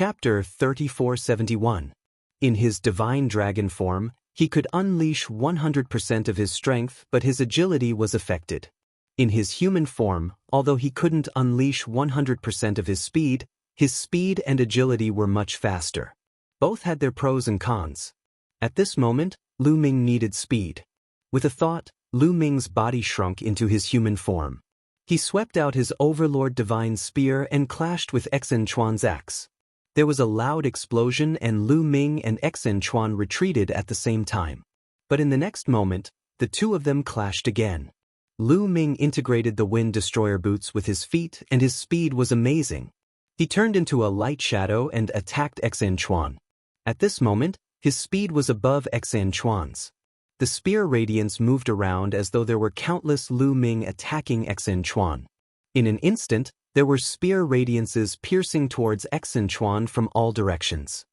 Chapter 3471. In his divine dragon form, he could unleash 100% of his strength, but his agility was affected. In his human form, although he couldn't unleash 100% of his speed and agility were much faster. Both had their pros and cons. At this moment, Lu Ming needed speed. With a thought, Lu Ming's body shrunk into his human form. He swept out his Overlord Divine Spear and clashed with Xen Chuan's axe. There was a loud explosion and Lu Ming and Xen Chuan retreated at the same time. But in the next moment, the two of them clashed again. Lu Ming integrated the Wind Destroyer boots with his feet and his speed was amazing. He turned into a light shadow and attacked Xen Chuan. At this moment, his speed was above Xen Chuan's. The spear radiance moved around as though there were countless Lu Ming attacking Xen Chuan. In an instant, there were spear radiances piercing towards Xen Chuan from all directions.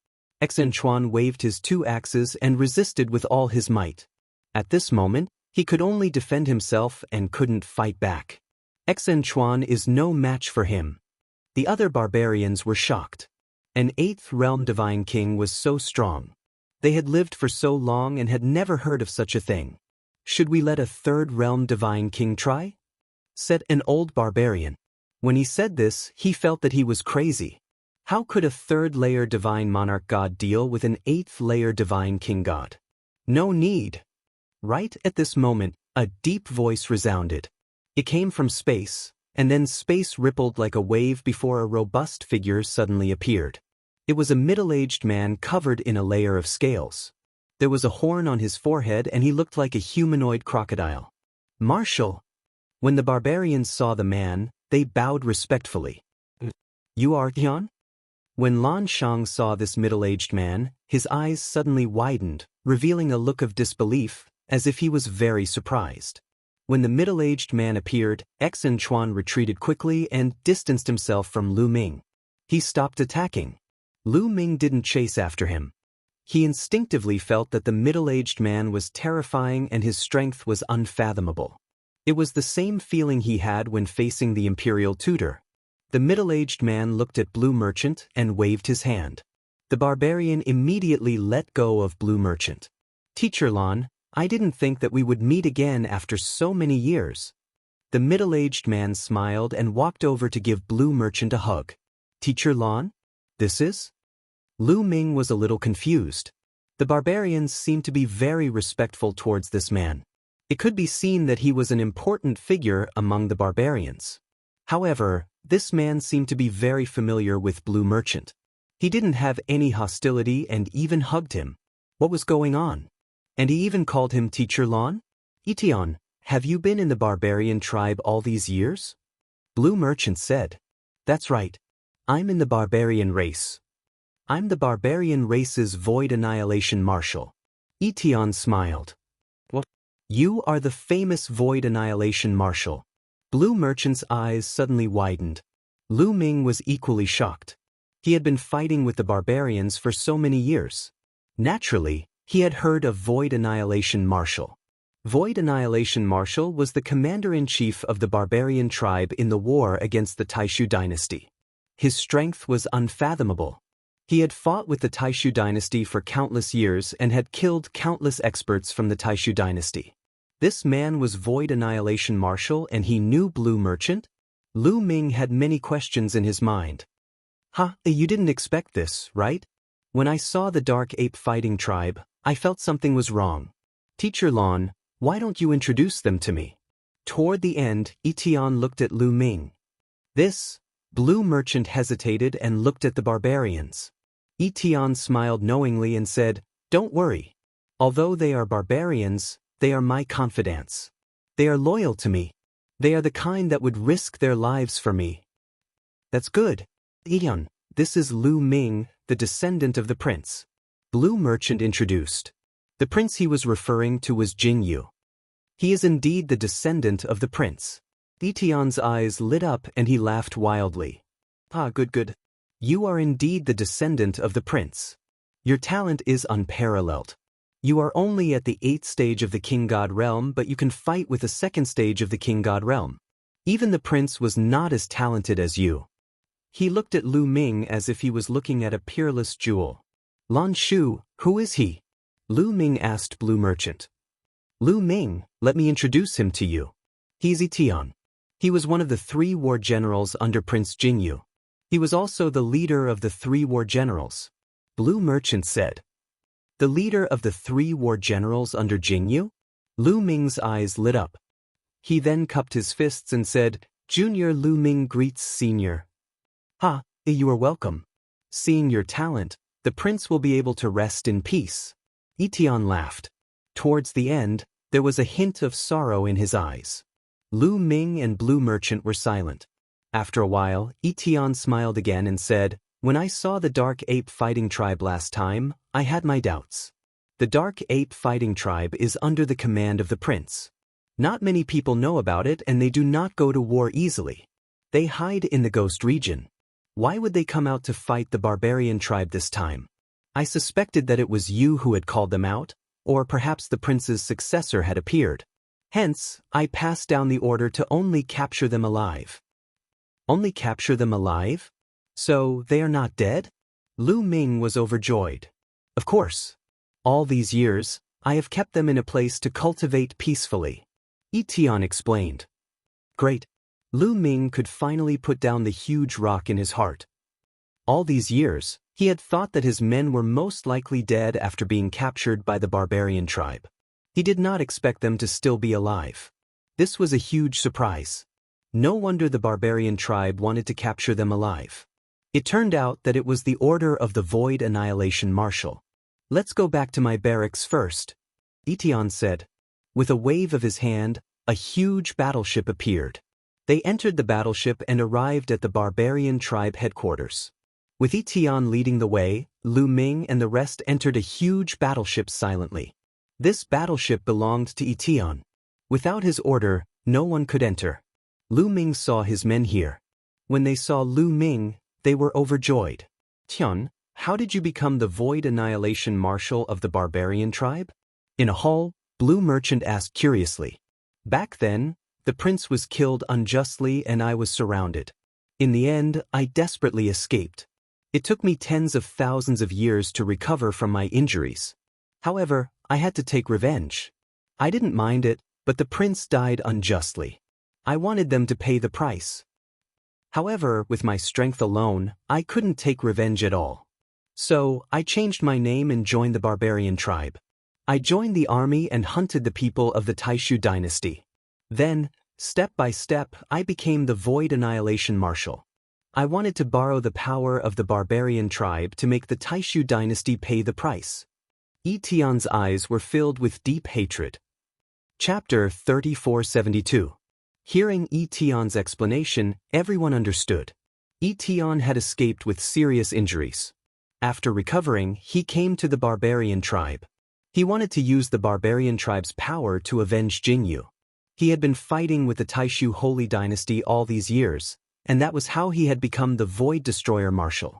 Xen Chuan waved his two axes and resisted with all his might. At this moment, he could only defend himself and couldn't fight back. Xen Chuan is no match for him. The other barbarians were shocked. An 8th realm divine king was so strong. They had lived for so long and had never heard of such a thing. Should we let a 3rd realm divine king try? Said an old barbarian. When he said this, he felt that he was crazy. How could a 3rd layer divine monarch god deal with an 8th layer divine king god? No need. Right at this moment, a deep voice resounded. It came from space, and then space rippled like a wave before a robust figure suddenly appeared. It was a middle-aged man covered in a layer of scales. There was a horn on his forehead and he looked like a humanoid crocodile. Marshal! When the barbarians saw the man, they bowed respectfully. You are Tian? When Lan Shang saw this middle-aged man, his eyes suddenly widened, revealing a look of disbelief, as if he was very surprised. When the middle-aged man appeared, Xen Chuan retreated quickly and distanced himself from Lu Ming. He stopped attacking. Lu Ming didn't chase after him. He instinctively felt that the middle-aged man was terrifying and his strength was unfathomable. It was the same feeling he had when facing the imperial tutor. The middle-aged man looked at Blue Merchant and waved his hand. The barbarian immediately let go of Blue Merchant. Teacher Lan, I didn't think that we would meet again after so many years. The middle-aged man smiled and walked over to give Blue Merchant a hug. Teacher Lan? This is? Lu Ming was a little confused. The barbarians seemed to be very respectful towards this man. It could be seen that he was an important figure among the barbarians. However, this man seemed to be very familiar with Blue Merchant. He didn't have any hostility and even hugged him. What was going on? And he even called him Teacher Lan? Itian, have you been in the barbarian tribe all these years? Blue Merchant said. That's right. I'm in the barbarian race. I'm the barbarian race's Void Annihilation Marshal. Itian smiled. What? You are the famous Void Annihilation Marshal. Blue Merchant's eyes suddenly widened. Lu Ming was equally shocked. He had been fighting with the barbarians for so many years. Naturally, he had heard of Void Annihilation Marshal. Void Annihilation Marshal was the commander-in-chief of the barbarian tribe in the war against the Taishu dynasty. His strength was unfathomable. He had fought with the Taishu dynasty for countless years and had killed countless experts from the Taishu dynasty. This man was Void Annihilation Marshal and he knew Blue Merchant? Lu Ming had many questions in his mind. You didn't expect this, right? When I saw the Dark Ape Fighting Tribe, I felt something was wrong. Teacher Lan, why don't you introduce them to me? Toward the end, Itian looked at Lu Ming. Blue Merchant hesitated and looked at the barbarians. Itian smiled knowingly and said, Don't worry. Although they are barbarians, they are my confidants. They are loyal to me. They are the kind that would risk their lives for me. That's good. Itian, this is Lu Ming, the descendant of the prince. Blue Merchant introduced. The prince he was referring to was Jing Yu. He is indeed the descendant of the prince. Itian's eyes lit up and he laughed wildly. Good. You are indeed the descendant of the prince. Your talent is unparalleled. You are only at the 8th stage of the King God realm, but you can fight with the 2nd stage of the King God realm. Even the prince was not as talented as you. He looked at Lu Ming as if he was looking at a peerless jewel. Lan Shu, who is he? Lu Ming asked Blue Merchant. Lu Ming, let me introduce him to you. He's Itian. He was one of the 3 war generals under Prince Jingyu. He was also the leader of the 3 war generals. Blue Merchant said. The leader of the 3 war generals under Jingyu? Lu Ming's eyes lit up. He then cupped his fists and said, Junior Lu Ming greets Senior. Ha, you are welcome. Seeing your talent, the prince will be able to rest in peace. Itian laughed. Towards the end, there was a hint of sorrow in his eyes. Lu Ming and Blue Merchant were silent. After a while, Itian smiled again and said, When I saw the Dark Ape Fighting Tribe last time, I had my doubts. The Dark Ape Fighting Tribe is under the command of the prince. Not many people know about it and they do not go to war easily. They hide in the Ghost region. Why would they come out to fight the barbarian tribe this time? I suspected that it was you who had called them out, or perhaps the prince's successor had appeared. Hence, I passed down the order to only capture them alive. Only capture them alive? So, they are not dead? Lu Ming was overjoyed. Of course. All these years, I have kept them in a place to cultivate peacefully. Itian explained. Great. Lu Ming could finally put down the huge rock in his heart. All these years, he had thought that his men were most likely dead after being captured by the barbarian tribe. He did not expect them to still be alive. This was a huge surprise. No wonder the barbarian tribe wanted to capture them alive. It turned out that it was the order of the Void Annihilation Marshal. Let's go back to my barracks first, Itian said. With a wave of his hand, a huge battleship appeared. They entered the battleship and arrived at the barbarian tribe headquarters. With Itian leading the way, Lu Ming and the rest entered a huge battleship silently. This battleship belonged to Itian. Without his order, no one could enter. Lu Ming saw his men here. When they saw Lu Ming, they were overjoyed. Tian, how did you become the Void Annihilation Marshal of the barbarian tribe? In a hall, Blue Merchant asked curiously. Back then, the prince was killed unjustly and I was surrounded. In the end, I desperately escaped. It took me tens of thousands of years to recover from my injuries. However, I had to take revenge. I didn't mind it, but the prince died unjustly. I wanted them to pay the price. However, with my strength alone, I couldn't take revenge at all. So, I changed my name and joined the barbarian tribe. I joined the army and hunted the people of the Taishu dynasty. Then, step by step, I became the Void Annihilation Marshal. I wanted to borrow the power of the barbarian tribe to make the Taishu dynasty pay the price. Itian's eyes were filled with deep hatred. Chapter 3472. Hearing Itian's explanation, everyone understood. Itian had escaped with serious injuries. After recovering, he came to the barbarian tribe. He wanted to use the barbarian tribe's power to avenge Jingyu. He had been fighting with the Taishu Holy Dynasty all these years, and that was how he had become the Void Destroyer Marshal.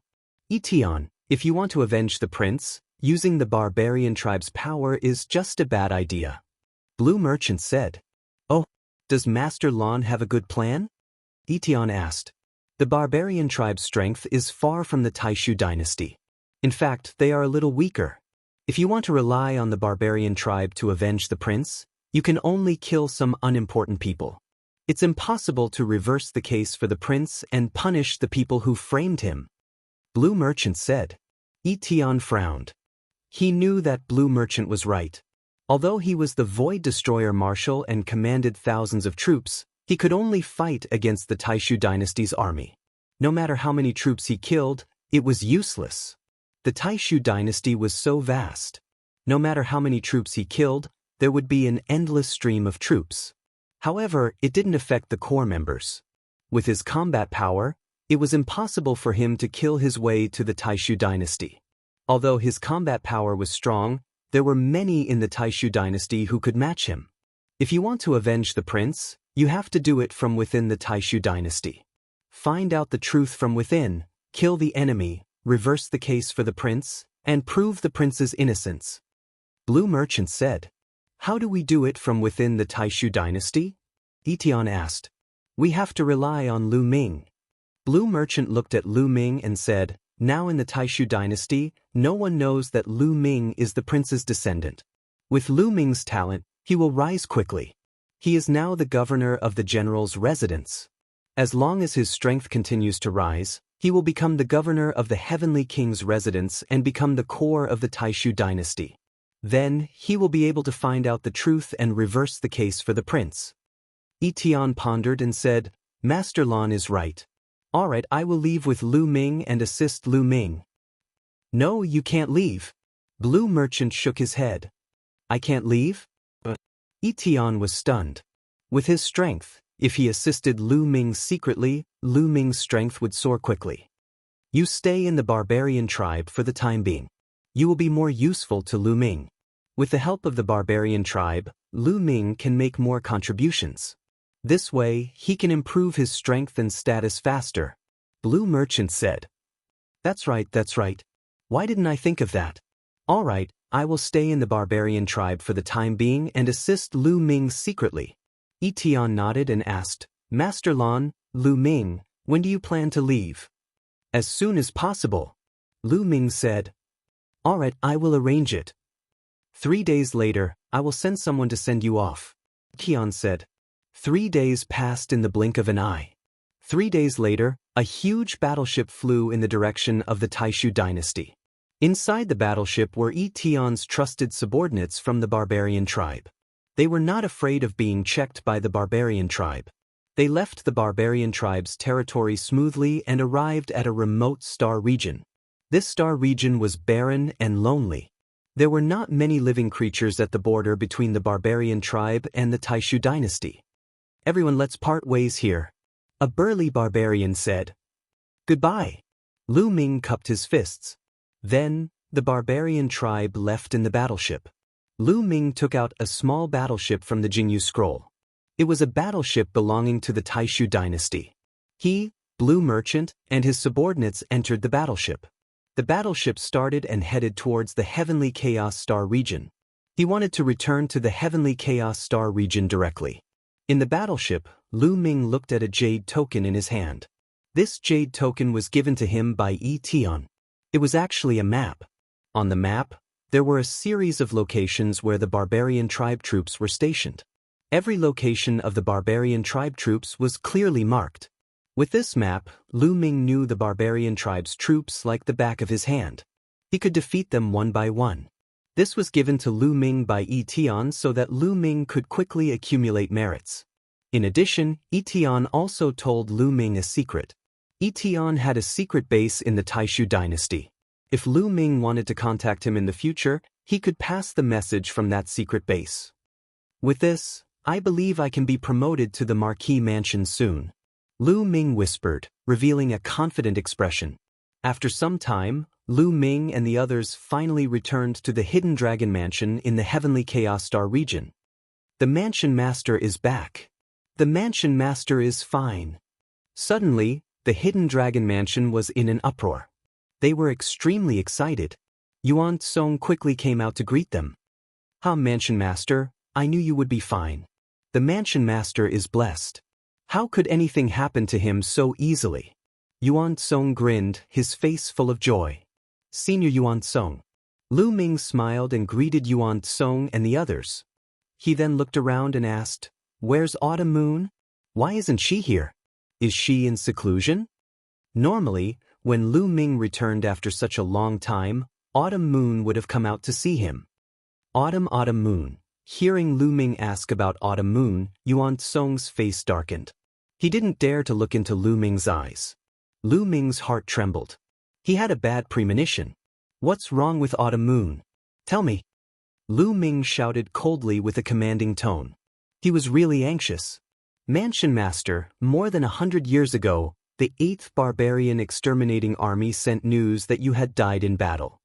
Itian, if you want to avenge the prince, using the barbarian tribe's power is just a bad idea. Blue Merchant said. Oh, does Master Lan have a good plan? Itian asked. The barbarian tribe's strength is far from the Taishu dynasty. In fact, they are a little weaker. If you want to rely on the barbarian tribe to avenge the prince, you can only kill some unimportant people. It's impossible to reverse the case for the prince and punish the people who framed him. Blue Merchant said. Itian frowned. He knew that Blue Merchant was right. Although he was the Void Destroyer Marshal and commanded thousands of troops, he could only fight against the Taishu dynasty's army. No matter how many troops he killed, it was useless. The Taishu dynasty was so vast. No matter how many troops he killed, there would be an endless stream of troops. However, it didn't affect the core members. With his combat power, it was impossible for him to kill his way to the Taishu dynasty. Although his combat power was strong, there were many in the Taishu dynasty who could match him. If you want to avenge the prince, you have to do it from within the Taishu dynasty. Find out the truth from within, kill the enemy, reverse the case for the prince, and prove the prince's innocence. Blue Merchant said. How do we do it from within the Taishu dynasty? Itian asked. We have to rely on Lu Ming. Blue Merchant looked at Lu Ming and said, "Now in the Taishu dynasty, no one knows that Lu Ming is the prince's descendant. With Lu Ming's talent, he will rise quickly. He is now the governor of the general's residence. As long as his strength continues to rise, he will become the governor of the heavenly king's residence and become the core of the Taishu dynasty. Then, he will be able to find out the truth and reverse the case for the prince." Etian pondered and said, "Master Lan is right. All right, I will leave with Lu Ming and assist Lu Ming." "No, you can't leave." Blue Merchant shook his head. "I can't leave?" Etian was stunned. With his strength, if he assisted Lu Ming secretly, Lu Ming's strength would soar quickly. "You stay in the barbarian tribe for the time being. You will be more useful to Lu Ming. With the help of the barbarian tribe, Lu Ming can make more contributions. This way, he can improve his strength and status faster." Blue Merchant said. That's right. Why didn't I think of that? All right, I will stay in the barbarian tribe for the time being and assist Lu Ming secretly." Etian nodded and asked, "Master Lan, Lu Ming, when do you plan to leave?" "As soon as possible." Lu Ming said. "All right, I will arrange it. 3 days later, I will send someone to send you off." Etian said. 3 days passed in the blink of an eye. 3 days later, a huge battleship flew in the direction of the Taishu dynasty. Inside the battleship were Etian's trusted subordinates from the barbarian tribe. They were not afraid of being checked by the barbarian tribe. They left the barbarian tribe's territory smoothly and arrived at a remote star region. This star region was barren and lonely. There were not many living creatures at the border between the barbarian tribe and the Taishu dynasty. "Everyone, let's part ways here," a burly barbarian said. "Goodbye." Lu Ming cupped his fists. Then, the barbarian tribe left in the battleship. Lu Ming took out a small battleship from the Jingyu scroll. It was a battleship belonging to the Taishu dynasty. He, Blue Merchant, and his subordinates entered the battleship. The battleship started and headed towards the Heavenly Chaos Star region. He wanted to return to the Heavenly Chaos Star region directly. In the battleship, Lu Ming looked at a jade token in his hand. This jade token was given to him by Etian. It was actually a map. On the map, there were a series of locations where the barbarian tribe troops were stationed. Every location of the barbarian tribe troops was clearly marked. With this map, Lu Ming knew the barbarian tribe's troops like the back of his hand. He could defeat them one by one. This was given to Lu Ming by Etian so that Lu Ming could quickly accumulate merits. In addition, Etian also told Lu Ming a secret. Etian had a secret base in the Taishu dynasty. If Lu Ming wanted to contact him in the future, he could pass the message from that secret base. "With this, I believe I can be promoted to the Marquis Mansion soon," Lu Ming whispered, revealing a confident expression. After some time, Lu Ming and the others finally returned to the Hidden Dragon Mansion in the Heavenly Chaos Star region. "The Mansion Master is back. The Mansion Master is fine." Suddenly, the Hidden Dragon Mansion was in an uproar. They were extremely excited. Yuan Song quickly came out to greet them. Mansion Master, I knew you would be fine. The Mansion Master is blessed. How could anything happen to him so easily?" Yuan Song grinned, his face full of joy. "Senior Yuan Song." Lu Ming smiled and greeted Yuan Song and the others. He then looked around and asked, "Where's Autumn Moon? Why isn't she here? Is she in seclusion?" Normally, when Lu Ming returned after such a long time, Autumn Moon would have come out to see him. Autumn Moon. Hearing Lu Ming ask about Autumn Moon, Yuan Song's face darkened. He didn't dare to look into Lu Ming's eyes. Lu Ming's heart trembled. He had a bad premonition. "What's wrong with Autumn Moon? Tell me." Lu Ming shouted coldly with a commanding tone. He was really anxious. "Mansion Master, more than 100 years ago, the 8th Barbarian Exterminating Army sent news that you had died in battle.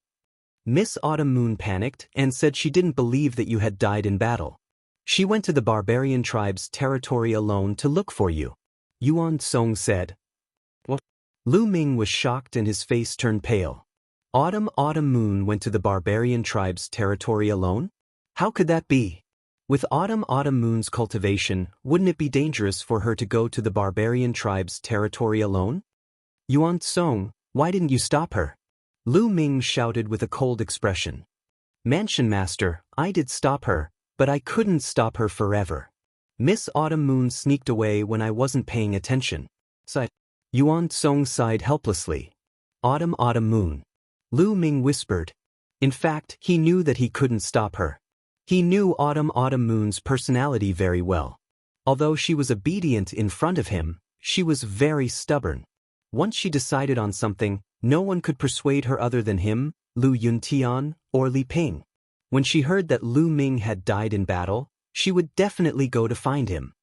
Miss Autumn Moon panicked and said she didn't believe that you had died in battle. She went to the barbarian tribe's territory alone to look for you," Yuan Song said. "What?" Lu Ming was shocked and his face turned pale. Autumn Moon went to the barbarian tribe's territory alone? How could that be? With Autumn Moon's cultivation, wouldn't it be dangerous for her to go to the barbarian tribe's territory alone? Yuan Song, why didn't you stop her? Lu Ming shouted with a cold expression. Mansion Master, I did stop her, but I couldn't stop her forever. Miss Autumn Moon sneaked away when I wasn't paying attention. Sighed. Yuan Song sighed helplessly. Autumn Moon. Lu Ming whispered. In fact, he knew that he couldn't stop her. He knew Autumn Moon's personality very well. Although she was obedient in front of him, she was very stubborn. Once she decided on something, no one could persuade her other than him, Lu Yuntian, or Li Ping. When she heard that Lu Ming had died in battle, she would definitely go to find him.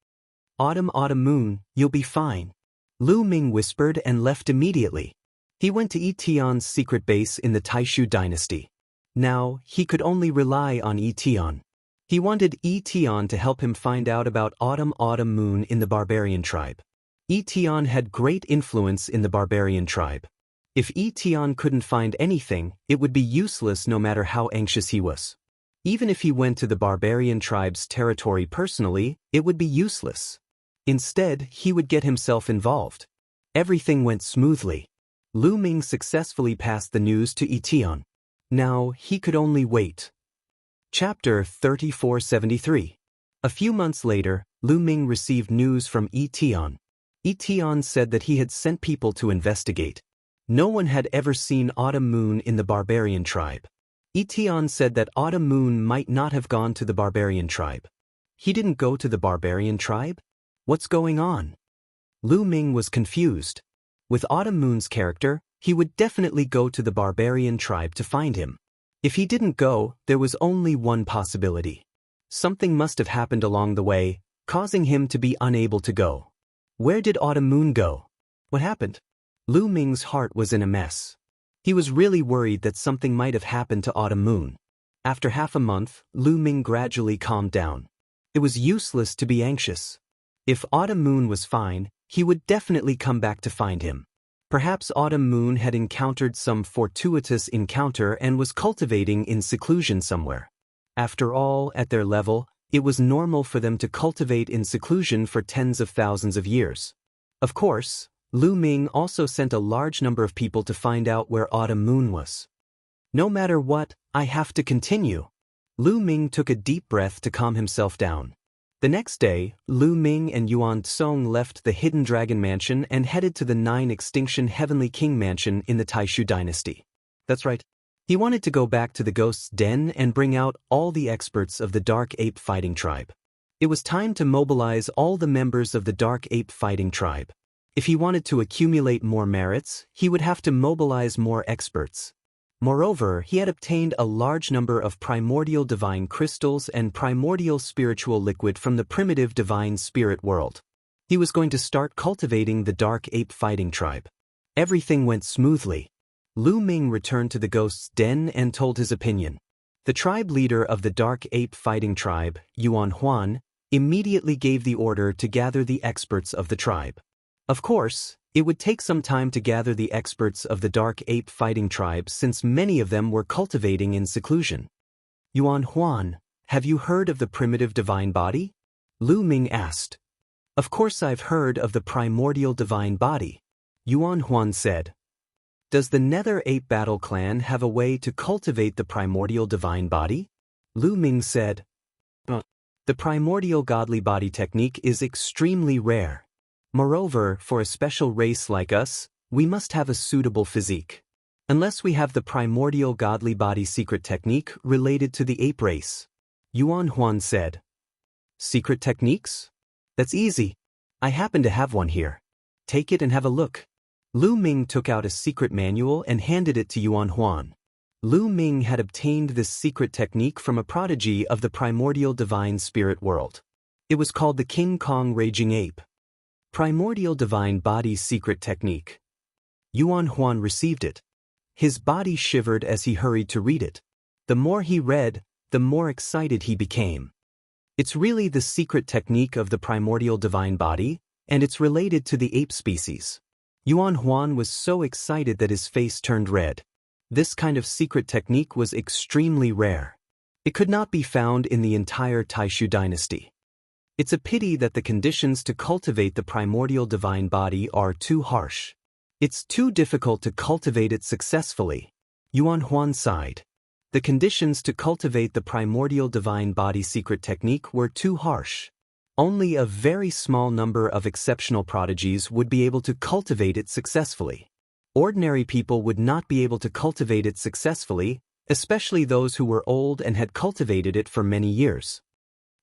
Autumn Moon, you'll be fine. Lu Ming whispered and left immediately. He went to Yi Tian's secret base in the Taishu dynasty. Now, he could only rely on Yi Tian. He wanted Yi Tian to help him find out about Autumn Moon in the barbarian tribe. Yi Tian had great influence in the barbarian tribe. If Yi Tian couldn't find anything, it would be useless no matter how anxious he was. Even if he went to the barbarian tribe's territory personally, it would be useless. Instead, he would get himself involved. Everything went smoothly. Lu Ming successfully passed the news to Yi Tian. Now, he could only wait. Chapter 3473. A few months later, Lu Ming received news from Yi Tian. Yi Tian said that he had sent people to investigate. No one had ever seen Autumn Moon in the barbarian tribe. Yi Tian said that Autumn Moon might not have gone to the barbarian tribe. He didn't go to the barbarian tribe? What's going on? Lu Ming was confused. With Autumn Moon's character, he would definitely go to the barbarian tribe to find him. If he didn't go, there was only one possibility. Something must have happened along the way, causing him to be unable to go. Where did Autumn Moon go? What happened? Lu Ming's heart was in a mess. He was really worried that something might have happened to Autumn Moon. After half a month, Lu Ming gradually calmed down. It was useless to be anxious. If Autumn Moon was fine, he would definitely come back to find him. Perhaps Autumn Moon had encountered some fortuitous encounter and was cultivating in seclusion somewhere. After all, at their level, it was normal for them to cultivate in seclusion for tens of thousands of years. Of course, Lu Ming also sent a large number of people to find out where Autumn Moon was. No matter what, I have to continue. Lu Ming took a deep breath to calm himself down. The next day, Lu Ming and Yuan Song left the Hidden Dragon Mansion and headed to the 9 Extinction Heavenly King Mansion in the Taishu dynasty. That's right. He wanted to go back to the Ghost's Den and bring out all the experts of the Dark Ape Fighting Tribe. It was time to mobilize all the members of the Dark Ape Fighting Tribe. If he wanted to accumulate more merits, he would have to mobilize more experts. Moreover, he had obtained a large number of primordial divine crystals and primordial spiritual liquid from the primitive divine spirit world. He was going to start cultivating the Dark Ape Fighting Tribe. Everything went smoothly. Lu Ming returned to the Ghost's Den and told his opinion. The tribe leader of the Dark Ape Fighting Tribe, Yuan Huan, immediately gave the order to gather the experts of the tribe. Of course, it would take some time to gather the experts of the Dark Ape Fighting Tribe since many of them were cultivating in seclusion. Yuan Huan, have you heard of the primitive divine body? Lu Ming asked. Of course I've heard of the primordial divine body, Yuan Huan said. Does the Nether Ape Battle Clan have a way to cultivate the primordial divine body? Lu Ming said. The primordial godly body technique is extremely rare. Moreover, for a special race like us, we must have a suitable physique. Unless we have the primordial godly body secret technique related to the ape race. Yuan Huan said. Secret techniques? That's easy. I happen to have one here. Take it and have a look. Lu Ming took out a secret manual and handed it to Yuan Huan. Lu Ming had obtained this secret technique from a prodigy of the primordial divine spirit world. It was called the King Kong Raging Ape. Primordial Divine Body Secret Technique. Yuan Huan received it. His body shivered as he hurried to read it. The more he read, the more excited he became. It's really the secret technique of the primordial divine body, and it's related to the ape species. Yuan Huan was so excited that his face turned red. This kind of secret technique was extremely rare. It could not be found in the entire Taishu dynasty. It's a pity that the conditions to cultivate the primordial divine body are too harsh. It's too difficult to cultivate it successfully. Yuan Huan sighed. The conditions to cultivate the primordial divine body secret technique were too harsh. Only a very small number of exceptional prodigies would be able to cultivate it successfully. Ordinary people would not be able to cultivate it successfully, especially those who were old and had cultivated it for many years.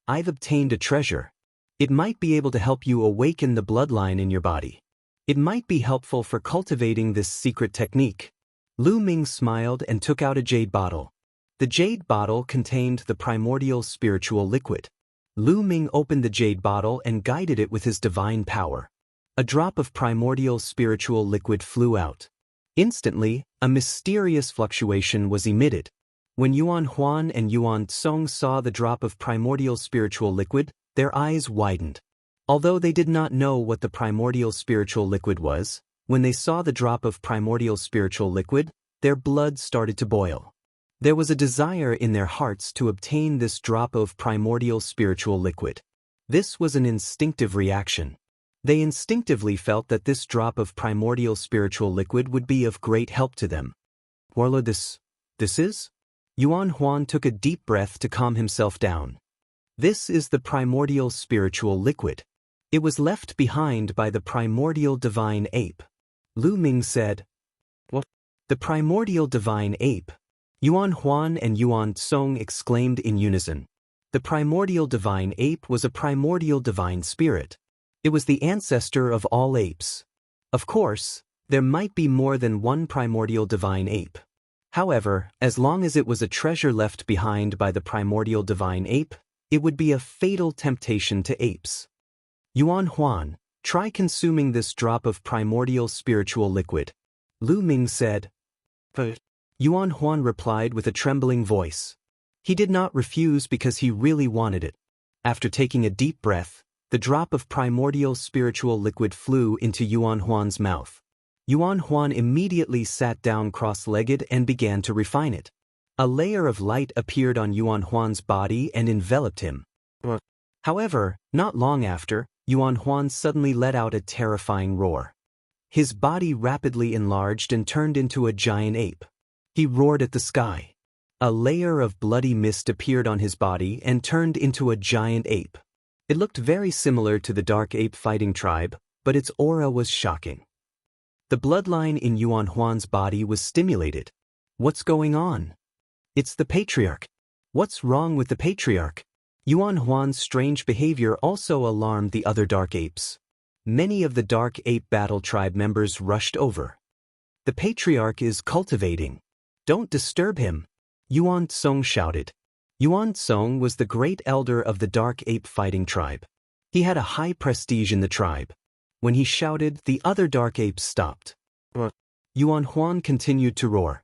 I've obtained a treasure. It might be able to help you awaken the bloodline in your body. It might be helpful for cultivating this secret technique. Lu Ming smiled and took out a jade bottle. The jade bottle contained the primordial spiritual liquid. Lu Ming opened the jade bottle and guided it with his divine power. A drop of primordial spiritual liquid flew out. Instantly, a mysterious fluctuation was emitted. When Yuan Huan and Yuan Song saw the drop of primordial spiritual liquid, their eyes widened. Although they did not know what the primordial spiritual liquid was, when they saw the drop of primordial spiritual liquid, their blood started to boil. There was a desire in their hearts to obtain this drop of primordial spiritual liquid. This was an instinctive reaction. They instinctively felt that this drop of primordial spiritual liquid would be of great help to them. Warlord, this is? Yuan Huan took a deep breath to calm himself down. This is the primordial spiritual liquid. It was left behind by the primordial divine ape. Lu Ming said, "What? The primordial divine ape?" Yuan Huan and Yuan Song exclaimed in unison. The primordial divine ape was a primordial divine spirit. It was the ancestor of all apes. Of course, there might be more than one primordial divine ape. However, as long as it was a treasure left behind by the primordial divine ape, it would be a fatal temptation to apes. Yuan Huan, try consuming this drop of primordial spiritual liquid. Lu Ming said. But Yuan Huan replied with a trembling voice. He did not refuse because he really wanted it. After taking a deep breath, the drop of primordial spiritual liquid flew into Yuan Huan's mouth. Yuan Huan immediately sat down cross-legged and began to refine it. A layer of light appeared on Yuan Huan's body and enveloped him. However, not long after, Yuan Huan suddenly let out a terrifying roar. His body rapidly enlarged and turned into a giant ape. He roared at the sky. A layer of bloody mist appeared on his body and turned into a giant ape. It looked very similar to the dark ape fighting tribe, but its aura was shocking. The bloodline in Yuan Huan's body was stimulated. What's going on? It's the patriarch. What's wrong with the patriarch? Yuan Huan's strange behavior also alarmed the other dark apes. Many of the dark ape battle tribe members rushed over. The patriarch is cultivating. Don't disturb him, Yuan Song shouted. Yuan Song was the great elder of the dark ape fighting tribe. He had a high prestige in the tribe. When he shouted, the other dark apes stopped. Yuan Huan continued to roar.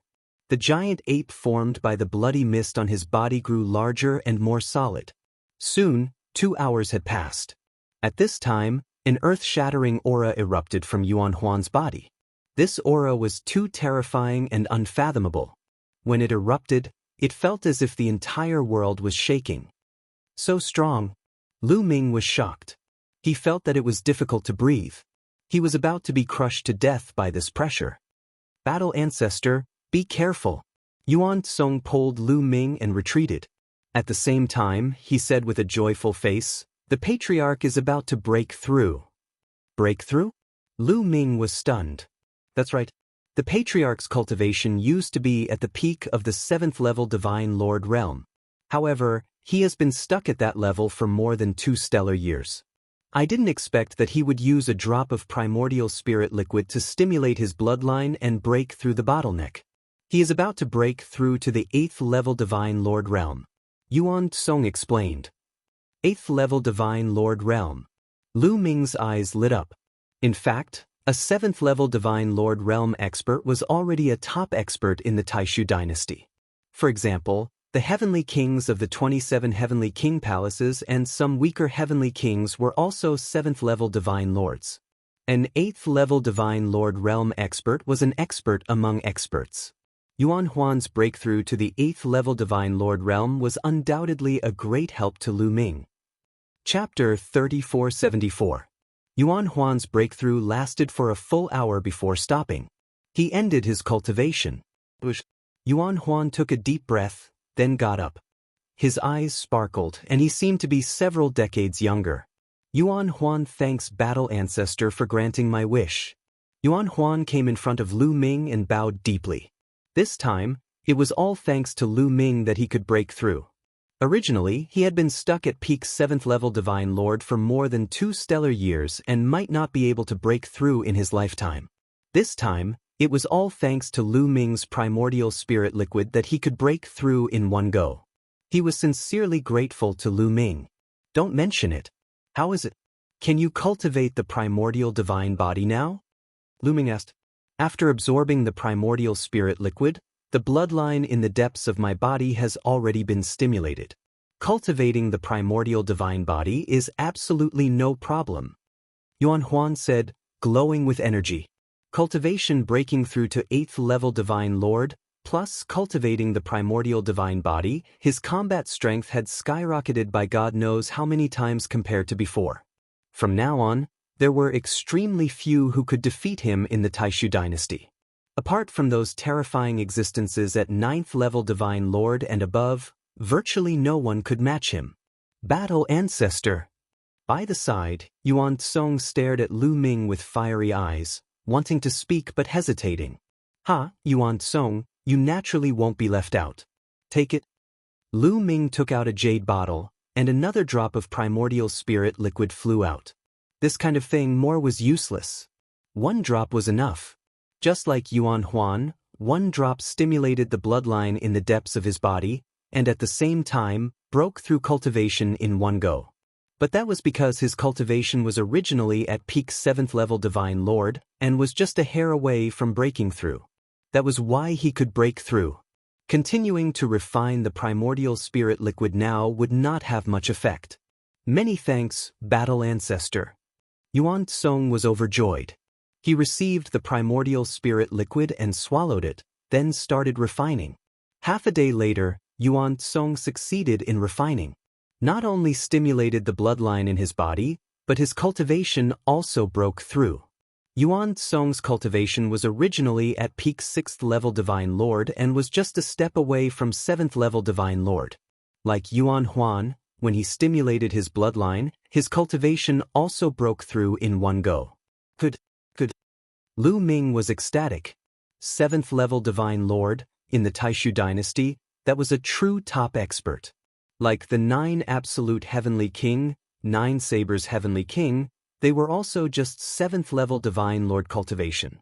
The giant ape formed by the bloody mist on his body grew larger and more solid. Soon, 2 hours had passed. At this time, an earth-shattering aura erupted from Yuan Huan's body. This aura was too terrifying and unfathomable. When it erupted, it felt as if the entire world was shaking. So strong. Lu Ming was shocked. He felt that it was difficult to breathe. He was about to be crushed to death by this pressure. Battle Ancestor, be careful. Yuan Song pulled Lu Ming and retreated. At the same time, he said with a joyful face, the patriarch is about to break through. Break through? Lu Ming was stunned. That's right. The patriarch's cultivation used to be at the peak of the 7th level Divine Lord realm. However, he has been stuck at that level for more than 2 stellar years. I didn't expect that he would use a drop of primordial spirit liquid to stimulate his bloodline and break through the bottleneck. He is about to break through to the 8th level Divine Lord realm. Yuan Song explained. 8th level Divine Lord realm. Lu Ming's eyes lit up. In fact, a 7th level Divine Lord realm expert was already a top expert in the Taishu dynasty. For example, the heavenly kings of the 27 heavenly king palaces and some weaker heavenly kings were also 7th level divine lords. An 8th level divine lord realm expert was an expert among experts. Yuan Huan's breakthrough to the 8th level divine lord realm was undoubtedly a great help to Lu Ming. Chapter 3474. Yuan Huan's breakthrough lasted for a full hour before stopping. He ended his cultivation. Yuan Huan took a deep breath, then got up. His eyes sparkled, and he seemed to be several decades younger. Yuan Huan thanks Battle Ancestor for granting my wish. Yuan Huan came in front of Lu Ming and bowed deeply. This time, it was all thanks to Lu Ming that he could break through. Originally, he had been stuck at peak 7th level Divine Lord for more than 2 stellar years and might not be able to break through in his lifetime. This time, it was all thanks to Lu Ming's primordial spirit liquid that he could break through in one go. He was sincerely grateful to Lu Ming. Don't mention it. How is it? Can you cultivate the primordial divine body now? Lu Ming asked. After absorbing the primordial spirit liquid, the bloodline in the depths of my body has already been stimulated. Cultivating the primordial divine body is absolutely no problem. Yuan Huan said, glowing with energy. Cultivation breaking through to 8th level Divine Lord, plus cultivating the primordial divine body, his combat strength had skyrocketed by God knows how many times compared to before. From now on, there were extremely few who could defeat him in the Taishu dynasty. Apart from those terrifying existences at 9th level Divine Lord and above, virtually no one could match him. Battle Ancestor. By the side, Yuan Tsong stared at Lu Ming with fiery eyes, wanting to speak but hesitating. Yuan Tsong, you naturally won't be left out. Take it. Lu Ming took out a jade bottle, and another drop of primordial spirit liquid flew out. This kind of thing more was useless. One drop was enough. Just like Yuan Huan, one drop stimulated the bloodline in the depths of his body, and at the same time, broke through cultivation in one go. But that was because his cultivation was originally at peak 7th level Divine Lord, and was just a hair away from breaking through. That was why he could break through. Continuing to refine the primordial spirit liquid now would not have much effect. Many thanks, Battle Ancestor. Yuan Tsong was overjoyed. He received the primordial spirit liquid and swallowed it, then started refining. Half a day later, Yuan Tsong succeeded in refining. Not only stimulated the bloodline in his body, but his cultivation also broke through. Yuan Tsong's cultivation was originally at peak 6th level Divine Lord and was just a step away from 7th level Divine Lord. Like Yuan Huan, when he stimulated his bloodline, his cultivation also broke through in one go. Could. Lu Ming was ecstatic. 7th level Divine Lord, in the Taishu dynasty, that was a true top expert. Like the 9 Absolute Heavenly King, 9 Sabers Heavenly King, they were also just 7th level Divine Lord cultivation.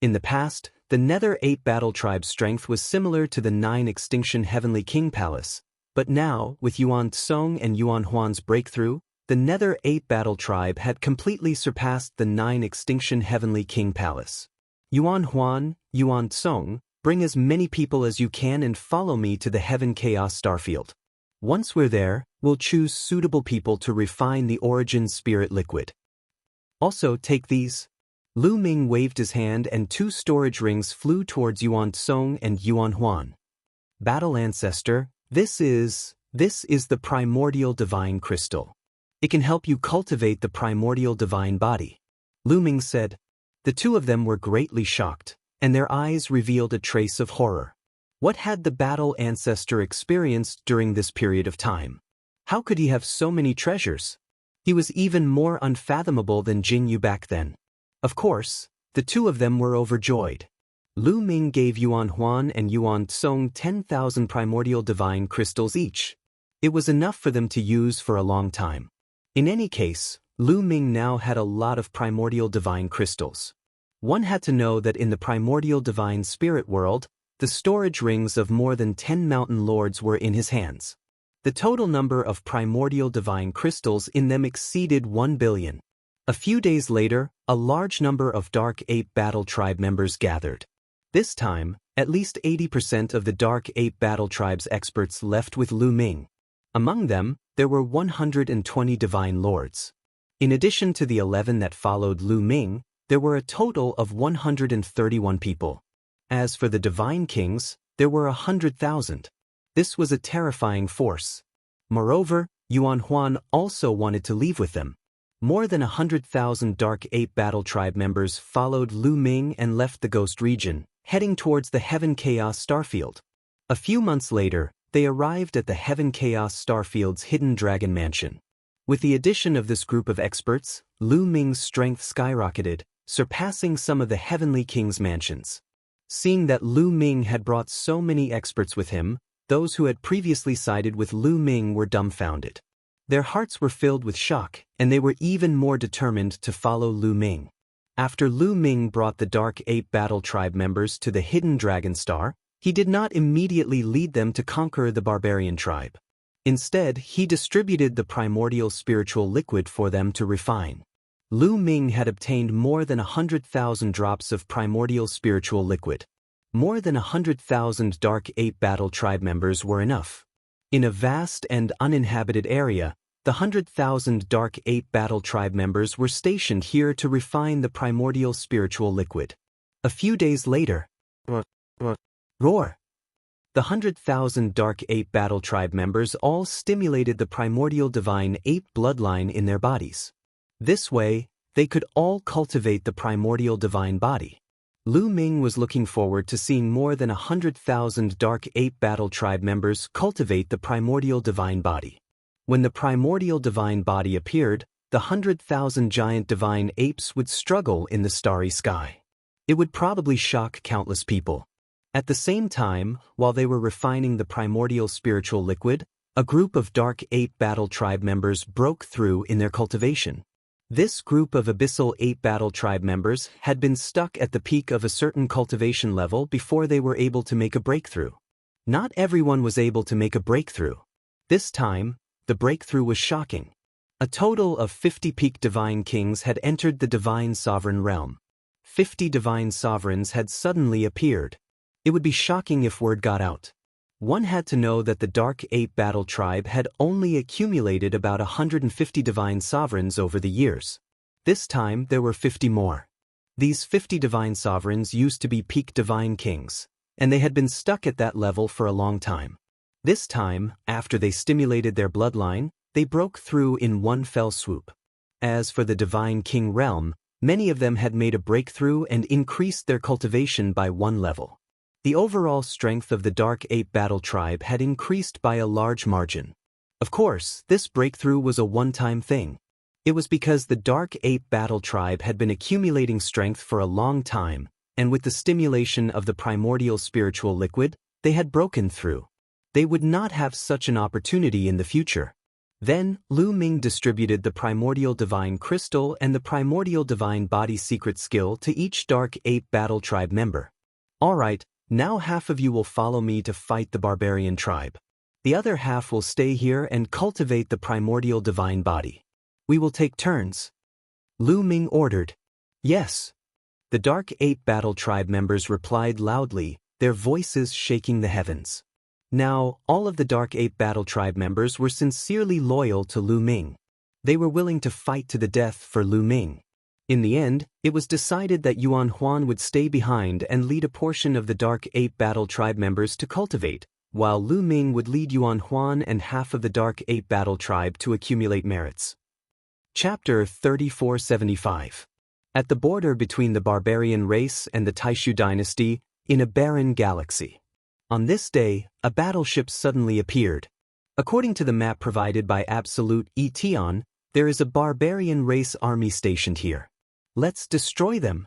In the past, the Nether 8 Battle Tribe strength was similar to the 9 Extinction Heavenly King Palace, but now, with Yuan Tsong and Yuan Huan's breakthrough, the Nether 8 Battle Tribe had completely surpassed the 9 Extinction Heavenly King Palace. Yuan Huan, Yuan Tsong, bring as many people as you can and follow me to the Heaven Chaos Starfield. Once we're there, we'll choose suitable people to refine the Origin Spirit Liquid. Also take these. Lu Ming waved his hand and 2 storage rings flew towards Yuan Tsong and Yuan Huan. Battle Ancestor, this is the primordial divine crystal. It can help you cultivate the primordial divine body. Lu Ming said. The two of them were greatly shocked, and their eyes revealed a trace of horror. What had the Battle Ancestor experienced during this period of time? How could he have so many treasures? He was even more unfathomable than Jin Yu back then. Of course, the two of them were overjoyed. Lu Ming gave Yuan Huan and Yuan Tsong 10,000 primordial divine crystals each. It was enough for them to use for a long time. In any case, Lu Ming now had a lot of primordial divine crystals. One had to know that in the primordial divine spirit world, the storage rings of more than 10 mountain lords were in his hands. The total number of primordial divine crystals in them exceeded 1 billion. A few days later, a large number of Dark Ape Battle Tribe members gathered. This time, at least 80% of the Dark Ape Battle Tribe's experts left with Lu Ming. Among them, there were 120 Divine Lords. In addition to the 11 that followed Lu Ming, there were a total of 131 people. As for the Divine Kings, there were 100,000. This was a terrifying force. Moreover, Yuan Huan also wanted to leave with them. More than 100,000 Dark Ape Battle Tribe members followed Lu Ming and left the Ghost region, heading towards the Heaven Chaos Starfield. A few months later, they arrived at the Heaven Chaos Starfield's hidden dragon mansion. With the addition of this group of experts, Lu Ming's strength skyrocketed, surpassing some of the Heavenly King's mansions. Seeing that Lu Ming had brought so many experts with him, those who had previously sided with Lu Ming were dumbfounded. Their hearts were filled with shock, and they were even more determined to follow Lu Ming. After Lu Ming brought the Dark Ape Battle Tribe members to the Hidden Dragon Star, he did not immediately lead them to conquer the Barbarian tribe. Instead, he distributed the primordial spiritual liquid for them to refine. Lu Ming had obtained more than 100,000 drops of primordial spiritual liquid. More than 100,000 Dark Ape Battle Tribe members were enough. In a vast and uninhabited area, the 100,000 Dark Ape Battle Tribe members were stationed here to refine the primordial spiritual liquid. A few days later, roar! The 100,000 Dark Ape Battle Tribe members all stimulated the primordial divine ape bloodline in their bodies. This way, they could all cultivate the primordial divine body. Lu Ming was looking forward to seeing more than 100,000 Dark Ape Battle Tribe members cultivate the primordial divine body. When the primordial divine body appeared, the 100,000 giant divine apes would struggle in the starry sky. It would probably shock countless people. At the same time, while they were refining the primordial spiritual liquid, a group of Dark Ape Battle Tribe members broke through in their cultivation. This group of Abyssal Ape Battle Tribe members had been stuck at the peak of a certain cultivation level before they were able to make a breakthrough. Not everyone was able to make a breakthrough. This time, the breakthrough was shocking. A total of 50 peak divine kings had entered the divine sovereign realm. 50 divine sovereigns had suddenly appeared. It would be shocking if word got out. One had to know that the Dark Ape Battle Tribe had only accumulated about 150 divine sovereigns over the years. This time there were 50 more. These 50 divine sovereigns used to be peak divine kings, and they had been stuck at that level for a long time. This time, after they stimulated their bloodline, they broke through in one fell swoop. As for the divine king realm, many of them had made a breakthrough and increased their cultivation by one level. The overall strength of the Dark Ape Battle Tribe had increased by a large margin. Of course, this breakthrough was a one-time thing. It was because the Dark Ape Battle Tribe had been accumulating strength for a long time, and with the stimulation of the primordial spiritual liquid, they had broken through. They would not have such an opportunity in the future. Then, Lu Ming distributed the primordial divine crystal and the primordial divine body secret skill to each Dark Ape Battle Tribe member. Alright, now half of you will follow me to fight the barbarian tribe. The other half will stay here and cultivate the primordial divine body. We will take turns. Lu Ming ordered. Yes. The Dark Ape Battle Tribe members replied loudly, their voices shaking the heavens. Now, all of the Dark Ape Battle Tribe members were sincerely loyal to Lu Ming. They were willing to fight to the death for Lu Ming. In the end, it was decided that Yuan Huan would stay behind and lead a portion of the Dark Ape Battle Tribe members to cultivate, while Lu Ming would lead Yuan Huan and half of the Dark Ape Battle Tribe to accumulate merits. Chapter 3475. At the border between the barbarian race and the Taishu dynasty, in a barren galaxy. On this day, a battleship suddenly appeared. According to the map provided by Absolute Etion, there is a barbarian race army stationed here. Let's destroy them.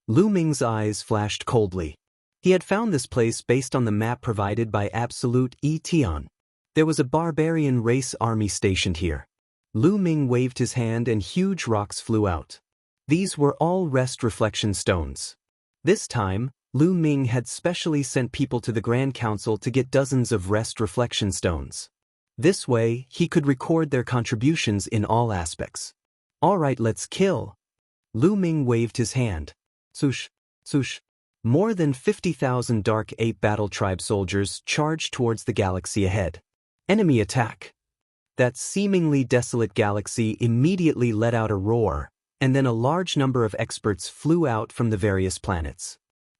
Lu Ming's eyes flashed coldly. He had found this place based on the map provided by Absolute Etion. There was a barbarian race army stationed here. Lu Ming waved his hand and huge rocks flew out. These were all rest reflection stones. This time, Lu Ming had specially sent people to the Grand Council to get dozens of rest reflection stones. This way, he could record their contributions in all aspects. Alright, let's kill. Lu Ming waved his hand. Swoosh, swoosh. More than 50,000 Dark Ape Battle Tribe soldiers charged towards the galaxy ahead. Enemy attack. That seemingly desolate galaxy immediately let out a roar, and then a large number of experts flew out from the various planets.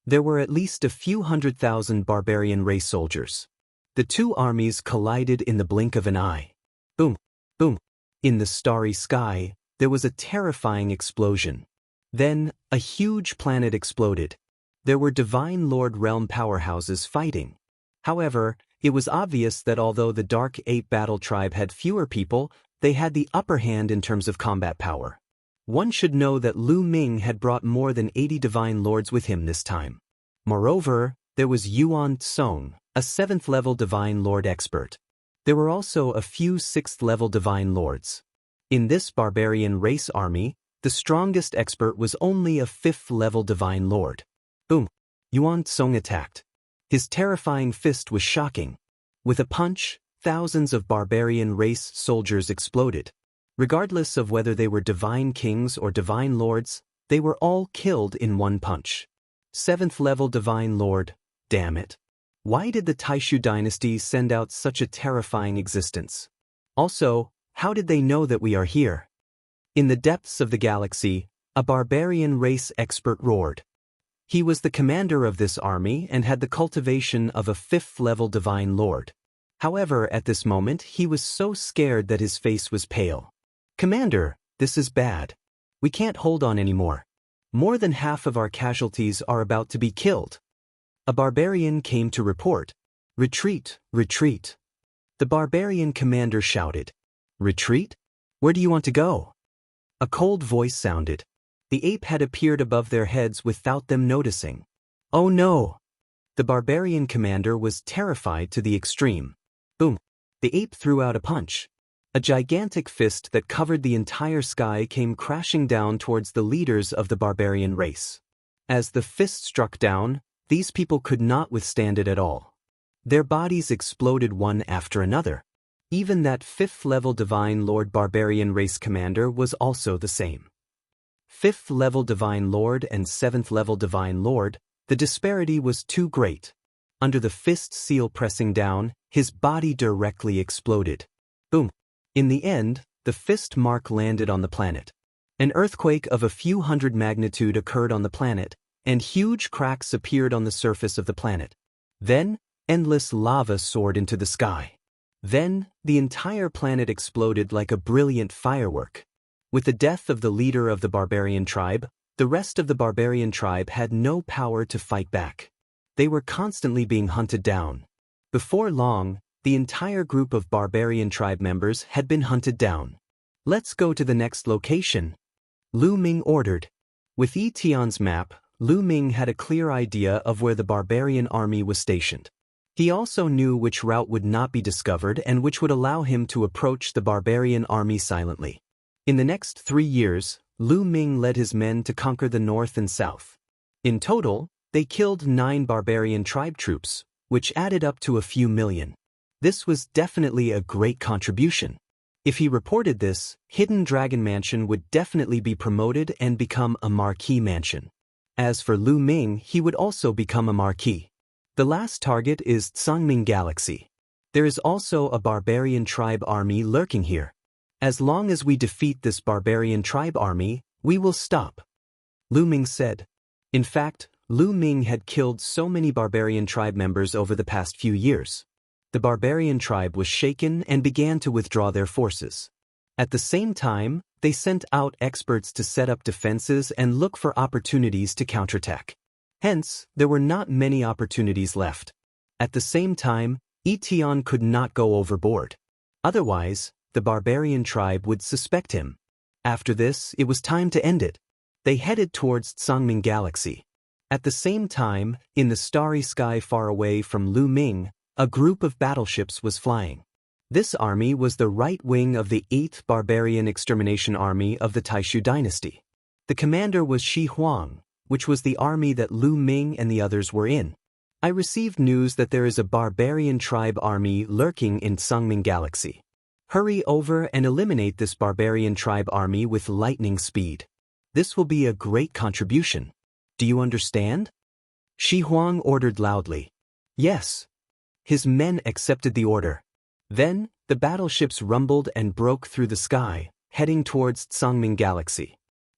There were at least a few 100,000 barbarian race soldiers. The two armies collided in the blink of an eye. Boom, boom. In the starry sky, there was a terrifying explosion. Then, a huge planet exploded. There were Divine Lord realm powerhouses fighting. However, it was obvious that although the Dark Ape Battle Tribe had fewer people, they had the upper hand in terms of combat power. One should know that Lu Ming had brought more than 80 Divine Lords with him this time. Moreover, there was Yuan Tsong, a 7th-level Divine Lord expert. There were also a few 6th-level Divine Lords. In this barbarian race army, the strongest expert was only a 5th-level Divine Lord. Boom! Yuan Tsong attacked. His terrifying fist was shocking. With a punch, thousands of barbarian race soldiers exploded. Regardless of whether they were divine kings or divine lords, they were all killed in one punch. 7th-level Divine Lord, damn it. Why did the Taishu dynasty send out such a terrifying existence? Also, how did they know that we are here? In the depths of the galaxy, a barbarian race expert roared. He was the commander of this army and had the cultivation of a 5th-level Divine Lord. However, at this moment, he was so scared that his face was pale. Commander, this is bad. We can't hold on anymore. More than half of our casualties are about to be killed. A barbarian came to report. Retreat, retreat. The barbarian commander shouted. Retreat? Where do you want to go? A cold voice sounded. The ape had appeared above their heads without them noticing. Oh no! The barbarian commander was terrified to the extreme. Boom! The ape threw out a punch. A gigantic fist that covered the entire sky came crashing down towards the leaders of the barbarian race. As the fist struck down, these people could not withstand it at all. Their bodies exploded one after another. Even that 5th-level Divine Lord barbarian race commander was also the same. 5th-level Divine Lord and 7th-level Divine Lord, the disparity was too great. Under the fist seal pressing down, his body directly exploded. Boom! In the end, the fist mark landed on the planet. An earthquake of a few hundred magnitude occurred on the planet, and huge cracks appeared on the surface of the planet. Then, endless lava soared into the sky. Then, the entire planet exploded like a brilliant firework. With the death of the leader of the barbarian tribe, the rest of the barbarian tribe had no power to fight back. They were constantly being hunted down. Before long, the entire group of barbarian tribe members had been hunted down. Let's go to the next location. Lu Ming ordered. With Etion's map, Lu Ming had a clear idea of where the barbarian army was stationed. He also knew which route would not be discovered and which would allow him to approach the barbarian army silently. In the next 3 years, Lu Ming led his men to conquer the north and south. In total, they killed 9 barbarian tribe troops, which added up to a few million. This was definitely a great contribution. If he reported this, Hidden Dragon Mansion would definitely be promoted and become a marquee mansion. As for Lu Ming, he would also become a marquee. The last target is Tsangming Galaxy. There is also a barbarian tribe army lurking here. As long as we defeat this barbarian tribe army, we will stop. Lu Ming said. In fact, Lu Ming had killed so many barbarian tribe members over the past few years. The barbarian tribe was shaken and began to withdraw their forces. At the same time, they sent out experts to set up defenses and look for opportunities to counterattack. Hence, there were not many opportunities left. At the same time, Etion could not go overboard. Otherwise, the barbarian tribe would suspect him. After this, it was time to end it. They headed towards Tsangming Galaxy. At the same time, in the starry sky far away from Lu Ming, a group of battleships was flying. This army was the right wing of the 8th Barbarian Extermination Army of the Taishu dynasty. The commander was Shi Huang, which was the army that Lu Ming and the others were in. I received news that there is a barbarian tribe army lurking in Tsangming Galaxy. Hurry over and eliminate this barbarian tribe army with lightning speed. This will be a great contribution. Do you understand? Shi Huang ordered loudly. Yes. His men accepted the order. Then, the battleships rumbled and broke through the sky, heading towards Tsangming Galaxy.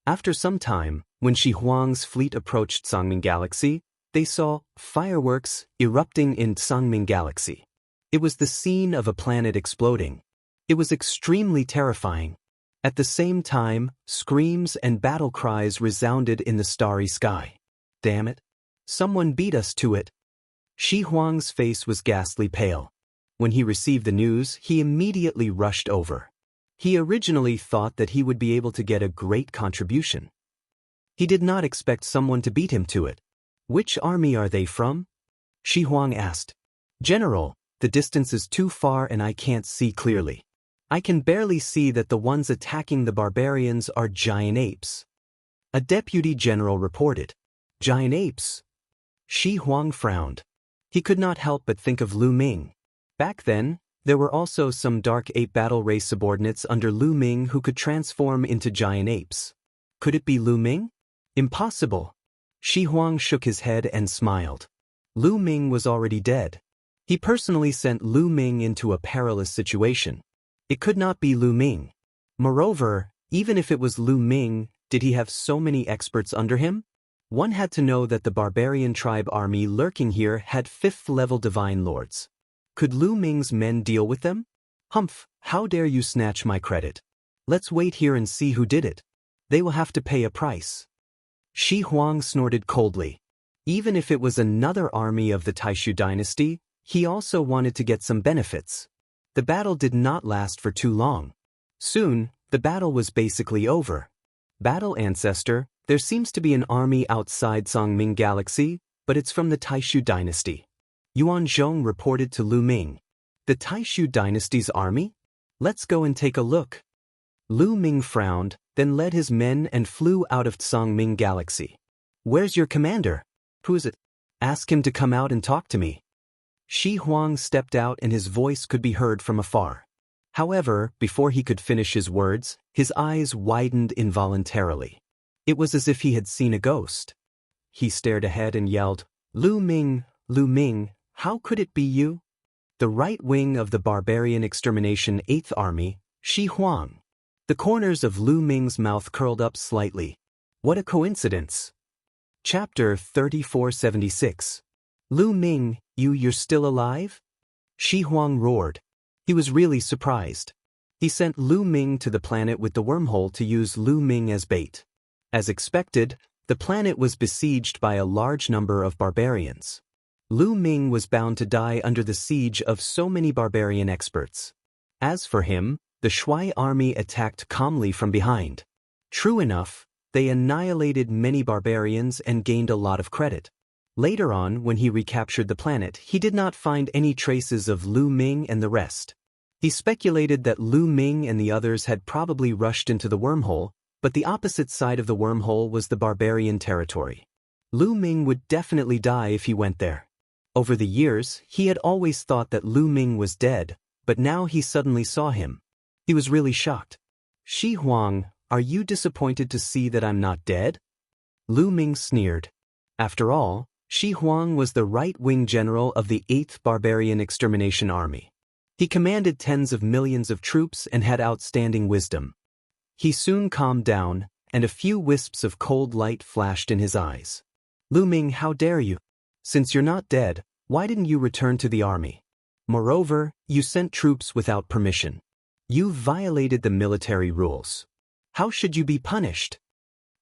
After some time, when Shi Huang's fleet approached Tsangming Galaxy, they saw fireworks erupting in Tsangming Galaxy. It was the scene of a planet exploding. It was extremely terrifying. At the same time, screams and battle cries resounded in the starry sky. Damn it! Someone beat us to it. Shi Huang's face was ghastly pale. When he received the news, he immediately rushed over. He originally thought that he would be able to get a great contribution. He did not expect someone to beat him to it. Which army are they from? Shi Huang asked. General, the distance is too far and I can't see clearly. I can barely see that the ones attacking the barbarians are giant apes. A deputy general reported. Giant apes? Shi Huang frowned. He could not help but think of Lu Ming. Back then, there were also some dark ape battle race subordinates under Lu Ming who could transform into giant apes. Could it be Lu Ming? Impossible. Shi Huang shook his head and smiled. Lu Ming was already dead. He personally sent Lu Ming into a perilous situation. It could not be Lu Ming. Moreover, even if it was Lu Ming, did he have so many experts under him? One had to know that the barbarian tribe army lurking here had 5th-level divine lords. Could Lu Ming's men deal with them? Humph, how dare you snatch my credit? Let's wait here and see who did it. They will have to pay a price. Shi Huang snorted coldly. Even if it was another army of the Taishu dynasty, he also wanted to get some benefits. The battle did not last for too long. Soon, the battle was basically over. Battle Ancestor, there seems to be an army outside Songming Galaxy, but it's from the Taishu dynasty. Yuan Zhong reported to Lu Ming. The Taishu dynasty's army? Let's go and take a look. Lu Ming frowned, then led his men and flew out of Songming Galaxy. Where's your commander? Who is it? Ask him to come out and talk to me. Shi Huang stepped out and his voice could be heard from afar. However, before he could finish his words, his eyes widened involuntarily. It was as if he had seen a ghost. He stared ahead and yelled, Lu Ming, how could it be you? The right wing of the Barbarian Extermination 8th Army, Shi Huang. The corners of Lu Ming's mouth curled up slightly. What a coincidence. Chapter 3476. Lu Ming, you're still alive? Shi Huang roared. He was really surprised. He sent Lu Ming to the planet with the wormhole to use Lu Ming as bait. As expected, the planet was besieged by a large number of barbarians. Lu Ming was bound to die under the siege of so many barbarian experts. As for him, the Shui army attacked calmly from behind. True enough, they annihilated many barbarians and gained a lot of credit. Later on, when he recaptured the planet, he did not find any traces of Lu Ming and the rest. He speculated that Lu Ming and the others had probably rushed into the wormhole, but the opposite side of the wormhole was the barbarian territory. Lu Ming would definitely die if he went there. Over the years, he had always thought that Lu Ming was dead, but now he suddenly saw him. He was really shocked. Shi Huang, are you disappointed to see that I'm not dead? Lu Ming sneered. After all, Shi Huang was the right-wing general of the 8th Barbarian Extermination Army. He commanded tens of millions of troops and had outstanding wisdom. He soon calmed down, and a few wisps of cold light flashed in his eyes. Lu Ming, how dare you? Since you're not dead, why didn't you return to the army? Moreover, you sent troops without permission. You violated the military rules. How should you be punished?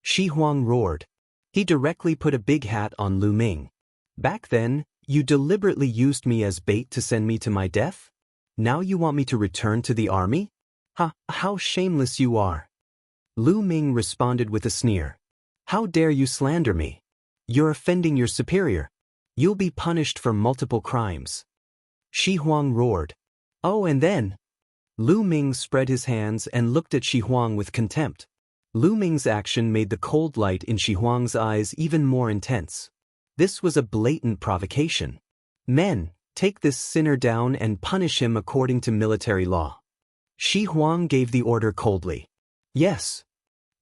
Shi Huang roared. He directly put a big hat on Lu Ming. Back then, you deliberately used me as bait to send me to my death? Now you want me to return to the army? How shameless you are. Lu Ming responded with a sneer. How dare you slander me? You're offending your superior. You'll be punished for multiple crimes. Shi Huang roared. Oh, and then? Lu Ming spread his hands and looked at Shi Huang with contempt. Lu Ming's action made the cold light in Shi Huang's eyes even more intense. This was a blatant provocation. Men, take this sinner down and punish him according to military law. Shi Huang gave the order coldly. Yes.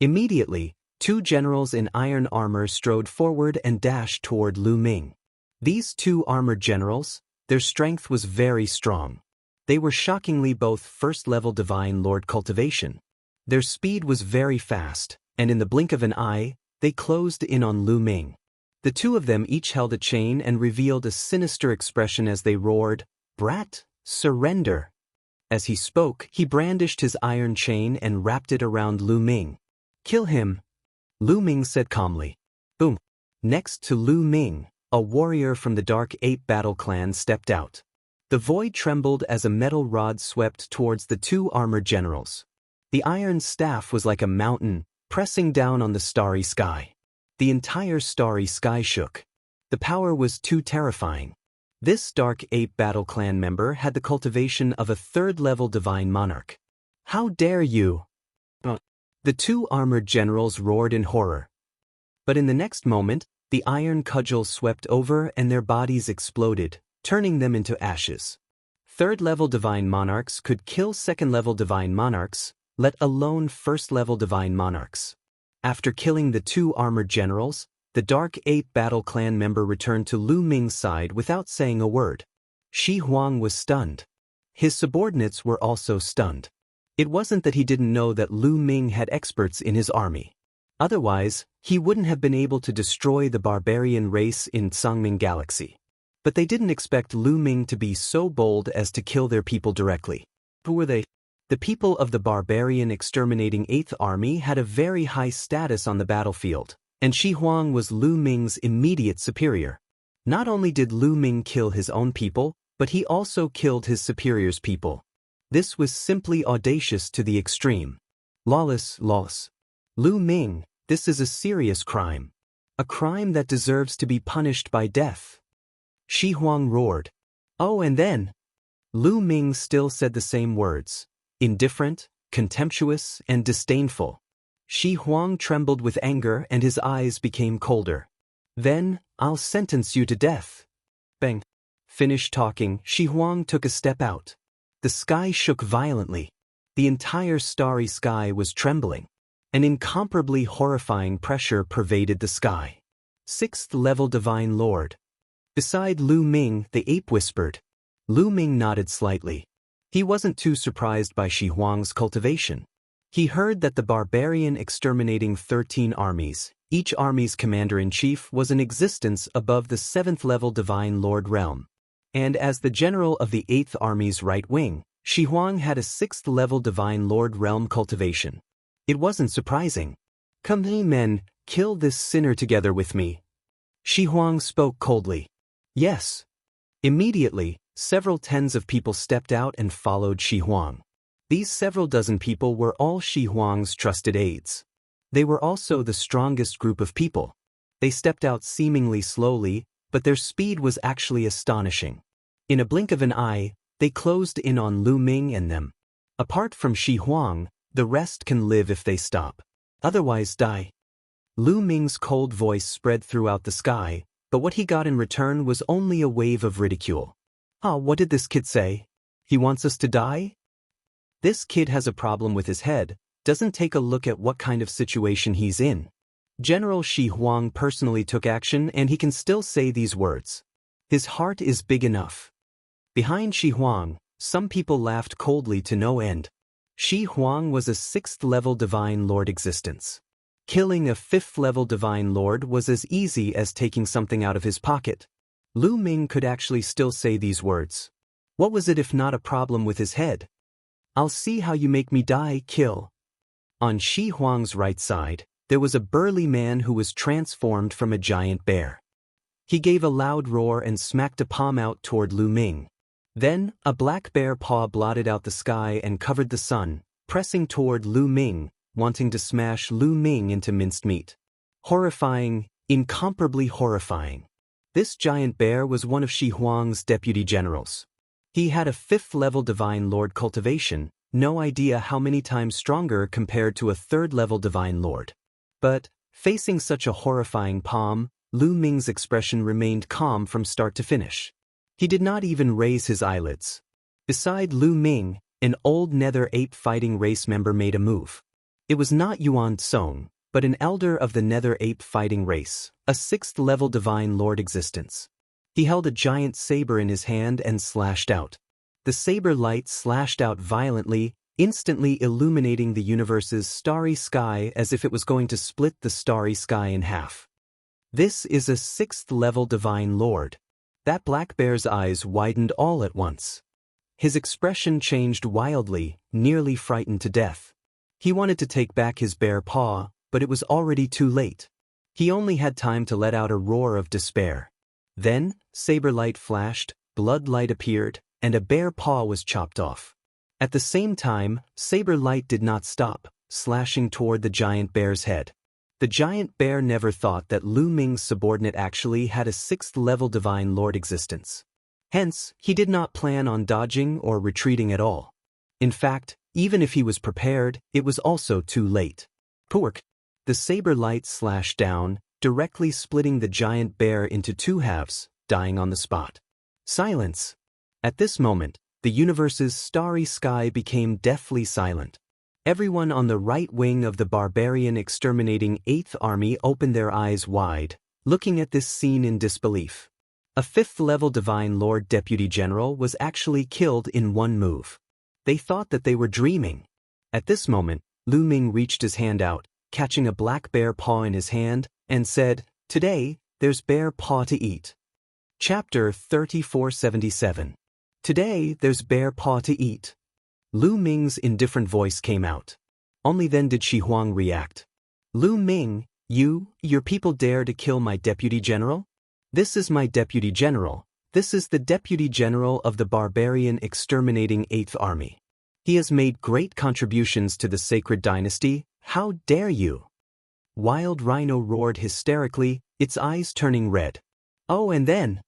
Immediately, 2 generals in iron armor strode forward and dashed toward Lu Ming. These 2 armored generals, their strength was very strong. They were shockingly both first-level Divine Lord cultivation. Their speed was very fast, and in the blink of an eye, they closed in on Lu Ming. The 2 of them each held a chain and revealed a sinister expression as they roared, "Brat, surrender!" As he spoke, he brandished his iron chain and wrapped it around Lu Ming. "Kill him," Lu Ming said calmly. Boom. Next to Lu Ming, a warrior from the Dark Ape Battle Clan stepped out. The void trembled as a metal rod swept towards the two armored generals. The iron staff was like a mountain, pressing down on the starry sky. The entire starry sky shook. The power was too terrifying. This Dark Ape Battle Clan member had the cultivation of a third-level divine monarch. "How dare you!" The two armored generals roared in horror. But in the next moment, the iron cudgel swept over and their bodies exploded, turning them into ashes. Third-level divine monarchs could kill second-level divine monarchs, let alone first-level divine monarchs. After killing the two armored generals, the Dark Ape Battle Clan member returned to Lu Ming's side without saying a word. Shi Huang was stunned. His subordinates were also stunned. It wasn't that he didn't know that Lu Ming had experts in his army. Otherwise, he wouldn't have been able to destroy the barbarian race in Sangming Galaxy. But they didn't expect Lu Ming to be so bold as to kill their people directly. Who were they? The people of the barbarian exterminating 8th Army had a very high status on the battlefield, and Shi Huang was Lu Ming's immediate superior. Not only did Lu Ming kill his own people, but he also killed his superior's people. This was simply audacious to the extreme. Lawless. Lu Ming, this is a serious crime. A crime that deserves to be punished by death. Shi Huang roared. Oh, and then? Lu Ming still said the same words. Indifferent, contemptuous, and disdainful. Shi Huang trembled with anger and his eyes became colder. Then, I'll sentence you to death. Bang. Finished talking, Shi Huang took a step out. The sky shook violently. The entire starry sky was trembling. An incomparably horrifying pressure pervaded the sky. 6th-level Divine Lord. Beside Lu Ming, the ape whispered. Lu Ming nodded slightly. He wasn't too surprised by Shi Huang's cultivation. He heard that the barbarian exterminating 13 armies, each army's commander-in-chief was in existence above the 7th-level Divine Lord realm. And as the general of the 8th Army's right wing, Shi Huang had a 6th-level Divine Lord realm cultivation. It wasn't surprising. Come, men, kill this sinner together with me. Shi Huang spoke coldly. Yes. Immediately, several tens of people stepped out and followed Shi Huang. These several dozen people were all Shi Huang's trusted aides. They were also the strongest group of people. They stepped out seemingly slowly, but their speed was actually astonishing. In a blink of an eye, they closed in on Lu Ming and them. Apart from Shi Huang, the rest can live if they stop. Otherwise die. Lu Ming's cold voice spread throughout the sky, but what he got in return was only a wave of ridicule. What did this kid say? He wants us to die? This kid has a problem with his head, doesn't take a look at what kind of situation he's in. General Shi Huang personally took action and he can still say these words. His heart is big enough. Behind Shi Huang, some people laughed coldly to no end. Shi Huang was a 6th-level Divine Lord existence. Killing a 5th-level Divine Lord was as easy as taking something out of his pocket. Lu Ming could actually still say these words. What was it if not a problem with his head? I'll see how you make me die, kill. On Shi Huang's right side, there was a burly man who was transformed from a giant bear. He gave a loud roar and smacked a palm out toward Lu Ming. Then, a black bear paw blotted out the sky and covered the sun, pressing toward Lu Ming, wanting to smash Lu Ming into minced meat. Horrifying, incomparably horrifying. This giant bear was one of Shi Huang's deputy generals. He had a 5th-level Divine Lord cultivation, no idea how many times stronger compared to a 3rd-level Divine Lord. But, facing such a horrifying palm, Lu Ming's expression remained calm from start to finish. He did not even raise his eyelids. Beside Lu Ming, an old Nether Ape fighting race member made a move. It was not Yuan Song, but an elder of the Nether Ape fighting race, a 6th-level Divine Lord existence. He held a giant saber in his hand and slashed out. The saber light slashed out violently, instantly illuminating the universe's starry sky as if it was going to split the starry sky in half. This is a 6th-level Divine Lord. That black bear's eyes widened all at once. His expression changed wildly, nearly frightened to death. He wanted to take back his bare paw, but it was already too late. He only had time to let out a roar of despair. Then, saber light flashed, blood light appeared, and a bare paw was chopped off. At the same time, saber light did not stop, slashing toward the giant bear's head. The giant bear never thought that Lu Ming's subordinate actually had a 6th-level Divine Lord existence. Hence, he did not plan on dodging or retreating at all. In fact, even if he was prepared, it was also too late. Pork! The saber light slashed down, directly splitting the giant bear into 2 halves, dying on the spot. Silence! At this moment, the universe's starry sky became deathly silent. Everyone on the right wing of the barbarian exterminating 8th Army opened their eyes wide, looking at this scene in disbelief. A 5th-level Divine Lord Deputy General was actually killed in one move. They thought that they were dreaming. At this moment, Lu Ming reached his hand out, catching a black bear paw in his hand, and said, "Today, there's bear paw to eat." Chapter 3477. Today, there's bear paw to eat. Lu Ming's indifferent voice came out. Only then did Shi Huang react. "Lu Ming, your people dare to kill my deputy general? This is my deputy general. This is the deputy general of the barbarian exterminating 8th Army. He has made great contributions to the sacred dynasty. How dare you?" Wild Rhino roared hysterically, its eyes turning red. "Oh, and then..."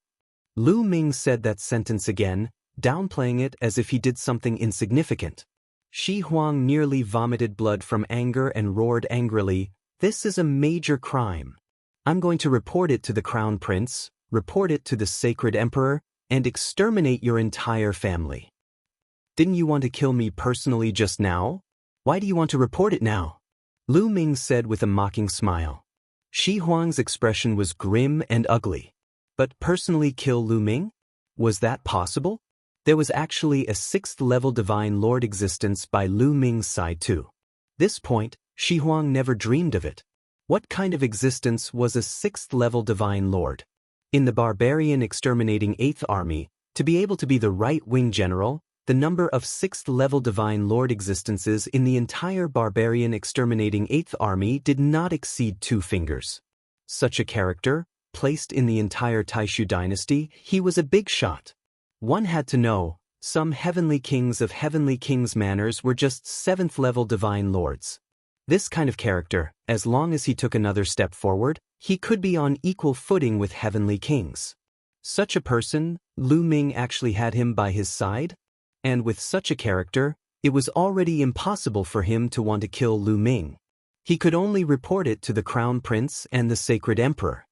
Lu Ming said that sentence again, downplaying it as if he did something insignificant. Shi Huang nearly vomited blood from anger and roared angrily, "This is a major crime. I'm going to report it to the Crown Prince, report it to the Sacred Emperor, and exterminate your entire family. Didn't you want to kill me personally just now? Why do you want to report it now?" Lu Ming said with a mocking smile. Shi Huang's expression was grim and ugly. But personally kill Lu Ming? Was that possible? There was actually a 6th-level Divine Lord existence by Lu Ming's side too. This point, Shi Huang never dreamed of it. What kind of existence was a 6th-level Divine Lord? In the barbarian exterminating 8th Army, to be able to be the right-wing general, the number of 6th-level Divine Lord existences in the entire barbarian exterminating 8th Army did not exceed 2 fingers. Such a character, placed in the entire Taishu dynasty, he was a big shot. One had to know, some heavenly kings of heavenly kings' manners were just 7th-level Divine Lords. This kind of character, as long as he took another step forward, he could be on equal footing with heavenly kings. Such a person, Lu Ming actually had him by his side? And with such a character, it was already impossible for him to want to kill Lu Ming. He could only report it to the Crown Prince and the Sacred Emperor.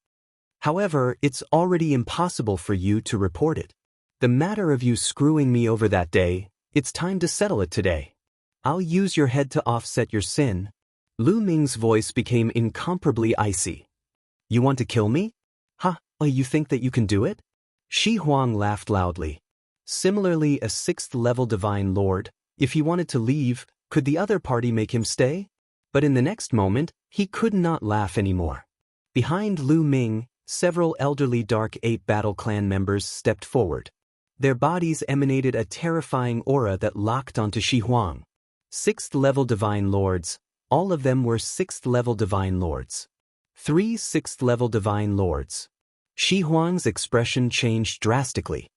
However, it's already impossible for you to report it. The matter of you screwing me over that day, it's time to settle it today. I'll use your head to offset your sin. Lu Ming's voice became incomparably icy. You want to kill me? Ha, you think that you can do it? Shi Huang laughed loudly. Similarly, a 6th-level Divine Lord, if he wanted to leave, could the other party make him stay? But in the next moment, he could not laugh anymore. Behind Lu Ming, several elderly Dark Ape Battle Clan members stepped forward. Their bodies emanated a terrifying aura that locked onto Shi Huang. 6th-level Divine Lords, all of them were 6th-level Divine Lords. 3 6th-level Divine Lords. Shi Huang's expression changed drastically.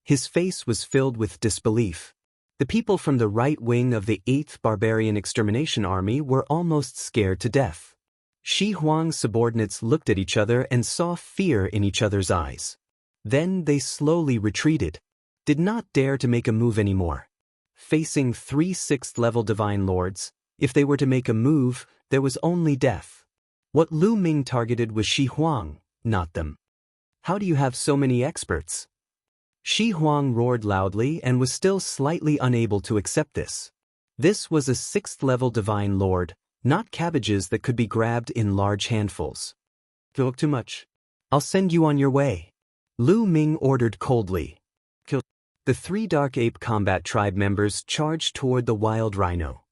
His face was filled with disbelief. The people from the right wing of the 8th Barbarian Extermination Army were almost scared to death. Shi Huang's subordinates looked at each other and saw fear in each other's eyes. Then they slowly retreated, did not dare to make a move anymore. Facing 3 6th-level Divine Lords, if they were to make a move, there was only death. What Lu Ming targeted was Shi Huang, not them. How do you have so many experts? Shi Huang roared loudly and was still slightly unable to accept this. This was a 6th-level Divine Lord, not cabbages that could be grabbed in large handfuls. Talk too much. I'll send you on your way. Lu Ming ordered coldly. Kill. The 3 Dark Ape Combat Tribe members charged toward the Wild Rhino.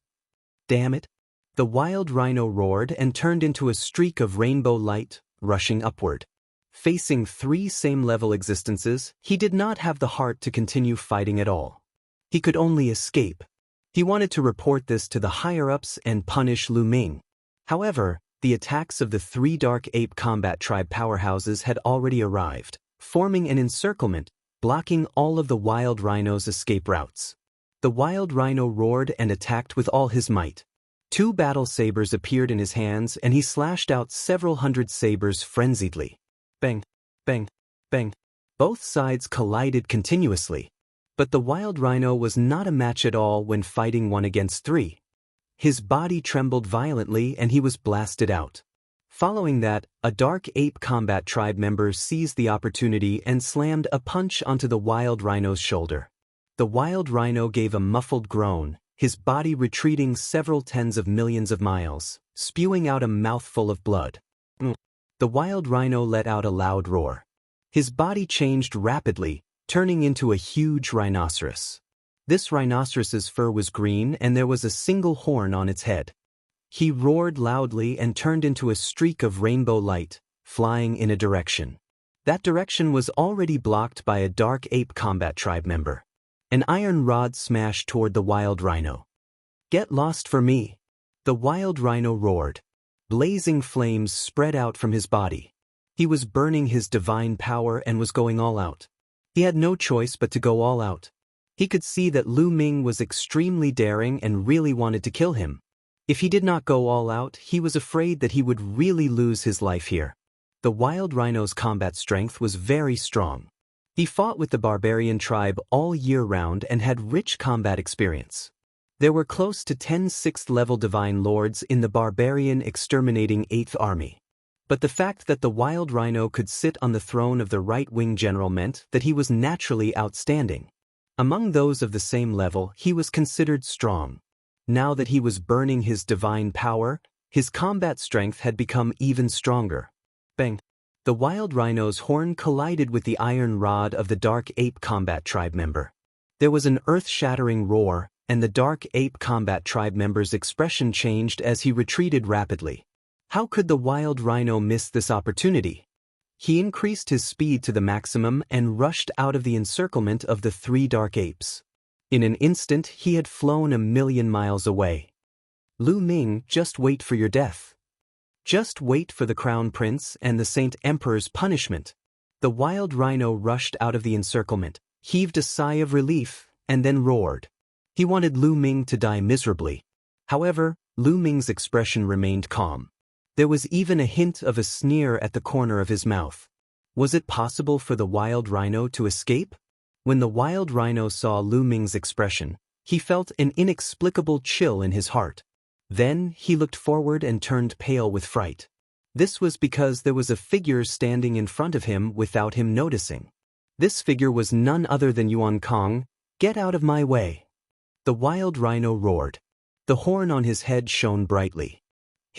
Damn it! The Wild Rhino roared and turned into a streak of rainbow light, rushing upward. Facing 3 same-level existences, he did not have the heart to continue fighting at all. He could only escape. He wanted to report this to the higher-ups and punish Lu Ming. However, the attacks of the three Dark Ape Combat Tribe powerhouses had already arrived, forming an encirclement, blocking all of the Wild Rhino's escape routes. The Wild Rhino roared and attacked with all his might. 2 battle sabers appeared in his hands and he slashed out several hundred sabers frenziedly. Bang, bang, bang. Both sides collided continuously. But the Wild Rhino was not a match at all when fighting 1 against 3. His body trembled violently and he was blasted out. Following that, a Dark Ape Combat Tribe member seized the opportunity and slammed a punch onto the Wild Rhino's shoulder. The Wild Rhino gave a muffled groan, his body retreating several tens of millions of miles, spewing out a mouthful of blood. The Wild Rhino let out a loud roar. His body changed rapidly, turning into a huge rhinoceros. This rhinoceros's fur was green and there was a single horn on its head. He roared loudly and turned into a streak of rainbow light, flying in a direction. That direction was already blocked by a Dark Ape Combat Tribe member. An iron rod smashed toward the Wild Rhino. "Get lost for me!" The Wild Rhino roared. Blazing flames spread out from his body. He was burning his divine power and was going all out. He had no choice but to go all out. He could see that Lu Ming was extremely daring and really wanted to kill him. If he did not go all out, he was afraid that he would really lose his life here. The Wild Rhino's combat strength was very strong. He fought with the barbarian tribe all year round and had rich combat experience. There were close to 10 6th-level Divine Lords in the barbarian exterminating 8th Army. But the fact that the Wild Rhino could sit on the throne of the right-wing general meant that he was naturally outstanding. Among those of the same level, he was considered strong. Now that he was burning his divine power, his combat strength had become even stronger. Bang! The Wild Rhino's horn collided with the iron rod of the Dark Ape Combat Tribe member. There was an earth-shattering roar, and the Dark Ape Combat Tribe member's expression changed as he retreated rapidly. How could the Wild Rhino miss this opportunity? He increased his speed to the maximum and rushed out of the encirclement of the 3 Dark Apes. In an instant, he had flown 1,000,000 miles away. "Lu Ming, just wait for your death. Just wait for the Crown Prince and the Saint Emperor's punishment." The Wild Rhino rushed out of the encirclement, heaved a sigh of relief, and then roared. He wanted Lu Ming to die miserably. However, Lu Ming's expression remained calm. There was even a hint of a sneer at the corner of his mouth. Was it possible for the Wild Rhino to escape? When the Wild Rhino saw Lu Ming's expression, he felt an inexplicable chill in his heart. Then he looked forward and turned pale with fright. This was because there was a figure standing in front of him without him noticing. This figure was none other than Yuan Kong. "Get out of my way!" The Wild Rhino roared. The horn on his head shone brightly.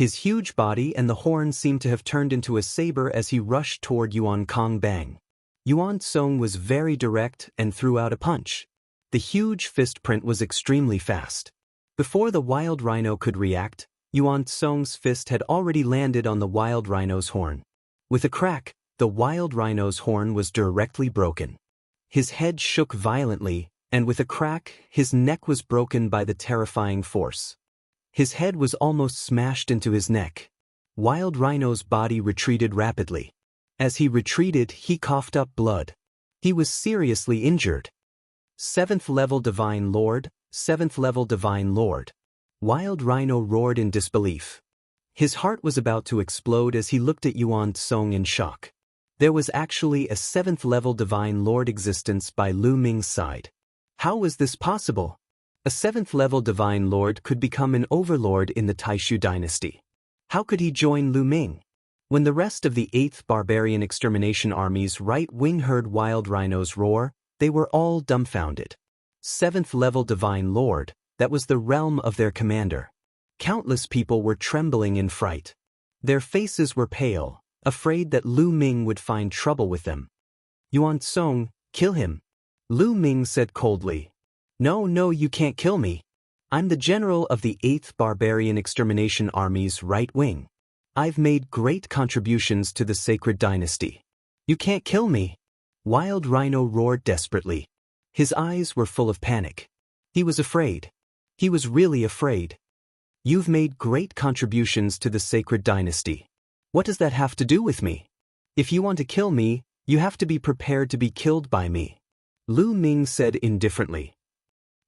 His huge body and the horn seemed to have turned into a saber as he rushed toward Yuan Kong. Bang! Yuan Song was very direct and threw out a punch. The huge fist print was extremely fast. Before the Wild Rhino could react, Yuan Song's fist had already landed on the Wild Rhino's horn. With a crack, the Wild Rhino's horn was directly broken. His head shook violently, and with a crack, his neck was broken by the terrifying force. His head was almost smashed into his neck. Wild Rhino's body retreated rapidly. As he retreated, he coughed up blood. He was seriously injured. 7th-level Divine Lord, 7th-level Divine Lord. Wild Rhino roared in disbelief. His heart was about to explode as he looked at Yuan Song in shock. There was actually a 7th-level Divine Lord existence by Lu Ming's side. How was this possible? A 7th-level Divine Lord could become an overlord in the Taishu dynasty. How could he join Lu Ming? When the rest of the 8th Barbarian Extermination Army's right wing heard Wild Rhino's roar, they were all dumbfounded. 7th-level Divine Lord, that was the realm of their commander. Countless people were trembling in fright. Their faces were pale, afraid that Lu Ming would find trouble with them. "Yuan Song, kill him," Lu Ming said coldly. No, you can't kill me. I'm the general of the 8th Barbarian Extermination Army's right wing. I've made great contributions to the sacred dynasty. You can't kill me." Wild Rhino roared desperately. His eyes were full of panic. He was afraid. He was really afraid. You've made great contributions to the sacred dynasty. What does that have to do with me? If you want to kill me, you have to be prepared to be killed by me, Lu Ming said indifferently.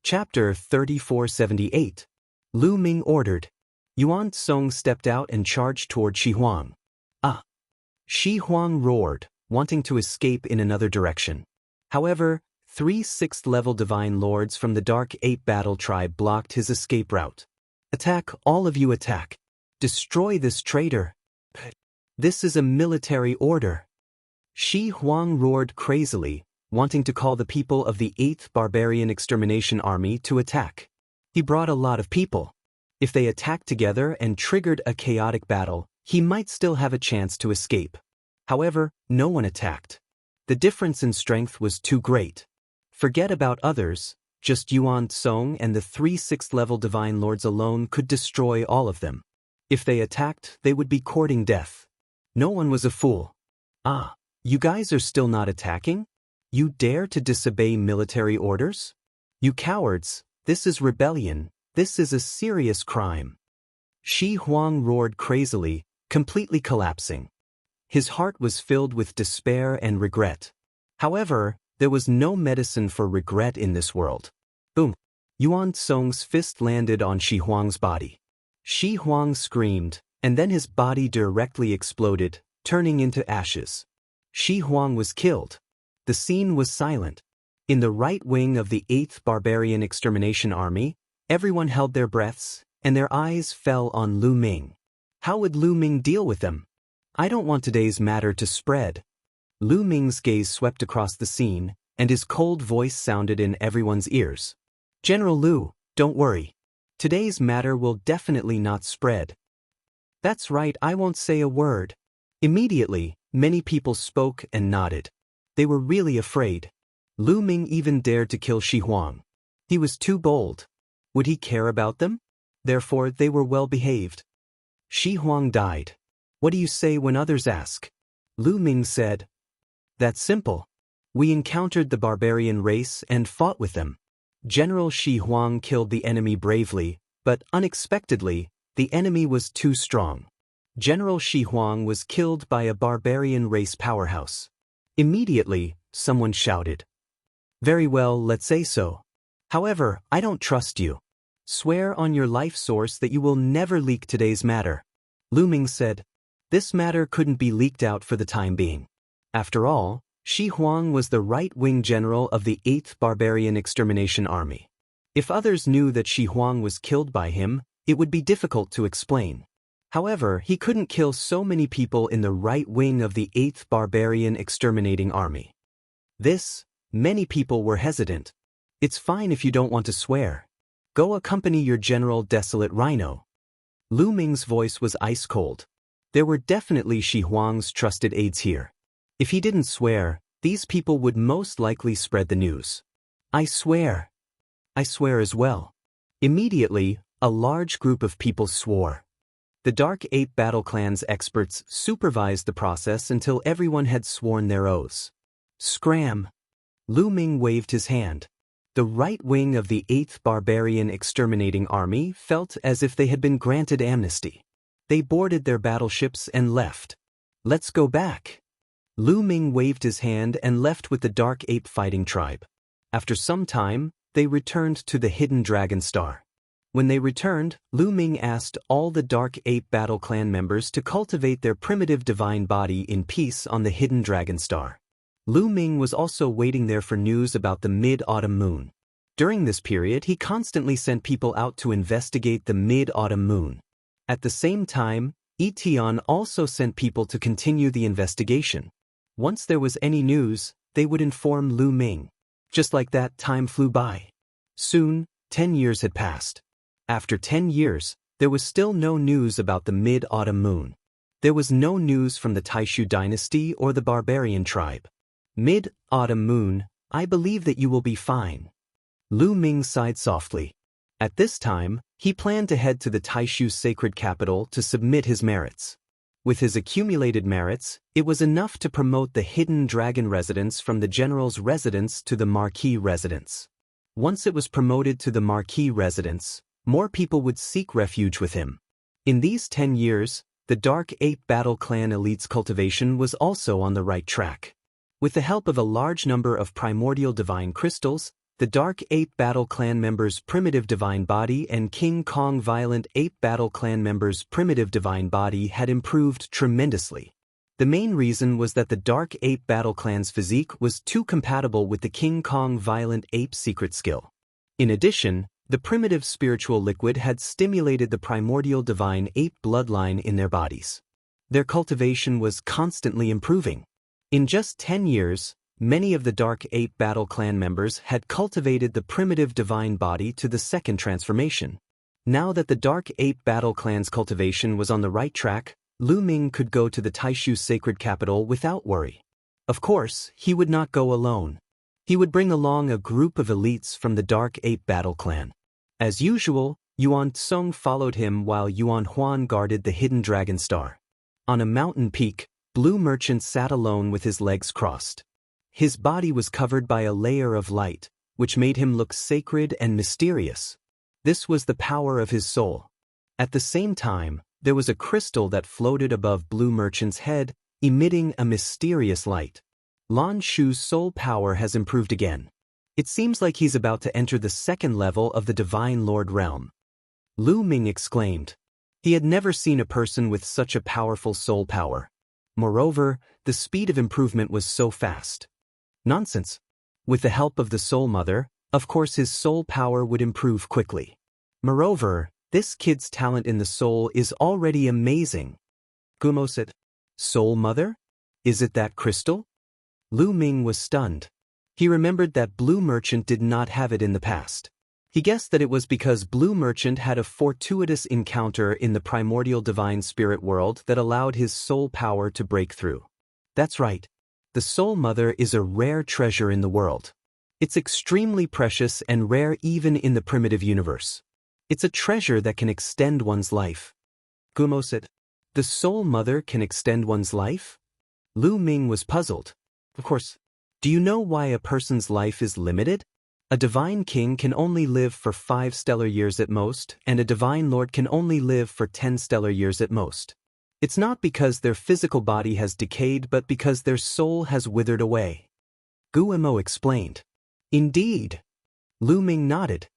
Chapter 3478. Lu Ming ordered. Yuan Song stepped out and charged toward Shi Huang. Ah! Shi Huang roared, wanting to escape in another direction. However, 3 6th-level divine lords from the Dark Ape Battle Tribe blocked his escape route. Attack, all of you attack. Destroy this traitor. This is a military order. Shi Huang roared crazily, wanting to call the people of the 8th Barbarian Extermination Army to attack. He brought a lot of people. If they attacked together and triggered a chaotic battle, he might still have a chance to escape. However, no one attacked. The difference in strength was too great. Forget about others, just Yuan Song and the 3 6th-level divine lords alone could destroy all of them. If they attacked, they would be courting death. No one was a fool. Ah, you guys are still not attacking? You dare to disobey military orders? You cowards, this is rebellion, this is a serious crime. Shi Huang roared crazily, completely collapsing. His heart was filled with despair and regret. However, there was no medicine for regret in this world. Boom! Yuan Song's fist landed on Shi Huang's body. Shi Huang screamed, and then his body directly exploded, turning into ashes. Shi Huang was killed. The scene was silent. In the right wing of the 8th Barbarian Extermination Army, everyone held their breaths, and their eyes fell on Lu Ming. How would Lu Ming deal with them? I don't want today's matter to spread. Lu Ming's gaze swept across the scene, and his cold voice sounded in everyone's ears. General Lu, don't worry. Today's matter will definitely not spread. That's right, I won't say a word. Immediately, many people spoke and nodded. They were really afraid. Lu Ming even dared to kill Shi Huang. He was too bold. Would he care about them? Therefore, they were well behaved. Shi Huang died. What do you say when others ask? Lu Ming said. That's simple. We encountered the barbarian race and fought with them. General Shi Huang killed the enemy bravely, but unexpectedly, the enemy was too strong. General Shi Huang was killed by a barbarian race powerhouse. Immediately, someone shouted. Very well, let's say so. However, I don't trust you. Swear on your life source that you will never leak today's matter. Lu Ming said. This matter couldn't be leaked out for the time being. After all, Shi Huang was the right-wing general of the 8th Barbarian Extermination Army. If others knew that Shi Huang was killed by him, it would be difficult to explain. However, he couldn't kill so many people in the right wing of the 8th Barbarian Exterminating Army. Many people were hesitant. It's fine if you don't want to swear. Go accompany your General Desolate Rhino. Lu Ming's voice was ice-cold. There were definitely Shi Huang's trusted aides here. If he didn't swear, these people would most likely spread the news. I swear. I swear as well. Immediately, a large group of people swore. The Dark Ape Battle Clan's experts supervised the process until everyone had sworn their oaths. Scram! Lu Ming waved his hand. The right wing of the 8th Barbarian Exterminating Army felt as if they had been granted amnesty. They boarded their battleships and left. Let's go back. Lu Ming waved his hand and left with the Dark Ape Fighting Tribe. After some time, they returned to the Hidden Dragon Star. When they returned, Lu Ming asked all the Dark Ape Battle Clan members to cultivate their primitive divine body in peace on the Hidden Dragon Star. Lu Ming was also waiting there for news about the Mid-Autumn Moon. During this period, he constantly sent people out to investigate the Mid-Autumn Moon. At the same time, Etian also sent people to continue the investigation. Once there was any news, they would inform Lu Ming. Just like that, time flew by. Soon, 10 years had passed. After 10 years, there was still no news about the Mid-Autumn Moon. There was no news from the Taishu dynasty or the barbarian tribe. Mid-Autumn Moon, I believe that you will be fine. Lu Ming sighed softly. At this time, he planned to head to the Taishu sacred capital to submit his merits. With his accumulated merits, it was enough to promote the Hidden Dragon residence from the general's residence to the marquis residence. Once it was promoted to the marquee residence, more people would seek refuge with him. In these 10 years, the Dark Ape Battle Clan elite's cultivation was also on the right track. With the help of a large number of primordial divine crystals, the Dark Ape Battle Clan members' primitive divine body and King Kong Violent Ape Battle Clan members' primitive divine body had improved tremendously. The main reason was that the Dark Ape Battle Clan's physique was too compatible with the King Kong Violent Ape secret skill. In addition, the primitive spiritual liquid had stimulated the primordial divine ape bloodline in their bodies. Their cultivation was constantly improving. In just 10 years, many of the Dark Ape Battle Clan members had cultivated the primitive divine body to the second transformation. Now that the Dark Ape Battle Clan's cultivation was on the right track, Lu Ming could go to the Taishu sacred capital without worry. Of course, he would not go alone. He would bring along a group of elites from the Dark Ape Battle Clan. As usual, Yuan Tsung followed him while Yuan Huan guarded the hidden dragon star. On a mountain peak, Blue Merchant sat alone with his legs crossed. His body was covered by a layer of light, which made him look sacred and mysterious. This was the power of his soul. At the same time, there was a crystal that floated above Blue Merchant's head, emitting a mysterious light. Lan Shu's soul power has improved again. It seems like he's about to enter the second level of the Divine Lord realm. Lu Ming exclaimed. He had never seen a person with such a powerful soul power. Moreover, the speed of improvement was so fast. Nonsense. With the help of the Soul Mother, of course his soul power would improve quickly. Moreover, this kid's talent in the soul is already amazing. Gumo said, Soul Mother? Is it that crystal? Lu Ming was stunned. He remembered that Blue Merchant did not have it in the past. He guessed that it was because Blue Merchant had a fortuitous encounter in the primordial divine spirit world that allowed his soul power to break through. That's right. The Soul Mother is a rare treasure in the world. It's extremely precious and rare even in the primitive universe. It's a treasure that can extend one's life. Gumo said, The Soul Mother can extend one's life? Lu Ming was puzzled. Of course. Do you know why a person's life is limited? A divine king can only live for 5 stellar years at most, and a divine lord can only live for 10 stellar years at most. It's not because their physical body has decayed but because their soul has withered away. Guemo explained. Indeed. Lu Ming nodded.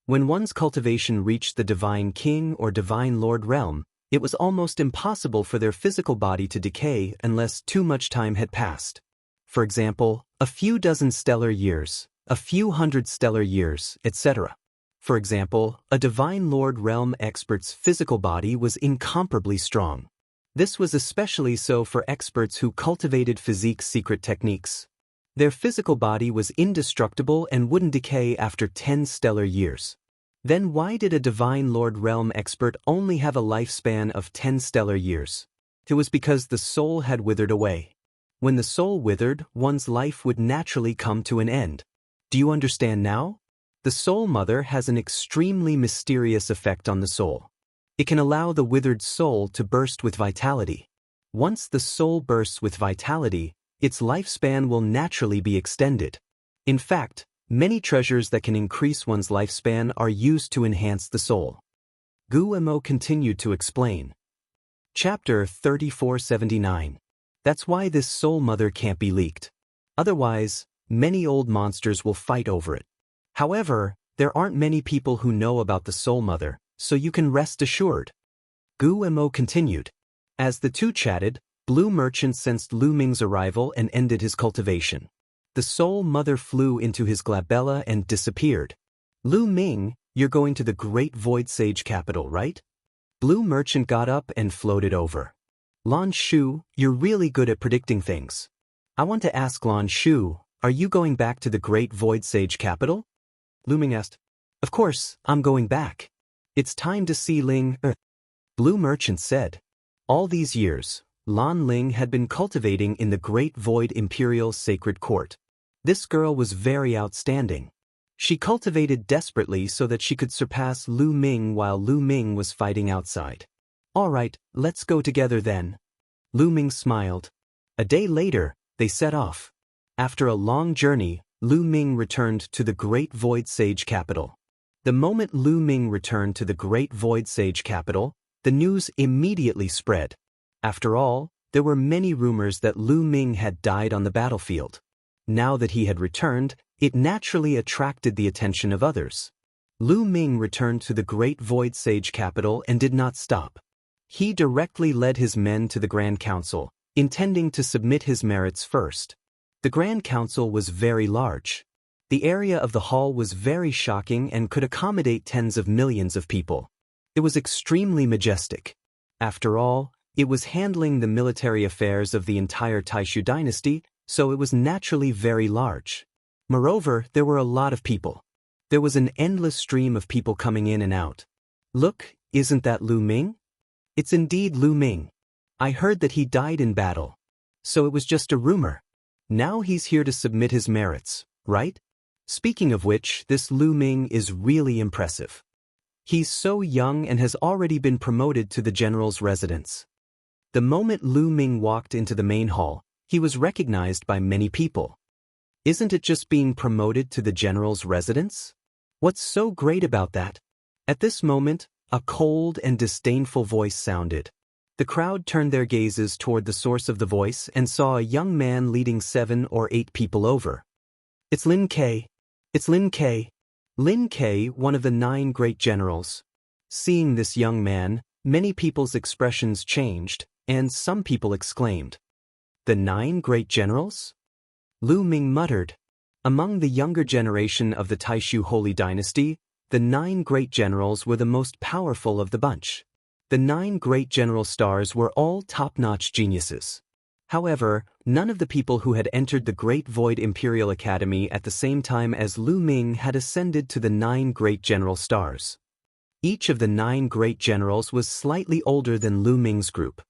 When one's cultivation reached the divine king or divine lord realm, it was almost impossible for their physical body to decay unless too much time had passed. For example, a few dozen stellar years, a few hundred stellar years, etc. For example, a Divine Lord Realm expert's physical body was incomparably strong. This was especially so for experts who cultivated physique's secret techniques. Their physical body was indestructible and wouldn't decay after 10 stellar years. Then why did a Divine Lord Realm expert only have a lifespan of 10 stellar years? It was because the soul had withered away. When the soul withered, one's life would naturally come to an end. Do you understand now? The Soul Mother has an extremely mysterious effect on the soul. It can allow the withered soul to burst with vitality. Once the soul bursts with vitality, its lifespan will naturally be extended. In fact, many treasures that can increase one's lifespan are used to enhance the soul. Guemo continued to explain. Chapter 3479. That's why this Soul Mother can't be leaked. Otherwise, many old monsters will fight over it. However, there aren't many people who know about the Soul Mother, so you can rest assured. Guemo continued. As the two chatted, Blue Merchant sensed Lu Ming's arrival and ended his cultivation. The Soul Mother flew into his glabella and disappeared. Lu Ming, you're going to the Great Void Sage capital, right? Blue Merchant got up and floated over. Lan Shu, you're really good at predicting things. I want to ask Lan Shu, are you going back to the Great Void Sage capital? Lu Ming asked. Of course, I'm going back. It's time to see Ling. Blue Merchant said. All these years, Lan Ling had been cultivating in the Great Void Imperial Sacred Court. This girl was very outstanding. She cultivated desperately so that she could surpass Lu Ming while Lu Ming was fighting outside. All right, let's go together then. Lu Ming smiled. A day later, they set off. After a long journey, Lu Ming returned to the Great Void Sage capital. The moment Lu Ming returned to the Great Void Sage capital, the news immediately spread. After all, there were many rumors that Lu Ming had died on the battlefield. Now that he had returned, it naturally attracted the attention of others. Lu Ming returned to the Great Void Sage capital and did not stop. He directly led his men to the Grand Council, intending to submit his merits first. The Grand Council was very large. The area of the hall was very shocking and could accommodate tens of millions of people. It was extremely majestic. After all, it was handling the military affairs of the entire Taishu dynasty, so it was naturally very large. Moreover, there were a lot of people. There was an endless stream of people coming in and out. Look, isn't that Lu Ming? It's indeed Lu Ming. I heard that he died in battle. So it was just a rumor. Now he's here to submit his merits, right? Speaking of which, this Lu Ming is really impressive. He's so young and has already been promoted to the general's residence. The moment Lu Ming walked into the main hall, he was recognized by many people. Isn't it just being promoted to the general's residence? What's so great about that? At this moment, a cold and disdainful voice sounded. The crowd turned their gazes toward the source of the voice and saw a young man leading 7 or 8 people over. It's Lin Ke. It's Lin Ke. Lin Ke, one of the 9 great generals. Seeing this young man, many people's expressions changed, and some people exclaimed, "The 9 great generals?" Lu Ming muttered. Among the younger generation of the Taishu Holy Dynasty, the 9 great generals were the most powerful of the bunch. The 9 great general stars were all top-notch geniuses. However, none of the people who had entered the Great Void Imperial Academy at the same time as Lu Ming had ascended to the 9 great general stars. Each of the 9 great generals was slightly older than Lu Ming's group.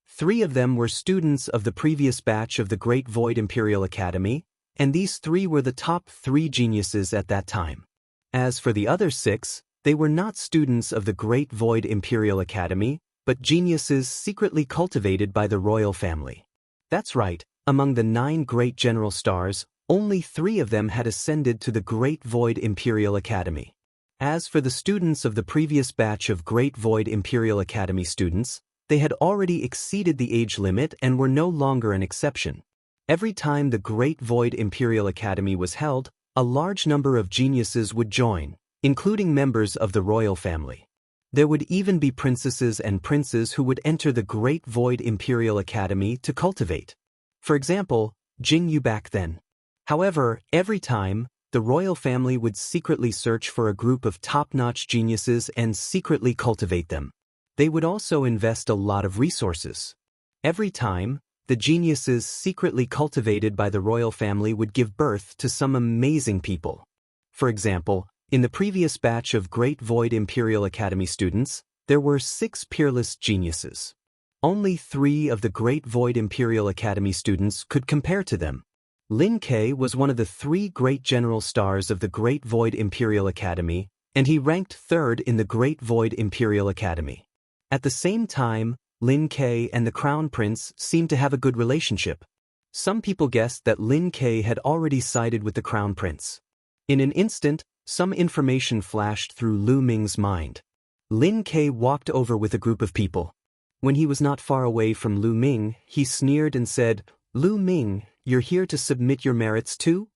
3 of them were students of the previous batch of the Great Void Imperial Academy, and these 3 were the top 3 geniuses at that time. As for the other 6, they were not students of the Great Void Imperial Academy, but geniuses secretly cultivated by the royal family. That's right, among the 9 great general stars, only 3 of them had ascended to the Great Void Imperial Academy. As for the students of the previous batch of Great Void Imperial Academy students, they had already exceeded the age limit and were no longer an exception. Every time the Great Void Imperial Academy was held, a large number of geniuses would join, including members of the royal family. There would even be princesses and princes who would enter the Great Void Imperial Academy to cultivate. For example, Jing Yu back then. However, every time, the royal family would secretly search for a group of top-notch geniuses and secretly cultivate them. They would also invest a lot of resources. Every time, the geniuses secretly cultivated by the royal family would give birth to some amazing people. For example, in the previous batch of Great Void Imperial Academy students, there were 6 peerless geniuses. Only 3 of the Great Void Imperial Academy students could compare to them. Lin Ke was one of the 3 great general stars of the Great Void Imperial Academy, and he ranked 3rd in the Great Void Imperial Academy. At the same time, Lin Ke and the Crown Prince seemed to have a good relationship. Some people guessed that Lin Ke had already sided with the Crown Prince. In an instant, some information flashed through Lu Ming's mind. Lin Ke walked over with a group of people. When he was not far away from Lu Ming, he sneered and said, "Lu Ming, you're here to submit your merits too?"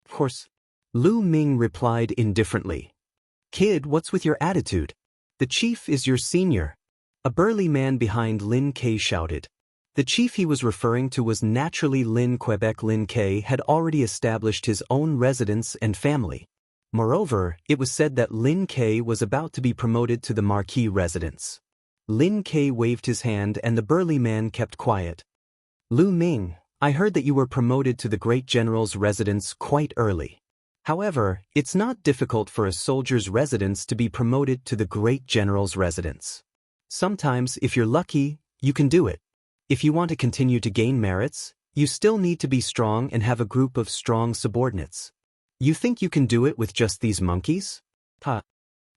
"Of course." Lu Ming replied indifferently. "Kid, what's with your attitude? The chief is your senior." A burly man behind Lin Ke shouted. The chief he was referring to was naturally Lin Quebec. Lin Ke had already established his own residence and family. Moreover, it was said that Lin Ke was about to be promoted to the Marquis residence. Lin Ke waved his hand and the burly man kept quiet. "Lu Ming, I heard that you were promoted to the great general's residence quite early. However, it's not difficult for a soldier's residence to be promoted to the great general's residence. Sometimes, if you're lucky, you can do it. If you want to continue to gain merits, you still need to be strong and have a group of strong subordinates. You think you can do it with just these monkeys?" "Ha."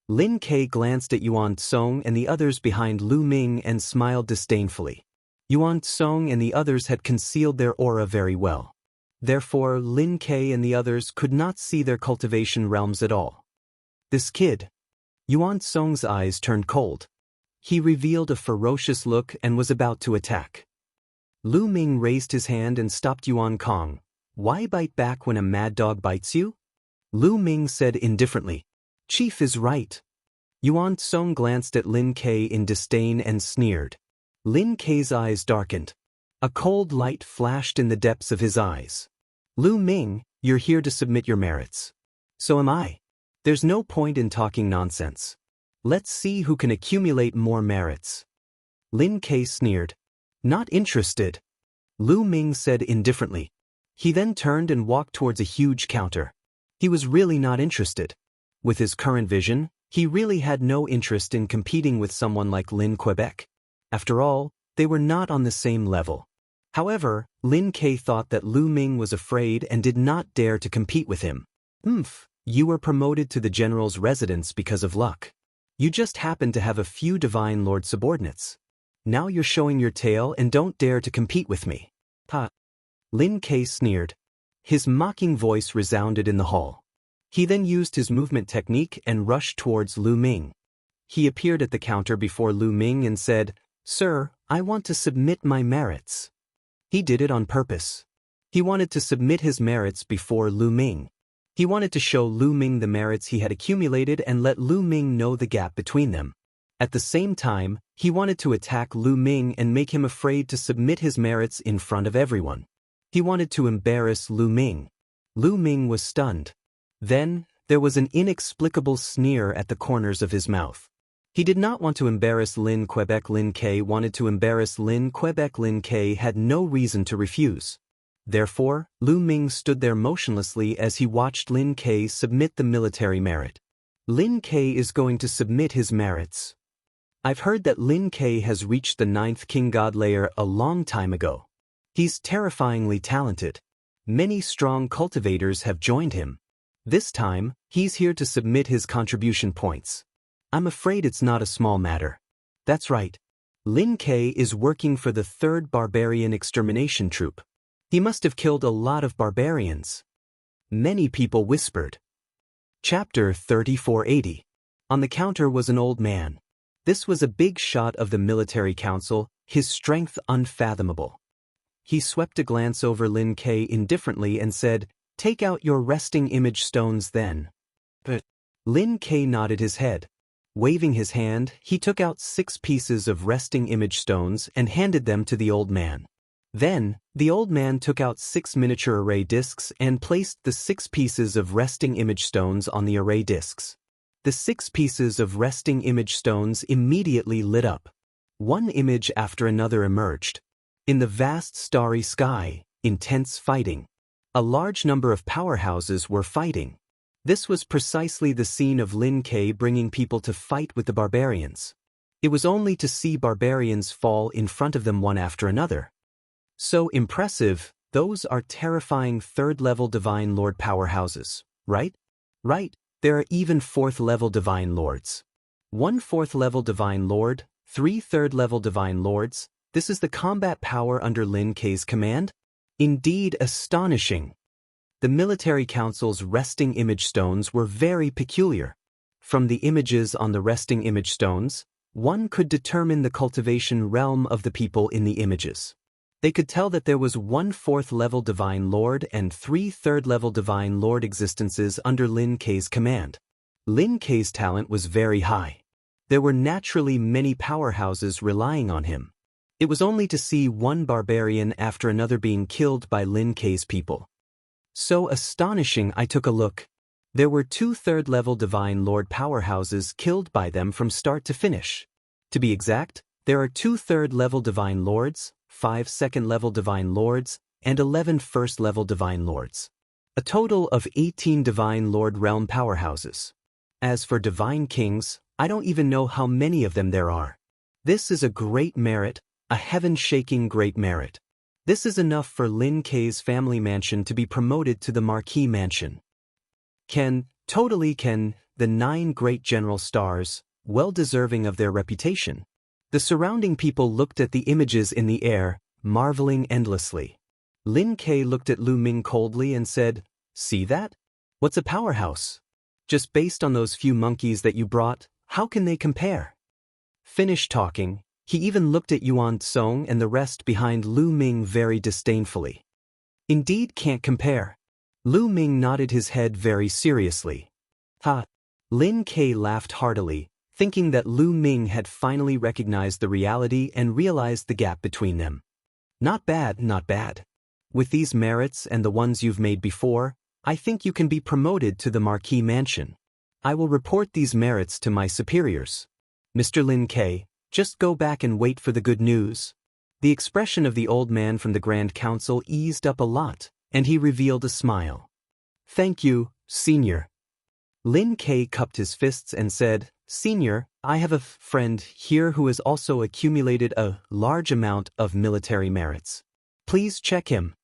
Lin Ke glanced at Yuan Song and the others behind Lu Ming and smiled disdainfully. Yuan Song and the others had concealed their aura very well. Therefore, Lin Ke and the others could not see their cultivation realms at all. This kid. Yuan Song's eyes turned cold. He revealed a ferocious look and was about to attack. Lu Ming raised his hand and stopped Yuan Kong. Why bite back when a mad dog bites you? Lu Ming said indifferently. Chief is right. Yuan Song glanced at Lin Ke in disdain and sneered. Lin Ke's eyes darkened. A cold light flashed in the depths of his eyes. Lu Ming, you're here to submit your merits. So am I. There's no point in talking nonsense. Let's see who can accumulate more merits. Lin Ke sneered. Not interested. Lu Ming said indifferently. He then turned and walked towards a huge counter. He was really not interested. With his current vision, he really had no interest in competing with someone like Lin Quebec. After all, they were not on the same level. However, Lin Ke thought that Lu Ming was afraid and did not dare to compete with him. You were promoted to the general's residence because of luck. You just happened to have a few Divine Lord subordinates. Now you're showing your tail and don't dare to compete with me. Ha! Lin Ke sneered. His mocking voice resounded in the hall. He then used his movement technique and rushed towards Lu Ming. He appeared at the counter before Lu Ming and said, Sir, I want to submit my merits. He did it on purpose. He wanted to submit his merits before Lu Ming. He wanted to show Lu Ming the merits he had accumulated and let Lu Ming know the gap between them. At the same time, he wanted to attack Lu Ming and make him afraid to submit his merits in front of everyone. He wanted to embarrass Lu Ming. Lu Ming was stunned. Then, there was an inexplicable sneer at the corners of his mouth. He did not want to embarrass Lin Quebec. Lin Ke wanted to embarrass Lin Quebec. Lin Ke had no reason to refuse. Therefore, Lu Ming stood there motionlessly as he watched Lin Ke submit the military merit. Lin Ke is going to submit his merits. I've heard that Lin Ke has reached the 9th King God layer a long time ago. He's terrifyingly talented. Many strong cultivators have joined him. This time, he's here to submit his contribution points. I'm afraid it's not a small matter. That's right. Lin Ke is working for the 3rd Barbarian Extermination Troop. He must have killed a lot of barbarians. Many people whispered. Chapter 3480. On the counter was an old man. This was a big shot of the military council, his strength unfathomable. He swept a glance over Lin Ke indifferently and said, Take out your resting image stones then. But Lin Ke nodded his head. Waving his hand, he took out 6 pieces of resting image stones and handed them to the old man. Then, the old man took out 6 miniature array discs and placed the 6 pieces of resting image stones on the array discs. The 6 pieces of resting image stones immediately lit up. One image after another emerged. In the vast starry sky, intense fighting. A large number of powerhouses were fighting. This was precisely the scene of Lin Ke bringing people to fight with the barbarians. It was only to see barbarians fall in front of them one after another. So impressive, those are terrifying 3rd-level Divine Lord powerhouses, right? Right, there are even 4th-level Divine Lords. 1 4th-level Divine Lord, 3 3rd-level Divine Lords. This is the combat power under Lin Ke's command? Indeed astonishing. The military council's resting image stones were very peculiar. From the images on the resting image stones, one could determine the cultivation realm of the people in the images. They could tell that there was 1 4th-level Divine Lord and 3 3rd-level Divine Lord existences under Lin Ke's command. Lin Ke's talent was very high. There were naturally many powerhouses relying on him. It was only to see one barbarian after another being killed by Lin Ke's people. So astonishing, I took a look. There were 2 3rd-level Divine Lord powerhouses killed by them from start to finish. To be exact, there are 2 3rd-level Divine Lords, 5 2nd-level Divine Lords, and 11 1st-level Divine Lords. A total of 18 Divine Lord realm powerhouses. As for Divine Kings, I don't even know how many of them there are. This is a great merit, a heaven-shaking great merit. This is enough for Lin Ke's family mansion to be promoted to the Marquis Mansion. Totally can, the 9 great general stars, well deserving of their reputation. The surrounding people looked at the images in the air, marveling endlessly. Lin Ke looked at Lu Ming coldly and said, "See that? What's a powerhouse? Just based on those few monkeys that you brought, how can they compare?" Finished talking, he even looked at Yuan Song and the rest behind Lu Ming very disdainfully. "Indeed can't compare." Lu Ming nodded his head very seriously. "Ha!" Lin Ke laughed heartily, thinking that Lu Ming had finally recognized the reality and realized the gap between them. "Not bad, not bad. With these merits and the ones you've made before, I think you can be promoted to the Marquis Mansion. I will report these merits to my superiors. Mr. Lin Ke, just go back and wait for the good news." The expression of the old man from the Grand Council eased up a lot, and he revealed a smile. "Thank you, Senior." Lin Ke cupped his fists and said, "Senior, I have a friend here who has also accumulated a large amount of military merits. Please check him."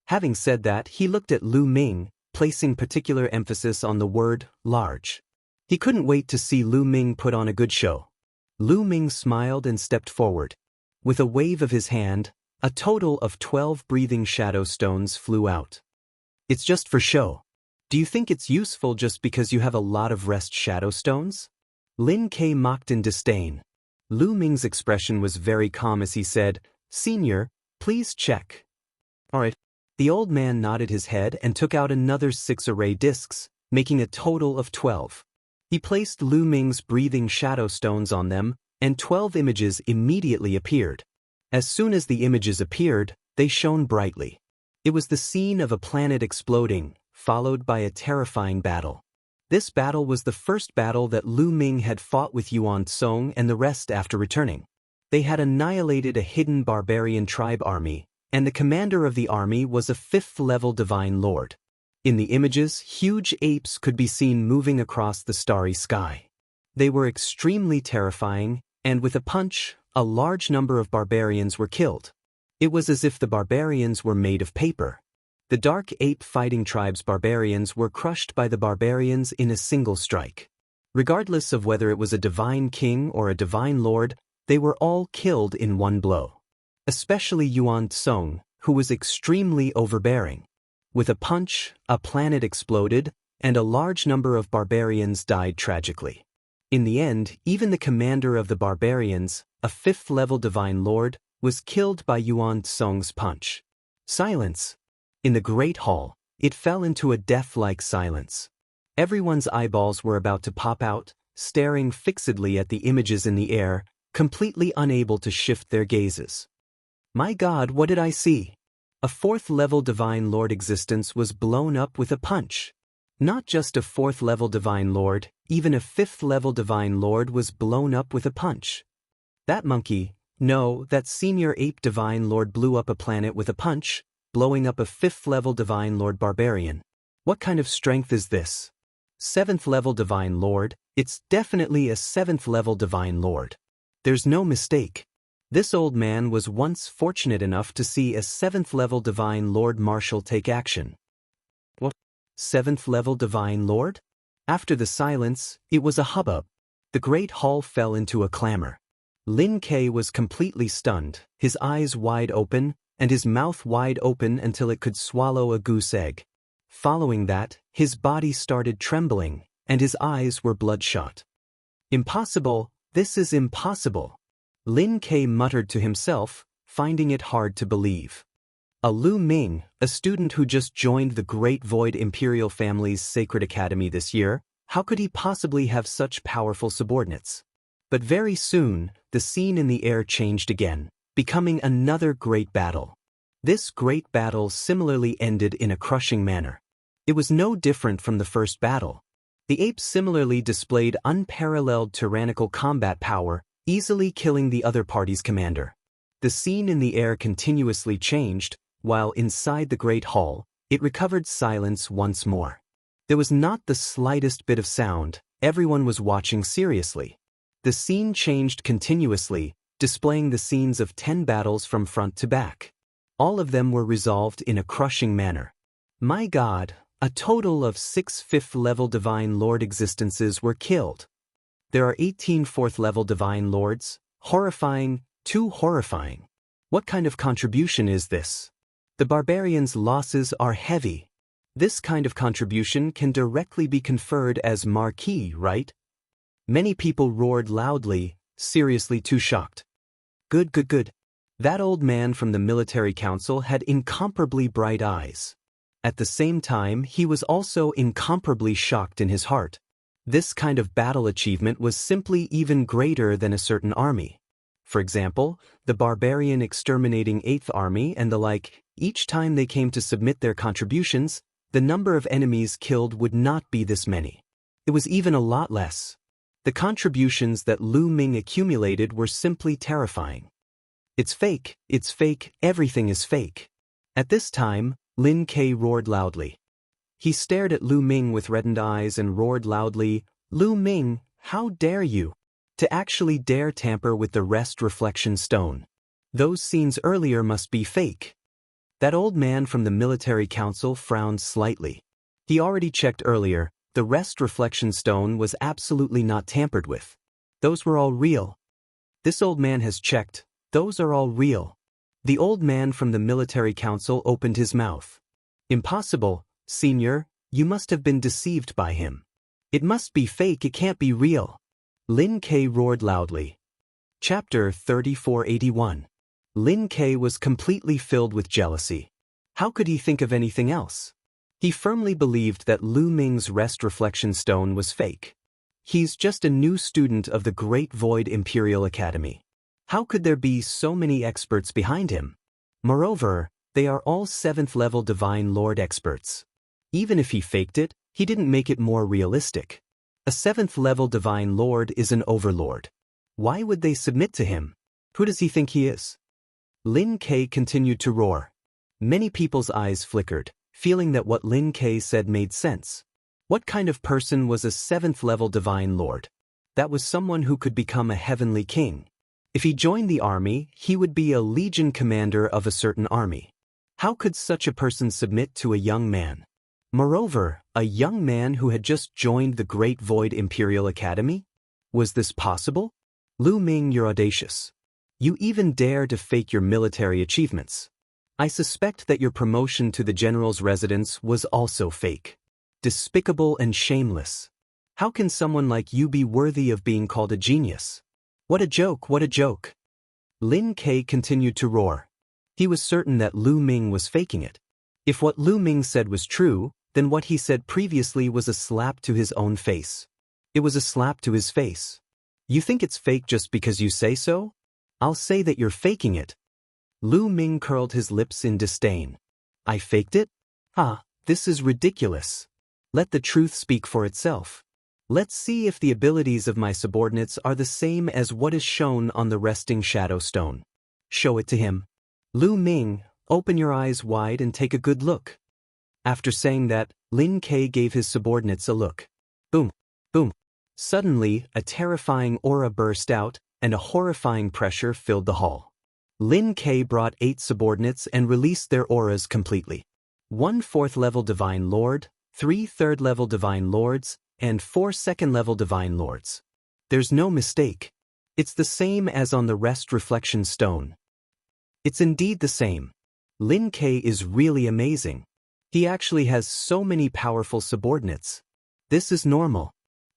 Having said that, he looked at Lu Ming, placing particular emphasis on the word large. He couldn't wait to see Lu Ming put on a good show. Lu Ming smiled and stepped forward. With a wave of his hand, a total of 12 breathing shadow stones flew out. "It's just for show. Do you think it's useful just because you have a lot of rest shadow stones?" Lin Ke mocked in disdain. Lu Ming's expression was very calm as he said, "Senior, please check." "All right." The old man nodded his head and took out another 6 array discs, making a total of 12. He placed Lu Ming's breathing shadow stones on them, and 12 images immediately appeared. As soon as the images appeared, they shone brightly. It was the scene of a planet exploding, followed by a terrifying battle. This battle was the first battle that Lu Ming had fought with Yuan Song and the rest after returning. They had annihilated a hidden barbarian tribe army, and the commander of the army was a 5th-level divine lord. In the images, huge apes could be seen moving across the starry sky. They were extremely terrifying, and with a punch, a large number of barbarians were killed. It was as if the barbarians were made of paper. The dark ape fighting tribe's barbarians were crushed by the barbarians in a single strike. Regardless of whether it was a divine king or a divine lord, they were all killed in one blow. Especially Yuan Song, who was extremely overbearing. With a punch, a planet exploded, and a large number of barbarians died tragically. In the end, even the commander of the barbarians, a 5th-level divine lord, was killed by Yuan Song's punch. Silence. In the Great Hall, it fell into a death-like silence. Everyone's eyeballs were about to pop out, staring fixedly at the images in the air, completely unable to shift their gazes. My God, what did I see? A 4th-level divine lord existence was blown up with a punch. Not just a 4th-level divine lord, even a 5th-level divine lord was blown up with a punch. That monkey, no, that senior ape divine lord blew up a planet with a punch, blowing up a 5th-level divine lord barbarian. What kind of strength is this? 7th-level divine lord, it's definitely a 7th-level divine lord. There's no mistake. This old man was once fortunate enough to see a 7th-level divine lord marshal take action. What? 7th-level divine lord? After the silence, it was a hubbub. The great hall fell into a clamor. Lin Ke was completely stunned, his eyes wide open, and his mouth wide open until it could swallow a goose egg. Following that, his body started trembling, and his eyes were bloodshot. Impossible, this is impossible. Lin Ke muttered to himself, finding it hard to believe. A Lu Ming, a student who just joined the Great Void Imperial family's Sacred Academy this year, how could he possibly have such powerful subordinates? But very soon, the scene in the air changed again, becoming another great battle. This great battle similarly ended in a crushing manner. It was no different from the first battle. The apes similarly displayed unparalleled tyrannical combat power, easily killing the other party's commander. The scene in the air continuously changed, while inside the Great Hall, it recovered silence once more. There was not the slightest bit of sound, everyone was watching seriously. The scene changed continuously, displaying the scenes of 10 battles from front to back. All of them were resolved in a crushing manner. My God, a total of 6 5th-level Divine Lord existences were killed. There are 18 4th-level Divine Lords. Horrifying, too horrifying. What kind of contribution is this? The barbarians' losses are heavy. This kind of contribution can directly be conferred as marquee, right? Many people roared loudly, seriously too shocked. Good, good, good. That old man from the military council had incomparably bright eyes. At the same time, he was also incomparably shocked in his heart. This kind of battle achievement was simply even greater than a certain army. For example, the barbarian exterminating 8th Army and the like, each time they came to submit their contributions, the number of enemies killed would not be this many. It was even a lot less. The contributions that Lu Ming accumulated were simply terrifying. It's fake, everything is fake. At this time, Lin Ke roared loudly. He stared at Lu Ming with reddened eyes and roared loudly, "Lu Ming, how dare you? To actually dare tamper with the rest reflection stone. Those scenes earlier must be fake." That old man from the military council frowned slightly. He already checked earlier, the rest reflection stone was absolutely not tampered with. Those were all real. This old man has checked, those are all real. The old man from the military council opened his mouth. "Impossible, Senior, you must have been deceived by him. It must be fake, it can't be real." Lin Ke roared loudly. Chapter 3481. Lin Ke was completely filled with jealousy. How could he think of anything else? He firmly believed that Lu Ming's rest reflection stone was fake. He's just a new student of the Great Void Imperial Academy. How could there be so many experts behind him? Moreover, they are all 7th level Divine Lord experts. Even if he faked it, he didn't make it more realistic. A 7th level Divine Lord is an overlord. Why would they submit to him? Who does he think he is? Lin Ke continued to roar. Many people's eyes flickered, feeling that what Lin Ke said made sense. What kind of person was a 7th level Divine Lord? That was someone who could become a heavenly king. If he joined the army, he would be a legion commander of a certain army. How could such a person submit to a young man? Moreover, a young man who had just joined the Great Void Imperial Academy? Was this possible? Lu Ming, you're audacious. You even dare to fake your military achievements. I suspect that your promotion to the general's residence was also fake. Despicable and shameless. How can someone like you be worthy of being called a genius? What a joke, what a joke. Lin Ke continued to roar. He was certain that Lu Ming was faking it. If what Lu Ming said was true, then what he said previously was a slap to his own face. It was a slap to his face. You think it's fake just because you say so? I'll say that you're faking it. Lu Ming curled his lips in disdain. I faked it? Ah, this is ridiculous. Let the truth speak for itself. Let's see if the abilities of my subordinates are the same as what is shown on the resting shadow stone. Show it to him. Lu Ming, open your eyes wide and take a good look. After saying that, Lin Ke gave his subordinates a look. Boom, boom. Suddenly, a terrifying aura burst out, and a horrifying pressure filled the hall. Lin Ke brought 8 subordinates and released their auras completely. 1 4th level Divine Lord, 3 3rd level Divine Lords, and 4 2nd level Divine Lords. There's no mistake. It's the same as on the rest reflection stone. It's indeed the same. Lin Ke is really amazing. He actually has so many powerful subordinates. This is normal.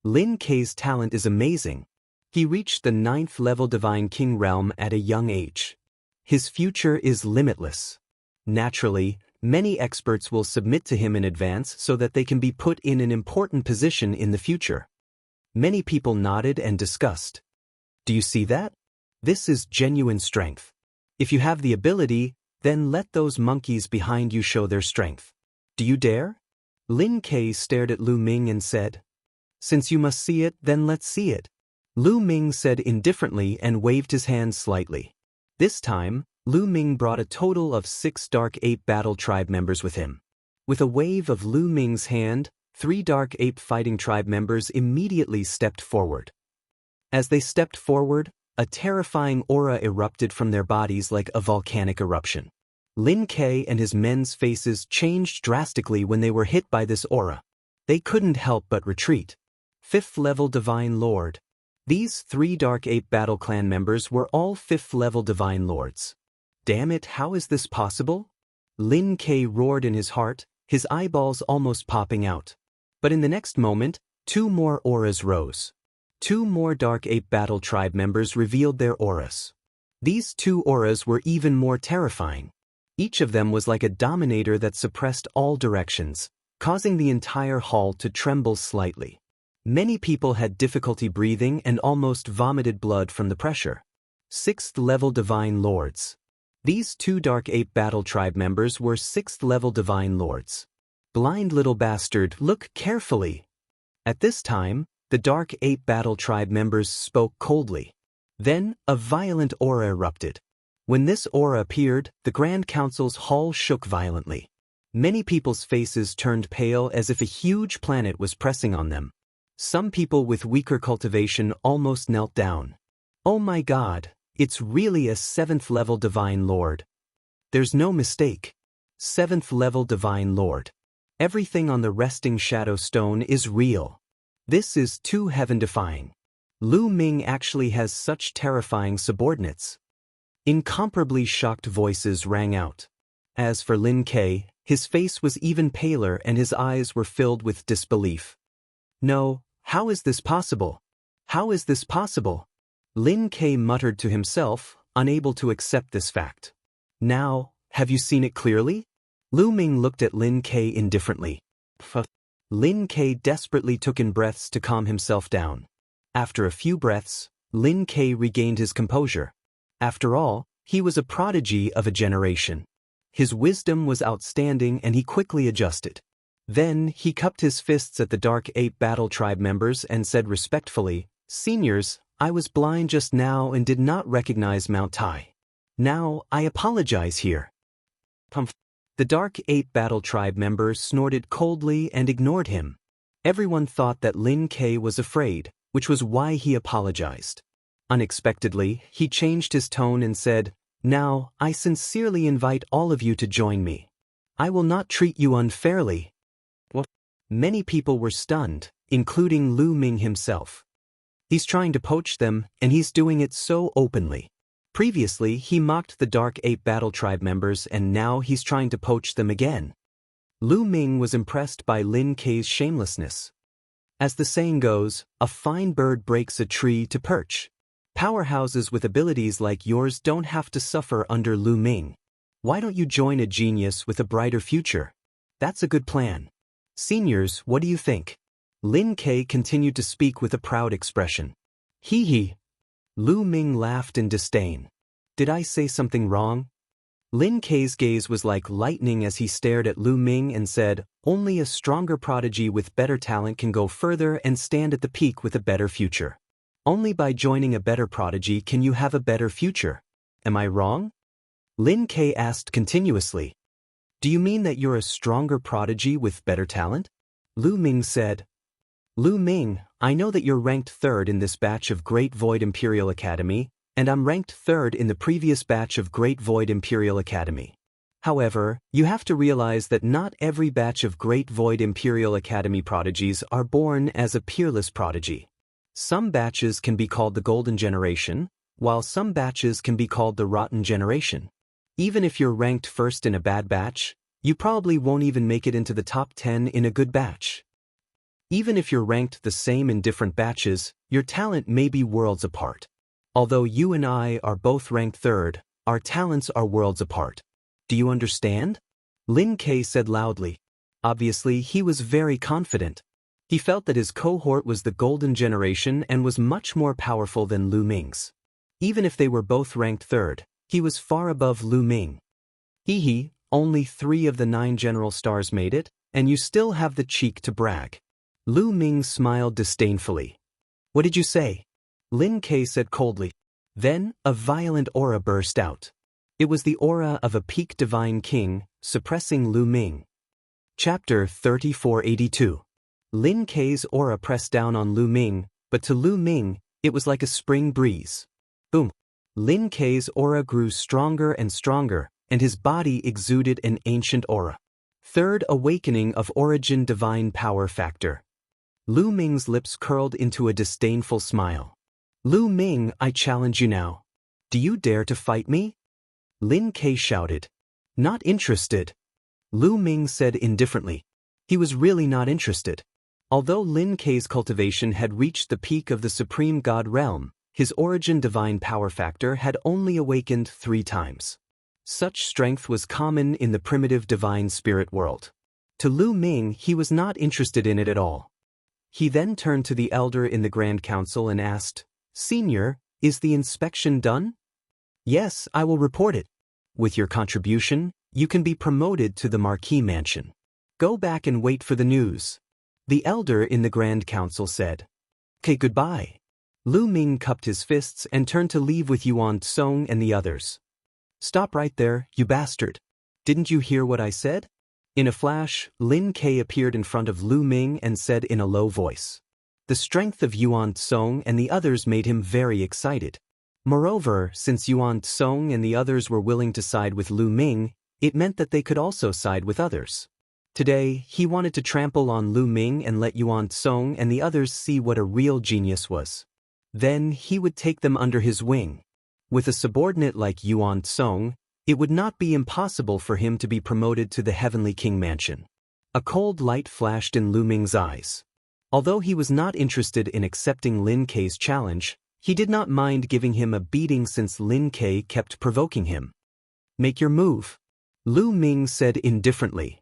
Lin Ke's talent is amazing. He reached the 9th level Divine King realm at a young age. His future is limitless. Naturally, many experts will submit to him in advance so that they can be put in an important position in the future. Many people nodded and discussed. Do you see that? This is genuine strength. If you have the ability, then let those monkeys behind you show their strength. Do you dare? Lin Ke stared at Lu Ming and said, Since you must see it, then let's see it. Lu Ming said indifferently and waved his hand slightly. This time, Lu Ming brought a total of 6 Dark Ape Battle Tribe members with him. With a wave of Lu Ming's hand, 3 Dark Ape Fighting Tribe members immediately stepped forward. As they stepped forward, a terrifying aura erupted from their bodies like a volcanic eruption. Lin Ke and his men's faces changed drastically when they were hit by this aura. They couldn't help but retreat. 5th level Divine Lord. These 3 Dark Ape Battle Clan members were all 5th level Divine Lords. Damn it, how is this possible? Lin Ke roared in his heart, his eyeballs almost popping out. But in the next moment, 2 more auras rose. 2 more Dark Ape Battle Tribe members revealed their auras. These 2 auras were even more terrifying. Each of them was like a dominator that suppressed all directions, causing the entire hall to tremble slightly. Many people had difficulty breathing and almost vomited blood from the pressure. 6th-level Divine Lords. These 2 Dark Ape Battle Tribe members were 6th-level Divine Lords. Blind little bastard, look carefully. At this time, the Dark Ape Battle Tribe members spoke coldly. Then, a violent aura erupted. When this aura appeared, the Grand Council's hall shook violently. Many people's faces turned pale as if a huge planet was pressing on them. Some people with weaker cultivation almost knelt down. Oh my God, it's really a 7th-level Divine Lord. There's no mistake. 7th-level Divine Lord. Everything on the resting Shadow Stone is real. This is too heaven-defying. Lu Ming actually has such terrifying subordinates. Incomparably shocked voices rang out. As for Lin Ke, his face was even paler and his eyes were filled with disbelief. No, how is this possible? How is this possible? Lin Ke muttered to himself, unable to accept this fact. Now, have you seen it clearly? Lu Ming looked at Lin Ke indifferently. Lin Ke desperately took in breaths to calm himself down. After a few breaths, Lin Ke regained his composure. After all, he was a prodigy of a generation. His wisdom was outstanding and he quickly adjusted. Then, he cupped his fists at the Dark Ape Battle Tribe members and said respectfully, "Seniors, I was blind just now and did not recognize Mount Tai. Now, I apologize here." The Dark Ape Battle Tribe member snorted coldly and ignored him. Everyone thought that Lin Ke was afraid, which was why he apologized. Unexpectedly, he changed his tone and said, "Now, I sincerely invite all of you to join me. I will not treat you unfairly." Many people were stunned, including Lu Ming himself. He's trying to poach them, and he's doing it so openly. Previously, he mocked the Dark Ape Battle Tribe members and now he's trying to poach them again. Lu Ming was impressed by Lin Ke's shamelessness. As the saying goes, a fine bird breaks a tree to perch. Powerhouses with abilities like yours don't have to suffer under Lu Ming. Why don't you join a genius with a brighter future? That's a good plan. Seniors, what do you think? Lin Ke continued to speak with a proud expression. Hee hee. Lu Ming laughed in disdain. Did I say something wrong? Lin Ke's gaze was like lightning as he stared at Lu Ming and said, "Only a stronger prodigy with better talent can go further and stand at the peak with a better future. Only by joining a better prodigy can you have a better future. Am I wrong?" Lin Ke asked continuously. "Do you mean that you're a stronger prodigy with better talent?" Lu Ming said. "Lu Ming, I know that you're ranked 3rd in this batch of Great Void Imperial Academy, and I'm ranked 3rd in the previous batch of Great Void Imperial Academy. However, you have to realize that not every batch of Great Void Imperial Academy prodigies are born as a peerless prodigy. Some batches can be called the Golden Generation, while some batches can be called the Rotten Generation. Even if you're ranked 1st in a bad batch, you probably won't even make it into the top 10 in a good batch. Even if you're ranked the same in different batches, your talent may be worlds apart. Although you and I are both ranked 3rd, our talents are worlds apart. Do you understand?" Lin Ke said loudly. Obviously, he was very confident. He felt that his cohort was the Golden Generation and was much more powerful than Lu Ming's. Even if they were both ranked 3rd, he was far above Lu Ming. Hee hee, only 3 of the 9 general stars made it, and you still have the cheek to brag. Lu Ming smiled disdainfully. "What did you say?" Lin Ke said coldly. Then, a violent aura burst out. It was the aura of a peak divine king, suppressing Lu Ming. Chapter 3482. Lin Ke's aura pressed down on Lu Ming, but to Lu Ming, it was like a spring breeze. Boom. Lin Ke's aura grew stronger and stronger, and his body exuded an ancient aura. 3rd awakening of origin divine power factor. Lu Ming's lips curled into a disdainful smile. "Lu Ming, I challenge you now. Do you dare to fight me?" Lin Ke shouted. Not interested? Lu Ming said indifferently. He was really not interested. Although Lin Kei's cultivation had reached the peak of the supreme god realm, his origin divine power factor had only awakened 3 times. Such strength was common in the primitive divine spirit world. To Lu Ming, he was not interested in it at all. He then turned to the elder in the Grand Council and asked, "Senior, is the inspection done?" "Yes, I will report it. With your contribution, you can be promoted to the Marquis Mansion. Go back and wait for the news." The elder in the Grand Council said. "Okay, goodbye." Lu Ming cupped his fists and turned to leave with Yuan Tsong and the others. "Stop right there, you bastard. Didn't you hear what I said?" In a flash, Lin Kei appeared in front of Lu Ming and said in a low voice. The strength of Yuan Tsong and the others made him very excited. Moreover, since Yuan Tsong and the others were willing to side with Lu Ming, it meant that they could also side with others. Today, he wanted to trample on Lu Ming and let Yuan Tsong and the others see what a real genius was. Then he would take them under his wing. With a subordinate like Yuan Tsong, it would not be impossible for him to be promoted to the Heavenly King Mansion. A cold light flashed in Lu Ming's eyes. Although he was not interested in accepting Lin Kei's challenge, he did not mind giving him a beating since Lin Kei kept provoking him. "Make your move," Lu Ming said indifferently.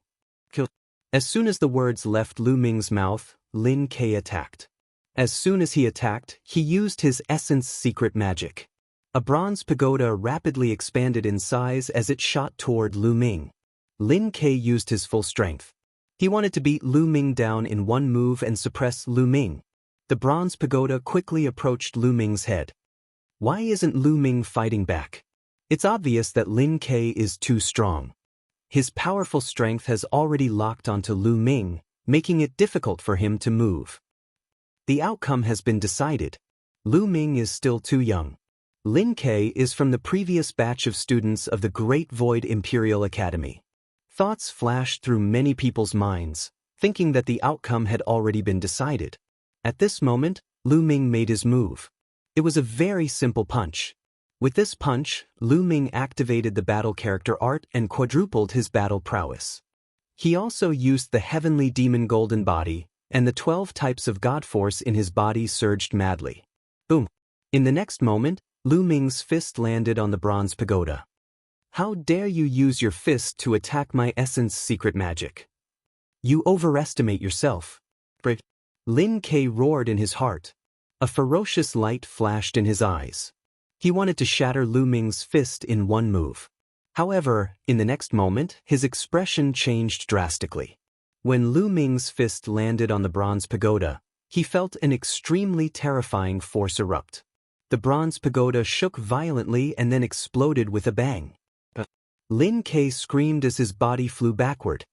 As soon as the words left Lu Ming's mouth, Lin Kei attacked. As soon as he attacked, he used his essence secret magic. A bronze pagoda rapidly expanded in size as it shot toward Lu Ming. Lin Kei used his full strength. He wanted to beat Lu Ming down in one move and suppress Lu Ming. The bronze pagoda quickly approached Lu Ming's head. Why isn't Lu Ming fighting back? It's obvious that Lin Kei is too strong. His powerful strength has already locked onto Lu Ming, making it difficult for him to move. The outcome has been decided. Lu Ming is still too young. Lin Kei is from the previous batch of students of the Great Void Imperial Academy. Thoughts flashed through many people's minds, thinking that the outcome had already been decided. At this moment, Lu Ming made his move. It was a very simple punch. With this punch, Lu Ming activated the battle character art and quadrupled his battle prowess. He also used the heavenly demon golden body, and the 12 types of god force in his body surged madly. Boom! In the next moment, Lu Ming's fist landed on the bronze pagoda. How dare you use your fist to attack my essence secret magic? You overestimate yourself. Lin Kei roared in his heart. A ferocious light flashed in his eyes. He wanted to shatter Lu Ming's fist in one move. However, in the next moment, his expression changed drastically. When Lu Ming's fist landed on the bronze pagoda, he felt an extremely terrifying force erupt. The bronze pagoda shook violently and then exploded with a bang. Lin Kei screamed as his body flew backward.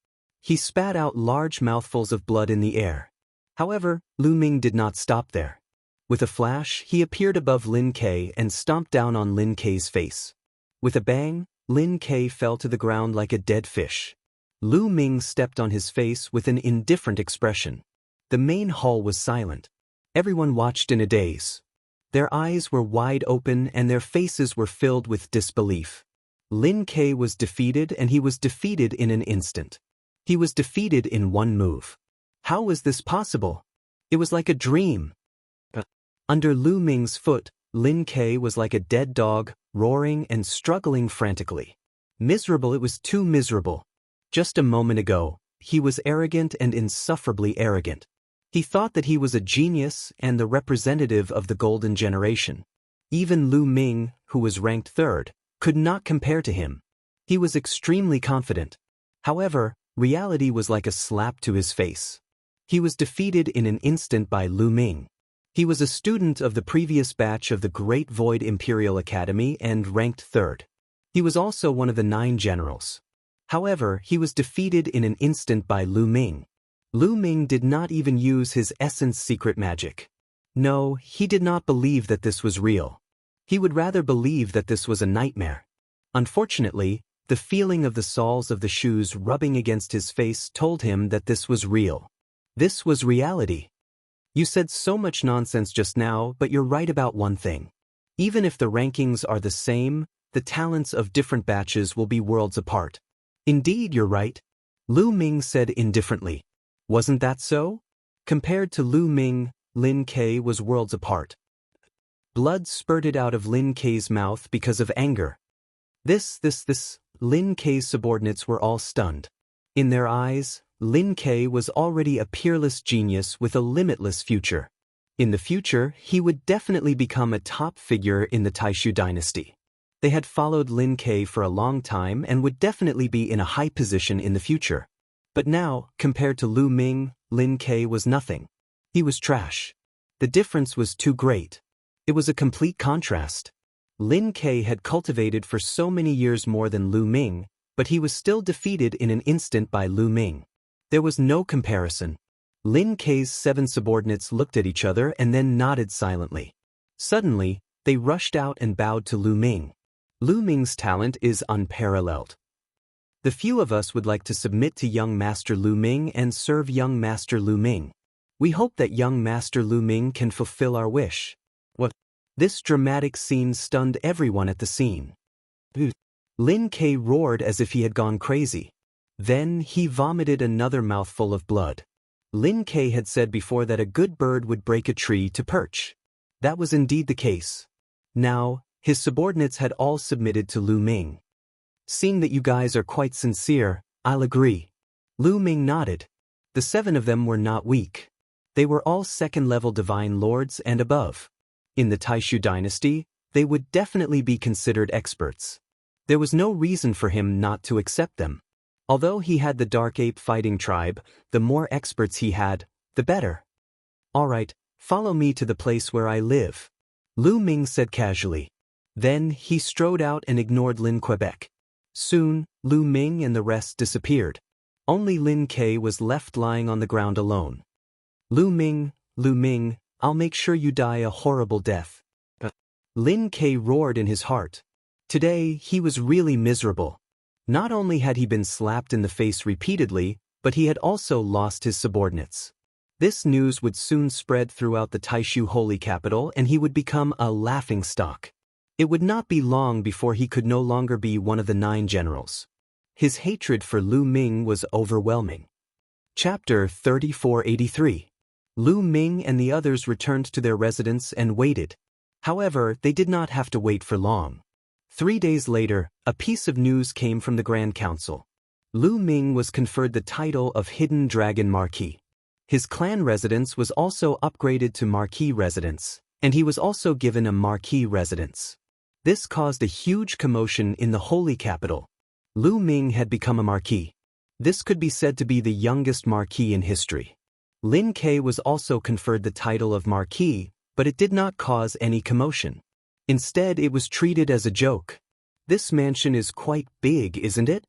He spat out large mouthfuls of blood in the air. However, Lu Ming did not stop there. With a flash, he appeared above Lin Kei and stomped down on Lin Kei's face. With a bang, Lin Kei fell to the ground like a dead fish. Lu Ming stepped on his face with an indifferent expression. The main hall was silent. Everyone watched in a daze. Their eyes were wide open and their faces were filled with disbelief. Lin Kei was defeated, and he was defeated in an instant. He was defeated in one move. How was this possible? It was like a dream. Under Lu Ming's foot, Lin Kei was like a dead dog, roaring and struggling frantically. Miserable, it was too miserable. Just a moment ago, he was arrogant and insufferably arrogant. He thought that he was a genius and the representative of the golden generation. Even Lu Ming, who was ranked 3rd, could not compare to him. He was extremely confident. However, reality was like a slap to his face. He was defeated in an instant by Lu Ming. He was a student of the previous batch of the Great Void Imperial Academy and ranked 3rd. He was also one of the 9 generals. However, he was defeated in an instant by Lu Ming. Lu Ming did not even use his essence secret magic. No, he did not believe that this was real. He would rather believe that this was a nightmare. Unfortunately, the feeling of the soles of the shoes rubbing against his face told him that this was real. This was reality. You said so much nonsense just now, but you're right about one thing. Even if the rankings are the same, the talents of different batches will be worlds apart. Indeed, you're right. Lu Ming said indifferently. Wasn't that so? Compared to Lu Ming, Lin Ke was worlds apart. Blood spurted out of Lin Ke's mouth because of anger. This, Lin Ke's subordinates were all stunned. In their eyes, Lin Ke was already a peerless genius with a limitless future. In the future, he would definitely become a top figure in the Taishu dynasty. They had followed Lin Ke for a long time and would definitely be in a high position in the future. But now, compared to Lu Ming, Lin Ke was nothing. He was trash. The difference was too great. It was a complete contrast. Lin Ke had cultivated for so many years more than Lu Ming, but he was still defeated in an instant by Lu Ming. There was no comparison. Lin Ke's 7 subordinates looked at each other and then nodded silently. Suddenly, they rushed out and bowed to Lu Ming. Lu Ming's talent is unparalleled. The few of us would like to submit to young Master Lu Ming and serve young Master Lu Ming. We hope that young Master Lu Ming can fulfill our wish. What? This dramatic scene stunned everyone at the scene. Lin Ke roared as if he had gone crazy. Then he vomited another mouthful of blood. Lin Ke had said before that a good bird would break a tree to perch. That was indeed the case. Now, his subordinates had all submitted to Lu Ming. Seeing that you guys are quite sincere, I'll agree. Lu Ming nodded. The 7 of them were not weak. They were all second-level divine lords and above. In the Taishu dynasty, they would definitely be considered experts. There was no reason for him not to accept them. Although he had the Dark Ape fighting tribe, the more experts he had, the better. All right, follow me to the place where I live, Lu Ming said casually. Then he strode out and ignored Lin Quebec. Soon, Lu Ming and the rest disappeared. Only Lin Ke was left lying on the ground alone. Lu Ming, I'll make sure you die a horrible death. Lin Ke roared in his heart. Today, he was really miserable. Not only had he been slapped in the face repeatedly, but he had also lost his subordinates. This news would soon spread throughout the Taishu holy capital and he would become a laughingstock. It would not be long before he could no longer be one of the 9 generals. His hatred for Lu Ming was overwhelming. Chapter 3483. Lu Ming and the others returned to their residence and waited. However, they did not have to wait for long. 3 days later, a piece of news came from the Grand Council. Lu Ming was conferred the title of Hidden Dragon Marquis. His clan residence was also upgraded to Marquis residence, and he was also given a Marquis residence. This caused a huge commotion in the holy capital. Lu Ming had become a Marquis. This could be said to be the youngest Marquis in history. Lin Ke was also conferred the title of Marquis, but it did not cause any commotion. Instead, it was treated as a joke. This mansion is quite big, isn't it?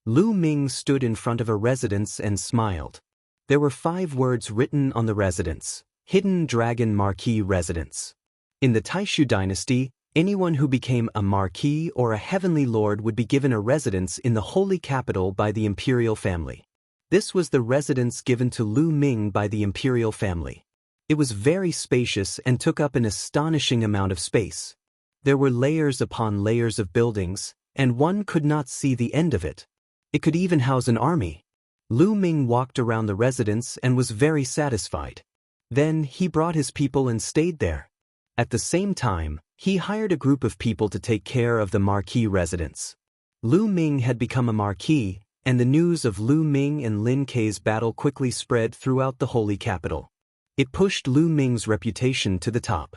Lu Ming stood in front of a residence and smiled. There were 5 words written on the residence: Hidden Dragon Marquis Residence. In the Taishu dynasty, anyone who became a Marquis or a Heavenly Lord would be given a residence in the holy capital by the imperial family. This was the residence given to Lu Ming by the imperial family. It was very spacious and took up an astonishing amount of space. There were layers upon layers of buildings, and one could not see the end of it. It could even house an army. Lu Ming walked around the residence and was very satisfied. Then he brought his people and stayed there. At the same time, he hired a group of people to take care of the Marquis residence. Lu Ming had become a Marquis, and the news of Lu Ming and Lin Ke's battle quickly spread throughout the holy capital. It pushed Lu Ming's reputation to the top.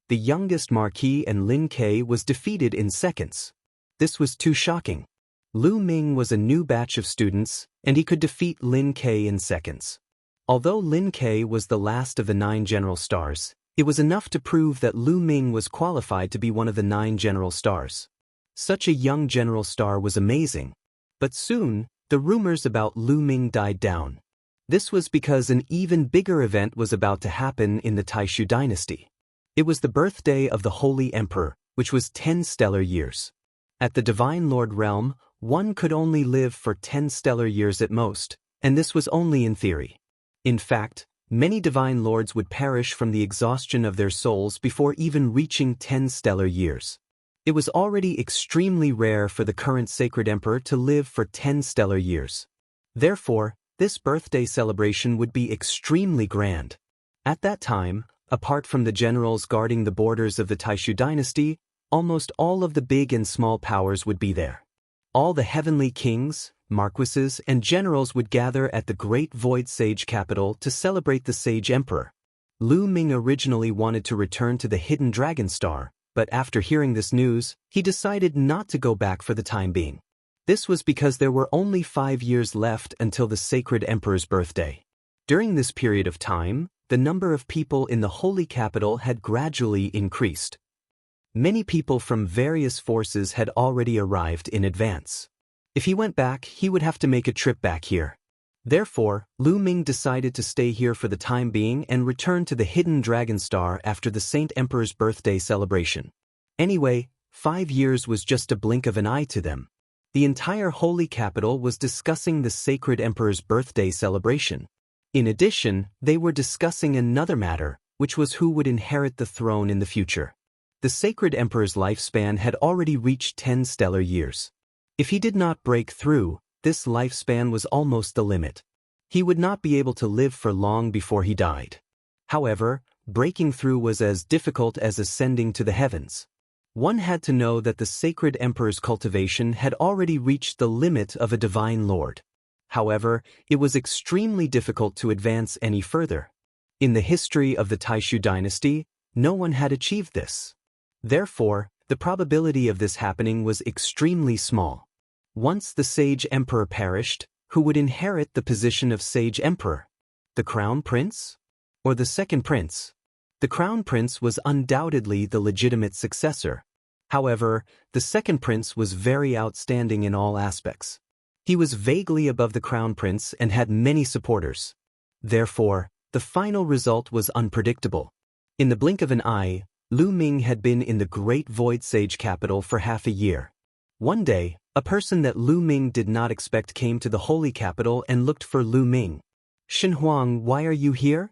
The youngest Marquis and Lin Ke was defeated in seconds. This was too shocking. Lu Ming was a new batch of students, and he could defeat Lin Ke in seconds. Although Lin Ke was the last of the 9 general stars, it was enough to prove that Lu Ming was qualified to be one of the 9 general stars. Such a young general star was amazing. But soon, the rumors about Lu Ming died down. This was because an even bigger event was about to happen in the Taishu dynasty. It was the birthday of the Holy Emperor, which was 10 stellar years. At the Divine Lord realm, one could only live for 10 stellar years at most, and this was only in theory. In fact, many Divine Lords would perish from the exhaustion of their souls before even reaching 10 stellar years. It was already extremely rare for the current sacred emperor to live for 10 stellar years. Therefore, this birthday celebration would be extremely grand. At that time, apart from the generals guarding the borders of the Taishu dynasty, almost all of the big and small powers would be there. All the heavenly kings, marquises, and generals would gather at the great void sage capital to celebrate the sage emperor. Lu Ming originally wanted to return to the hidden dragon star, but after hearing this news, he decided not to go back for the time being. This was because there were only 5 years left until the sacred emperor's birthday. During this period of time, the number of people in the holy capital had gradually increased. Many people from various forces had already arrived in advance. If he went back, he would have to make a trip back here. Therefore, Lu Ming decided to stay here for the time being and return to the hidden dragon star after the Saint Emperor's birthday celebration. Anyway, 5 years was just a blink of an eye to them. The entire holy capital was discussing the sacred emperor's birthday celebration. In addition, they were discussing another matter, which was who would inherit the throne in the future. The sacred emperor's lifespan had already reached 10 stellar years. If he did not break through, this lifespan was almost the limit. He would not be able to live for long before he died. However, breaking through was as difficult as ascending to the heavens. One had to know that the sacred emperor's cultivation had already reached the limit of a divine lord. However, it was extremely difficult to advance any further. In the history of the Taishu dynasty, no one had achieved this. Therefore, the probability of this happening was extremely small. Once the sage emperor perished, who would inherit the position of sage emperor? The crown prince? Or the second prince? The crown prince was undoubtedly the legitimate successor. However, the second prince was very outstanding in all aspects. He was vaguely above the crown prince and had many supporters. Therefore, the final result was unpredictable. In the blink of an eye, Lu Ming had been in the great void sage capital for half a year. One day, a person that Lu Ming did not expect came to the holy capital and looked for Lu Ming. "Shenhuang, why are you here?"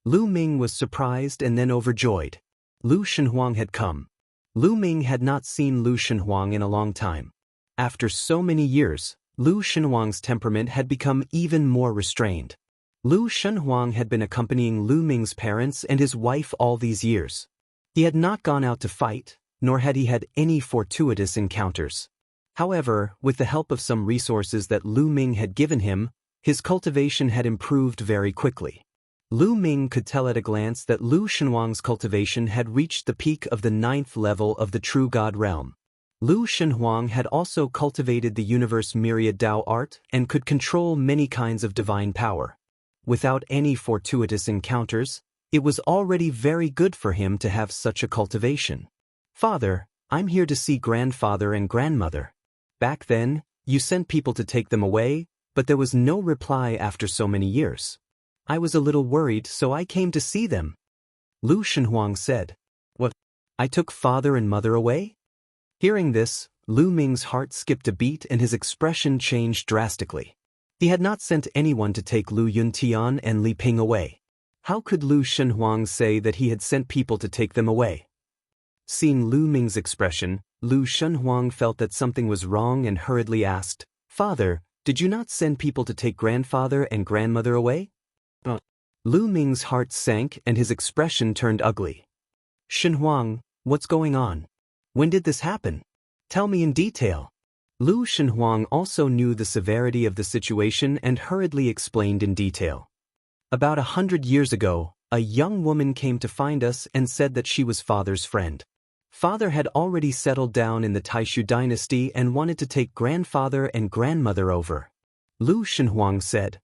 Lu Ming was surprised and then overjoyed. Lu Shenhuang had come. Lu Ming had not seen Lu Shenhuang in a long time. After so many years, Lu Shenhuang's temperament had become even more restrained. Lu Shenhuang had been accompanying Lu Ming's parents and his wife all these years. He had not gone out to fight, nor had he had any fortuitous encounters. However, with the help of some resources that Lu Ming had given him, his cultivation had improved very quickly. Lu Ming could tell at a glance that Lu Shenhuang's cultivation had reached the peak of the 9th level of the true God realm. Lu Shenhuang had also cultivated the universe myriad Dao art and could control many kinds of divine power. Without any fortuitous encounters, it was already very good for him to have such a cultivation. "Father, I'm here to see grandfather and grandmother. Back then, you sent people to take them away, but there was no reply after so many years. I was a little worried, so I came to see them." Lu Shenhuang said. "What? I took father and mother away?" Hearing this, Lu Ming's heart skipped a beat and his expression changed drastically. He had not sent anyone to take Lu Yuntian and Li Ping away. How could Lu Shenhuang say that he had sent people to take them away? Seeing Lu Ming's expression, Lu Shenhuang felt that something was wrong and hurriedly asked, "Father, did you not send people to take grandfather and grandmother away?" Lu Ming's heart sank and his expression turned ugly. "Shenhuang, what's going on? When did this happen? Tell me in detail." Lu Shenhuang also knew the severity of the situation and hurriedly explained in detail. "About 100 years ago, a young woman came to find us and said that she was father's friend. Father had already settled down in the Taishu dynasty and wanted to take grandfather and grandmother over." Lu Shenhuang said.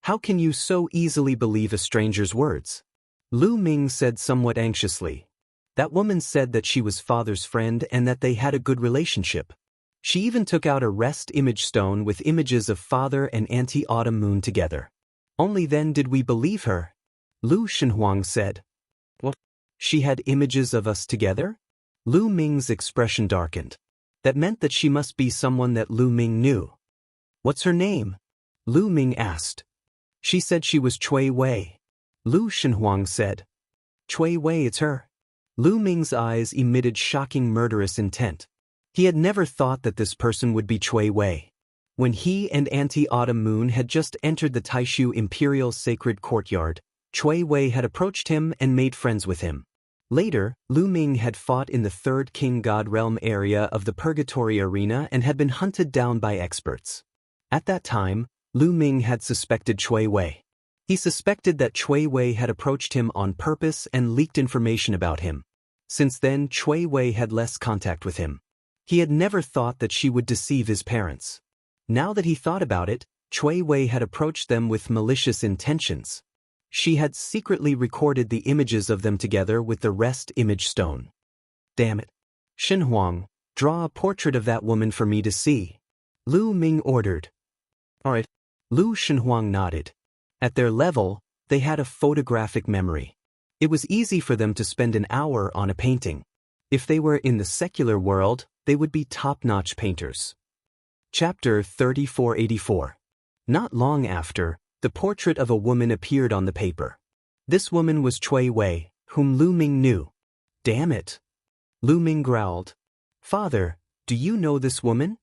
"How can you so easily believe a stranger's words?" Lu Ming said somewhat anxiously. "That woman said that she was father's friend and that they had a good relationship. She even took out a rest image stone with images of father and Auntie Autumn Moon together. Only then did we believe her." Lu Shenhuang said. "What? She had images of us together?" Lu Ming's expression darkened. That meant that she must be someone that Lu Ming knew. "What's her name?" Lu Ming asked. "She said she was Cui Wei." Lu Shenhuang said. "Cui Wei, it's her. Lu Ming's eyes emitted shocking murderous intent. He had never thought that this person would be Cui Wei. When he and Auntie Autumn Moon had just entered the Taishu Imperial Sacred Courtyard, Cui Wei had approached him and made friends with him. Later, Lu Ming had fought in the Third King God Realm area of the Purgatory Arena and had been hunted down by experts. At that time, Lu Ming had suspected Cui Wei. He suspected that Cui Wei had approached him on purpose and leaked information about him. Since then, Cui Wei had less contact with him. He had never thought that she would deceive his parents. Now that he thought about it, Cui Wei had approached them with malicious intentions. She had secretly recorded the images of them together with the rest image stone. Damn it. Shen Huang, draw a portrait of that woman for me to see. Lu Ming ordered. Alright. Lu Shenhuang nodded. At their level, they had a photographic memory. It was easy for them to spend an hour on a painting. If they were in the secular world, they would be top-notch painters. Chapter 3484. Not long after, the portrait of a woman appeared on the paper. This woman was Cui Wei, whom Lu Ming knew. Damn it. Lu Ming growled. Father, do you know this woman?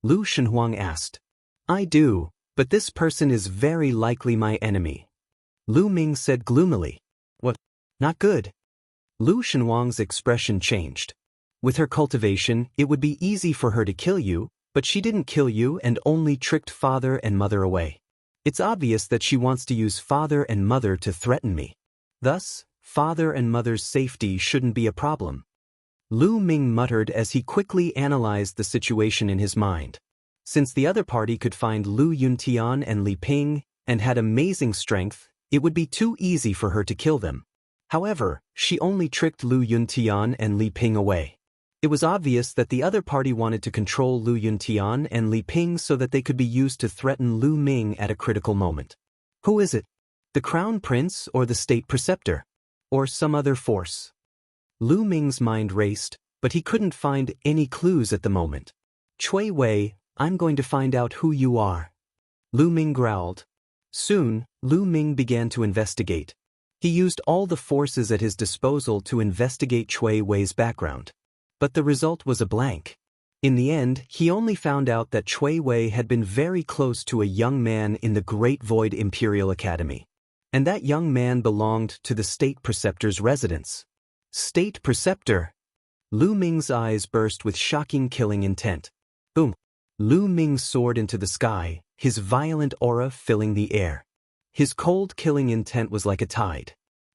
Lu Shenhuang asked. I do, but this person is very likely my enemy. Lu Ming said gloomily. What? Not good. Lu Shenhuang's expression changed. With her cultivation, it would be easy for her to kill you, but she didn't kill you and only tricked father and mother away. It's obvious that she wants to use father and mother to threaten me. Thus, father and mother's safety shouldn't be a problem. Lu Ming muttered as he quickly analyzed the situation in his mind. Since the other party could find Lu Yuntian and Li Ping, and had amazing strength, it would be too easy for her to kill them. However, she only tricked Lu Yuntian and Li Ping away. It was obvious that the other party wanted to control Lu Yuntian and Li Ping so that they could be used to threaten Lu Ming at a critical moment. Who is it? The Crown Prince or the State Preceptor? Or some other force? Lu Ming's mind raced, but he couldn't find any clues at the moment. Cui Wei, I'm going to find out who you are. Lu Ming growled. Soon, Lu Ming began to investigate. He used all the forces at his disposal to investigate Cui Wei's background. But the result was a blank. In the end, he only found out that Cui Wei had been very close to a young man in the Great Void Imperial Academy. And that young man belonged to the State Preceptor's residence. State Preceptor! Lu Ming's eyes burst with shocking killing intent. Boom! Lu Ming soared into the sky, his violent aura filling the air. His cold killing intent was like a tide.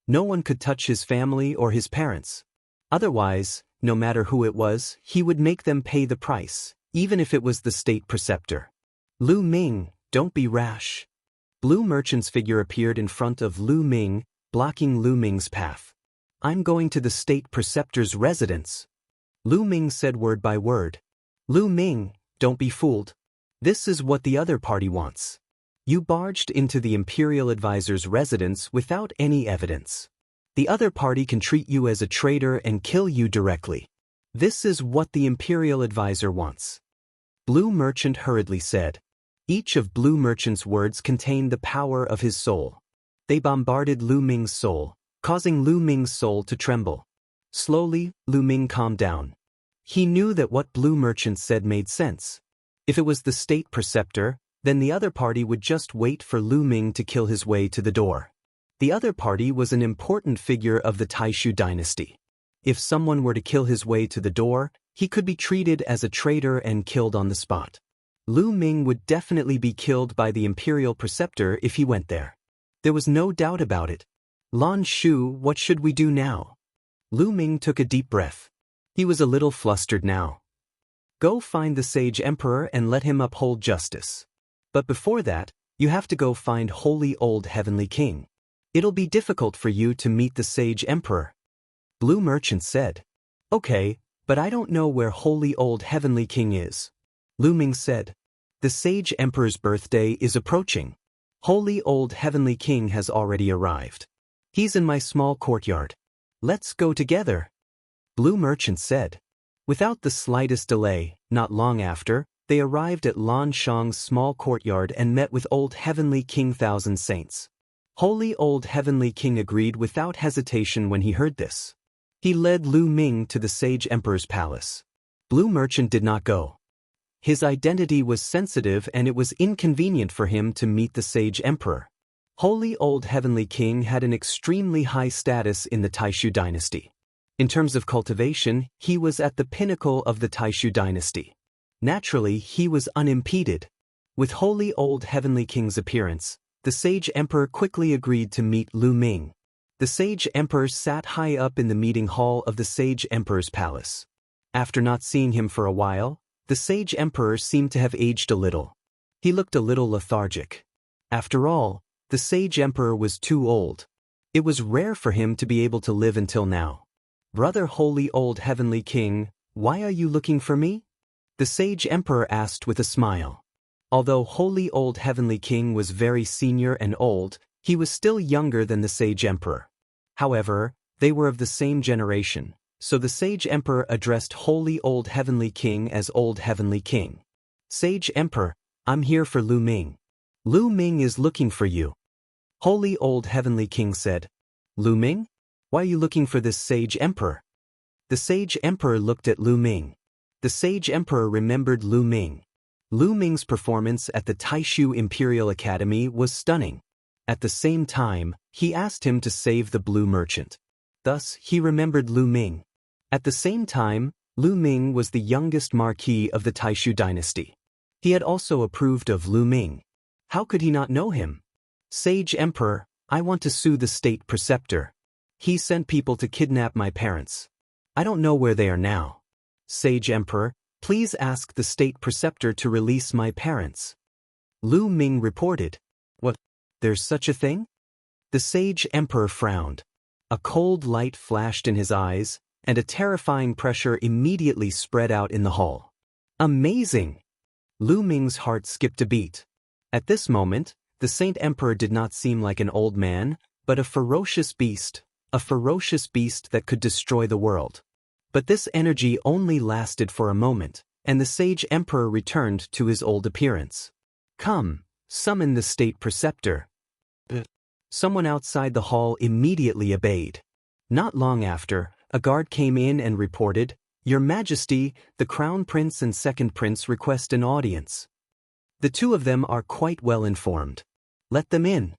No one could touch his family or his parents. Otherwise, no matter who it was, he would make them pay the price, even if it was the State Preceptor. Lu Ming, don't be rash. Blue Merchant's figure appeared in front of Lu Ming, blocking Lu Ming's path. I'm going to the State Preceptor's residence. Lu Ming said word by word. Lu Ming, don't be fooled. This is what the other party wants. You barged into the Imperial Advisor's residence without any evidence. The other party can treat you as a traitor and kill you directly. This is what the Imperial Advisor wants. Blue Merchant hurriedly said. Each of Blue Merchant's words contained the power of his soul. They bombarded Lu Ming's soul, causing Lu Ming's soul to tremble. Slowly, Lu Ming calmed down. He knew that what Blue Merchant said made sense. If it was the State Preceptor, then the other party would just wait for Lu Ming to kill his way to the door. The other party was an important figure of the Taishu dynasty. If someone were to kill his way to the door, he could be treated as a traitor and killed on the spot. Lu Ming would definitely be killed by the Imperial Preceptor if he went there. There was no doubt about it. Lan Shu, what should we do now? Lu Ming took a deep breath. He was a little flustered now. Go find the Sage Emperor and let him uphold justice. But before that, you have to go find Holy Old Heavenly King. It'll be difficult for you to meet the Sage Emperor. Blue Merchant said. Okay, but I don't know where Holy Old Heavenly King is. Lu Ming said. The Sage Emperor's birthday is approaching. Holy Old Heavenly King has already arrived. He's in my small courtyard. Let's go together. Blue Merchant said. Without the slightest delay, not long after, they arrived at Lan Shang's small courtyard and met with Old Heavenly King Thousand Saints. Holy Old Heavenly King agreed without hesitation when he heard this. He led Lu Ming to the Sage Emperor's palace. Blue Merchant did not go. His identity was sensitive and it was inconvenient for him to meet the Sage Emperor. Holy Old Heavenly King had an extremely high status in the Taishu dynasty. In terms of cultivation, he was at the pinnacle of the Taishu dynasty. Naturally, he was unimpeded. With Holy Old Heavenly King's appearance, the Sage Emperor quickly agreed to meet Lu Ming. The Sage Emperor sat high up in the meeting hall of the Sage Emperor's palace. After not seeing him for a while, the Sage Emperor seemed to have aged a little. He looked a little lethargic. After all, the Sage Emperor was too old. It was rare for him to be able to live until now. "Brother Holy Old Heavenly King, why are you looking for me?" the Sage Emperor asked with a smile. Although Holy Old Heavenly King was very senior and old, he was still younger than the Sage Emperor. However, they were of the same generation, so the Sage Emperor addressed Holy Old Heavenly King as Old Heavenly King. "Sage Emperor, I'm here for Lu Ming. Lu Ming is looking for you." Holy Old Heavenly King said, "Lu Ming? Why are you looking for this Sage Emperor?" The Sage Emperor looked at Lu Ming. The Sage Emperor remembered Lu Ming. Lu Ming's performance at the Taishu Imperial Academy was stunning. At the same time, he asked him to save the Blue Merchant. Thus, he remembered Lu Ming. At the same time, Lu Ming was the youngest marquis of the Taishu dynasty. He had also approved of Lu Ming. How could he not know him? "Sage Emperor, I want to sue the state preceptor. He sent people to kidnap my parents. I don't know where they are now. Sage Emperor, please ask the state preceptor to release my parents." Lu Ming reported. "What? There's such a thing?" The Sage Emperor frowned. A cold light flashed in his eyes, and a terrifying pressure immediately spread out in the hall. Amazing! Lu Ming's heart skipped a beat. At this moment, the Saint Emperor did not seem like an old man, but a ferocious beast that could destroy the world. But this energy only lasted for a moment, and the Sage Emperor returned to his old appearance. "Come, summon the state preceptor." Someone outside the hall immediately obeyed. Not long after, a guard came in and reported, "Your Majesty, the Crown Prince and Second Prince request an audience." The two of them are quite well informed. "Let them in,"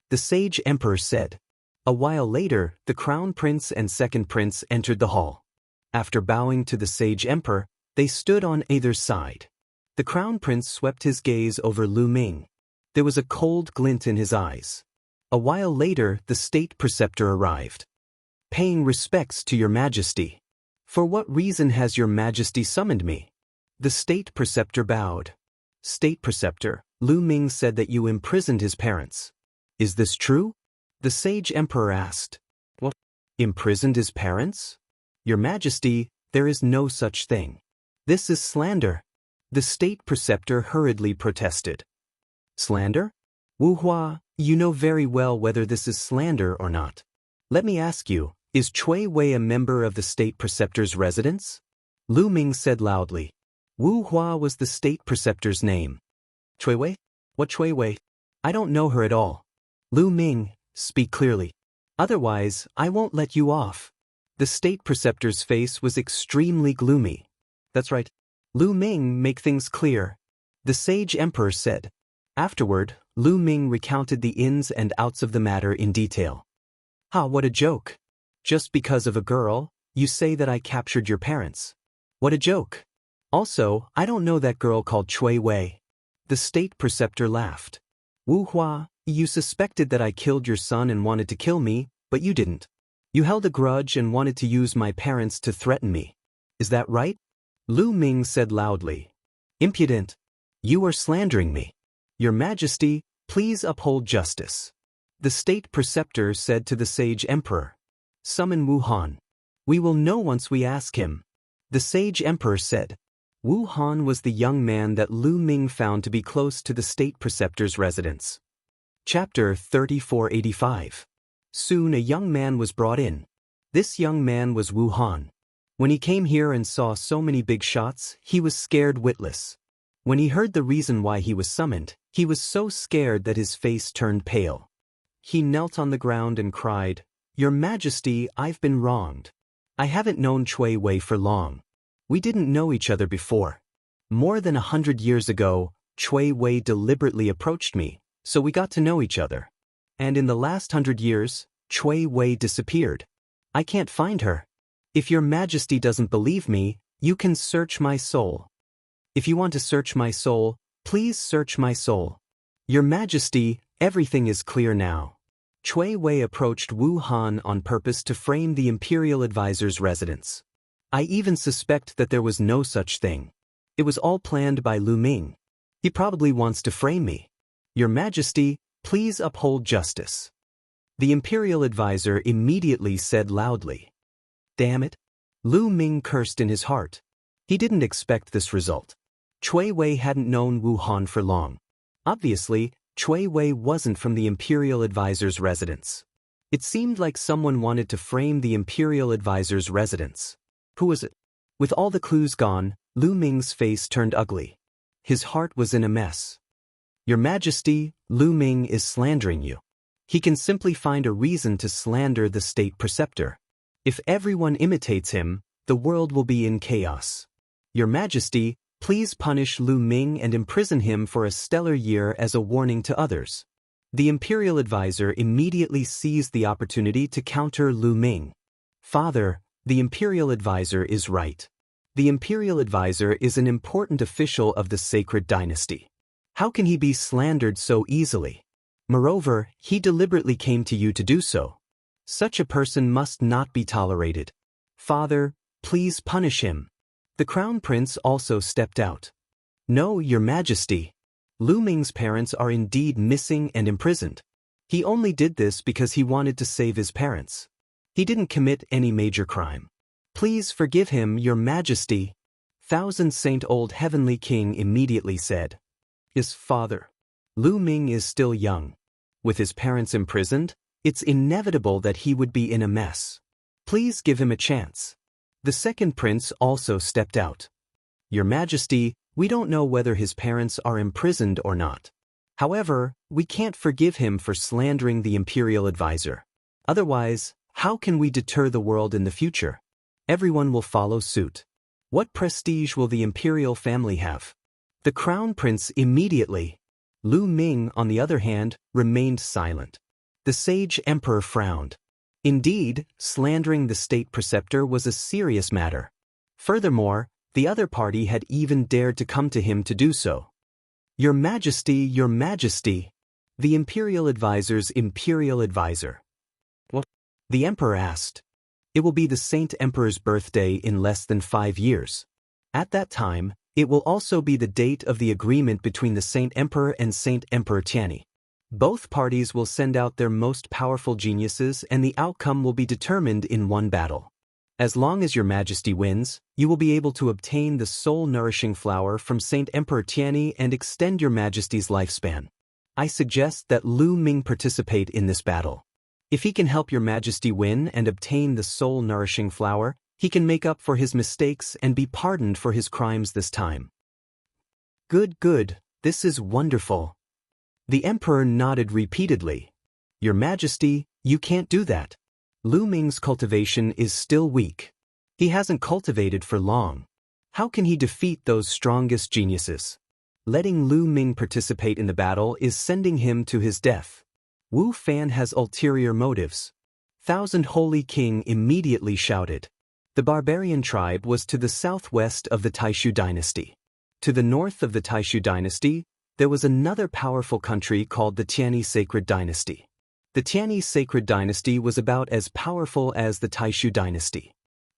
the Sage Emperor said. A while later, the Crown Prince and Second Prince entered the hall. After bowing to the Sage Emperor, they stood on either side. The Crown Prince swept his gaze over Lu Ming. There was a cold glint in his eyes. A while later, the state preceptor arrived. "Paying respects to your Majesty. For what reason has your Majesty summoned me?" The state preceptor bowed. "State preceptor, Lu Ming said that you imprisoned his parents. Is this true?" The Sage Emperor asked. "What? Imprisoned his parents? Your Majesty, there is no such thing. This is slander." The state preceptor hurriedly protested. "Slander? Wu Hua, you know very well whether this is slander or not. Let me ask you, is Chui Wei a member of the state preceptor's residence?" Lu Ming said loudly. Wu Hua was the state preceptor's name. "Chui Wei? What Chui Wei? I don't know her at all." "Lu Ming, speak clearly. Otherwise, I won't let you off." The state preceptor's face was extremely gloomy. "That's right. Lu Ming, make things clear," the Sage Emperor said. Afterward, Lu Ming recounted the ins and outs of the matter in detail. "Ha, what a joke. Just because of a girl, you say that I captured your parents. What a joke. Also, I don't know that girl called Chui Wei." The state preceptor laughed. "Wu Hua, you suspected that I killed your son and wanted to kill me, but you didn't. You held a grudge and wanted to use my parents to threaten me. Is that right?" Lu Ming said loudly. "Impudent. You are slandering me. Your Majesty, please uphold justice." The state preceptor said to the Sage Emperor. "Summon Wu Han. We will know once we ask him." The Sage Emperor said. Wu Han was the young man that Lu Ming found to be close to the state preceptor's residence. Chapter 3485. Soon a young man was brought in. This young man was Wu Han. When he came here and saw so many big shots, he was scared witless. When he heard the reason why he was summoned, he was so scared that his face turned pale. He knelt on the ground and cried, "Your Majesty, I've been wronged. I haven't known Cui Wei for long. We didn't know each other before. More than 100 years ago, Cui Wei deliberately approached me, so we got to know each other. And in the last 100 years, Cui Wei disappeared. I can't find her. If your majesty doesn't believe me, you can search my soul. If you want to search my soul, please search my soul. Your majesty, everything is clear now. Cui Wei approached Wu Han on purpose to frame the imperial advisor's residence. I even suspect that there was no such thing. It was all planned by Lu Ming. He probably wants to frame me. Your majesty, please uphold justice. The imperial advisor immediately said loudly. Damn it. Lu Ming cursed in his heart. He didn't expect this result. Cui Wei hadn't known Wu Han for long. Obviously, Cui Wei wasn't from the imperial advisor's residence. It seemed like someone wanted to frame the imperial advisor's residence. Who was it? With all the clues gone, Lu Ming's face turned ugly. His heart was in a mess. Your majesty, Lu Ming is slandering you. He can simply find a reason to slander the state preceptor. If everyone imitates him, the world will be in chaos. Your majesty, please punish Lu Ming and imprison him for a stellar year as a warning to others. The imperial advisor immediately seized the opportunity to counter Lu Ming. Father, the imperial advisor is right. The imperial advisor is an important official of the sacred dynasty. How can he be slandered so easily? Moreover, he deliberately came to you to do so. Such a person must not be tolerated. Father, please punish him. The crown prince also stepped out. No, your majesty. Lu Ming's parents are indeed missing and imprisoned. He only did this because he wanted to save his parents. He didn't commit any major crime. Please forgive him, your majesty. Thousand Saint Old Heavenly King immediately said. His father. Lu Ming is still young. With his parents imprisoned, it's inevitable that he would be in a mess. Please give him a chance. The second prince also stepped out. Your majesty, we don't know whether his parents are imprisoned or not. However, we can't forgive him for slandering the imperial advisor. Otherwise, how can we deter the world in the future? Everyone will follow suit. What prestige will the imperial family have? The crown prince immediately. Lu Ming, on the other hand, remained silent. The sage emperor frowned. Indeed, slandering the state preceptor was a serious matter. Furthermore, the other party had even dared to come to him to do so. Your majesty, your majesty. The imperial advisor's imperial advisor. What? The emperor asked. It will be the Saint Emperor's birthday in less than 5 years. At that time, it will also be the date of the agreement between the Saint Emperor and Saint Emperor Tianyi. Both parties will send out their most powerful geniuses and the outcome will be determined in one battle. As long as your majesty wins, you will be able to obtain the soul-nourishing flower from Saint Emperor Tianyi and extend your majesty's lifespan. I suggest that Lu Ming participate in this battle. If he can help your majesty win and obtain the soul-nourishing flower, he can make up for his mistakes and be pardoned for his crimes this time. Good, good, this is wonderful. The emperor nodded repeatedly. Your majesty, you can't do that. Lu Ming's cultivation is still weak. He hasn't cultivated for long. How can he defeat those strongest geniuses? Letting Lu Ming participate in the battle is sending him to his death. Wu Fan has ulterior motives. Thousand Holy King immediately shouted. The barbarian tribe was to the southwest of the Taishu dynasty. To the north of the Taishu dynasty, there was another powerful country called the Tianyi Sacred Dynasty. The Tianyi Sacred Dynasty was about as powerful as the Taishu dynasty.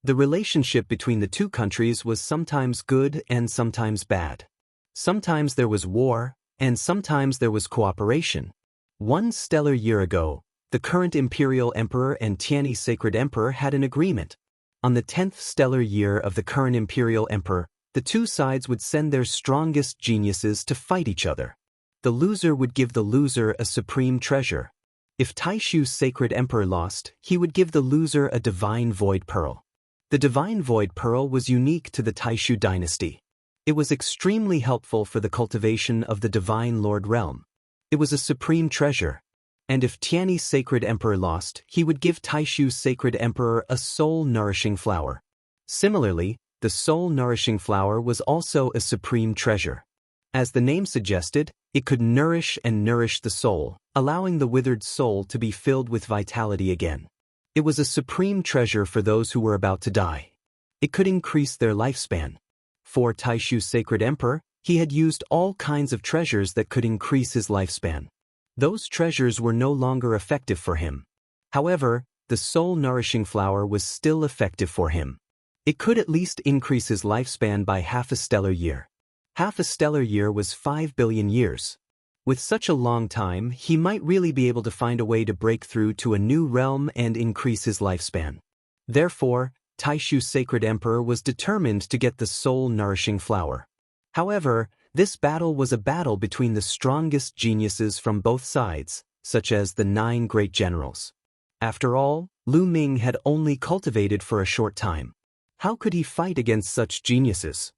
The relationship between the two countries was sometimes good and sometimes bad. Sometimes there was war, and sometimes there was cooperation. One stellar year ago, the current imperial emperor and Tianyi Sacred Emperor had an agreement. On the 10th stellar year of the current imperial emperor, the two sides would send their strongest geniuses to fight each other. The loser would give the loser a supreme treasure. If Taishu's sacred emperor lost, he would give the loser a divine void pearl. The divine void pearl was unique to the Taishu dynasty. It was extremely helpful for the cultivation of the divine lord realm. It was a supreme treasure. And if Tianyi's Sacred Emperor lost, he would give Taishu's Sacred Emperor a soul-nourishing flower. Similarly, the soul-nourishing flower was also a supreme treasure. As the name suggested, it could nourish the soul, allowing the withered soul to be filled with vitality again. It was a supreme treasure for those who were about to die. It could increase their lifespan. For Taishu's Sacred Emperor, he had used all kinds of treasures that could increase his lifespan. Those treasures were no longer effective for him. However, the soul-nourishing flower was still effective for him. It could at least increase his lifespan by half a stellar year. Half a stellar year was 5 billion years. With such a long time, he might really be able to find a way to break through to a new realm and increase his lifespan. Therefore, Taishu's Sacred Emperor was determined to get the soul-nourishing flower. However, this battle was a battle between the strongest geniuses from both sides, such as the 9 great generals. After all, Lu Ming had only cultivated for a short time. How could he fight against such geniuses?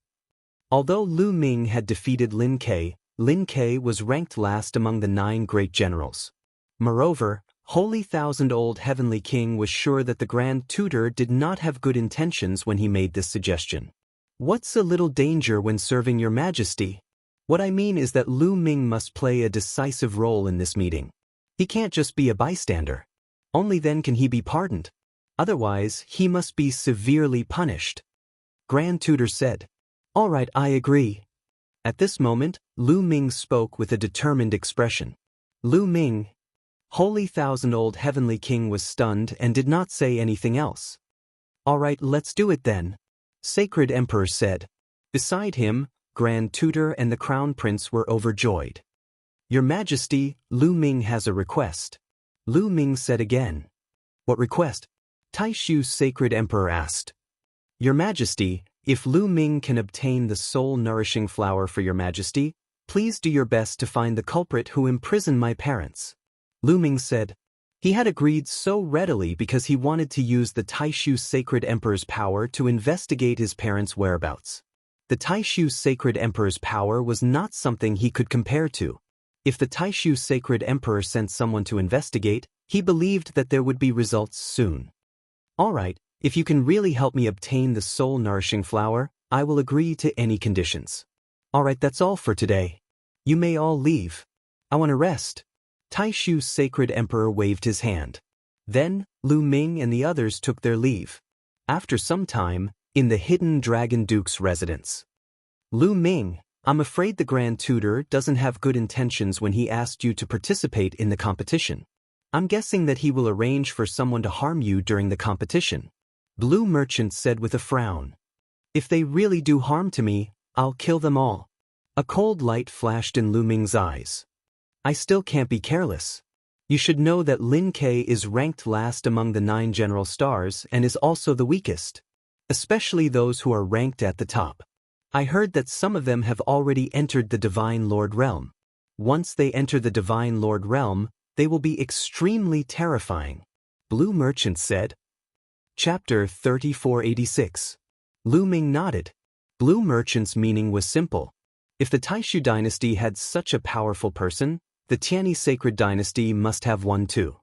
Although Lu Ming had defeated Lin Ke was ranked last among the 9 great generals. Moreover, Holy Thousand-Old Heavenly King was sure that the Grand Tutor did not have good intentions when he made this suggestion. What's a little danger when serving your majesty? What I mean is that Lu Ming must play a decisive role in this meeting. He can't just be a bystander. Only then can he be pardoned. Otherwise, he must be severely punished. Grand Tutor said. All right, I agree. At this moment, Lu Ming spoke with a determined expression. Lu Ming. Holy Thousand-Old Heavenly King was stunned and did not say anything else. All right, let's do it then. Sacred Emperor said. Beside him, Grand Tutor and the Crown Prince were overjoyed. Your Majesty, Lu Ming has a request. Lu Ming said again. What request? Taishu's Sacred Emperor asked. Your Majesty, if Lu Ming can obtain the soul-nourishing flower for your Majesty, please do your best to find the culprit who imprisoned my parents. Lu Ming said. He had agreed so readily because he wanted to use the Taishu's Sacred Emperor's power to investigate his parents' whereabouts. The Taishu's Sacred Emperor's power was not something he could compare to. If the Taishu's Sacred Emperor sent someone to investigate, he believed that there would be results soon. All right, if you can really help me obtain the soul-nourishing flower, I will agree to any conditions. All right, that's all for today. You may all leave. I want to rest. Taishu's Sacred Emperor waved his hand. Then, Lu Ming and the others took their leave. After some time, in the hidden Dragon Duke's residence. Lu Ming, I'm afraid the Grand Tutor doesn't have good intentions when he asked you to participate in the competition. I'm guessing that he will arrange for someone to harm you during the competition. Blue Merchant said with a frown. If they really do harm to me, I'll kill them all. A cold light flashed in Lu Ming's eyes. I still can't be careless. You should know that Lin Ke is ranked last among the 9 general stars and is also the weakest. Especially those who are ranked at the top. I heard that some of them have already entered the Divine Lord Realm. Once they enter the Divine Lord Realm, they will be extremely terrifying. Blue Merchant said. Chapter 3486. Lu Ming nodded. Blue Merchant's meaning was simple. If the Taishu dynasty had such a powerful person, the Tianyi Sacred Dynasty must have one too.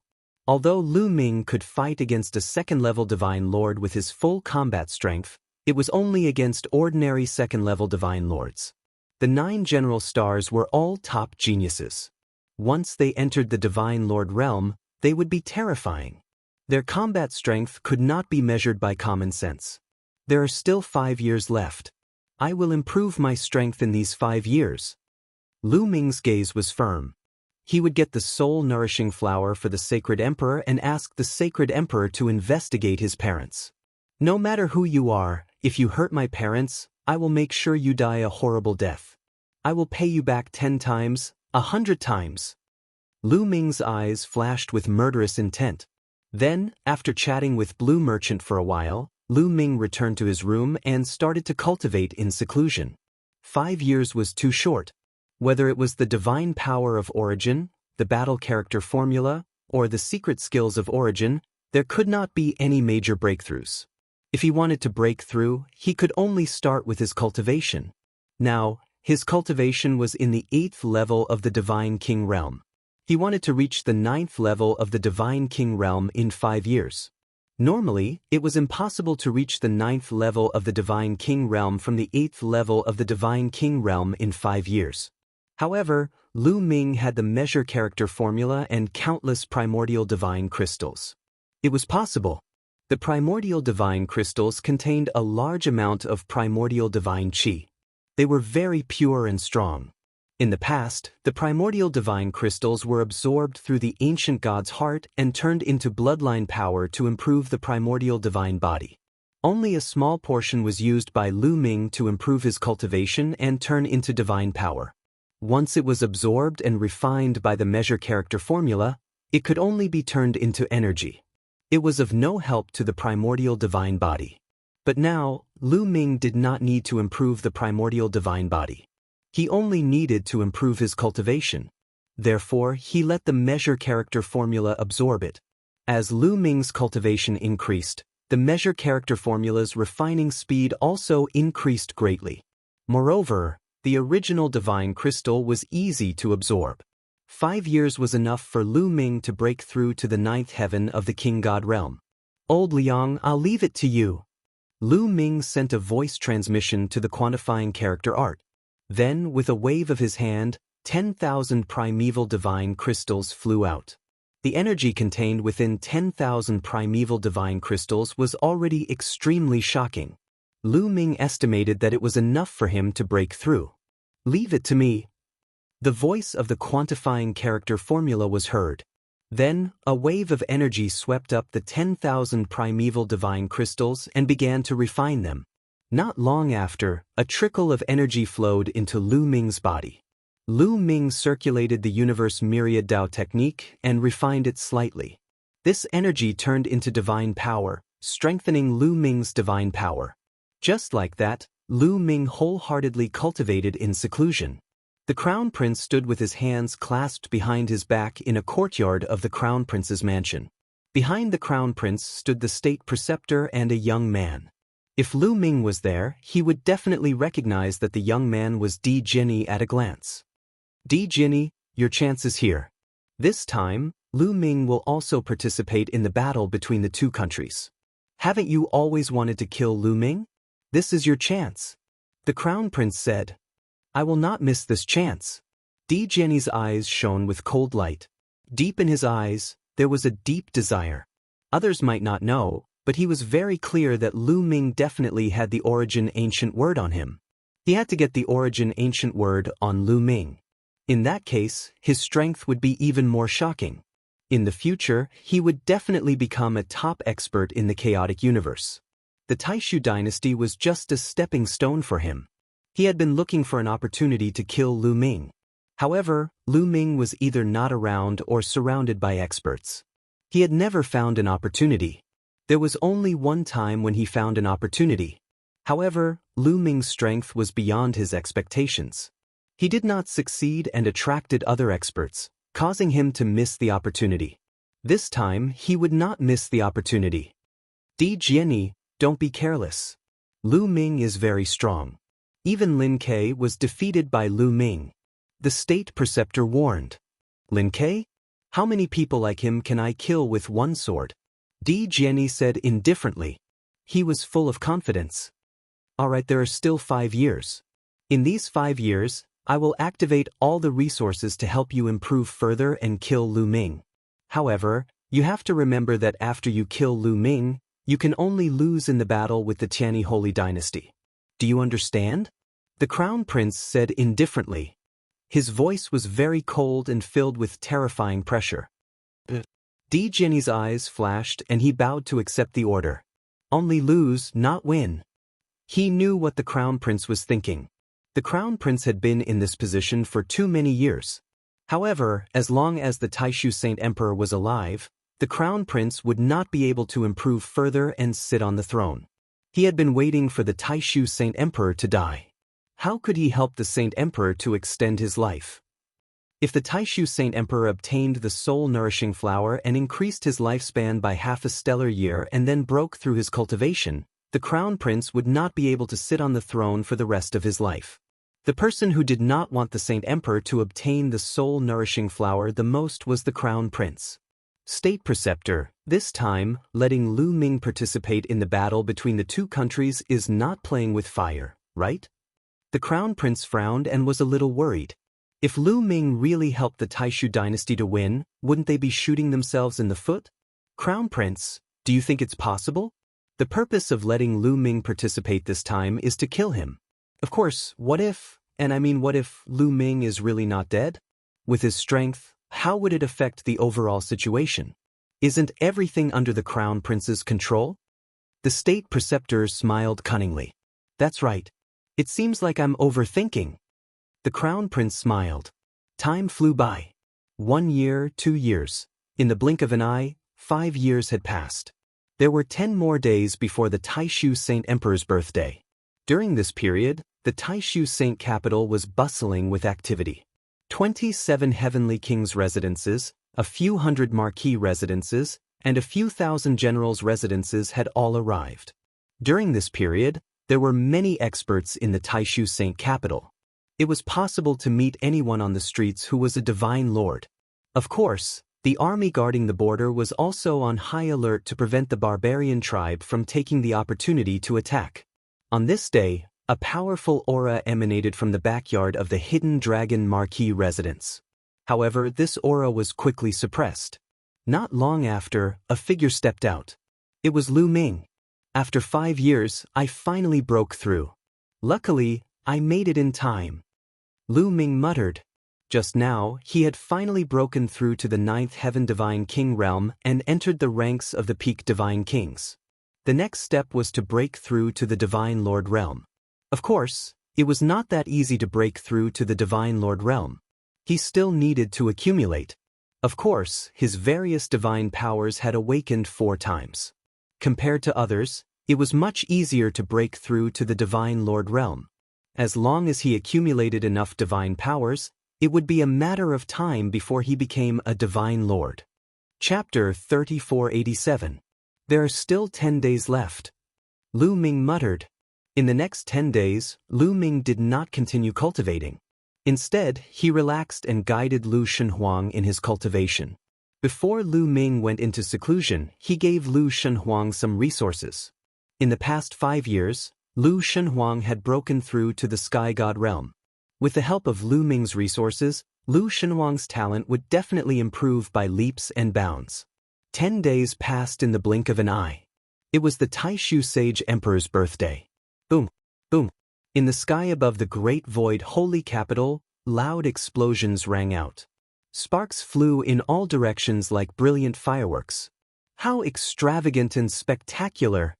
Although Lu Ming could fight against a second-level Divine Lord with his full combat strength, it was only against ordinary second-level Divine Lords. The 9 general stars were all top geniuses. Once they entered the Divine Lord realm, they would be terrifying. Their combat strength could not be measured by common sense. There are still 5 years left. I will improve my strength in these 5 years. Lu Ming's gaze was firm. He would get the soul-nourishing flower for the Sacred Emperor and ask the Sacred Emperor to investigate his parents. No matter who you are, if you hurt my parents, I will make sure you die a horrible death. I will pay you back 10 times, 100 times. Lu Ming's eyes flashed with murderous intent. Then, after chatting with Blue Merchant for a while, Lu Ming returned to his room and started to cultivate in seclusion. 5 years was too short. Whether it was the divine power of origin, the battle character formula, or the secret skills of origin, there could not be any major breakthroughs. If he wanted to break through, he could only start with his cultivation. Now, his cultivation was in the 8th level of the Divine King realm. He wanted to reach the 9th level of the Divine King realm in 5 years. Normally, it was impossible to reach the 9th level of the Divine King realm from the 8th level of the Divine King realm in 5 years. However, Lu Ming had the measure character formula and countless primordial divine crystals. It was possible. The primordial divine crystals contained a large amount of primordial divine qi. They were very pure and strong. In the past, the primordial divine crystals were absorbed through the ancient god's heart and turned into bloodline power to improve the primordial divine body. Only a small portion was used by Lu Ming to improve his cultivation and turn into divine power. Once it was absorbed and refined by the measure character formula, it could only be turned into energy. It was of no help to the primordial divine body. But now, Lu Ming did not need to improve the primordial divine body. He only needed to improve his cultivation. Therefore, he let the measure character formula absorb it. As Lu Ming's cultivation increased, the measure character formula's refining speed also increased greatly. Moreover, the original divine crystal was easy to absorb. 5 years was enough for Lu Ming to break through to the 9th heaven of the King God realm. Old Liang, I'll leave it to you. Lu Ming sent a voice transmission to the quantifying character art. Then, with a wave of his hand, 10,000 primeval divine crystals flew out. The energy contained within 10,000 primeval divine crystals was already extremely shocking. Lu Ming estimated that it was enough for him to break through. Leave it to me. The voice of the quantifying character formula was heard. Then, a wave of energy swept up the 10,000 primeval divine crystals and began to refine them. Not long after, a trickle of energy flowed into Lu Ming's body. Lu Ming circulated the universe myriad Dao technique and refined it slightly. This energy turned into divine power, strengthening Lu Ming's divine power. Just like that, Lu Ming wholeheartedly cultivated in seclusion. The Crown Prince stood with his hands clasped behind his back in a courtyard of the Crown Prince's mansion. Behind the Crown Prince stood the state preceptor and a young man. If Lu Ming was there, he would definitely recognize that the young man was Di Jinni at a glance. Di Jinni, your chance is here. This time, Lu Ming will also participate in the battle between the two countries. Haven't you always wanted to kill Lu Ming? This is your chance. The Crown Prince said. I will not miss this chance. Di Jinni's eyes shone with cold light. Deep in his eyes, there was a deep desire. Others might not know, but he was very clear that Lu Ming definitely had the origin ancient word on him. He had to get the origin ancient word on Lu Ming. In that case, his strength would be even more shocking. In the future, he would definitely become a top expert in the chaotic universe. The Taishu dynasty was just a stepping stone for him. He had been looking for an opportunity to kill Lu Ming. However, Lu Ming was either not around or surrounded by experts. He had never found an opportunity. There was only one time when he found an opportunity. However, Lu Ming's strength was beyond his expectations. He did not succeed and attracted other experts, causing him to miss the opportunity. This time, he would not miss the opportunity. Di Jinni, don't be careless. Lu Ming is very strong. Even Lin Ke was defeated by Lu Ming. The state preceptor warned. Lin Ke? How many people like him can I kill with one sword? Di Jinni said indifferently. He was full of confidence. Alright, there are still 5 years. In these 5 years, I will activate all the resources to help you improve further and kill Lu Ming. However, you have to remember that after you kill Lu Ming, you can only lose in the battle with the Tianyi Holy Dynasty. Do you understand? The Crown Prince said indifferently. His voice was very cold and filled with terrifying pressure. Di Jinni's eyes flashed and he bowed to accept the order. Only lose, not win. He knew what the Crown Prince was thinking. The Crown Prince had been in this position for too many years. However, as long as the Taishu Saint Emperor was alive, the Crown Prince would not be able to improve further and sit on the throne. He had been waiting for the Taishu Saint Emperor to die. How could he help the Saint Emperor to extend his life? If the Taishu Saint Emperor obtained the soul-nourishing flower and increased his lifespan by half a stellar year and then broke through his cultivation, the Crown Prince would not be able to sit on the throne for the rest of his life. The person who did not want the Saint Emperor to obtain the soul-nourishing flower the most was the Crown Prince. State Preceptor, this time, letting Lu Ming participate in the battle between the two countries is not playing with fire, right? The Crown Prince frowned and was a little worried. If Lu Ming really helped the Taishu dynasty to win, wouldn't they be shooting themselves in the foot? Crown Prince, do you think it's possible? The purpose of letting Lu Ming participate this time is to kill him. Of course, what if Lu Ming is really not dead? With his strength, how would it affect the overall situation? Isn't everything under the Crown Prince's control? The State Preceptor smiled cunningly. That's right. It seems like I'm overthinking. The Crown Prince smiled. Time flew by. 1 year, 2 years. In the blink of an eye, 5 years had passed. There were 10 more days before the Taishu Saint Emperor's birthday. During this period, the Taishu Saint capital was bustling with activity. 27 heavenly kings' residences, a few hundred marquis residences, and a few thousand generals' residences had all arrived. During this period, there were many experts in the Taishu Saint capital. It was possible to meet anyone on the streets who was a divine lord. Of course, the army guarding the border was also on high alert to prevent the barbarian tribe from taking the opportunity to attack. On this day, a powerful aura emanated from the backyard of the Hidden Dragon Marquis residence. However, this aura was quickly suppressed. Not long after, a figure stepped out. It was Lu Ming. After 5 years, I finally broke through. Luckily, I made it in time. Lu Ming muttered. Just now, he had finally broken through to the 9th Heaven Divine King realm and entered the ranks of the Peak Divine Kings. The next step was to break through to the Divine Lord realm. Of course, it was not that easy to break through to the Divine Lord realm. He still needed to accumulate. Of course, his various divine powers had awakened 4 times. Compared to others, it was much easier to break through to the Divine Lord realm. As long as he accumulated enough divine powers, it would be a matter of time before he became a Divine Lord. Chapter 3487. There are still 10 days left. Lu Ming muttered. In the next 10 days, Lu Ming did not continue cultivating. Instead, he relaxed and guided Lu Shenhuang in his cultivation. Before Lu Ming went into seclusion, he gave Lu Shenhuang some resources. In the past 5 years, Lu Shenhuang had broken through to the Sky God realm. With the help of Lu Ming's resources, Lu Shenhuang's talent would definitely improve by leaps and bounds. 10 days passed in the blink of an eye. It was the Taishu Sage Emperor's birthday. Boom, boom. In the sky above the great void holy capital, loud explosions rang out. Sparks flew in all directions like brilliant fireworks. How extravagant and spectacular!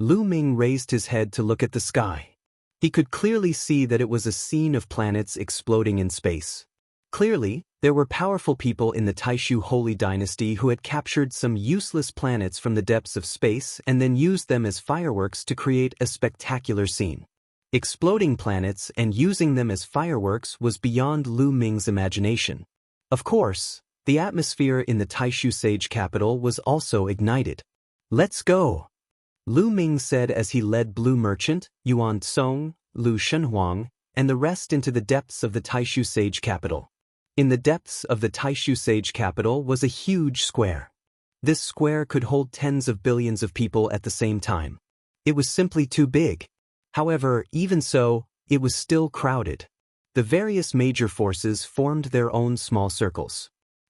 Lu Ming raised his head to look at the sky. He could clearly see that it was a scene of planets exploding in space. Clearly, there were powerful people in the Taishu Holy Dynasty who had captured some useless planets from the depths of space and then used them as fireworks to create a spectacular scene. Exploding planets and using them as fireworks was beyond Lu Ming's imagination. Of course, the atmosphere in the Taishu Sage capital was also ignited. Let's go! Lu Ming said as he led Blue Merchant, Yuan Song, Lu Shenhuang, and the rest into the depths of the Taishu Sage capital. In the depths of the Taishu Sage capital was a huge square. This square could hold tens of billions of people at the same time. It was simply too big. However, even so, it was still crowded. The various major forces formed their own small circles.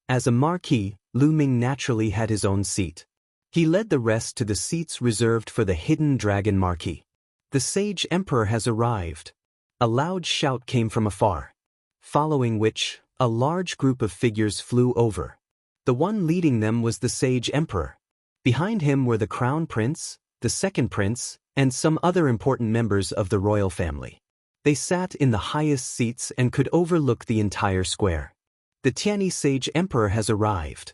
As a marquis, Lu Ming naturally had his own seat. He led the rest to the seats reserved for the Hidden Dragon Marquis. The Sage Emperor has arrived. A loud shout came from afar. Following which, a large group of figures flew over. The one leading them was the Sage Emperor. Behind him were the Crown Prince, the Second Prince, and some other important members of the royal family. They sat in the highest seats and could overlook the entire square. The Tianyi Sage Emperor has arrived.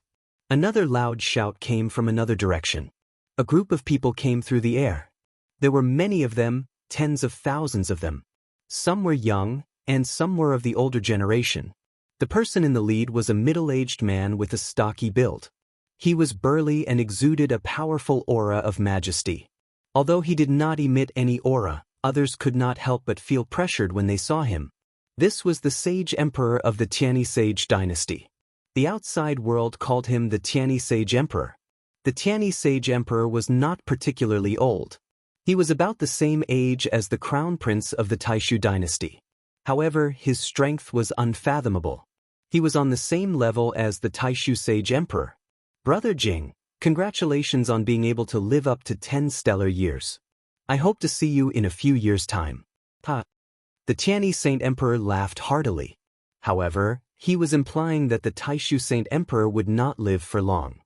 Another loud shout came from another direction. A group of people came through the air. There were many of them, tens of thousands of them. Some were young, and some were of the older generation. The person in the lead was a middle-aged man with a stocky build. He was burly and exuded a powerful aura of majesty. Although he did not emit any aura, others could not help but feel pressured when they saw him. This was the sage emperor of the Tianyi Sage dynasty. The outside world called him the Tianyi Sage Emperor. The Tianyi Sage Emperor was not particularly old. He was about the same age as the crown prince of the Taishu dynasty. However, his strength was unfathomable. He was on the same level as the Taishu Sage Emperor. Brother Jing, congratulations on being able to live up to 10 stellar years. I hope to see you in a few years' time. Ha! The Tianyi Saint Emperor laughed heartily. However, he was implying that the Taishu Saint Emperor would not live for long.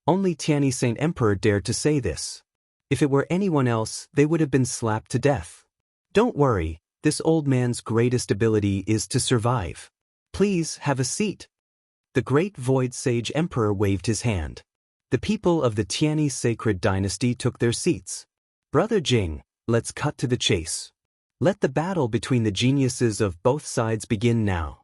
Only Tianyi Saint Emperor dared to say this. If it were anyone else, they would have been slapped to death. Don't worry, this old man's greatest ability is to survive. Please have a seat. The great Void Sage Emperor waved his hand. The people of the Tianyi Sacred Dynasty took their seats. Brother Jing, let's cut to the chase. Let the battle between the geniuses of both sides begin now.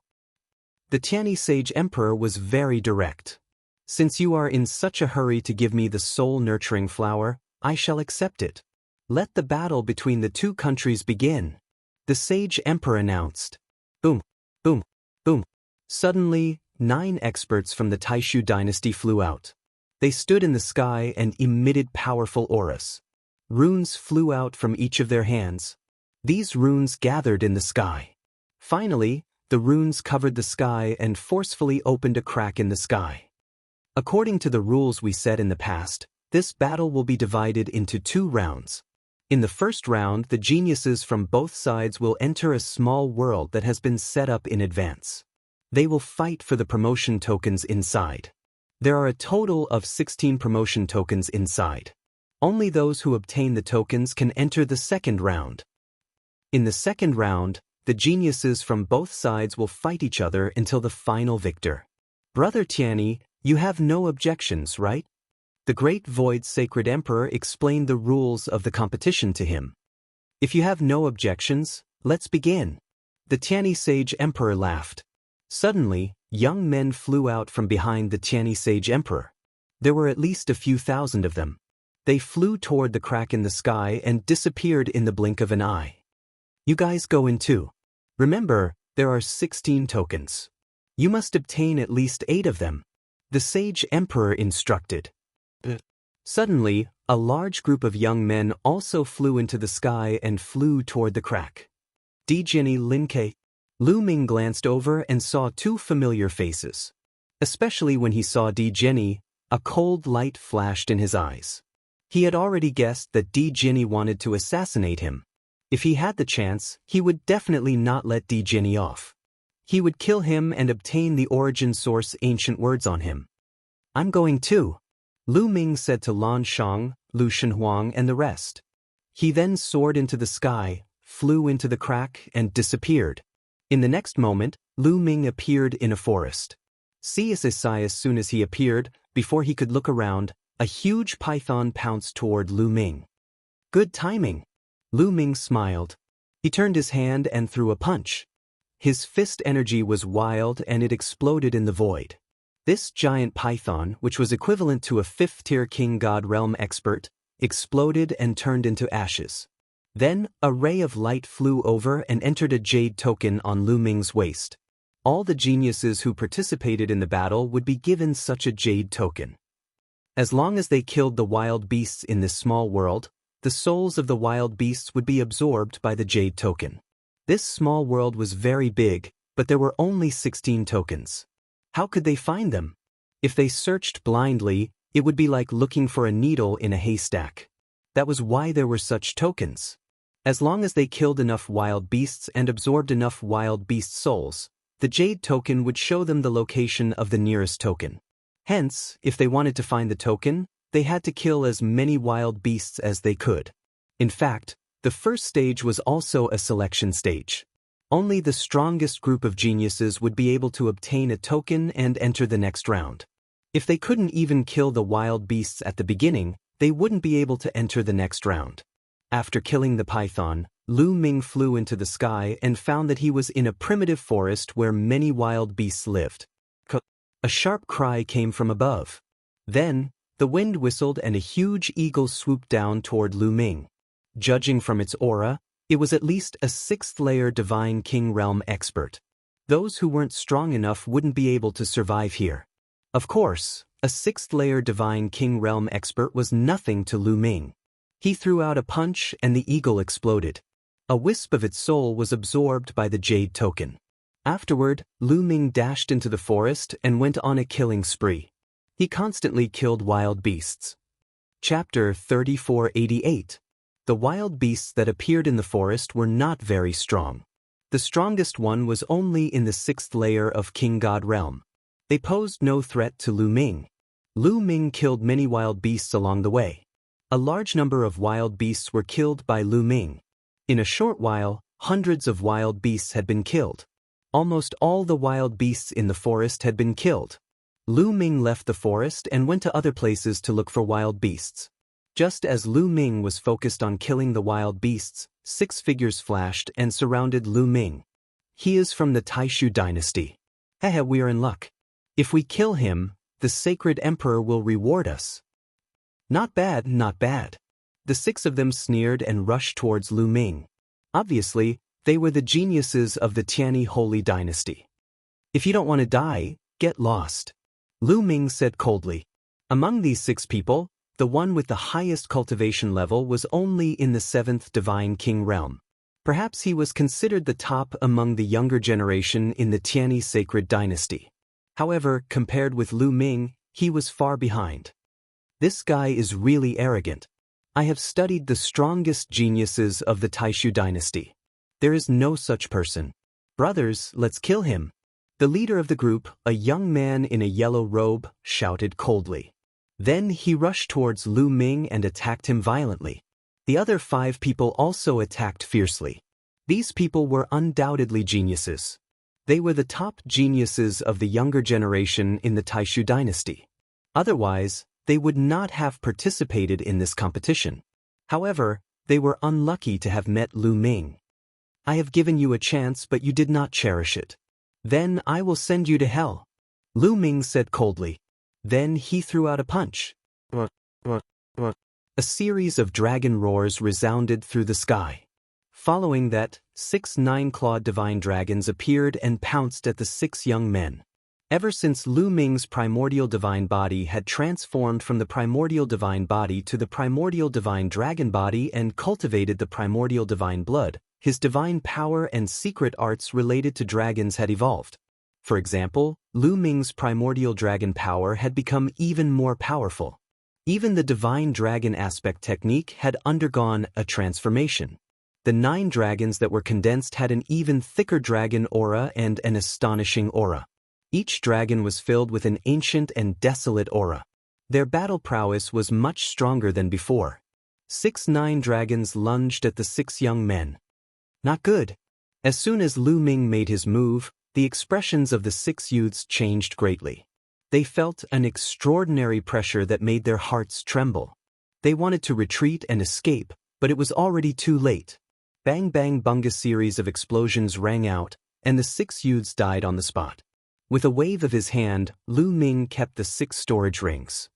The Tianyi Sage Emperor was very direct. Since you are in such a hurry to give me the soul-nurturing flower, I shall accept it. Let the battle between the two countries begin. The Sage Emperor announced. Boom, boom, boom. Suddenly, 9 experts from the Taishu dynasty flew out. They stood in the sky and emitted powerful auras. Runes flew out from each of their hands. These runes gathered in the sky. Finally, the runes covered the sky and forcefully opened a crack in the sky. According to the rules we set in the past, this battle will be divided into 2 rounds. In the first round, the geniuses from both sides will enter a small world that has been set up in advance. They will fight for the promotion tokens inside. There are a total of 16 promotion tokens inside. Only those who obtain the tokens can enter the second round. In the second round, the geniuses from both sides will fight each other until the final victor. Brother Tianyi, you have no objections, right? The great Void Sacred Emperor explained the rules of the competition to him. If you have no objections, let's begin. The Tianyi Sage Emperor laughed. Suddenly, young men flew out from behind the Tianyi Sage Emperor. There were at least a few thousand of them. They flew toward the crack in the sky and disappeared in the blink of an eye. You guys go in too. Remember, there are 16 tokens. You must obtain at least 8 of them. The Sage Emperor instructed. Suddenly, a large group of young men also flew into the sky and flew toward the crack. Dijini Linke. Lu Ming glanced over and saw 2 familiar faces. Especially when he saw Dijini, a cold light flashed in his eyes. He had already guessed that Dijini wanted to assassinate him. If he had the chance, he would definitely not let Dijini off. He would kill him and obtain the origin source ancient words on him. I'm going too, Lu Ming said to Lan Shang, Lu Shenhuang and the rest. He then soared into the sky, flew into the crack and disappeared. In the next moment, Lu Ming appeared in a forest. As soon as he appeared, before he could look around, a huge python pounced toward Lu Ming. Good timing. Lu Ming smiled. He turned his hand and threw a punch. His fist energy was wild and it exploded in the void. This giant python, which was equivalent to a 5th-tier King God Realm expert, exploded and turned into ashes. Then, a ray of light flew over and entered a jade token on Lu Ming's waist. All the geniuses who participated in the battle would be given such a jade token. As long as they killed the wild beasts in this small world, the souls of the wild beasts would be absorbed by the jade token. This small world was very big, but there were only 16 tokens. How could they find them? If they searched blindly, it would be like looking for a needle in a haystack. That was why there were such tokens. As long as they killed enough wild beasts and absorbed enough wild beast souls, the jade token would show them the location of the nearest token. Hence, if they wanted to find the token, they had to kill as many wild beasts as they could. In fact, the first stage was also a selection stage. Only the strongest group of geniuses would be able to obtain a token and enter the next round. If they couldn't even kill the wild beasts at the beginning, they wouldn't be able to enter the next round. After killing the python, Lu Ming flew into the sky and found that he was in a primitive forest where many wild beasts lived. A sharp cry came from above. Then, the wind whistled and a huge eagle swooped down toward Lu Ming. Judging from its aura, It was at least a 6th-layer Divine King Realm expert. Those who weren't strong enough wouldn't be able to survive here. Of course, a 6th-layer Divine King Realm expert was nothing to Lu Ming. He threw out a punch and the eagle exploded. A wisp of its soul was absorbed by the jade token. Afterward, Lu Ming dashed into the forest and went on a killing spree. He constantly killed wild beasts. Chapter 3488. The wild beasts that appeared in the forest were not very strong. The strongest one was only in the 6th layer of King God Realm. They posed no threat to Lu Ming. Lu Ming killed many wild beasts along the way. A large number of wild beasts were killed by Lu Ming. In a short while, hundreds of wild beasts had been killed. Almost all the wild beasts in the forest had been killed. Lu Ming left the forest and went to other places to look for wild beasts. Just as Lu Ming was focused on killing the wild beasts, 6 figures flashed and surrounded Lu Ming. He is from the Taishu dynasty. Haha, we are in luck. If we kill him, the sacred emperor will reward us. Not bad, not bad. The 6 of them sneered and rushed towards Lu Ming. Obviously, they were the geniuses of the Tianyi Holy Dynasty. If you don't want to die, get lost. Lu Ming said coldly. Among these 6 people, the one with the highest cultivation level was only in the 7th Divine King Realm. Perhaps he was considered the top among the younger generation in the Tianyi Sacred Dynasty. However, compared with Lu Ming, he was far behind. This guy is really arrogant. I have studied the strongest geniuses of the Taishu dynasty. There is no such person. Brothers, let's kill him. The leader of the group, a young man in a yellow robe, shouted coldly. Then he rushed towards Lu Ming and attacked him violently. The other 5 people also attacked fiercely. These people were undoubtedly geniuses. They were the top geniuses of the younger generation in the Taishu dynasty. Otherwise, they would not have participated in this competition. However, they were unlucky to have met Lu Ming. I have given you a chance, but you did not cherish it. Then I will send you to hell. Lu Ming said coldly. Then he threw out a punch. A series of dragon roars resounded through the sky. Following that, 6 9-clawed divine dragons appeared and pounced at the 6 young men. Ever since Lu Ming's primordial divine body had transformed from the primordial divine body to the primordial divine dragon body and cultivated the primordial divine blood, his divine power and secret arts related to dragons had evolved. For example, Lu Ming's primordial dragon power had become even more powerful. Even the divine dragon aspect technique had undergone a transformation. The 9 dragons that were condensed had an even thicker dragon aura and an astonishing aura. Each dragon was filled with an ancient and desolate aura. Their battle prowess was much stronger than before. 6 9 dragons lunged at the 6 young men. Not good. As soon as Lu Ming made his move, the expressions of the 6 youths changed greatly. They felt an extraordinary pressure that made their hearts tremble. They wanted to retreat and escape, but it was already too late. Bang bang bunga series of explosions rang out, and the 6 youths died on the spot. With a wave of his hand, Lu Ming kept the 6 storage rings.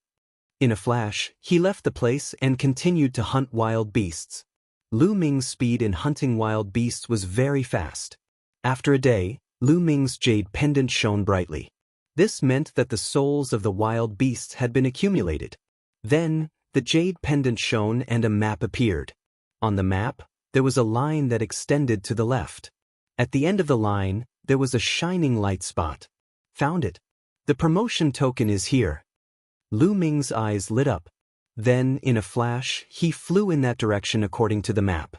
In a flash, he left the place and continued to hunt wild beasts. Lu Ming's speed in hunting wild beasts was very fast. After a day, Lu Ming's jade pendant shone brightly. This meant that the souls of the wild beasts had been accumulated. Then, the jade pendant shone and a map appeared. On the map, there was a line that extended to the left. At the end of the line, there was a shining light spot. Found it. The promotion token is here. Lu Ming's eyes lit up. Then, in a flash, he flew in that direction according to the map.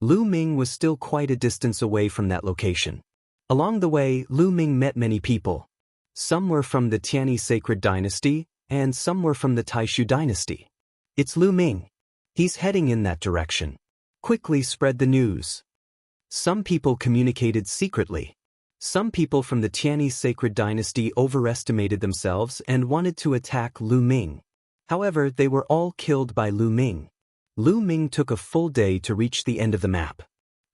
Lu Ming was still quite a distance away from that location. Along the way, Lu Ming met many people. Some were from the Tianyi Sacred Dynasty, and some were from the Taishu Dynasty. It's Lu Ming. He's heading in that direction. Quickly spread the news. Some people communicated secretly. Some people from the Tianyi Sacred Dynasty overestimated themselves and wanted to attack Lu Ming. However, they were all killed by Lu Ming. Lu Ming took a full day to reach the end of the map.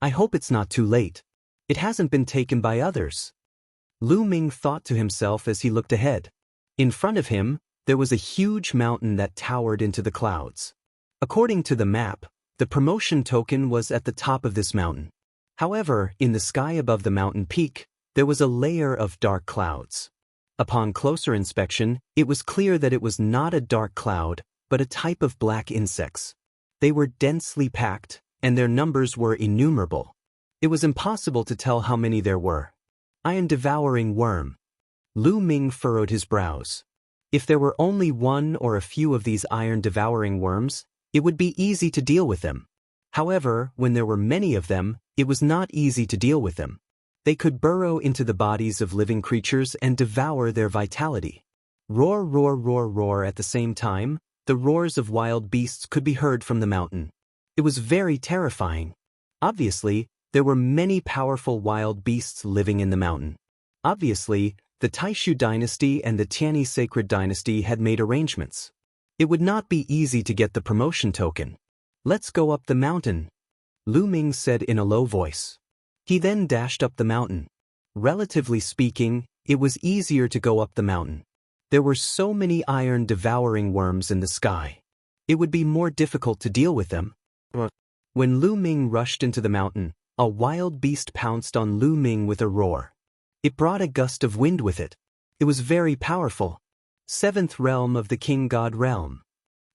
I hope it's not too late. It hasn't been taken by others. Lu Ming thought to himself as he looked ahead. In front of him, there was a huge mountain that towered into the clouds. According to the map, The promotion token was at the top of this mountain. However, in the sky above the mountain peak, there was a layer of dark clouds. Upon closer inspection, it was clear that it was not a dark cloud, but a type of black insects. They were densely packed, and their numbers were innumerable. It was impossible to tell how many there were. Iron-devouring worm. Lu Ming furrowed his brows. If there were only one or a few of these iron-devouring worms, it would be easy to deal with them. However, when there were many of them, it was not easy to deal with them. They could burrow into the bodies of living creatures and devour their vitality. Roar, roar, roar, roar. At the same time, the roars of wild beasts could be heard from the mountain. It was very terrifying. Obviously, there were many powerful wild beasts living in the mountain. Obviously, the Taishu dynasty and the Tianyi sacred dynasty had made arrangements. It would not be easy to get the promotion token. Let's go up the mountain, Lu Ming said in a low voice. He then dashed up the mountain. Relatively speaking, it was easier to go up the mountain. There were so many iron-devouring worms in the sky. It would be more difficult to deal with them. When Lu Ming rushed into the mountain, a wild beast pounced on Lu Ming with a roar. It brought a gust of wind with it. It was very powerful. Seventh realm of the King God realm.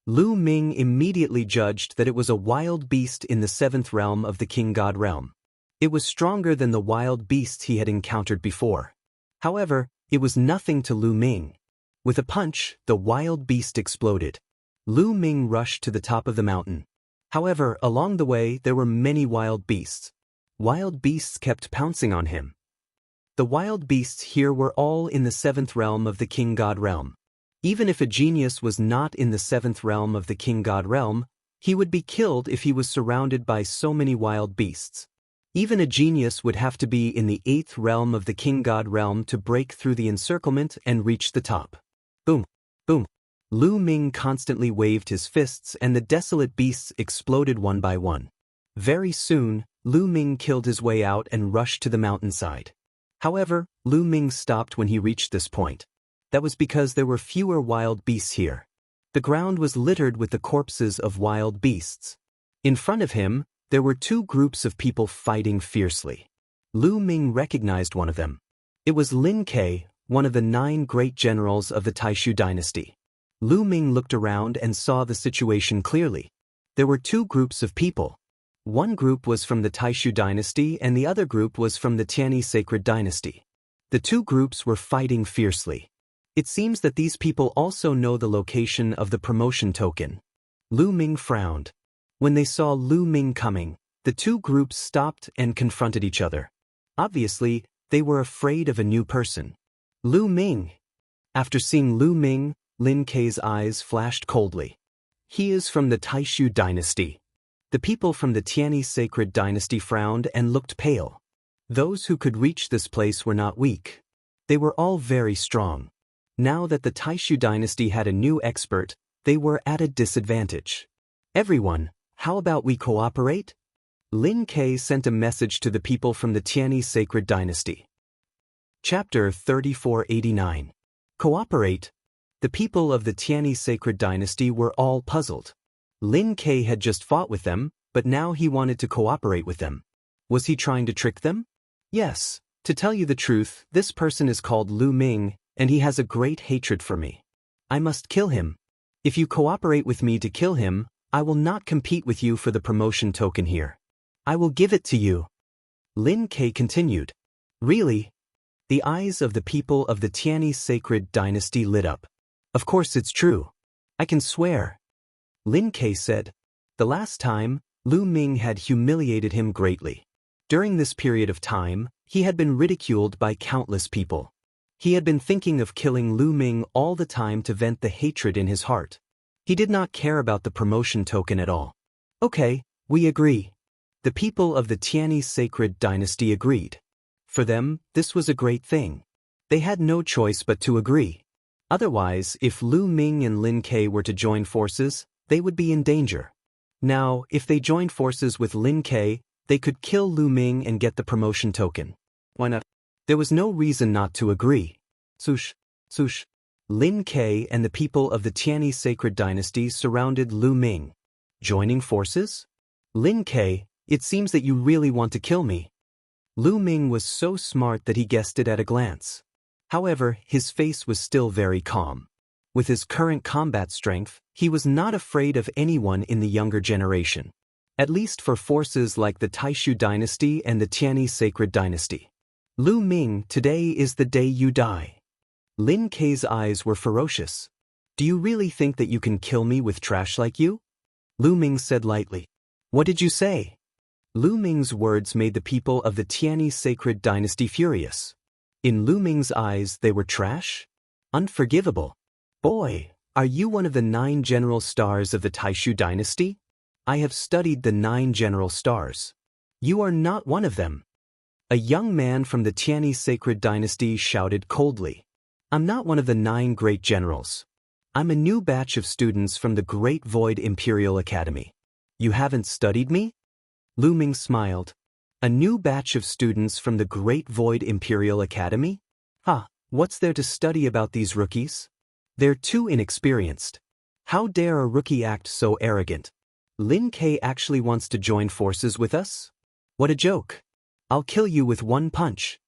Lu Ming immediately judged that it was a wild beast in the seventh realm of the King God realm. It was stronger than the wild beasts he had encountered before. However, it was nothing to Lu Ming. With a punch, the wild beast exploded. Lu Ming rushed to the top of the mountain. However, along the way there were many wild beasts. Wild beasts kept pouncing on him. The wild beasts here were all in the seventh realm of the King God realm. Even if a genius was not in the seventh realm of the King God realm, he would be killed if he was surrounded by so many wild beasts. Even a genius would have to be in the eighth realm of the King God realm to break through the encirclement and reach the top. Boom, boom. Lu Ming constantly waved his fists and the desolate beasts exploded one by one. Very soon, Lu Ming killed his way out and rushed to the mountainside. However, Lu Ming stopped when he reached this point. That was because there were fewer wild beasts here. The ground was littered with the corpses of wild beasts. In front of him, there were two groups of people fighting fiercely. Lu Ming recognized one of them. It was Lin Ke, one of the 9 great generals of the Taishu dynasty. Lu Ming looked around and saw the situation clearly. There were two groups of people. One group was from the Taishu dynasty and the other group was from the Tianyi sacred dynasty. The two groups were fighting fiercely. It seems that these people also know the location of the promotion token. Lu Ming frowned. When they saw Lu Ming coming, the two groups stopped and confronted each other. Obviously, they were afraid of a new person. Lu Ming. After seeing Lu Ming, Lin Ke's eyes flashed coldly. He is from the Taishu dynasty. The people from the Tianyi sacred dynasty frowned and looked pale. Those who could reach this place were not weak. They were all very strong. Now that the Taishu dynasty had a new expert, they were at a disadvantage. Everyone, how about we cooperate? Lin Ke sent a message to the people from the Tianyi sacred dynasty. Chapter 3489. Cooperate. The people of the Tianyi sacred dynasty were all puzzled. Lin Ke had just fought with them, but now he wanted to cooperate with them. Was he trying to trick them? Yes. To tell you the truth, this person is called Lu Ming, and he has a great hatred for me. I must kill him. If you cooperate with me to kill him, I will not compete with you for the promotion token here. I will give it to you. Lin Ke continued. Really? The eyes of the people of the Tianyi sacred dynasty lit up. Of course it's true. I can swear. Lin Ke said. The last time, Lu Ming had humiliated him greatly. During this period of time, he had been ridiculed by countless people. He had been thinking of killing Lu Ming all the time to vent the hatred in his heart. He did not care about the promotion token at all. Okay, we agree. The people of the Tianyi sacred dynasty agreed. For them, this was a great thing. They had no choice but to agree. Otherwise, if Lu Ming and Lin Ke were to join forces, they would be in danger. Now, if they joined forces with Lin Ke, they could kill Lu Ming and get the promotion token. Why not? There was no reason not to agree. Sush, sush. Lin Ke and the people of the Tianyi sacred dynasty surrounded Lu Ming. Joining forces? Lin Ke, it seems that you really want to kill me. Lu Ming was so smart that he guessed it at a glance. However, his face was still very calm. With his current combat strength, he was not afraid of anyone in the younger generation. At least for forces like the Taishu dynasty and the Tianyi sacred dynasty. Lu Ming, today is the day you die. Lin Ke's eyes were ferocious. Do you really think that you can kill me with trash like you? Lu Ming said lightly. What did you say? Lu Ming's words made the people of the Tianyi sacred dynasty furious. In Lu Ming's eyes they were trash? Unforgivable. Boy, are you one of the 9 general stars of the Taishu dynasty? I have studied the 9 general stars. You are not one of them. A young man from the Tianyi sacred dynasty shouted coldly. I'm not one of the 9 great generals. I'm a new batch of students from the Great Void Imperial Academy. You haven't studied me? Lu Ming smiled. A new batch of students from the Great Void Imperial Academy? What's there to study about these rookies? They're too inexperienced. How dare a rookie act so arrogant? Lin Ke actually wants to join forces with us? What a joke. I'll kill you with one punch.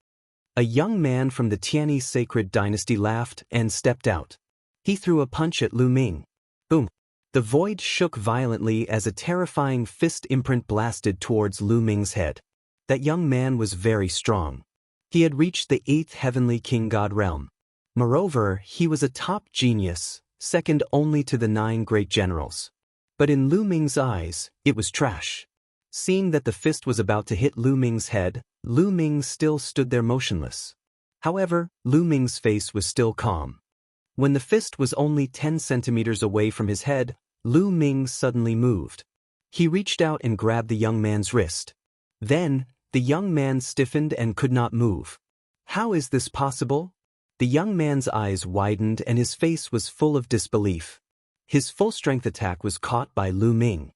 A young man from the Tianyi sacred dynasty laughed and stepped out. He threw a punch at Lu Ming. Boom. The void shook violently as a terrifying fist imprint blasted towards Lu Ming's head. That young man was very strong. He had reached the 8th heavenly king god realm. Moreover, he was a top genius, second only to the 9 great generals. But in Lu Ming's eyes, it was trash. Seeing that the fist was about to hit Lu Ming's head, Lu Ming still stood there motionless. However, Lu Ming's face was still calm. When the fist was only 10 centimeters away from his head, Lu Ming suddenly moved. He reached out and grabbed the young man's wrist. Then, the young man stiffened and could not move. How is this possible? The young man's eyes widened and his face was full of disbelief. His full-strength attack was caught by Lu Ming.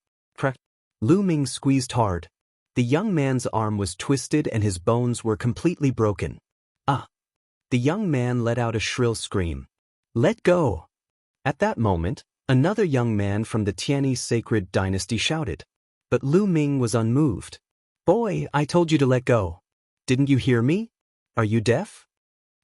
Lu Ming squeezed hard. The young man's arm was twisted and his bones were completely broken. The young man let out a shrill scream. Let go! At that moment, another young man from the Tianyi sacred dynasty shouted. But Lu Ming was unmoved. Boy, I told you to let go. Didn't you hear me? Are you deaf?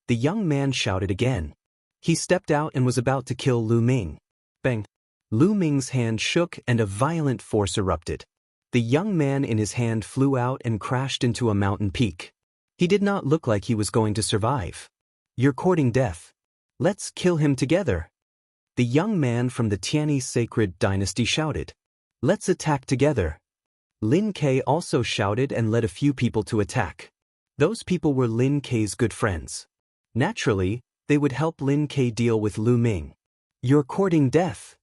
The young man shouted again. He stepped out and was about to kill Lu Ming. Bang! Lu Ming's hand shook and a violent force erupted. The young man in his hand flew out and crashed into a mountain peak. He did not look like he was going to survive. You're courting death. Let's kill him together. The young man from the Tianyi sacred dynasty shouted. Let's attack together. Lin Ke also shouted and led a few people to attack. Those people were Lin Ke's good friends. Naturally, they would help Lin Ke deal with Lu Ming. You're courting death.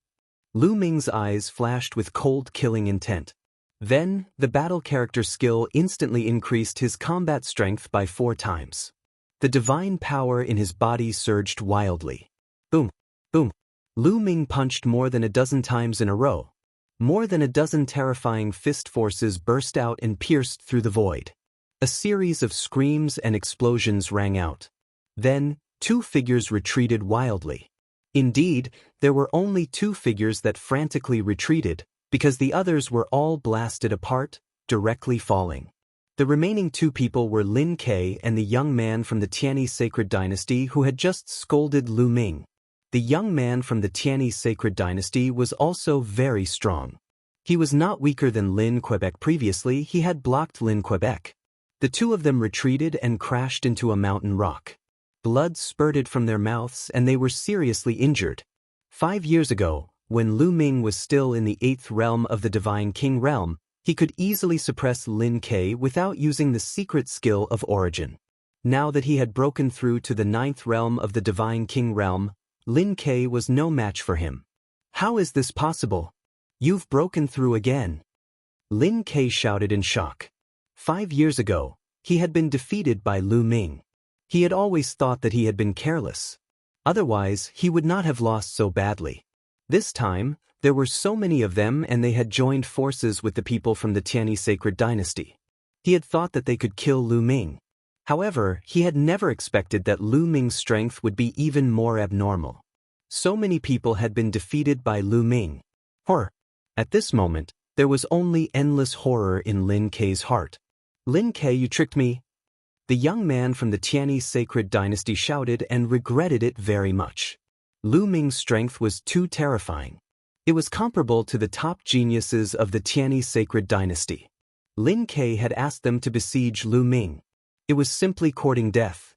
Lu Ming's eyes flashed with cold killing intent. Then, the battle character skill instantly increased his combat strength by 4 times. The divine power in his body surged wildly. Boom! Boom! Lu Ming punched more than a dozen times in a row. More than a dozen terrifying fist forces burst out and pierced through the void. A series of screams and explosions rang out. Then, 2 figures retreated wildly. Indeed, there were only 2 figures that frantically retreated, because the others were all blasted apart, directly falling. The remaining 2 people were Lin Ke and the young man from the Tianyi sacred dynasty who had just scolded Lu Ming. The young man from the Tianyi sacred dynasty was also very strong. He was not weaker than Lin Quebec previously, he had blocked Lin Quebec. The 2 of them retreated and crashed into a mountain rock. Blood spurted from their mouths and they were seriously injured. 5 years ago, when Lu Ming was still in the 8th realm of the Divine King realm, he could easily suppress Lin Ke without using the secret skill of origin. Now that he had broken through to the 9th realm of the Divine King realm, Lin Ke was no match for him. How is this possible? You've broken through again. Lin Ke shouted in shock. 5 years ago, he had been defeated by Lu Ming. He had always thought that he had been careless. Otherwise, he would not have lost so badly. This time, there were so many of them and they had joined forces with the people from the Tianyi sacred dynasty. He had thought that they could kill Lu Ming. However, he had never expected that Lu Ming's strength would be even more abnormal. So many people had been defeated by Lu Ming. At this moment, There was only endless horror in Lin Kei's heart. Lin Kei, you tricked me. The young man from the Tianyi sacred dynasty shouted and regretted it very much. Lu Ming's strength was too terrifying. It was comparable to the top geniuses of the Tianyi sacred dynasty. Lin Kei had asked them to besiege Lu Ming. It was simply courting death.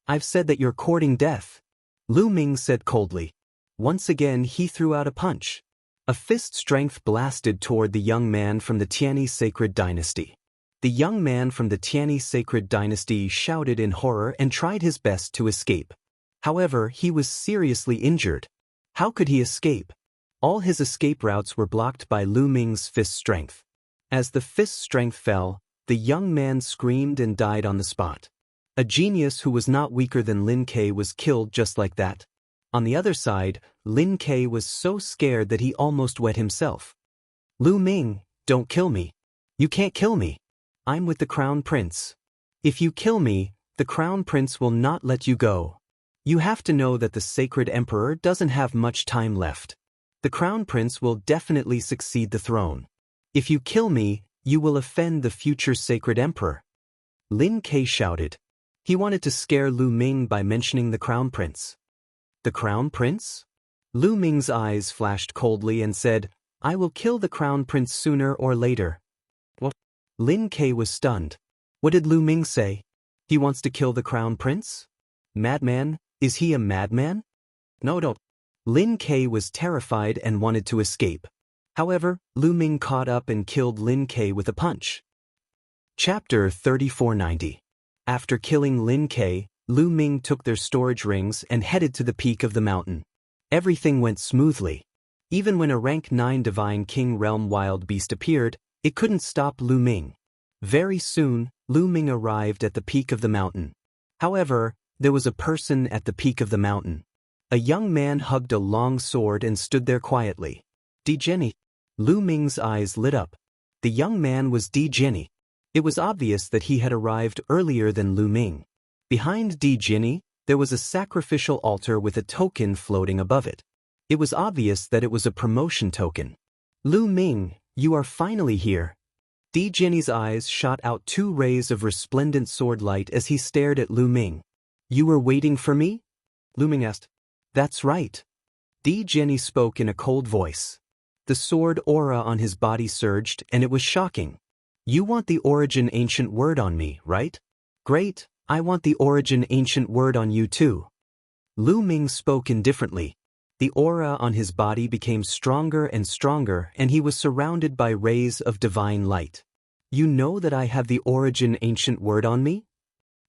I've said that you're courting death, Lu Ming said coldly. Once again he threw out a punch. A fist strength blasted toward the young man from the Tianyi sacred dynasty. The young man from the Tianyi sacred dynasty shouted in horror and tried his best to escape. However, he was seriously injured. How could he escape? All his escape routes were blocked by Lu Ming's fist strength. As the fist strength fell, the young man screamed and died on the spot. A genius who was not weaker than Lin Kei was killed just like that. On the other side, Lin Kei was so scared that he almost wet himself. Lu Ming, don't kill me. You can't kill me. I'm with the Crown Prince. If you kill me, the Crown Prince will not let you go. You have to know that the Sacred Emperor doesn't have much time left. The Crown Prince will definitely succeed the throne. If you kill me, you will offend the future Sacred Emperor. Lin Kei shouted. He wanted to scare Lu Ming by mentioning the Crown Prince. The Crown Prince? Lu Ming's eyes flashed coldly and said, I will kill the Crown Prince sooner or later. What? Lin Kei was stunned. What did Lu Ming say? He wants to kill the Crown Prince? Madman? Is he a madman? No, don't. Lin Kei was terrified and wanted to escape. However, Lu Ming caught up and killed Lin Kei with a punch. Chapter 3490. After killing Lin Kei, Lu Ming took their storage rings and headed to the peak of the mountain. Everything went smoothly. Even when a rank 9 Divine King Realm Wild Beast appeared, it couldn't stop Lu Ming. Very soon, Lu Ming arrived at the peak of the mountain. However, there was a person at the peak of the mountain. A young man hugged a long sword and stood there quietly. Di Jenny. Lu Ming's eyes lit up. The young man was Di Jenny. It was obvious that he had arrived earlier than Lu Ming. Behind Di Jenny, there was a sacrificial altar with a token floating above it. It was obvious that it was a promotion token. Lu Ming, you are finally here. Di Jenny's eyes shot out 2 rays of resplendent sword light as he stared at Lu Ming. You were waiting for me? Lu Ming asked. That's right. Di Jenny spoke in a cold voice. The sword aura on his body surged and it was shocking. You want the origin ancient word on me, right? Great, I want the origin ancient word on you too. Lu Ming spoke indifferently. The aura on his body became stronger and stronger and he was surrounded by rays of divine light. You know that I have the origin ancient word on me?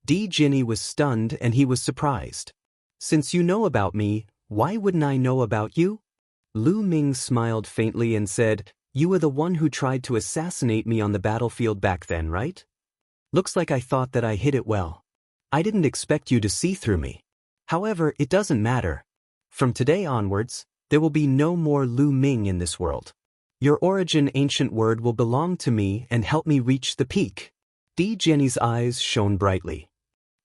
Di Jenny was stunned and he was surprised. Since you know about me, why wouldn't I know about you? Lu Ming smiled faintly and said, You were the one who tried to assassinate me on the battlefield back then, right? Looks like I thought that I hid it well. I didn't expect you to see through me. However, it doesn't matter. From today onwards, there will be no more Lu Ming in this world. Your origin ancient word will belong to me and help me reach the peak. Di Jenny's eyes shone brightly.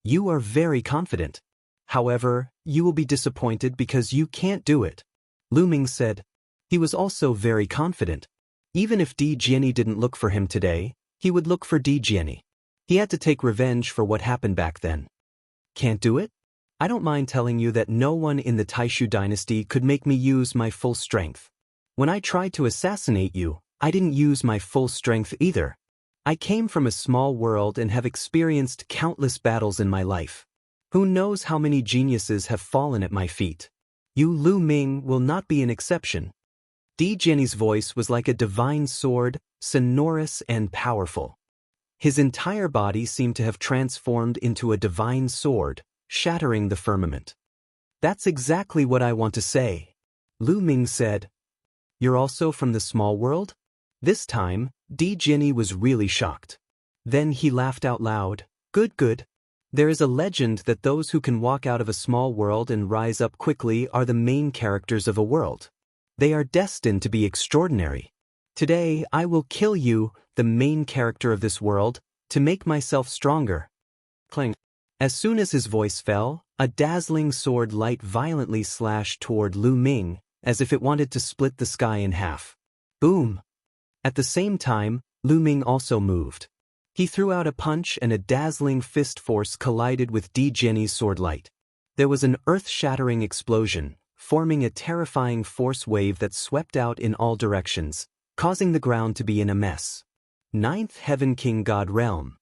You are very confident. However, you will be disappointed because you can't do it. Lu Ming said. He was also very confident. Even if Di Jenny didn't look for him today, he would look for Di Jenny. He had to take revenge for what happened back then. Can't do it? I don't mind telling you that no one in the Taishu dynasty could make me use my full strength. When I tried to assassinate you, I didn't use my full strength either. I came from a small world and have experienced countless battles in my life. Who knows how many geniuses have fallen at my feet? You Lu Ming will not be an exception. Di Jenny's voice was like a divine sword, sonorous and powerful. His entire body seemed to have transformed into a divine sword, shattering the firmament. That's exactly what I want to say. Lu Ming said. You're also from the small world? This time, Di Jenny was really shocked. Then he laughed out loud. Good. There is a legend that those who can walk out of a small world and rise up quickly are the main characters of a world. They are destined to be extraordinary. Today, I will kill you, the main character of this world, to make myself stronger. Clang. As soon as his voice fell, a dazzling sword light violently slashed toward Lu Ming, as if it wanted to split the sky in half. Boom! At the same time, Lu Ming also moved. He threw out a punch and a dazzling fist force collided with Di Jianyi's sword light. There was an earth-shattering explosion, forming a terrifying force wave that swept out in all directions, causing the ground to be in a mess. Ninth Heaven King God Realm.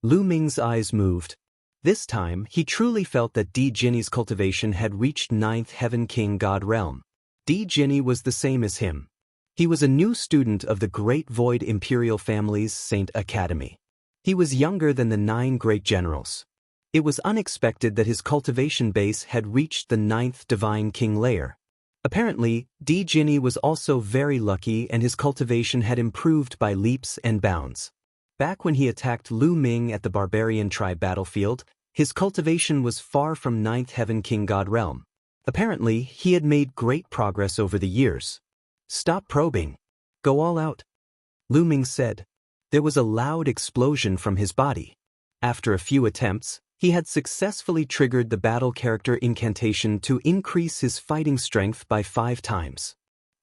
Lu Ming's eyes moved. This time, he truly felt that Di Jianyi's cultivation had reached Ninth Heaven King God Realm. Di Jianyi was the same as him. He was a new student of the Great Void Imperial Family's Saint Academy. He was younger than the 9 great generals. It was unexpected that his cultivation base had reached the 9th Divine King layer. Apparently, Di Jianyi was also very lucky and his cultivation had improved by leaps and bounds. Back when he attacked Lu Ming at the Barbarian Tribe battlefield, his cultivation was far from 9th Heaven King God Realm. Apparently, he had made great progress over the years. Stop probing. Go all out. Lu Ming said. There was a loud explosion from his body. After a few attempts, he had successfully triggered the battle character incantation to increase his fighting strength by 5 times.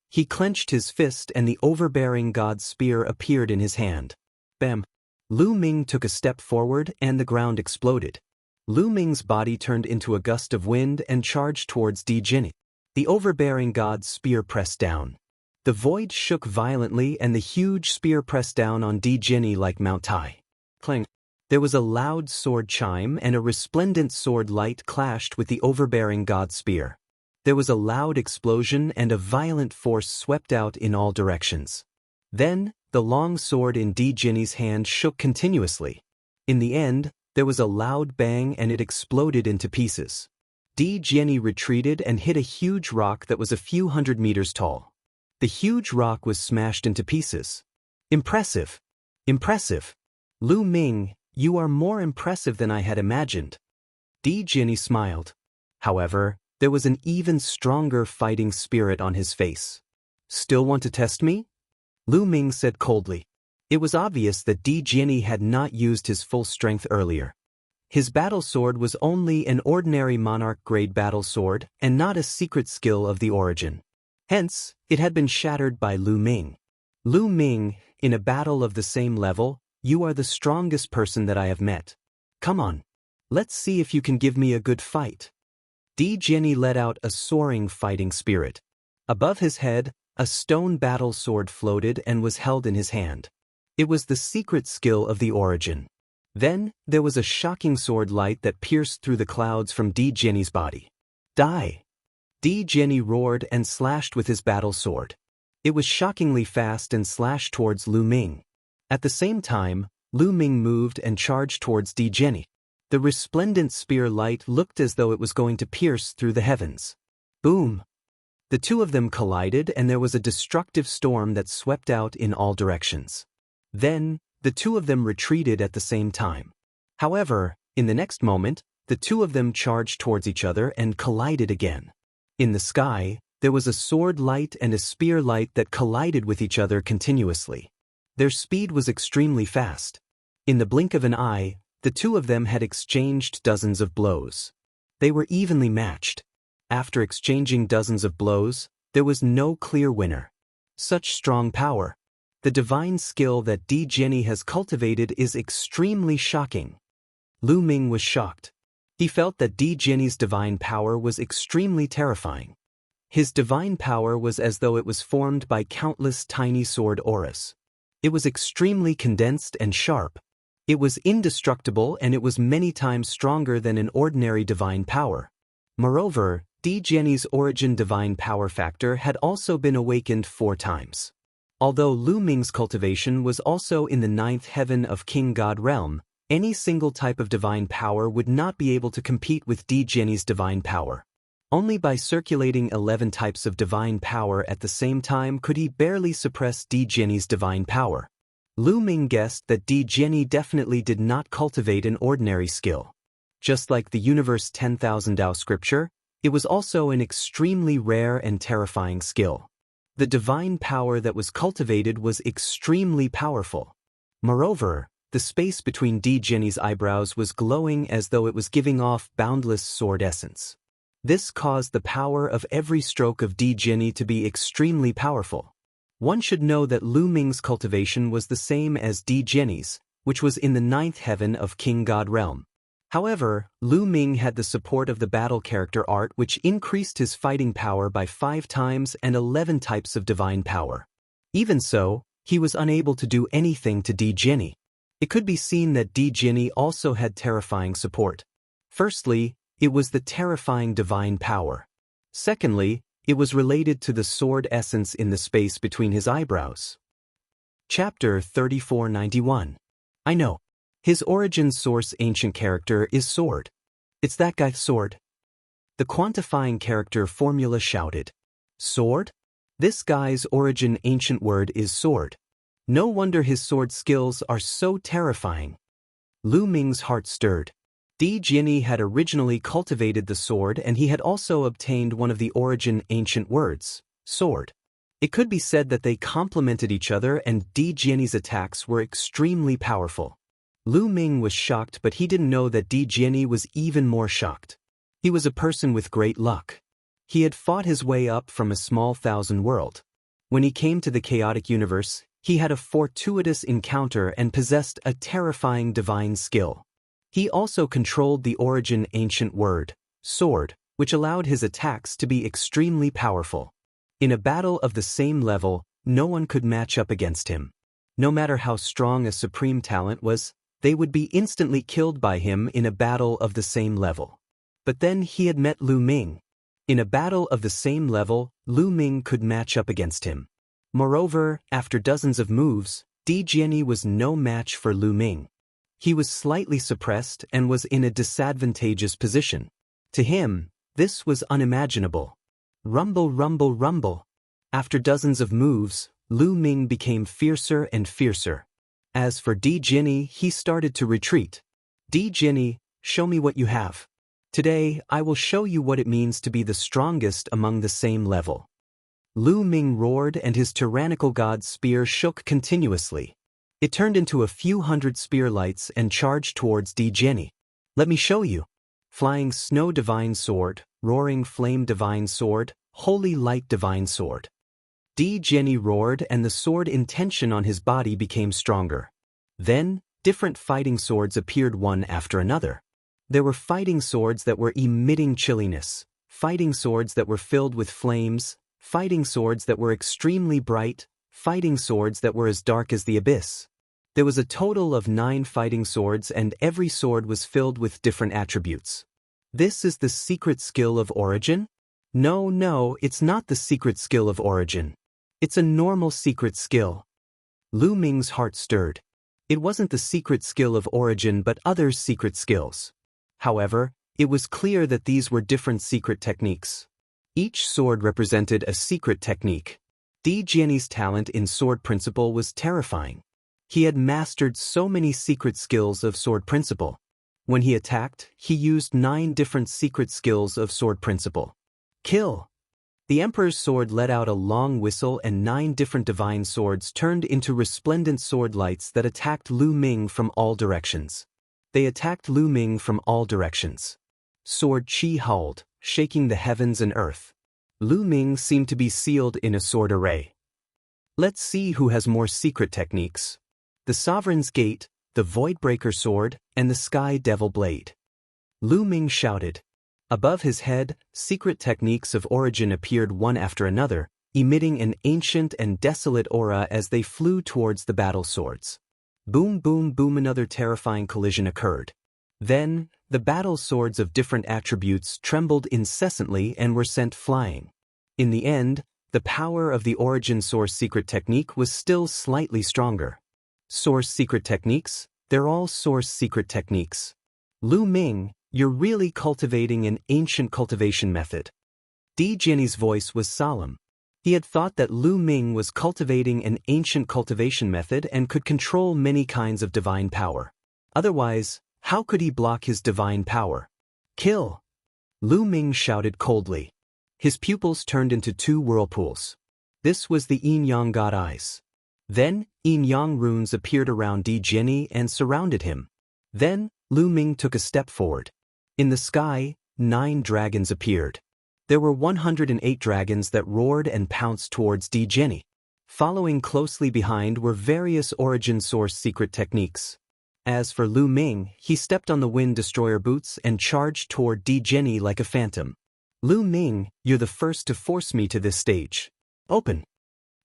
He clenched his fist and the overbearing god spear appeared in his hand. Bam! Lu Ming took a step forward and the ground exploded. Lu Ming's body turned into a gust of wind and charged towards Di Jianyi. The overbearing god's spear pressed down. The void shook violently and the huge spear pressed down on Di Jianyi like Mount Tai. Clang! There was a loud sword chime and a resplendent sword light clashed with the overbearing god spear. There was a loud explosion and a violent force swept out in all directions. Then, the long sword in Di Jianyi's hand shook continuously. In the end, there was a loud bang and it exploded into pieces. Di Jianyi retreated and hit a huge rock that was a few hundred meters tall. The huge rock was smashed into pieces. Impressive! Impressive! Lu Ming, you are more impressive than I had imagined. Di Jianyi smiled. However, there was an even stronger fighting spirit on his face. Still want to test me? Lu Ming said coldly. It was obvious that Di Jianyi had not used his full strength earlier. His battle sword was only an ordinary monarch-grade battle sword and not a secret skill of the origin. Hence, it had been shattered by Lu Ming. Lu Ming, in a battle of the same level, you are the strongest person that I have met. Come on. Let's see if you can give me a good fight. Di Jianyi let out a soaring fighting spirit. Above his head, a stone battle sword floated and was held in his hand. It was the secret skill of the origin. Then, there was a shocking sword light that pierced through the clouds from Di Jianyi's body. Die! Di Jianyi roared and slashed with his battle sword. It was shockingly fast and slashed towards Lu Ming. At the same time, Lu Ming moved and charged towards Di Jianyi. The resplendent spear light looked as though it was going to pierce through the heavens. Boom! The two of them collided and there was a destructive storm that swept out in all directions. Then, the two of them retreated at the same time. However, in the next moment, the two of them charged towards each other and collided again. In the sky, there was a sword light and a spear light that collided with each other continuously. Their speed was extremely fast. In the blink of an eye, the two of them had exchanged dozens of blows. They were evenly matched. After exchanging dozens of blows, there was no clear winner. Such strong power. The divine skill that Di Jianyi has cultivated is extremely shocking. Lu Ming was shocked. He felt that Di Jianyi's divine power was extremely terrifying. His divine power was as though it was formed by countless tiny sword auras. It was extremely condensed and sharp. It was indestructible and it was many times stronger than an ordinary divine power. Moreover, Di Jianyi's origin divine power factor had also been awakened 4 times. Although Lu Ming's cultivation was also in the 9th heaven of King God Realm, any single type of divine power would not be able to compete with Di Jianyi's divine power. Only by circulating 11 types of divine power at the same time could he barely suppress Di Jianyi's divine power. Lu Ming guessed that Di Jianyi definitely did not cultivate an ordinary skill. Just like the Universe 10,000 Dao scripture, it was also an extremely rare and terrifying skill. The divine power that was cultivated was extremely powerful. Moreover, the space between Di Jianyi's eyebrows was glowing as though it was giving off boundless sword essence. This caused the power of every stroke of Di Jianyi to be extremely powerful. One should know that Lu Ming's cultivation was the same as Di Jian's, which was in the 9th heaven of King God realm. However, Lu Ming had the support of the battle character art, which increased his fighting power by 5 times and 11 types of divine power. Even so, he was unable to do anything to Di Jian. It could be seen that Di Jian also had terrifying support. Firstly, it was the terrifying divine power. Secondly, it was related to the sword essence in the space between his eyebrows. Chapter 3491. I know. His origin source ancient character is sword. It's that guy sword. The quantifying character formula shouted. Sword? This guy's origin ancient word is sword. No wonder his sword skills are so terrifying. Lu Ming's heart stirred. Di Jian had originally cultivated the sword, and he had also obtained one of the origin ancient words, sword. It could be said that they complemented each other, and Di Jian's attacks were extremely powerful. Lu Ming was shocked, but he didn't know that Di Jian was even more shocked. He was a person with great luck. He had fought his way up from a small thousand world. When he came to the chaotic universe, he had a fortuitous encounter and possessed a terrifying divine skill. He also controlled the origin ancient word, sword, which allowed his attacks to be extremely powerful. In a battle of the same level, no one could match up against him. No matter how strong a supreme talent was, they would be instantly killed by him in a battle of the same level. But then he had met Lu Ming. In a battle of the same level, Lu Ming could match up against him. Moreover, after dozens of moves, Di Jian was no match for Lu Ming. He was slightly suppressed and was in a disadvantageous position. To him, this was unimaginable. Rumble, rumble, rumble. After dozens of moves, Lu Ming became fiercer and fiercer. As for Di Jian, he started to retreat. Di Jian, show me what you have. Today, I will show you what it means to be the strongest among the same level. Lu Ming roared, and his tyrannical god spear shook continuously. It turned into a few hundred spear lights and charged towards Di Jian. Let me show you. Flying snow divine sword, roaring flame divine sword, holy light divine sword. Di Jian roared, and the sword intention on his body became stronger. Then, different fighting swords appeared one after another. There were fighting swords that were emitting chilliness, fighting swords that were filled with flames, fighting swords that were extremely bright, fighting swords that were as dark as the abyss. There was a total of 9 fighting swords, and every sword was filled with different attributes. This is the secret skill of origin? No, it's not the secret skill of origin. It's a normal secret skill. Lu Ming's heart stirred. It wasn't the secret skill of origin but others' secret skills. However, it was clear that these were different secret techniques. Each sword represented a secret technique. Di Jian's talent in sword principle was terrifying. He had mastered so many secret skills of sword principle. When he attacked, he used 9 different secret skills of sword principle. Kill! The Emperor's sword let out a long whistle, and 9 different divine swords turned into resplendent sword lights that attacked Lu Ming from all directions. They attacked Lu Ming from all directions. Sword chi howled, shaking the heavens and earth. Lu Ming seemed to be sealed in a sword array. Let's see who has more secret techniques. The Sovereign's Gate, the Voidbreaker Sword, and the Sky Devil Blade. Lu Ming shouted. Above his head, secret techniques of origin appeared one after another, emitting an ancient and desolate aura as they flew towards the battle swords. Boom, boom, boom, another terrifying collision occurred. Then, the battle swords of different attributes trembled incessantly and were sent flying. In the end, the power of the origin source secret technique was still slightly stronger. Source secret techniques? They're all source secret techniques. Lu Ming, you're really cultivating an ancient cultivation method. Di Jian's voice was solemn. He had thought that Lu Ming was cultivating an ancient cultivation method and could control many kinds of divine power. Otherwise, how could he block his divine power? Kill! Lu Ming shouted coldly. His pupils turned into 2 whirlpools. This was the yin-yang god eyes. Then, yin-yang runes appeared around Di Jian and surrounded him. Then, Lu Ming took a step forward. In the sky, 9 dragons appeared. There were 108 dragons that roared and pounced towards Di Jian. Following closely behind were various origin source secret techniques. As for Lu Ming, he stepped on the Wind Destroyer boots and charged toward Di Jenny like a phantom. Lu Ming, you're the first to force me to this stage. Open!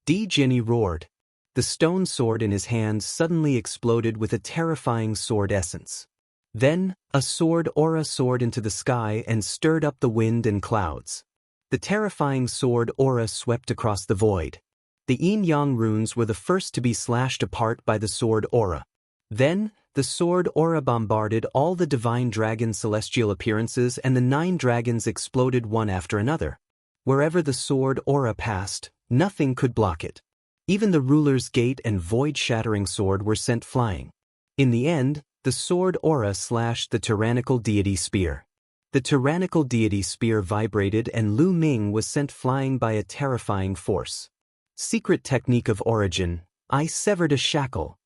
Di Jenny roared. The stone sword in his hand suddenly exploded with a terrifying sword essence. Then, a sword aura soared into the sky and stirred up the wind and clouds. The terrifying sword aura swept across the void. The yin-yang runes were the first to be slashed apart by the sword aura. Then, the sword aura bombarded all the divine dragon celestial appearances and the 9 dragons exploded one after another. Wherever the sword aura passed, nothing could block it. Even the ruler's gate and void-shattering sword were sent flying. In the end, the sword aura slashed the tyrannical deity spear. The tyrannical deity spear vibrated and Lu Ming was sent flying by a terrifying force. Secret technique of origin, I severed a shackle.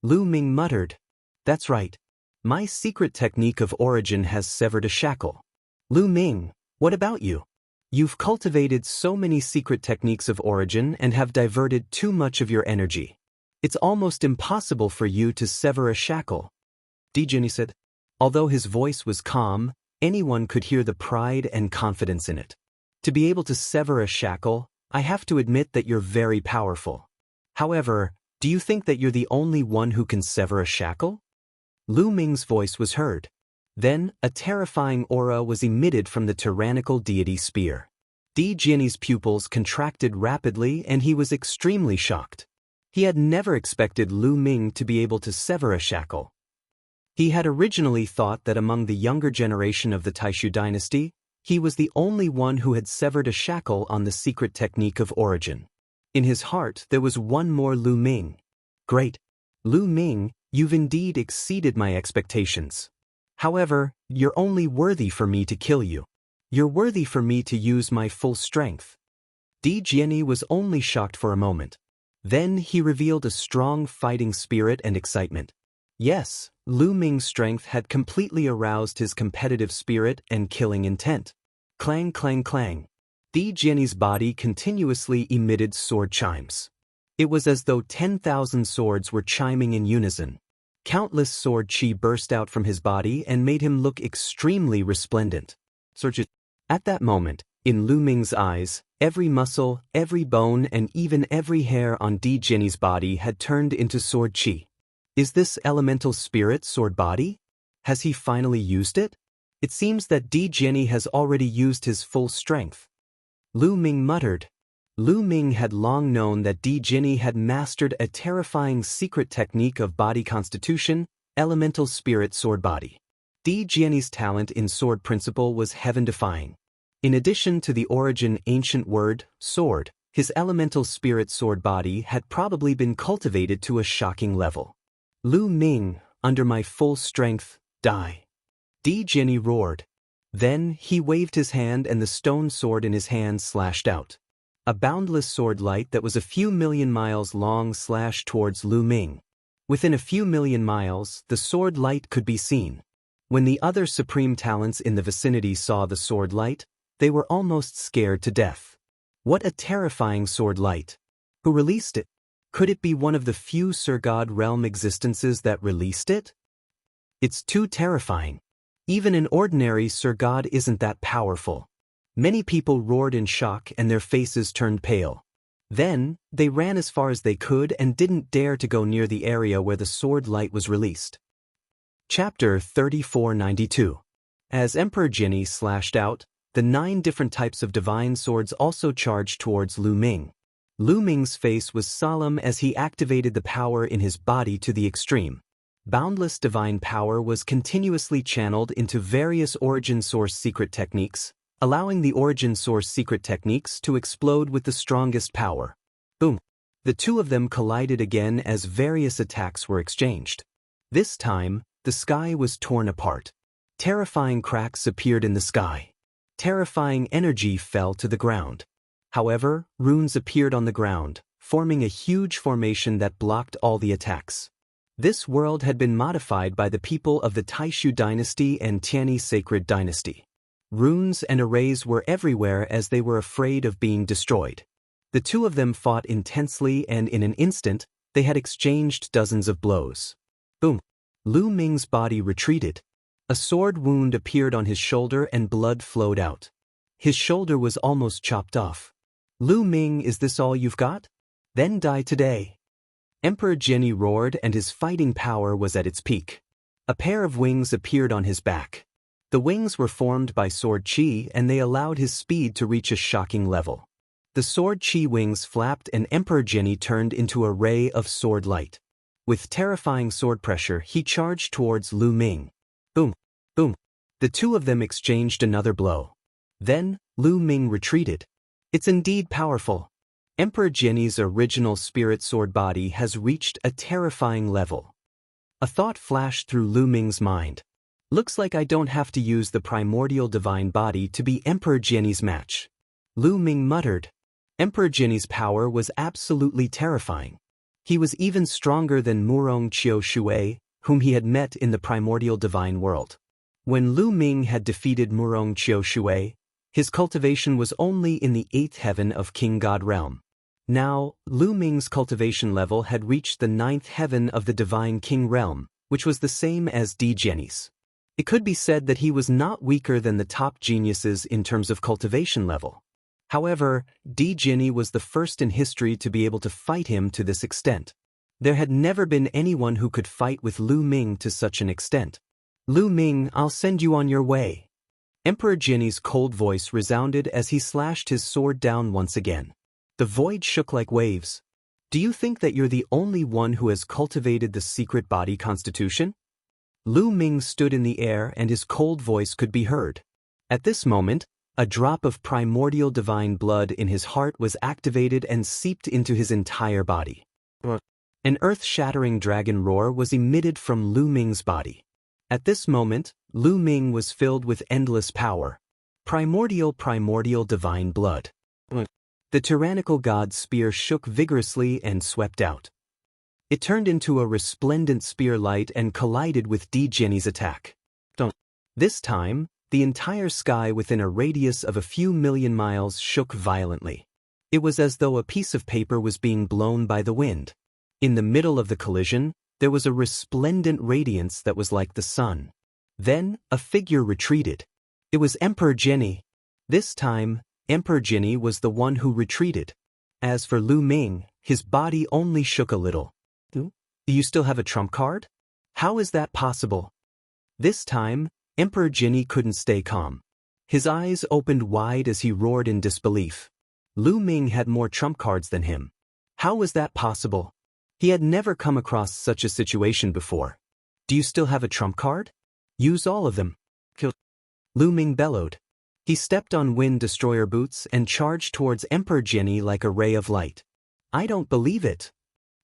Lu Ming muttered. That's right. My secret technique of origin has severed a shackle. Lu Ming, what about you? You've cultivated so many secret techniques of origin and have diverted too much of your energy. It's almost impossible for you to sever a shackle. Di Jenny said. Although his voice was calm, anyone could hear the pride and confidence in it. To be able to sever a shackle, I have to admit that you're very powerful. However, do you think that you're the only one who can sever a shackle? Lu Ming's voice was heard. Then, a terrifying aura was emitted from the tyrannical deity spear. Di Jenny's pupils contracted rapidly and he was extremely shocked. He had never expected Lu Ming to be able to sever a shackle. He had originally thought that among the younger generation of the Taishu dynasty, he was the only one who had severed a shackle on the secret technique of origin. In his heart there was one more Lu Ming. Great! Lu Ming, you've indeed exceeded my expectations. However, you're only worthy for me to kill you. You're worthy for me to use my full strength. Di Jenny was only shocked for a moment. Then he revealed a strong fighting spirit and excitement. Yes, Lu Ming's strength had completely aroused his competitive spirit and killing intent. Clang, clang, clang. Di Jenny's body continuously emitted sword chimes. It was as though 10,000 swords were chiming in unison. Countless sword chi burst out from his body and made him look extremely resplendent. At that moment, in Lu Ming's eyes, every muscle, every bone and even every hair on Di Jenny's body had turned into sword chi. Is this elemental spirit sword body? Has he finally used it? It seems that Di Jenny has already used his full strength. Lu Ming muttered. Lu Ming had long known that Di Jenny had mastered a terrifying secret technique of body constitution, elemental spirit sword body. Di Jenny's talent in sword principle was heaven-defying. In addition to the origin ancient word, sword, his elemental spirit sword body had probably been cultivated to a shocking level. Lu Ming, under my full strength, die. Di Jenny roared. Then he waved his hand and the stone sword in his hand slashed out. A boundless sword light that was a few million miles long slashed towards Lu Ming. Within a few million miles, the sword light could be seen. When the other supreme talents in the vicinity saw the sword light, they were almost scared to death. What a terrifying sword light! Who released it? Could it be one of the few Sir God realm existences that released it? It's too terrifying. Even an ordinary Sir God isn't that powerful. Many people roared in shock and their faces turned pale. Then, they ran as far as they could and didn't dare to go near the area where the sword light was released. Chapter 3492. As Emperor Jinni slashed out, the 9 different types of divine swords also charged towards Lu Ming. Lu Ming's face was solemn as he activated the power in his body to the extreme. Boundless divine power was continuously channeled into various origin source secret techniques, allowing the origin source secret techniques to explode with the strongest power. Boom! The two of them collided again as various attacks were exchanged. This time, the sky was torn apart. Terrifying cracks appeared in the sky. Terrifying energy fell to the ground. However, runes appeared on the ground, forming a huge formation that blocked all the attacks. This world had been modified by the people of the Taishu dynasty and Tianyi sacred dynasty. Runes and arrays were everywhere as they were afraid of being destroyed. The two of them fought intensely, and in an instant, they had exchanged dozens of blows. Boom! Lu Ming's body retreated. A sword wound appeared on his shoulder and blood flowed out. His shoulder was almost chopped off. Lu Ming, is this all you've got? Then die today. Emperor Jiani roared, and his fighting power was at its peak. A pair of wings appeared on his back. The wings were formed by sword chi, and they allowed his speed to reach a shocking level. The sword chi wings flapped, and Emperor Jiani turned into a ray of sword light. With terrifying sword pressure, he charged towards Lu Ming. Boom! Boom! The two of them exchanged another blow. Then, Lu Ming retreated. It's indeed powerful. Emperor Jiani's original spirit sword body has reached a terrifying level. A thought flashed through Lu Ming's mind. Looks like I don't have to use the primordial divine body to be Emperor Jiani's match. Lu Ming muttered. Emperor Jiani's power was absolutely terrifying. He was even stronger than Murong Qiu Shui, whom he had met in the primordial divine world. When Lu Ming had defeated Murong Qiu Shui, his cultivation was only in the 8th heaven of King God realm. Now, Lu Ming's cultivation level had reached the 9th heaven of the divine king realm, which was the same as Di Jiani's. It could be said that he was not weaker than the top geniuses in terms of cultivation level. However, Di Jiani was the first in history to be able to fight him to this extent. There had never been anyone who could fight with Lu Ming to such an extent. Lu Ming, I'll send you on your way. Emperor Jiani's cold voice resounded as he slashed his sword down once again. The void shook like waves. Do you think that you're the only one who has cultivated the secret body constitution? Lu Ming stood in the air, and his cold voice could be heard. At this moment, a drop of primordial divine blood in his heart was activated and seeped into his entire body. An earth-shattering dragon roar was emitted from Lu Ming's body. At this moment, Lu Ming was filled with endless power. Primordial divine blood. The tyrannical god's spear shook vigorously and swept out. It turned into a resplendent spear light and collided with Di Jiani's attack. This time, the entire sky within a radius of a few million miles shook violently. It was as though a piece of paper was being blown by the wind. In the middle of the collision, there was a resplendent radiance that was like the sun. Then, a figure retreated. It was Emperor Jiani. This time, Emperor Jiani was the one who retreated. As for Lu Ming, his body only shook a little. Do you still have a trump card? How is that possible? This time, Emperor Jiani couldn't stay calm. His eyes opened wide as he roared in disbelief. Lu Ming had more trump cards than him. How was that possible? He had never come across such a situation before. Do you still have a trump card? Use all of them. Lu Ming bellowed. He stepped on wind destroyer boots and charged towards Emperor Jiani like a ray of light. I don't believe it.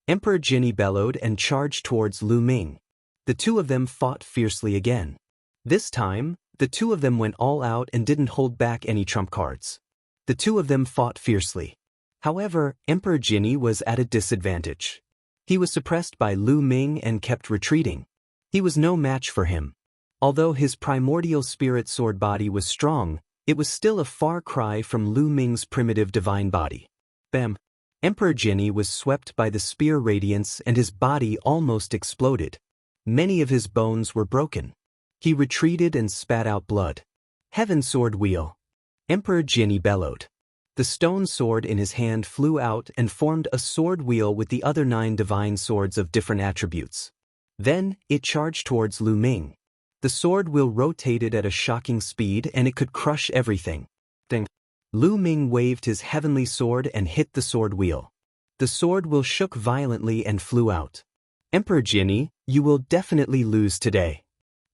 Emperor Jiani bellowed and charged towards Lu Ming. The two of them fought fiercely again. This time, the two of them went all out and didn't hold back any trump cards. The two of them fought fiercely. However, Emperor Jiani was at a disadvantage. He was suppressed by Lu Ming and kept retreating. He was no match for him. Although his primordial spirit sword body was strong, it was still a far cry from Lu Ming's primitive divine body. Bam! Emperor Jiani was swept by the spear radiance and his body almost exploded. Many of his bones were broken. He retreated and spat out blood. Heaven sword wheel! Emperor Jiani bellowed. The stone sword in his hand flew out and formed a sword wheel with the other 9 divine swords of different attributes. Then, it charged towards Lu Ming. The sword wheel rotated at a shocking speed and it could crush everything. Ding! Lu Ming waved his heavenly sword and hit the sword wheel. The sword wheel shook violently and flew out. Emperor Jiani, you will definitely lose today.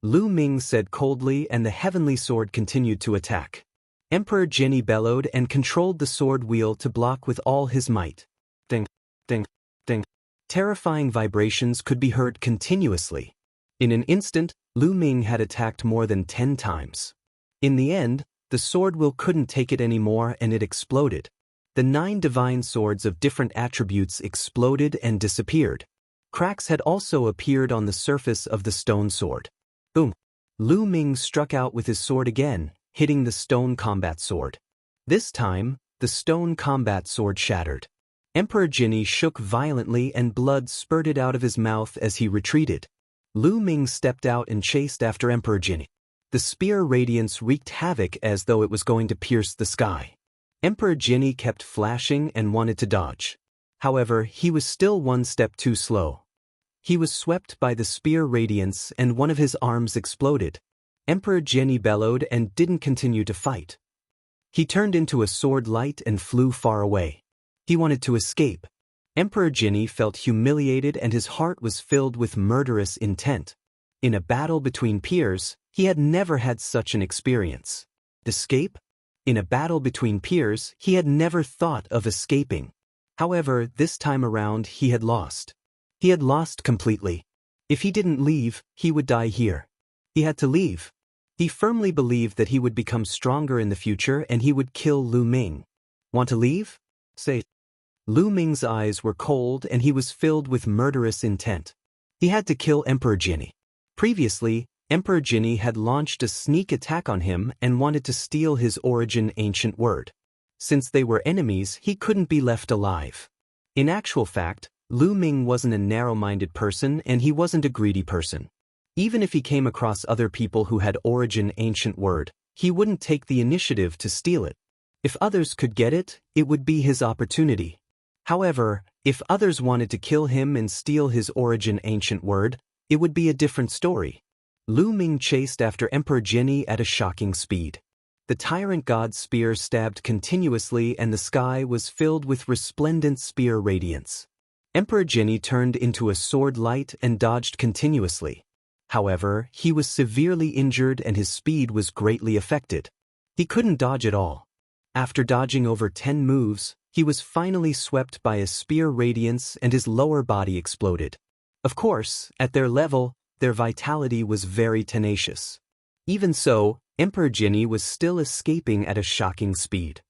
Lu Ming said coldly, and the heavenly sword continued to attack. Emperor Jiani bellowed and controlled the sword wheel to block with all his might. Ding! Ding! Ding! Terrifying vibrations could be heard continuously. In an instant, Lu Ming had attacked more than 10 times. In the end, the sword wheel couldn't take it anymore and it exploded. The 9 divine swords of different attributes exploded and disappeared. Cracks had also appeared on the surface of the stone sword. Boom! Lu Ming struck out with his sword again, hitting the stone combat sword. This time, the stone combat sword shattered. Emperor Jinni shook violently and blood spurted out of his mouth as he retreated. Lu Ming stepped out and chased after Emperor Jinni. The spear radiance wreaked havoc as though it was going to pierce the sky. Emperor Jinni kept flashing and wanted to dodge. However, he was still one step too slow. He was swept by the spear radiance and one of his arms exploded. Emperor Jinni bellowed and didn't continue to fight. He turned into a sword light and flew far away. He wanted to escape. Emperor Jinni felt humiliated and his heart was filled with murderous intent. In a battle between peers, he had never had such an experience. Escape? In a battle between peers, he had never thought of escaping. However, this time around he had lost. He had lost completely. If he didn't leave, he would die here. He had to leave. He firmly believed that he would become stronger in the future and he would kill Lu Ming. Want to leave? Say. Lu Ming's eyes were cold and he was filled with murderous intent. He had to kill Emperor Jinni. Previously, Emperor Jinni had launched a sneak attack on him and wanted to steal his origin ancient word. Since they were enemies, he couldn't be left alive. In actual fact, Lu Ming wasn't a narrow-minded person and he wasn't a greedy person. Even if he came across other people who had origin ancient word, he wouldn't take the initiative to steal it. If others could get it, it would be his opportunity. However, if others wanted to kill him and steal his origin ancient word, it would be a different story. Lu Ming chased after Emperor Jinni at a shocking speed. The tyrant god's spear stabbed continuously and the sky was filled with resplendent spear radiance. Emperor Jinni turned into a sword light and dodged continuously. However, he was severely injured and his speed was greatly affected. He couldn't dodge at all. After dodging over 10 moves, he was finally swept by a spear radiance and his lower body exploded. Of course, at their level, their vitality was very tenacious. Even so, Emperor Jinni was still escaping at a shocking speed.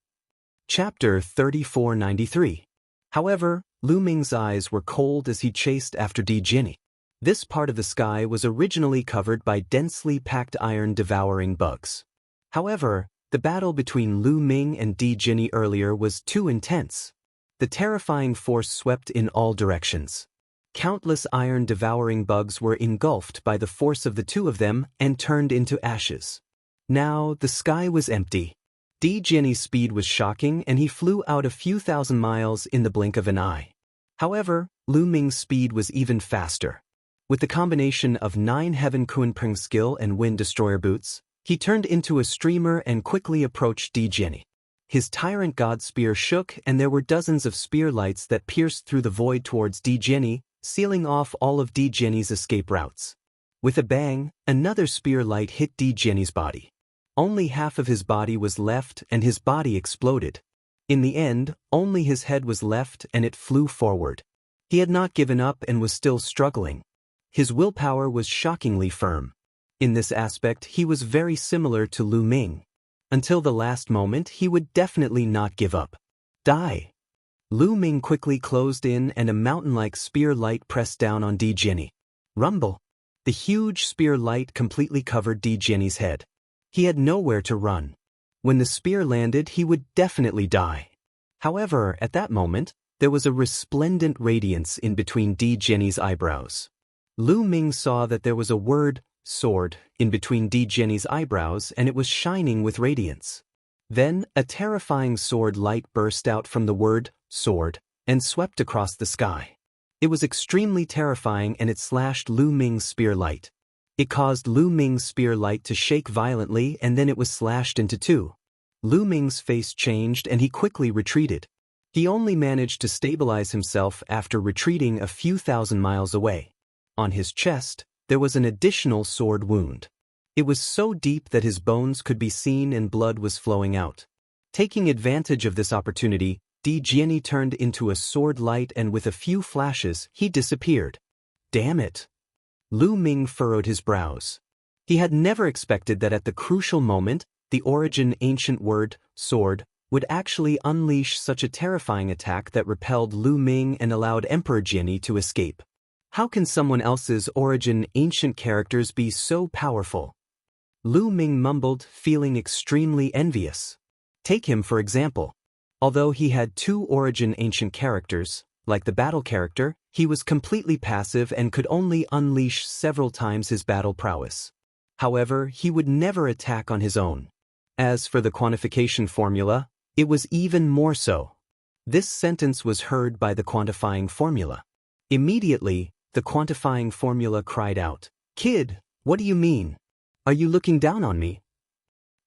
Chapter 3493. However, Lu Ming's eyes were cold as he chased after Di Jinni. This part of the sky was originally covered by densely packed iron-devouring bugs. However, the battle between Lu Ming and Di Jinni earlier was too intense. The terrifying force swept in all directions. Countless iron-devouring bugs were engulfed by the force of the two of them and turned into ashes. Now, the sky was empty. Di Jinni's speed was shocking and he flew out a few thousand miles in the blink of an eye. However, Lu Ming's speed was even faster. With the combination of 9 Heaven Kunpeng skill and Wind Destroyer boots, he turned into a streamer and quickly approached Di Jinni. His tyrant god spear shook and there were dozens of spear lights that pierced through the void towards Di Jinni, sealing off all of Di Jinni's escape routes. With a bang, another spear light hit Di Jinni's body. Only half of his body was left and his body exploded. In the end, only his head was left and it flew forward. He had not given up and was still struggling. His willpower was shockingly firm. In this aspect, he was very similar to Lu Ming. Until the last moment, he would definitely not give up. Die! Lu Ming quickly closed in and a mountain-like spear light pressed down on Di Jinni. Rumble! The huge spear light completely covered Di Jinni's head. He had nowhere to run. When the spear landed, he would definitely die. However, at that moment, there was a resplendent radiance in between Di Jinni's eyebrows. Lu Ming saw that there was a word, sword, in between Di Jinni's eyebrows and it was shining with radiance. Then, a terrifying sword light burst out from the word, sword, and swept across the sky. It was extremely terrifying and it slashed Lu Ming's spear light. It caused Lu Ming's spear light to shake violently and then it was slashed into two. Lu Ming's face changed and he quickly retreated. He only managed to stabilize himself after retreating a few thousand miles away. On his chest, there was an additional sword wound. It was so deep that his bones could be seen and blood was flowing out. Taking advantage of this opportunity, Di Jinni turned into a sword light and with a few flashes, he disappeared. Damn it! Lu Ming furrowed his brows. He had never expected that at the crucial moment, the origin ancient word, sword, would actually unleash such a terrifying attack that repelled Lu Ming and allowed Emperor Jinni to escape. How can someone else's origin ancient characters be so powerful? Lu Ming mumbled, feeling extremely envious. Take him for example. Although he had two origin ancient characters, like the battle character, he was completely passive and could only unleash several times his battle prowess. However, he would never attack on his own. As for the quantification formula, it was even more so. This sentence was heard by the quantifying formula. Immediately, the quantifying formula cried out, "Kid, what do you mean? Are you looking down on me?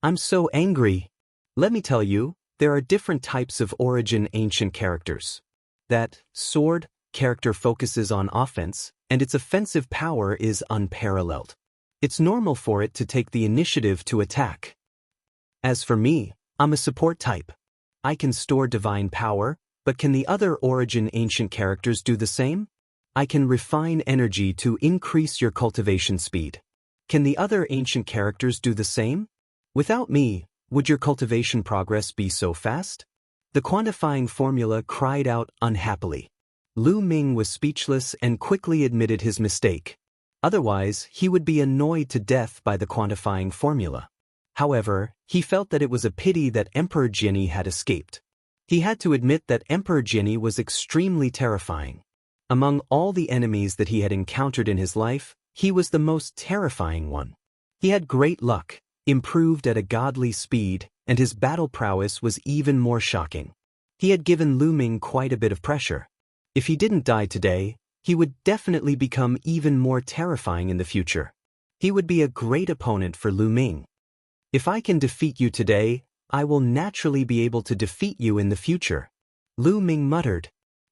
I'm so angry." Let me tell you, there are different types of origin ancient characters. That sword character focuses on offense, and its offensive power is unparalleled. It's normal for it to take the initiative to attack. As for me, I'm a support type. I can store divine power, but can the other origin ancient characters do the same? I can refine energy to increase your cultivation speed. Can the other ancient characters do the same? Without me, would your cultivation progress be so fast? The quantifying formula cried out unhappily. Lu Ming was speechless and quickly admitted his mistake. Otherwise, he would be annoyed to death by the quantifying formula. However, he felt that it was a pity that Emperor Jinni had escaped. He had to admit that Emperor Jinni was extremely terrifying. Among all the enemies that he had encountered in his life, he was the most terrifying one. He had great luck, improved at a godly speed, and his battle prowess was even more shocking. He had given Lu Ming quite a bit of pressure. If he didn't die today, he would definitely become even more terrifying in the future. He would be a great opponent for Lu Ming. If I can defeat you today, I will naturally be able to defeat you in the future, Lu Ming muttered.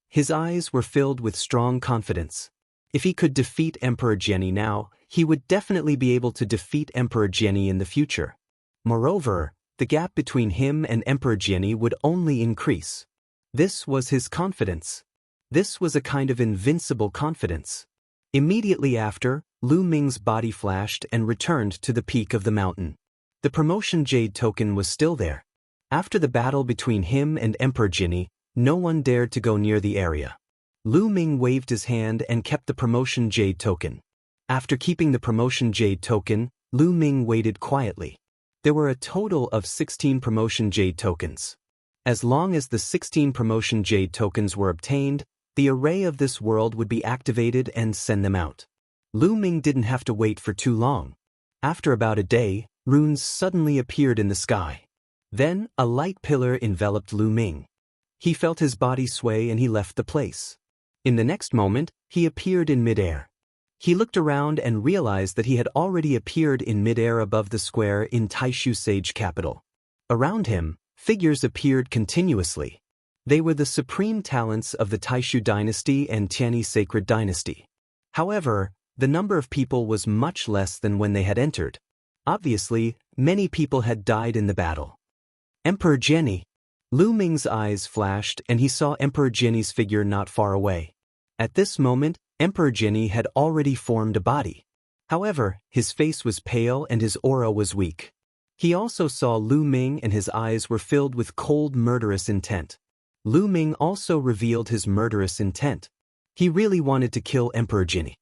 His eyes were filled with strong confidence. If he could defeat Emperor Jinni now, he would definitely be able to defeat Emperor Jinni in the future. Moreover, the gap between him and Emperor Jinni would only increase. This was his confidence. This was a kind of invincible confidence. Immediately after, Lu Ming's body flashed and returned to the peak of the mountain. The promotion jade token was still there. After the battle between him and Emperor Jinni, no one dared to go near the area. Lu Ming waved his hand and kept the promotion jade token. After keeping the promotion jade token, Lu Ming waited quietly. There were a total of 16 promotion jade tokens. As long as the 16 promotion jade tokens were obtained, the array of this world would be activated and send them out. Lu Ming didn't have to wait for too long. After about a day, runes suddenly appeared in the sky. Then, a light pillar enveloped Lu Ming. He felt his body sway and he left the place. In the next moment, he appeared in midair. He looked around and realized that he had already appeared in midair above the square in Taishu Sage capital. Around him, figures appeared continuously. They were the supreme talents of the Taishu dynasty and Tianyi sacred dynasty. However, the number of people was much less than when they had entered. Obviously, many people had died in the battle. Emperor Jinni. Lu Ming's eyes flashed and he saw Emperor Jinni's figure not far away. At this moment, Emperor Jinni had already formed a body. However, his face was pale and his aura was weak. He also saw Lu Ming and his eyes were filled with cold murderous intent. Lu Ming also revealed his murderous intent. He really wanted to kill Emperor Jinni.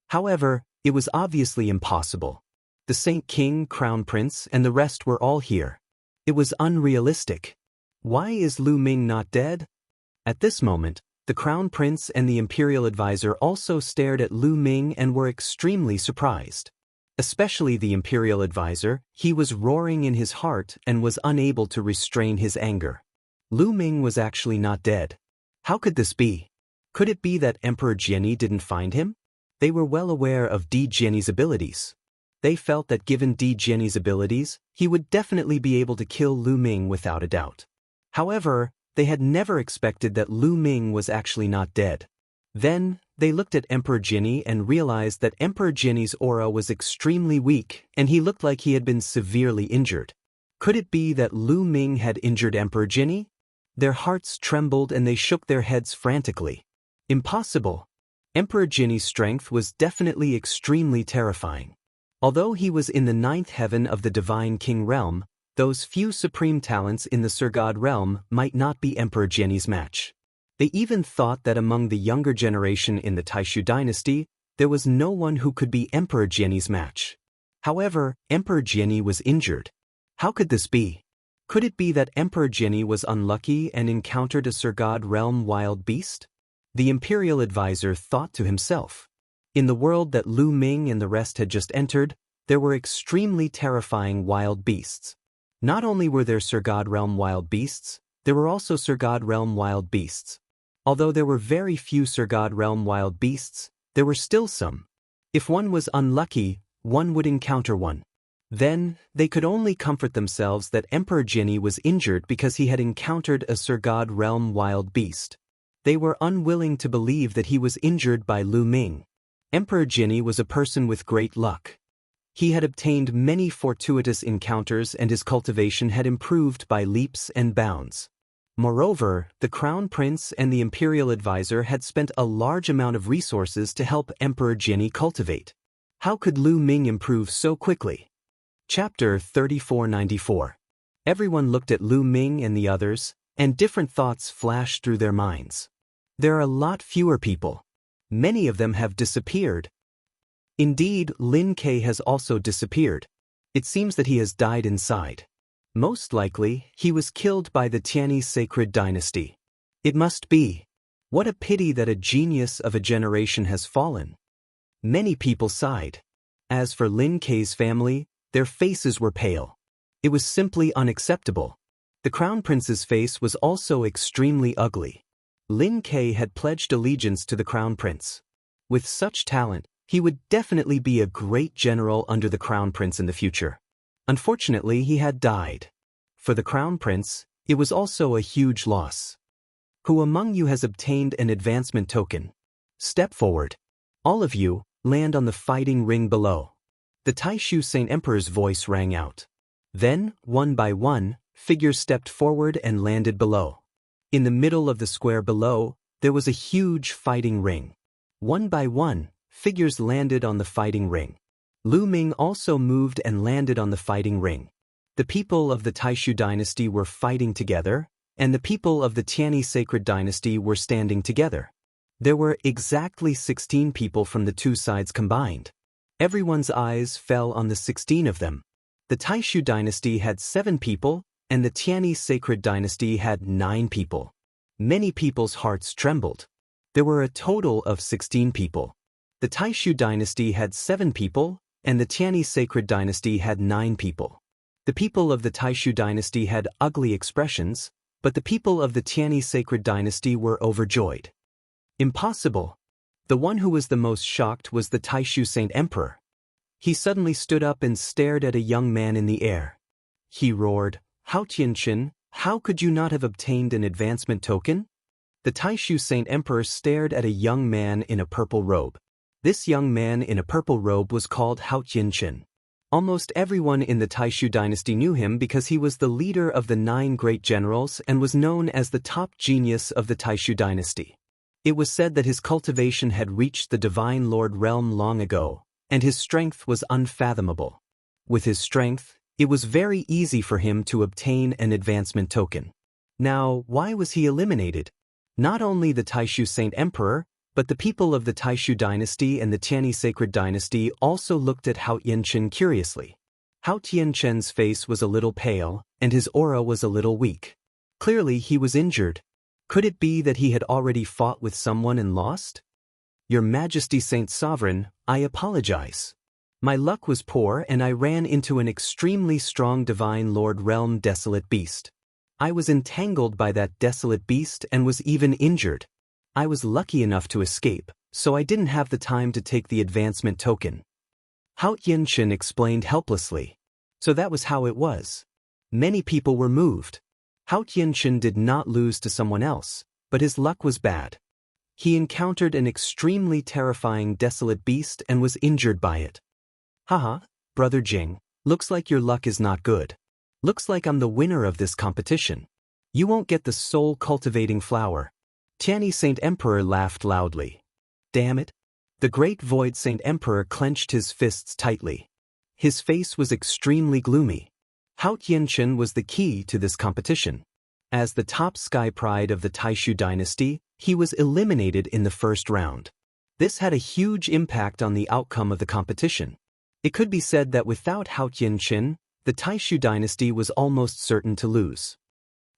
However, it was obviously impossible. The Saint King, Crown Prince, and the rest were all here. It was unrealistic. Why is Lu Ming not dead? At this moment, the Crown Prince and the Imperial Advisor also stared at Lu Ming and were extremely surprised. Especially the Imperial Advisor, he was roaring in his heart and was unable to restrain his anger. Lu Ming was actually not dead. How could this be? Could it be that Emperor Jinni didn't find him? They were well aware of Di Jinni's abilities. They felt that given Di Jinni's abilities, he would definitely be able to kill Lu Ming without a doubt. However, they had never expected that Lu Ming was actually not dead. Then, they looked at Emperor Jinni and realized that Emperor Jinni's aura was extremely weak and he looked like he had been severely injured. Could it be that Lu Ming had injured Emperor Jinni? Their hearts trembled and they shook their heads frantically. Impossible. Emperor Jinni's strength was definitely extremely terrifying. Although he was in the 9th heaven of the Divine King realm, those few supreme talents in the Sir God realm might not be Emperor Jinni's match. They even thought that among the younger generation in the Taishu dynasty, there was no one who could be Emperor Jinni's match. However, Emperor Jinni was injured. How could this be? Could it be that Emperor Jinni was unlucky and encountered a Sir God Realm wild beast? The imperial advisor thought to himself. In the world that Lu Ming and the rest had just entered, there were extremely terrifying wild beasts. Not only were there Sir God Realm wild beasts, there were also Sir God Realm wild beasts. Although there were very few Sir God Realm wild beasts, there were still some. If one was unlucky, one would encounter one. Then, they could only comfort themselves that Emperor Jinni was injured because he had encountered a Sir God Realm wild beast. They were unwilling to believe that he was injured by Lu Ming. Emperor Jinni was a person with great luck. He had obtained many fortuitous encounters and his cultivation had improved by leaps and bounds. Moreover, the Crown Prince and the Imperial Advisor had spent a large amount of resources to help Emperor Jinni cultivate. How could Lu Ming improve so quickly? Chapter 3494. Everyone looked at Lu Ming and the others, and different thoughts flashed through their minds. There are a lot fewer people. Many of them have disappeared. Indeed, Lin Ke has also disappeared. It seems that he has died inside. Most likely, he was killed by the Tianyi sacred dynasty. It must be. What a pity that a genius of a generation has fallen. Many people sighed. As for Lin Ke's family, their faces were pale. It was simply unacceptable. The Crown Prince's face was also extremely ugly. Lin Ke had pledged allegiance to the Crown Prince. With such talent, he would definitely be a great general under the Crown Prince in the future. Unfortunately, he had died. For the Crown Prince, it was also a huge loss. Who among you has obtained an advancement token? Step forward. All of you, land on the fighting ring below. The Taishu Saint Emperor's voice rang out. Then, one by one, figures stepped forward and landed below. In the middle of the square below, there was a huge fighting ring. One by one, figures landed on the fighting ring. Lu Ming also moved and landed on the fighting ring. The people of the Taishu dynasty were fighting together, and the people of the Tianyi sacred dynasty were standing together. There were exactly 16 people from the two sides combined. Everyone's eyes fell on the 16 of them. The Taishu dynasty had 7 people, and the Tianyi sacred dynasty had 9 people. Many people's hearts trembled. There were a total of 16 people. The Taishu dynasty had 7 people, and the Tianyi sacred dynasty had 9 people. The people of the Taishu dynasty had ugly expressions, but the people of the Tianyi sacred dynasty were overjoyed. Impossible! The one who was the most shocked was the Taishu Saint Emperor. He suddenly stood up and stared at a young man in the air. He roared, "Hao Tianqin, how could you not have obtained an advancement token?" The Taishu Saint Emperor stared at a young man in a purple robe. This young man in a purple robe was called Hao Tianqin. Almost everyone in the Taishu dynasty knew him because he was the leader of the 9 great generals and was known as the top genius of the Taishu dynasty. It was said that his cultivation had reached the Divine Lord realm long ago, and his strength was unfathomable. With his strength, it was very easy for him to obtain an advancement token. Now, why was he eliminated? Not only the Taishu Saint Emperor, but the people of the Taishu dynasty and the Tianyi sacred dynasty also looked at Hao Tianqin curiously. Hao Tianqin's face was a little pale, and his aura was a little weak. Clearly he was injured. Could it be that he had already fought with someone and lost? Your Majesty Saint Sovereign, I apologize. My luck was poor and I ran into an extremely strong Divine Lord Realm desolate beast. I was entangled by that desolate beast and was even injured. I was lucky enough to escape, so I didn't have the time to take the advancement token. Hao Tianqin explained helplessly. So that was how it was. Many people were moved. Hao Tianqin did not lose to someone else, but his luck was bad. He encountered an extremely terrifying desolate beast and was injured by it. Haha, Brother Jing, looks like your luck is not good. Looks like I'm the winner of this competition. You won't get the soul cultivating flower. Tianyi Saint Emperor laughed loudly. Damn it. The Great Void Saint Emperor clenched his fists tightly. His face was extremely gloomy. Hao Tianqin was the key to this competition. As the top sky pride of the Taishu dynasty, he was eliminated in the first round. This had a huge impact on the outcome of the competition. It could be said that without Hao Tianqin, the Taishu dynasty was almost certain to lose.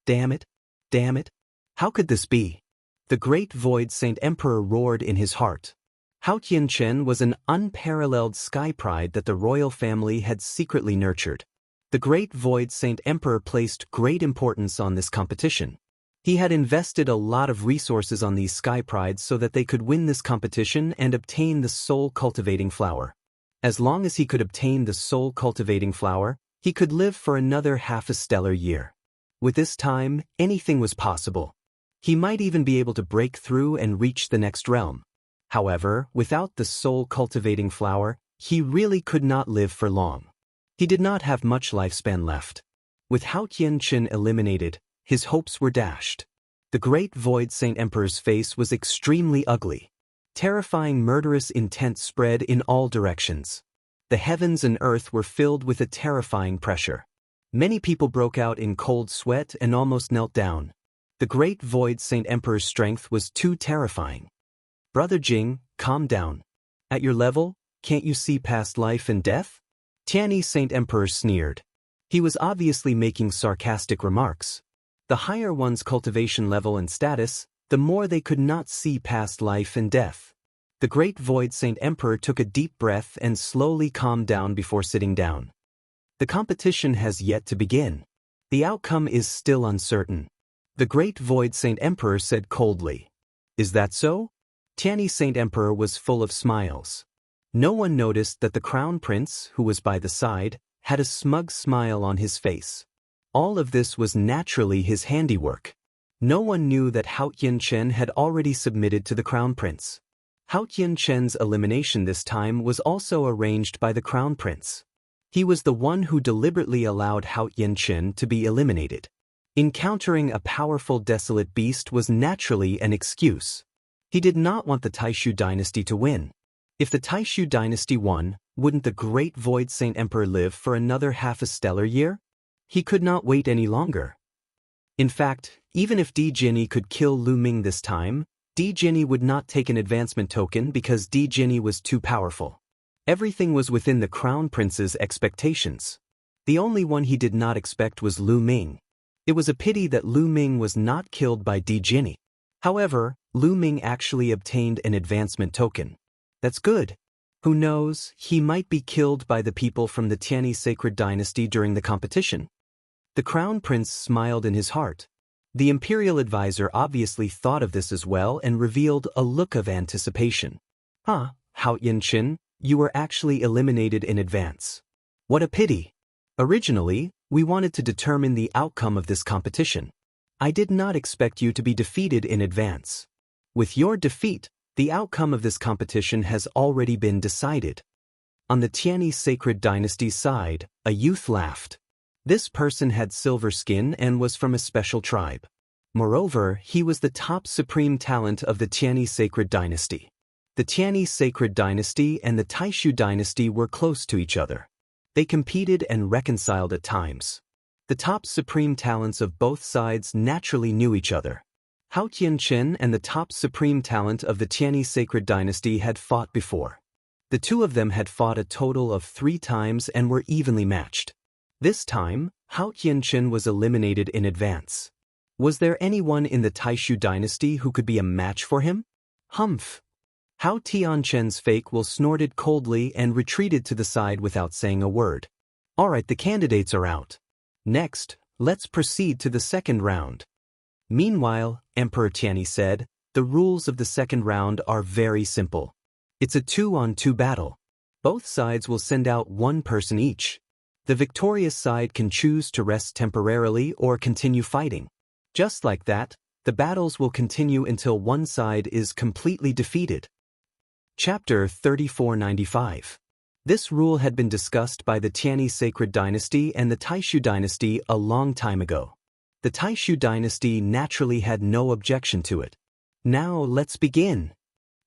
Damn it! Damn it! How could this be? The great Void Saint Emperor roared in his heart. Hao Qianchen was an unparalleled sky pride that the royal family had secretly nurtured. The great Void Saint Emperor placed great importance on this competition. He had invested a lot of resources on these sky prides so that they could win this competition and obtain the soul-cultivating flower. As long as he could obtain the soul-cultivating flower, he could live for another half a stellar year. With this time, anything was possible. He might even be able to break through and reach the next realm. However, without the soul-cultivating flower, he really could not live for long. He did not have much lifespan left. With Hao Qianchen eliminated, his hopes were dashed. The great Void Saint Emperor's face was extremely ugly. Terrifying murderous intent spread in all directions. The heavens and earth were filled with a terrifying pressure. Many people broke out in cold sweat and almost knelt down. The great Void Saint Emperor's strength was too terrifying. Brother Jing, calm down. At your level, can't you see past life and death? Tianyi Saint Emperor sneered. He was obviously making sarcastic remarks. The higher one's cultivation level and status, the more they could not see past life and death. The great Void Saint Emperor took a deep breath and slowly calmed down before sitting down. The competition has yet to begin. The outcome is still uncertain. The great Void Saint Emperor said coldly. Is that so? Tianyi Saint Emperor was full of smiles. No one noticed that the Crown Prince, who was by the side, had a smug smile on his face. All of this was naturally his handiwork. No one knew that Hao Qianchen had already submitted to the Crown Prince. Hao Qianchen's elimination this time was also arranged by the Crown Prince. He was the one who deliberately allowed Hao Qianchen to be eliminated. Encountering a powerful desolate beast was naturally an excuse. He did not want the Taishu dynasty to win. If the Taishu dynasty won, wouldn't the great Void Saint Emperor live for another half a stellar year? He could not wait any longer. In fact, even if Di Jinyi could kill Lu Ming this time, Di Jinyi would not take an advancement token because Di Jinyi was too powerful. Everything was within the Crown Prince's expectations. The only one he did not expect was Lu Ming. It was a pity that Lu Ming was not killed by Di Jinyi. However, Lu Ming actually obtained an advancement token. That's good. Who knows, he might be killed by the people from the Tianyi Sacred Dynasty during the competition. The Crown Prince smiled in his heart. The Imperial Advisor obviously thought of this as well and revealed a look of anticipation. Hao Qianchen, you were actually eliminated in advance. What a pity. Originally, we wanted to determine the outcome of this competition. I did not expect you to be defeated in advance. With your defeat, the outcome of this competition has already been decided. On the Tianyi Sacred Dynasty's side, a youth laughed. This person had silver skin and was from a special tribe. Moreover, he was the top supreme talent of the Tianyi Sacred Dynasty. The Tianyi Sacred Dynasty and the Taishu Dynasty were close to each other. They competed and reconciled at times. The top supreme talents of both sides naturally knew each other. Hao Qianchen and the top supreme talent of the Tianyi Sacred Dynasty had fought before. The two of them had fought a total of 3 times and were evenly matched. This time, Hao Qianchen was eliminated in advance. Was there anyone in the Taishu dynasty who could be a match for him? Humph! Hao Tianchen's fake will snorted coldly and retreated to the side without saying a word. Alright, the candidates are out. Next, let's proceed to the second round. Meanwhile, Emperor Tianyi said, the rules of the second round are very simple. It's a 2-on-2 battle. Both sides will send out 1 person each. The victorious side can choose to rest temporarily or continue fighting. Just like that, the battles will continue until one side is completely defeated. Chapter 3495. This rule had been discussed by the Tianyi Sacred Dynasty and the Taishu Dynasty a long time ago. The Taishu Dynasty naturally had no objection to it. Now let's begin,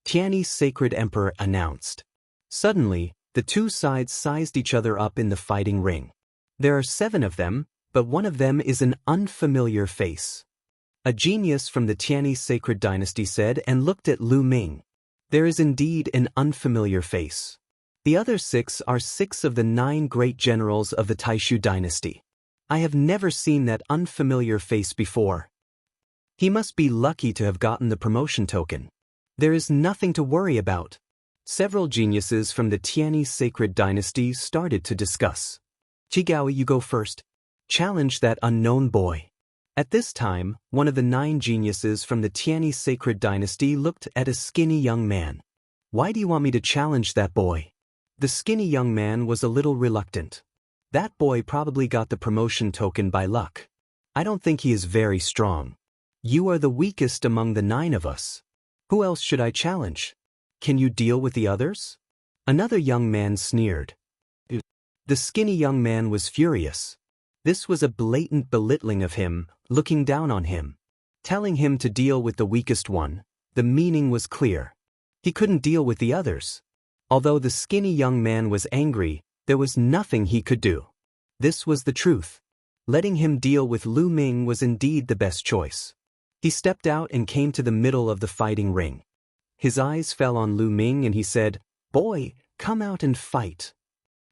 Tianyi Sacred Emperor announced. Suddenly, the two sides sized each other up in the fighting ring. There are 7 of them, but one of them is an unfamiliar face. A genius from the Tianyi Sacred Dynasty said and looked at Lu Ming. There is indeed an unfamiliar face. The other 6 are 6 of the 9 great generals of the Taishu dynasty. I have never seen that unfamiliar face before. He must be lucky to have gotten the promotion token. There is nothing to worry about. Several geniuses from the Tianyi sacred dynasty started to discuss. Chigaoi, you go first. Challenge that unknown boy. At this time, one of the 9 geniuses from the Tianyi sacred dynasty looked at a skinny young man. Why do you want me to challenge that boy? The skinny young man was a little reluctant. That boy probably got the promotion token by luck. I don't think he is very strong. You are the weakest among the 9 of us. Who else should I challenge? Can you deal with the others? Another young man sneered. The skinny young man was furious. This was a blatant belittling of him, looking down on him. Telling him to deal with the weakest one, the meaning was clear. He couldn't deal with the others. Although the skinny young man was angry, there was nothing he could do. This was the truth. Letting him deal with Lu Ming was indeed the best choice. He stepped out and came to the middle of the fighting ring. His eyes fell on Lu Ming and he said, "Boy, come out and fight."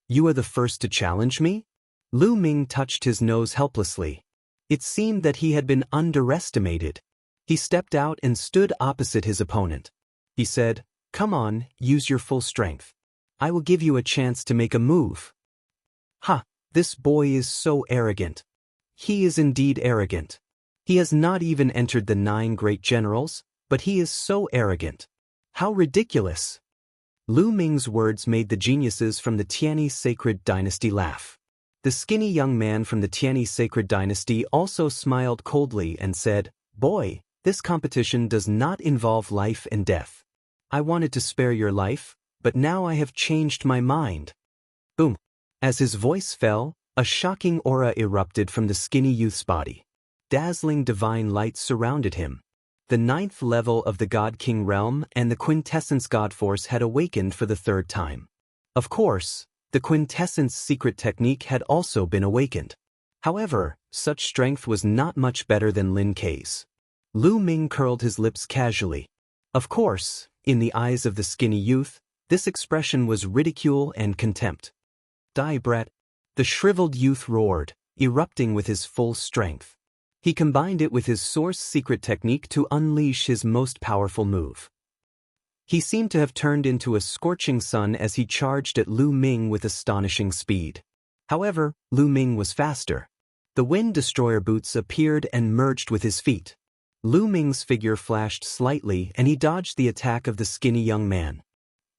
"You are the first to challenge me?" Lu Ming touched his nose helplessly. It seemed that he had been underestimated. He stepped out and stood opposite his opponent. He said, "Come on, use your full strength. I will give you a chance to make a move." Ha! This boy is so arrogant. He is indeed arrogant. He has not even entered the 9 great generals, but he is so arrogant. How ridiculous! Lu Ming's words made the geniuses from the Tianyi sacred dynasty laugh. The skinny young man from the Tianyi sacred dynasty also smiled coldly and said, "Boy, this competition does not involve life and death. I wanted to spare your life, but now I have changed my mind." Boom! As his voice fell, a shocking aura erupted from the skinny youth's body. Dazzling divine light surrounded him. The 9th level of the God King realm and the quintessence God force had awakened for the 3rd time. Of course, the quintessence secret technique had also been awakened. However, such strength was not much better than Lin Kei's. Lu Ming curled his lips casually. Of course, in the eyes of the skinny youth, this expression was ridicule and contempt. "Die, brat!" The shriveled youth roared, erupting with his full strength. He combined it with his source secret technique to unleash his most powerful move. He seemed to have turned into a scorching sun as he charged at Lu Ming with astonishing speed. However, Lu Ming was faster. The Wind Destroyer boots appeared and merged with his feet. Lu Ming's figure flashed slightly and he dodged the attack of the skinny young man.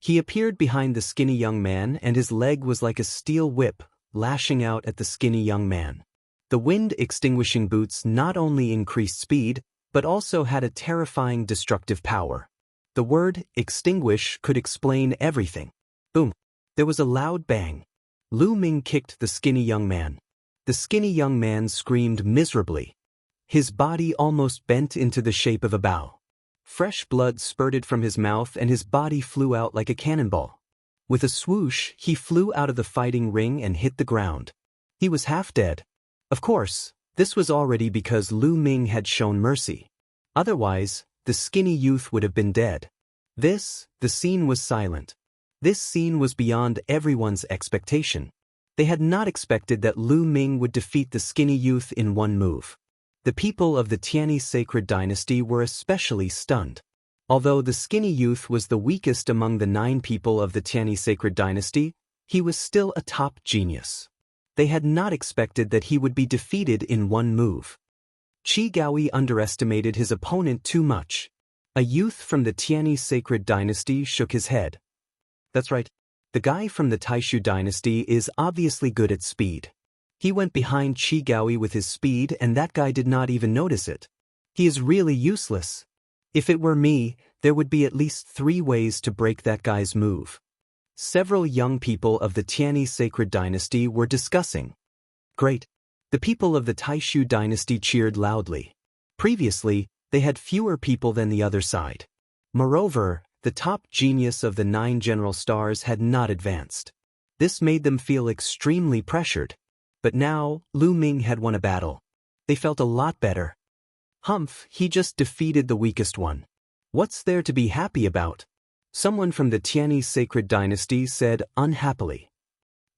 He appeared behind the skinny young man and his leg was like a steel whip, lashing out at the skinny young man. The wind-extinguishing boots not only increased speed, but also had a terrifying destructive power. The word extinguish could explain everything. Boom! There was a loud bang. Lu Ming kicked the skinny young man. The skinny young man screamed miserably. His body almost bent into the shape of a bow. Fresh blood spurted from his mouth and his body flew out like a cannonball. With a swoosh, he flew out of the fighting ring and hit the ground. He was half dead. Of course, this was already because Lu Ming had shown mercy. Otherwise, the skinny youth would have been dead. The scene was silent. This scene was beyond everyone's expectation. They had not expected that Lu Ming would defeat the skinny youth in one move. The people of the Tianyi sacred dynasty were especially stunned. Although the skinny youth was the weakest among the 9 people of the Tianyi sacred dynasty, he was still a top genius. They had not expected that he would be defeated in one move. Qi Gaoi underestimated his opponent too much. A youth from the Tianyi sacred dynasty shook his head. That's right. The guy from the Taishu dynasty is obviously good at speed. He went behind Qi Gaoi with his speed and that guy did not even notice it. He is really useless. If it were me, there would be at least 3 ways to break that guy's move. Several young people of the Tianyi sacred dynasty were discussing. Great. The people of the Taishu dynasty cheered loudly. Previously, they had fewer people than the other side. Moreover, the top genius of the 9 general stars had not advanced. This made them feel extremely pressured. But now, Lu Ming had won a battle. They felt a lot better. Humph, he just defeated the weakest one. What's there to be happy about? Someone from the Tianyi sacred dynasty said unhappily,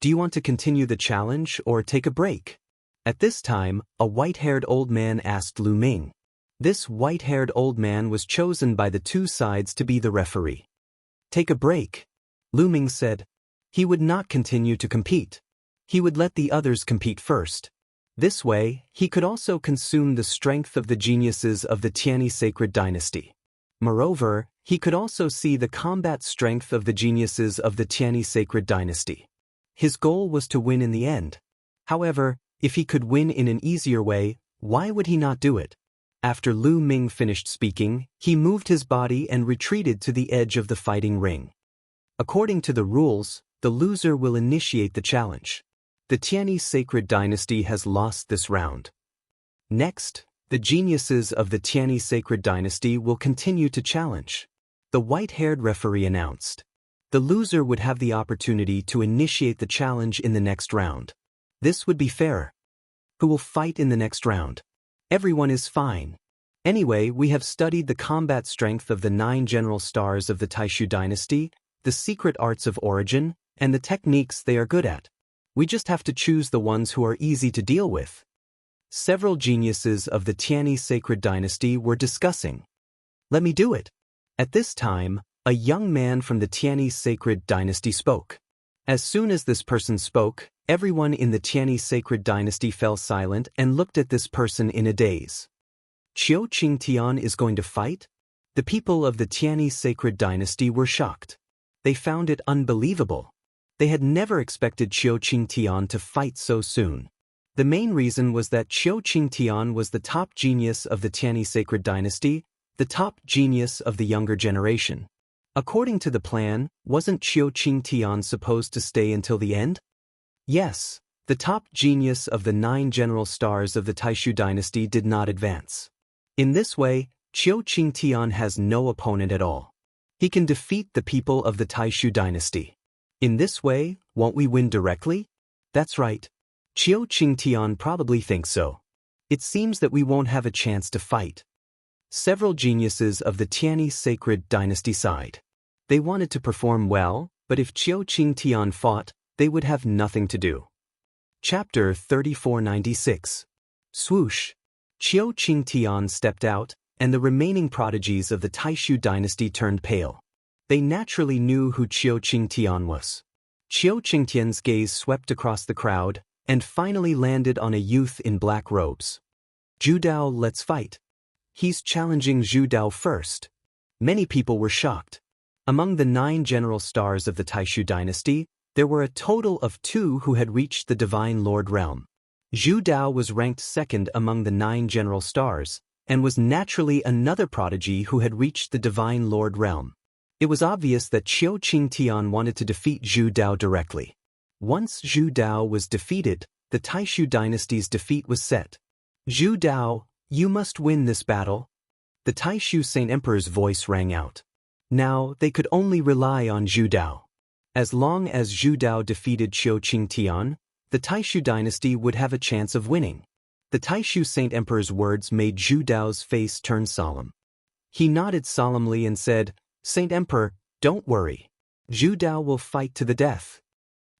"Do you want to continue the challenge or take a break?" At this time, a white-haired old man asked Lu Ming. This white-haired old man was chosen by the two sides to be the referee. "Take a break," Lu Ming said. He would not continue to compete. He would let the others compete first. This way, he could also consume the strength of the geniuses of the Tianyi sacred dynasty. Moreover, he could also see the combat strength of the geniuses of the Tianyi sacred dynasty. His goal was to win in the end. However, if he could win in an easier way, why would he not do it? After Lu Ming finished speaking, he moved his body and retreated to the edge of the fighting ring. According to the rules, the loser will initiate the challenge. The Tianyi sacred dynasty has lost this round. Next, the geniuses of the Tianyi sacred dynasty will continue to challenge. The white-haired referee announced. The loser would have the opportunity to initiate the challenge in the next round. This would be fair. Who will fight in the next round? Everyone is fine. Anyway, we have studied the combat strength of the 9 general stars of the Taishu dynasty, the secret arts of origin, and the techniques they are good at. We just have to choose the ones who are easy to deal with. Several geniuses of the Tianyi sacred dynasty were discussing. Let me do it. At this time, a young man from the Tianyi sacred dynasty spoke. As soon as this person spoke, everyone in the Tianyi sacred dynasty fell silent and looked at this person in a daze. Qiu Qingtian is going to fight? The people of the Tianyi sacred dynasty were shocked. They found it unbelievable. They had never expected Qiu Qingtian to fight so soon. The main reason was that Qiu Qingtian was the top genius of the Tianyi sacred dynasty, the top genius of the younger generation. According to the plan, wasn't Qiu Qingtian supposed to stay until the end? Yes, the top genius of the 9 general stars of the Taishu dynasty did not advance. In this way, Qiu Qingtian has no opponent at all. He can defeat the people of the Taishu dynasty. In this way, won't we win directly? That's right. Qiu Qingtian probably thinks so. It seems that we won't have a chance to fight. Several geniuses of the Tianyi sacred dynasty sighed. They wanted to perform well, but if Qiu Qingtian fought, they would have nothing to do. Chapter 3496. Swoosh. Qiu Qingtian stepped out, and the remaining prodigies of the Taishu dynasty turned pale. They naturally knew who Qiu Qingtian was. Qiu Qingtian's gaze swept across the crowd, and finally landed on a youth in black robes. Zhu Dao, let's fight. He's challenging Zhu Dao first. Many people were shocked. Among the 9 general stars of the Taishu dynasty, there were a total of 2 who had reached the Divine Lord realm. Zhu Dao was ranked second among the 9 general stars, and was naturally another prodigy who had reached the Divine Lord realm. It was obvious that Qiu Qingtian wanted to defeat Zhu Dao directly. Once Zhu Dao was defeated, the Taishu dynasty's defeat was set. Zhu Dao, you must win this battle. The Taishu Saint Emperor's voice rang out. Now, they could only rely on Zhu Dao. As long as Zhu Dao defeated Qiu Qingtian, the Taishu dynasty would have a chance of winning. The Taishu Saint Emperor's words made Zhu Dao's face turn solemn. He nodded solemnly and said, Saint Emperor, don't worry. Zhu Dao will fight to the death.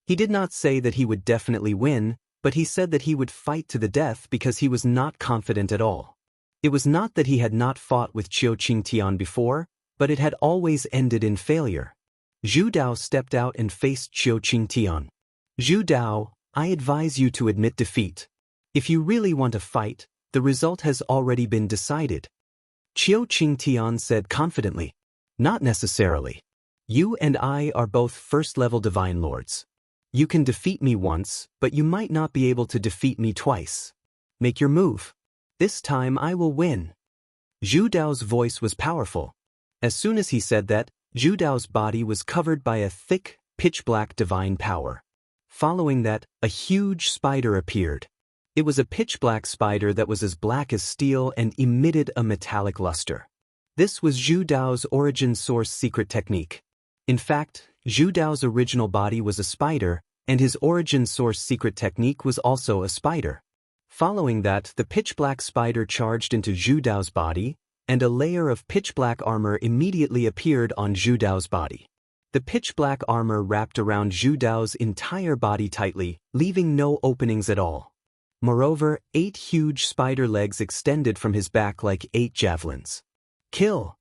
He did not say that he would definitely win, but he said that he would fight to the death because he was not confident at all. It was not that he had not fought with Qiu Qingtian before, but it had always ended in failure. Zhu Dao stepped out and faced Qiu Qingtian. Zhu Dao, I advise you to admit defeat. If you really want to fight, the result has already been decided. Qiu Qingtian said confidently. Not necessarily. You and I are both first-level divine lords. You can defeat me once, but you might not be able to defeat me twice. Make your move. This time I will win. Zhu Dao's voice was powerful. As soon as he said that, Zhu Dao's body was covered by a thick, pitch-black divine power. Following that, a huge spider appeared. It was a pitch-black spider that was as black as steel and emitted a metallic luster. This was Zhu Dao's origin source secret technique. In fact, Zhu Dao's original body was a spider, and his origin source secret technique was also a spider. Following that, the pitch-black spider charged into Zhu Dao's body, and a layer of pitch-black armor immediately appeared on Zhu Dao's body. The pitch-black armor wrapped around Zhu Dao's entire body tightly, leaving no openings at all. Moreover, 8 huge spider legs extended from his back like 8 javelins. Kill!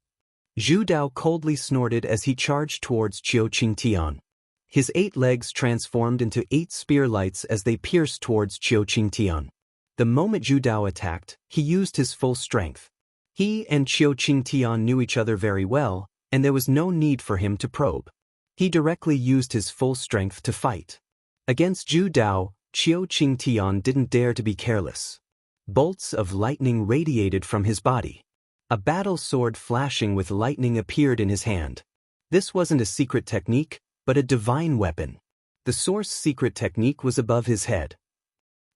Zhu Dao coldly snorted as he charged towards Qiu Qingtian. His 8 legs transformed into 8 spear lights as they pierced towards Qiu Qingtian. The moment Zhu Dao attacked, he used his full strength. He and Qiu Qingtian knew each other very well, and there was no need for him to probe. He directly used his full strength to fight. Against Zhu Dao, Qiu Qingtian didn't dare to be careless. Bolts of lightning radiated from his body. A battle sword flashing with lightning appeared in his hand. This wasn't a secret technique, but a divine weapon. The source secret technique was above his head.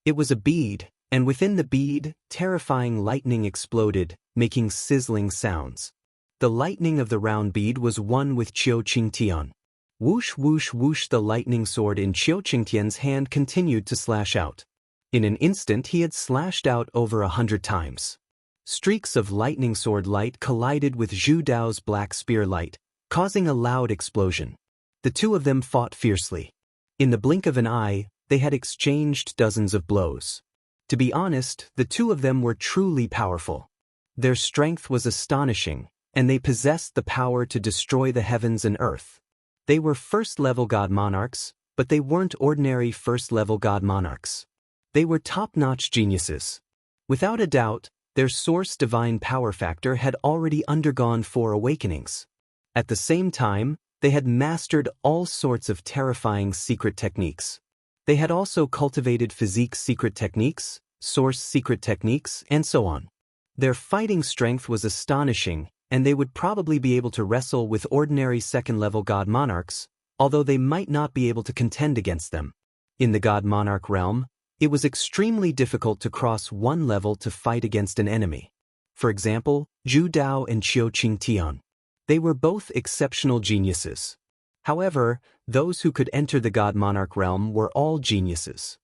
It was a bead, and within the bead, terrifying lightning exploded, making sizzling sounds. The lightning of the round bead was one with Qiu Qingtian. Whoosh whoosh whoosh, the lightning sword in Qiu Qingtian's hand continued to slash out. In an instant he had slashed out over 100 times. Streaks of lightning sword light collided with Zhu Dao's black spear light, causing a loud explosion. The two of them fought fiercely. In the blink of an eye, they had exchanged dozens of blows. To be honest, the two of them were truly powerful. Their strength was astonishing, and they possessed the power to destroy the heavens and earth. They were first-level god monarchs, but they weren't ordinary first-level god monarchs. They were top-notch geniuses. Without a doubt, their source divine power factor had already undergone 4 awakenings. At the same time, they had mastered all sorts of terrifying secret techniques. They had also cultivated physique secret techniques, source secret techniques, and so on. Their fighting strength was astonishing, and they would probably be able to wrestle with ordinary second-level god monarchs, although they might not be able to contend against them. In the god monarch realm, it was extremely difficult to cross one level to fight against an enemy. For example, Zhu Dao and Qiu Qingtian. They were both exceptional geniuses. However, those who could enter the god monarch realm were all geniuses.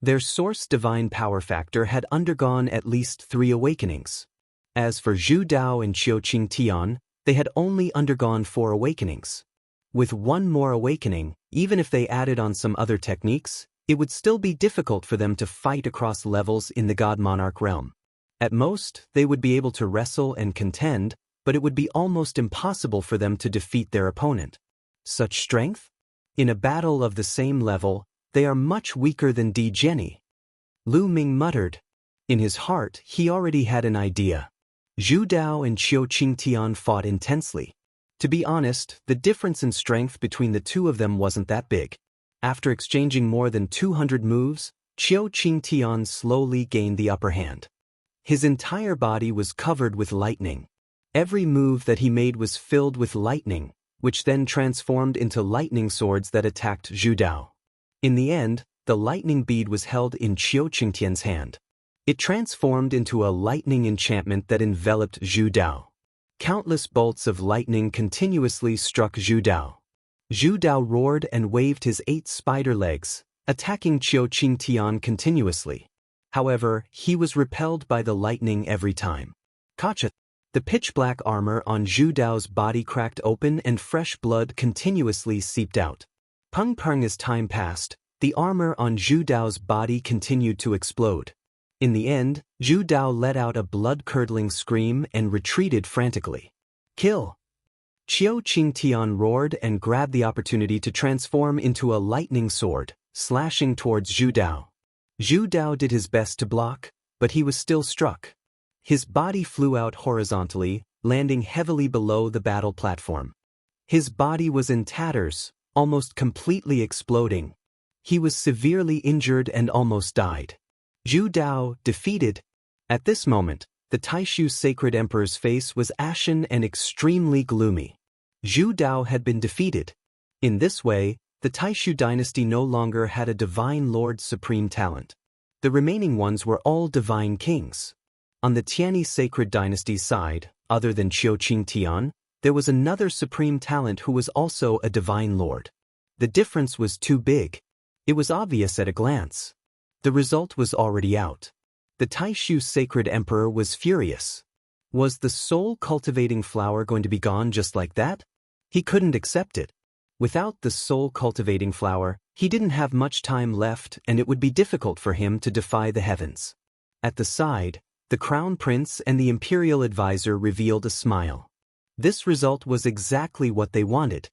Their source divine power factor had undergone at least 3 awakenings. As for Zhu Dao and Qiu Qingtian, they had only undergone 4 awakenings. With one more awakening, even if they added on some other techniques, it would still be difficult for them to fight across levels in the god monarch realm. At most, they would be able to wrestle and contend, but it would be almost impossible for them to defeat their opponent. Such strength? In a battle of the same level, they are much weaker than Di Jenny. Lu Ming muttered. In his heart, he already had an idea. Zhu Dao and Qiu Qingtian fought intensely. To be honest, the difference in strength between the two of them wasn't that big. After exchanging more than 200 moves, Qiu Qingtian slowly gained the upper hand. His entire body was covered with lightning. Every move that he made was filled with lightning, which then transformed into lightning swords that attacked Zhu Dao. In the end, the lightning bead was held in Qiu Qingtian's hand. It transformed into a lightning enchantment that enveloped Zhu Dao. Countless bolts of lightning continuously struck Zhu Dao. Zhu Dao roared and waved his 8 spider legs, attacking Qiu Qingtian continuously. However, he was repelled by the lightning every time. Kacha! The pitch-black armor on Zhu Dao's body cracked open and fresh blood continuously seeped out. Pung-pung. As time passed, the armor on Zhu Dao's body continued to explode. In the end, Zhu Dao let out a blood-curdling scream and retreated frantically. Kill! Qiu Qingtian roared and grabbed the opportunity to transform into a lightning sword, slashing towards Zhu Dao. Zhu Dao did his best to block, but he was still struck. His body flew out horizontally, landing heavily below the battle platform. His body was in tatters, almost completely exploding. He was severely injured and almost died. Zhu Dao, defeated. At this moment, the Taishu Sacred Emperor's face was ashen and extremely gloomy. Zhu Dao had been defeated. In this way, the Taishu dynasty no longer had a divine lord supreme talent. The remaining ones were all divine kings. On the Tianyi Sacred Dynasty's side, other than Qiu Qingtian, there was another supreme talent who was also a divine lord. The difference was too big. It was obvious at a glance. The result was already out. The Taishu Sacred Emperor was furious. Was the soul-cultivating flower going to be gone just like that? He couldn't accept it. Without the soul-cultivating flower, he didn't have much time left and it would be difficult for him to defy the heavens. At the side, the crown prince and the imperial advisor revealed a smile. This result was exactly what they wanted.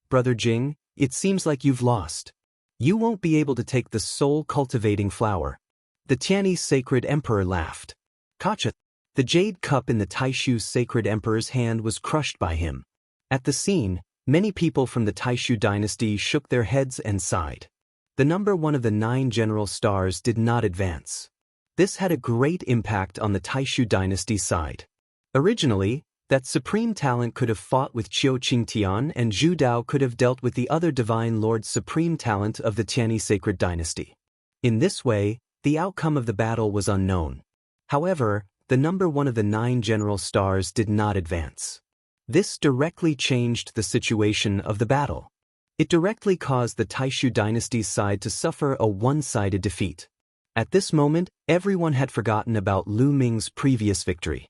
Brother Jing, it seems like you've lost. You won't be able to take the soul-cultivating flower. The Tianyi sacred emperor laughed. Gotcha. The jade cup in the Taishu sacred emperor's hand was crushed by him. At the scene, many people from the Taishu dynasty shook their heads and sighed. The number 1 of the 9 general stars did not advance. This had a great impact on the Taishu dynasty side. Originally, that supreme talent could have fought with Qiu Qingtian and Zhu Dao could have dealt with the other divine lord's supreme talent of the Tianyi sacred dynasty. In this way, the outcome of the battle was unknown. However, the number 1 of the 9 general stars did not advance. This directly changed the situation of the battle. It directly caused the Taishu dynasty's side to suffer a one-sided defeat. At this moment, everyone had forgotten about Lu Ming's previous victory.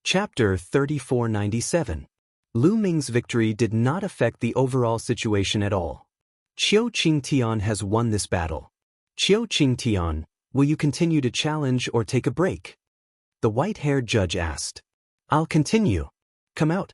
Chapter 3497. Lu Ming's victory did not affect the overall situation at all. Qiu Qingtian has won this battle. Qiu Qingtian, will you continue to challenge or take a break? The white-haired judge asked. I'll continue. Come out.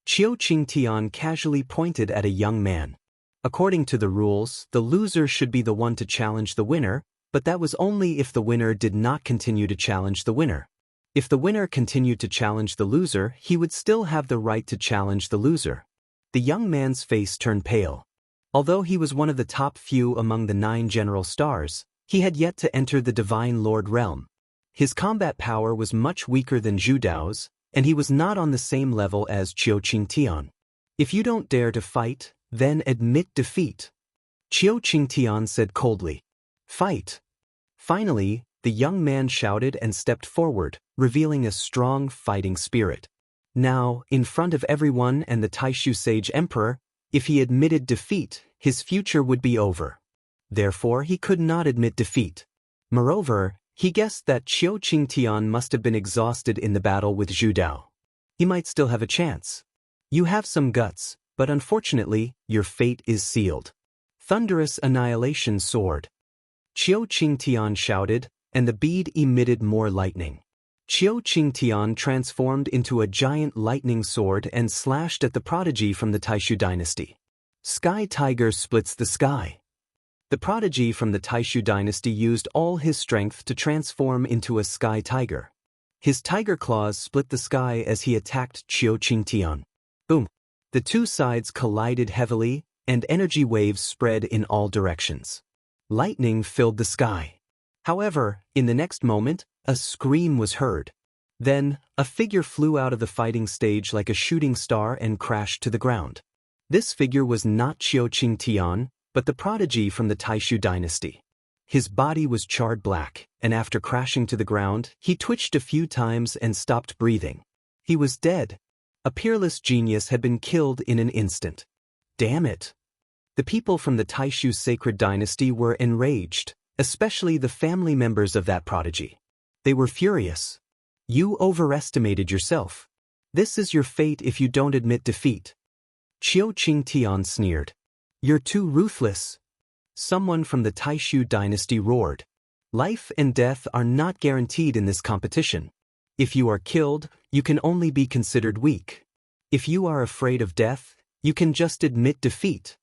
Qiu Qingtian casually pointed at a young man. According to the rules, the loser should be the one to challenge the winner, but that was only if the winner did not continue to challenge the winner. If the winner continued to challenge the loser, he would still have the right to challenge the loser. The young man's face turned pale. Although he was one of the top few among the 9 general stars, he had yet to enter the Divine Lord realm. His combat power was much weaker than Zhu Dao's, and he was not on the same level as Qiu Qingtian. If you don't dare to fight, then admit defeat. Qiu Qingtian said coldly. Fight. Finally, the young man shouted and stepped forward, revealing a strong fighting spirit. Now, in front of everyone and the Taishu sage emperor, if he admitted defeat, his future would be over. Therefore, he could not admit defeat. Moreover, he guessed that Qiu Qingtian must have been exhausted in the battle with Zhu Dao. He might still have a chance. You have some guts, but unfortunately, your fate is sealed. Thunderous annihilation sword. Qiu Qingtian shouted, and the bead emitted more lightning. Qiu Qingtian transformed into a giant lightning sword and slashed at the prodigy from the Taishu dynasty. Sky Tiger splits the sky. The prodigy from the Taishu dynasty used all his strength to transform into a sky tiger. His tiger claws split the sky as he attacked Qiu Qingtian. Boom! The two sides collided heavily, and energy waves spread in all directions. Lightning filled the sky. However, in the next moment, a scream was heard. Then, a figure flew out of the fighting stage like a shooting star and crashed to the ground. This figure was not Qiu Qingtian, but the prodigy from the Taishu dynasty. His body was charred black, and after crashing to the ground, he twitched a few times and stopped breathing. He was dead. A peerless genius had been killed in an instant. Damn it! The people from the Taishu sacred dynasty were enraged, especially the family members of that prodigy. They were furious. You overestimated yourself. This is your fate if you don't admit defeat. Qiu Qingtian sneered. You're too ruthless. Someone from the Taishu dynasty roared. Life and death are not guaranteed in this competition. If you are killed, you can only be considered weak. If you are afraid of death, you can just admit defeat.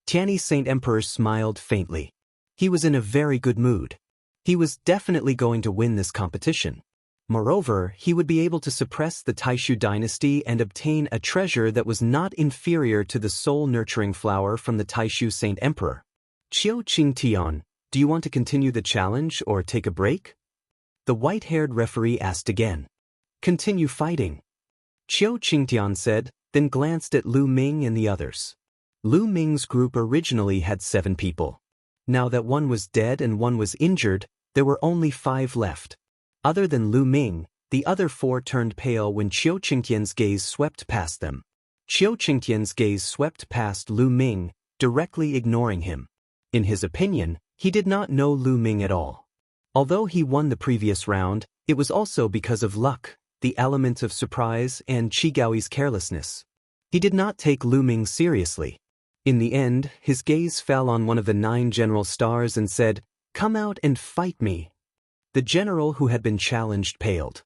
Tianyi Saint Emperor smiled faintly. He was in a very good mood. He was definitely going to win this competition. Moreover, he would be able to suppress the Taishu dynasty and obtain a treasure that was not inferior to the soul-nurturing flower from the Taishu Saint Emperor. Qiu Qingtian, do you want to continue the challenge or take a break? The white-haired referee asked again. Continue fighting. Qiu Qingtian said, then glanced at Lu Ming and the others. Lu Ming's group originally had 7 people. Now that one was dead and one was injured, there were only 5 left. Other than Lu Ming, the other 4 turned pale when Qiu Qingtian's gaze swept past them. Qiu Qingtian's gaze swept past Lu Ming, directly ignoring him. In his opinion, he did not know Lu Ming at all. Although he won the previous round, It was also because of luck, the element of surprise, and Chigao's carelessness. He did not take Lu Ming seriously. In the end, his gaze fell on one of the 9 general stars and said, "Come out and fight me." The general who had been challenged paled.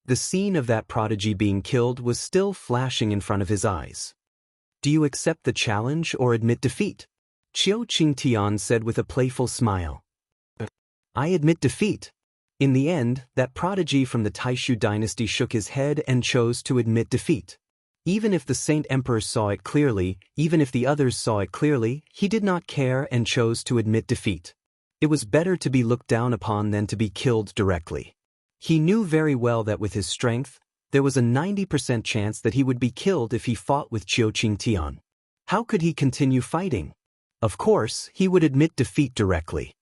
The scene of that prodigy being killed was still flashing in front of his eyes. "Do you accept the challenge or admit defeat?" Qiu Qingtian said with a playful smile. "I admit defeat." In the end, that prodigy from the Taishu dynasty shook his head and chose to admit defeat. Even if the Saint Emperor saw it clearly, even if the others saw it clearly, he did not care and chose to admit defeat. It was better to be looked down upon than to be killed directly. He knew very well that with his strength, there was a 90% chance that he would be killed if he fought with Qiu Qingtian. How could he continue fighting? Of course, he would admit defeat directly.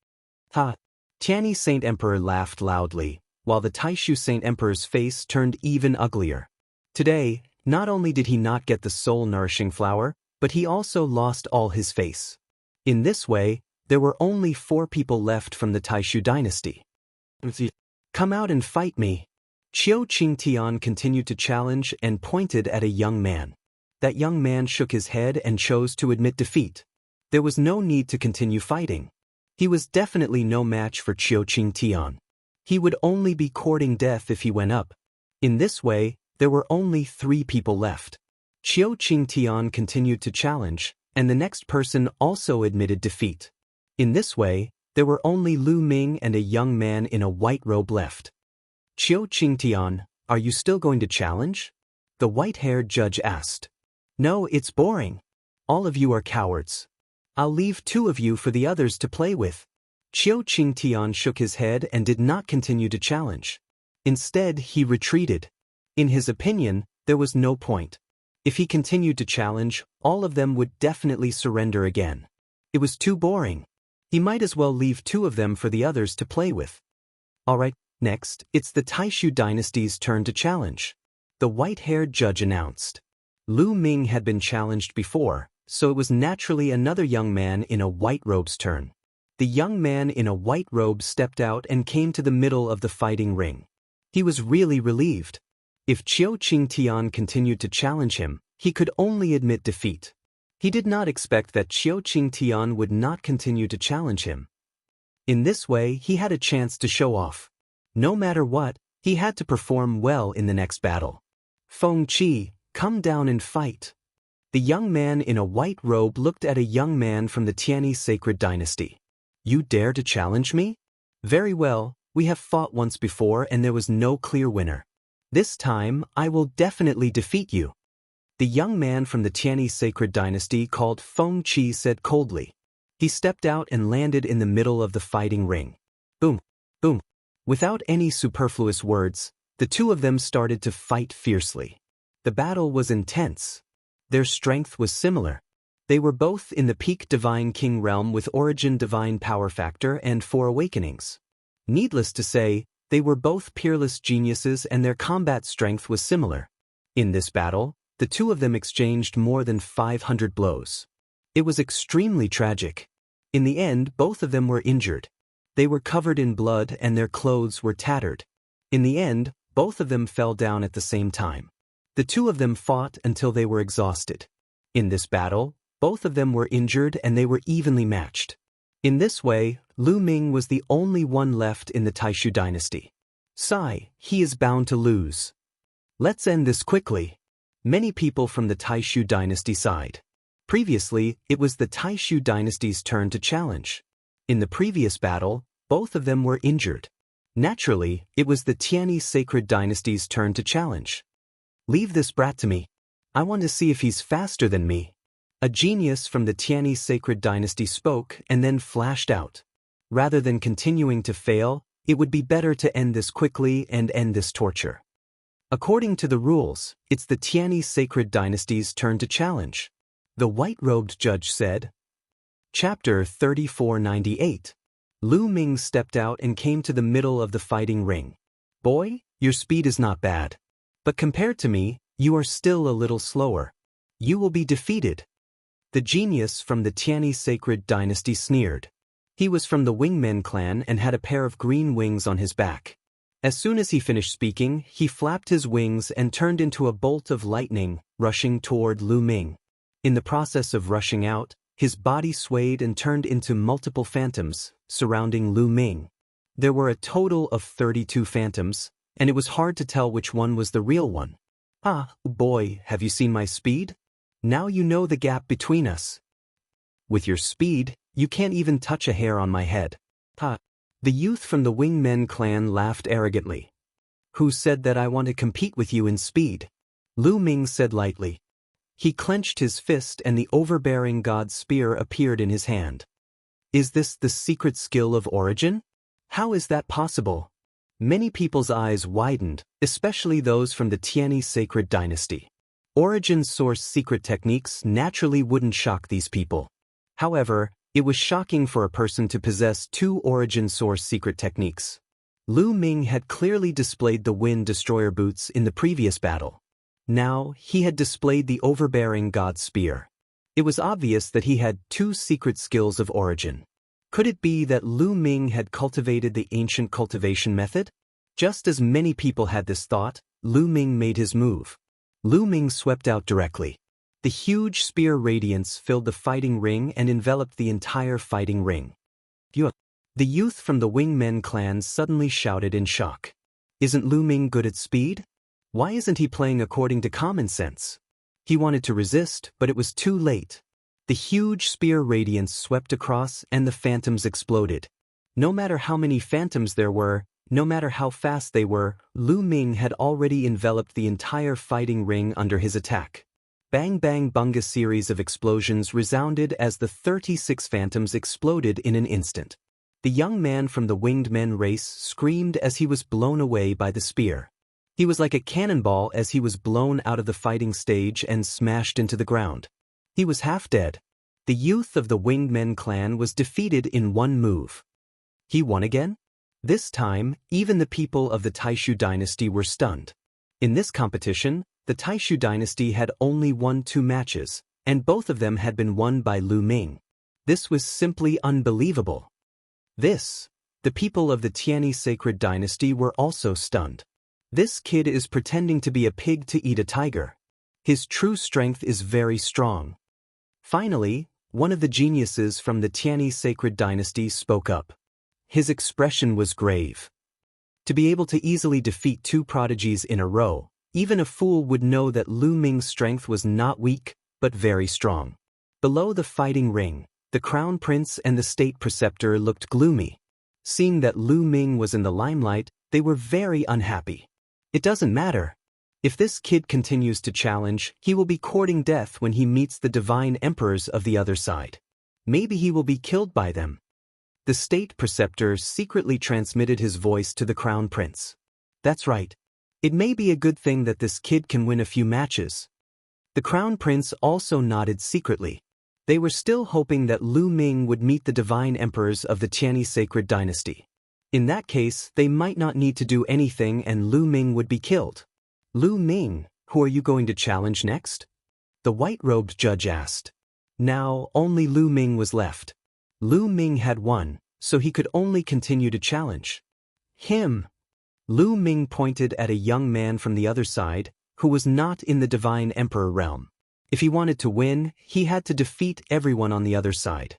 Ha! Tianyi Saint Emperor laughed loudly, while the Taishu Saint Emperor's face turned even uglier. Today, not only did he not get the soul-nourishing flower, but he also lost all his face. In this way, there were only 4 people left from the Taishu dynasty. "Come out and fight me." Qiu Qingtian continued to challenge and pointed at a young man. That young man shook his head and chose to admit defeat. There was no need to continue fighting. He was definitely no match for Qiu Qingtian. He would only be courting death if he went up. In this way, there were only 3 people left. Qiu Qingtian continued to challenge, and the next person also admitted defeat. In this way, there were only Lu Ming and a young man in a white robe left. "Qiu Qingtian, are you still going to challenge?" The white-haired judge asked. "No, it's boring. All of you are cowards. I'll leave 2 of you for the others to play with." Qiu Qingtian shook his head and did not continue to challenge. Instead, he retreated. In his opinion, there was no point. If he continued to challenge, all of them would definitely surrender again. It was too boring. He might as well leave 2 of them for the others to play with. "Alright, next, it's the Taishu dynasty's turn to challenge," the white-haired judge announced. Lu Ming had been challenged before, so it was naturally another young man in a white robe's turn. The young man in a white robe stepped out and came to the middle of the fighting ring. He was really relieved. If Qiu Qingtian continued to challenge him, he could only admit defeat. He did not expect that Qiu Qingtian would not continue to challenge him. In this way, he had a chance to show off. No matter what, he had to perform well in the next battle. "Feng Qi, come down and fight." The young man in a white robe looked at a young man from the Tianyi sacred dynasty. "You dare to challenge me? Very well, we have fought once before and there was no clear winner. This time, I will definitely defeat you." The young man from the Tianyi sacred dynasty called Feng Qi said coldly. He stepped out and landed in the middle of the fighting ring. Boom, boom. Without any superfluous words, the 2 of them started to fight fiercely. The battle was intense. Their strength was similar. They were both in the peak divine king realm with origin divine power factor and 4 awakenings. Needless to say, they were both peerless geniuses and their combat strength was similar. In this battle, the 2 of them exchanged more than 500 blows. It was extremely tragic. In the end, both of them were injured. They were covered in blood and their clothes were tattered. In the end, both of them fell down at the same time. The 2 of them fought until they were exhausted. In this battle, both of them were injured and they were evenly matched. In this way, Lu Ming was the only one left in the Taishu dynasty. Sigh, he is bound to lose. Let's end this quickly. Many people from the Taishu dynasty sighed. Previously, it was the Taishu dynasty's turn to challenge. In the previous battle, both of them were injured. Naturally, it was the Tianyi sacred dynasty's turn to challenge. "Leave this brat to me. I want to see if he's faster than me." A genius from the Tianyi sacred dynasty spoke and then flashed out. Rather than continuing to fail, it would be better to end this quickly and end this torture. According to the rules, it's the Tianyi sacred dynasty's turn to challenge. The white-robed judge said. Chapter 3498. Lu Ming stepped out and came to the middle of the fighting ring. "Boy, your speed is not bad. But compared to me, you are still a little slower. You will be defeated." The genius from the Tianyi sacred dynasty sneered. He was from the Wingmen clan and had a pair of green wings on his back. As soon as he finished speaking, he flapped his wings and turned into a bolt of lightning, rushing toward Lu Ming. In the process of rushing out, his body swayed and turned into multiple phantoms, surrounding Lu Ming. There were a total of 32 phantoms, and it was hard to tell which one was the real one. Ah, boy, have you seen my speed? Now you know the gap between us. With your speed, you can't even touch a hair on my head. Ha! The youth from the Wingmen clan laughed arrogantly. Who said that I want to compete with you in speed? Lu Ming said lightly. He clenched his fist and the overbearing god spear appeared in his hand. Is this the secret skill of origin? How is that possible? Many people's eyes widened, especially those from the Tianyi sacred dynasty. Origin source secret techniques naturally wouldn't shock these people. However, it was shocking for a person to possess two origin source secret techniques. Lu Ming had clearly displayed the Wind Destroyer boots in the previous battle. Now, he had displayed the overbearing god spear. It was obvious that he had two secret skills of origin. Could it be that Lu Ming had cultivated the ancient cultivation method? Just as many people had this thought, Lu Ming made his move. Lu Ming swept out directly. The huge spear radiance filled the fighting ring and enveloped the entire fighting ring. The youth from the Wingmen clan suddenly shouted in shock. Isn't Lu Ming good at speed? Why isn't he playing according to common sense? He wanted to resist, but it was too late. The huge spear radiance swept across and the phantoms exploded. No matter how many phantoms there were, no matter how fast they were, Lu Ming had already enveloped the entire fighting ring under his attack. Bang bang bunga series of explosions resounded as the 36 phantoms exploded in an instant. The young man from the winged men race screamed as he was blown away by the spear. He was like a cannonball as he was blown out of the fighting stage and smashed into the ground. He was half dead. The youth of the winged men clan was defeated in one move. He won again? This time, even the people of the Taishu dynasty were stunned. In this competition, the Taishu dynasty had only won 2 matches, and both of them had been won by Lu Ming. This was simply unbelievable. The people of the Tianyi sacred dynasty were also stunned. This kid is pretending to be a pig to eat a tiger. His true strength is very strong. Finally, one of the geniuses from the Tianyi sacred dynasty spoke up. His expression was grave. To be able to easily defeat 2 prodigies in a row, even a fool would know that Lu Ming's strength was not weak, but very strong. Below the fighting ring, the crown prince and the state preceptor looked gloomy. Seeing that Lu Ming was in the limelight, they were very unhappy. It doesn't matter. If this kid continues to challenge, he will be courting death when he meets the divine emperors of the other side. Maybe he will be killed by them. The state preceptor secretly transmitted his voice to the crown prince. That's right. It may be a good thing that this kid can win a few matches. The crown prince also nodded secretly. They were still hoping that Lu Ming would meet the divine emperors of the Tianyi sacred dynasty. In that case, they might not need to do anything and Lu Ming would be killed. Lu Ming, who are you going to challenge next? The white-robed judge asked. Now, only Lu Ming was left. Lu Ming had won, so he could only continue to challenge. Him. Lu Ming pointed at a young man from the other side, who was not in the divine emperor realm. If he wanted to win, he had to defeat everyone on the other side.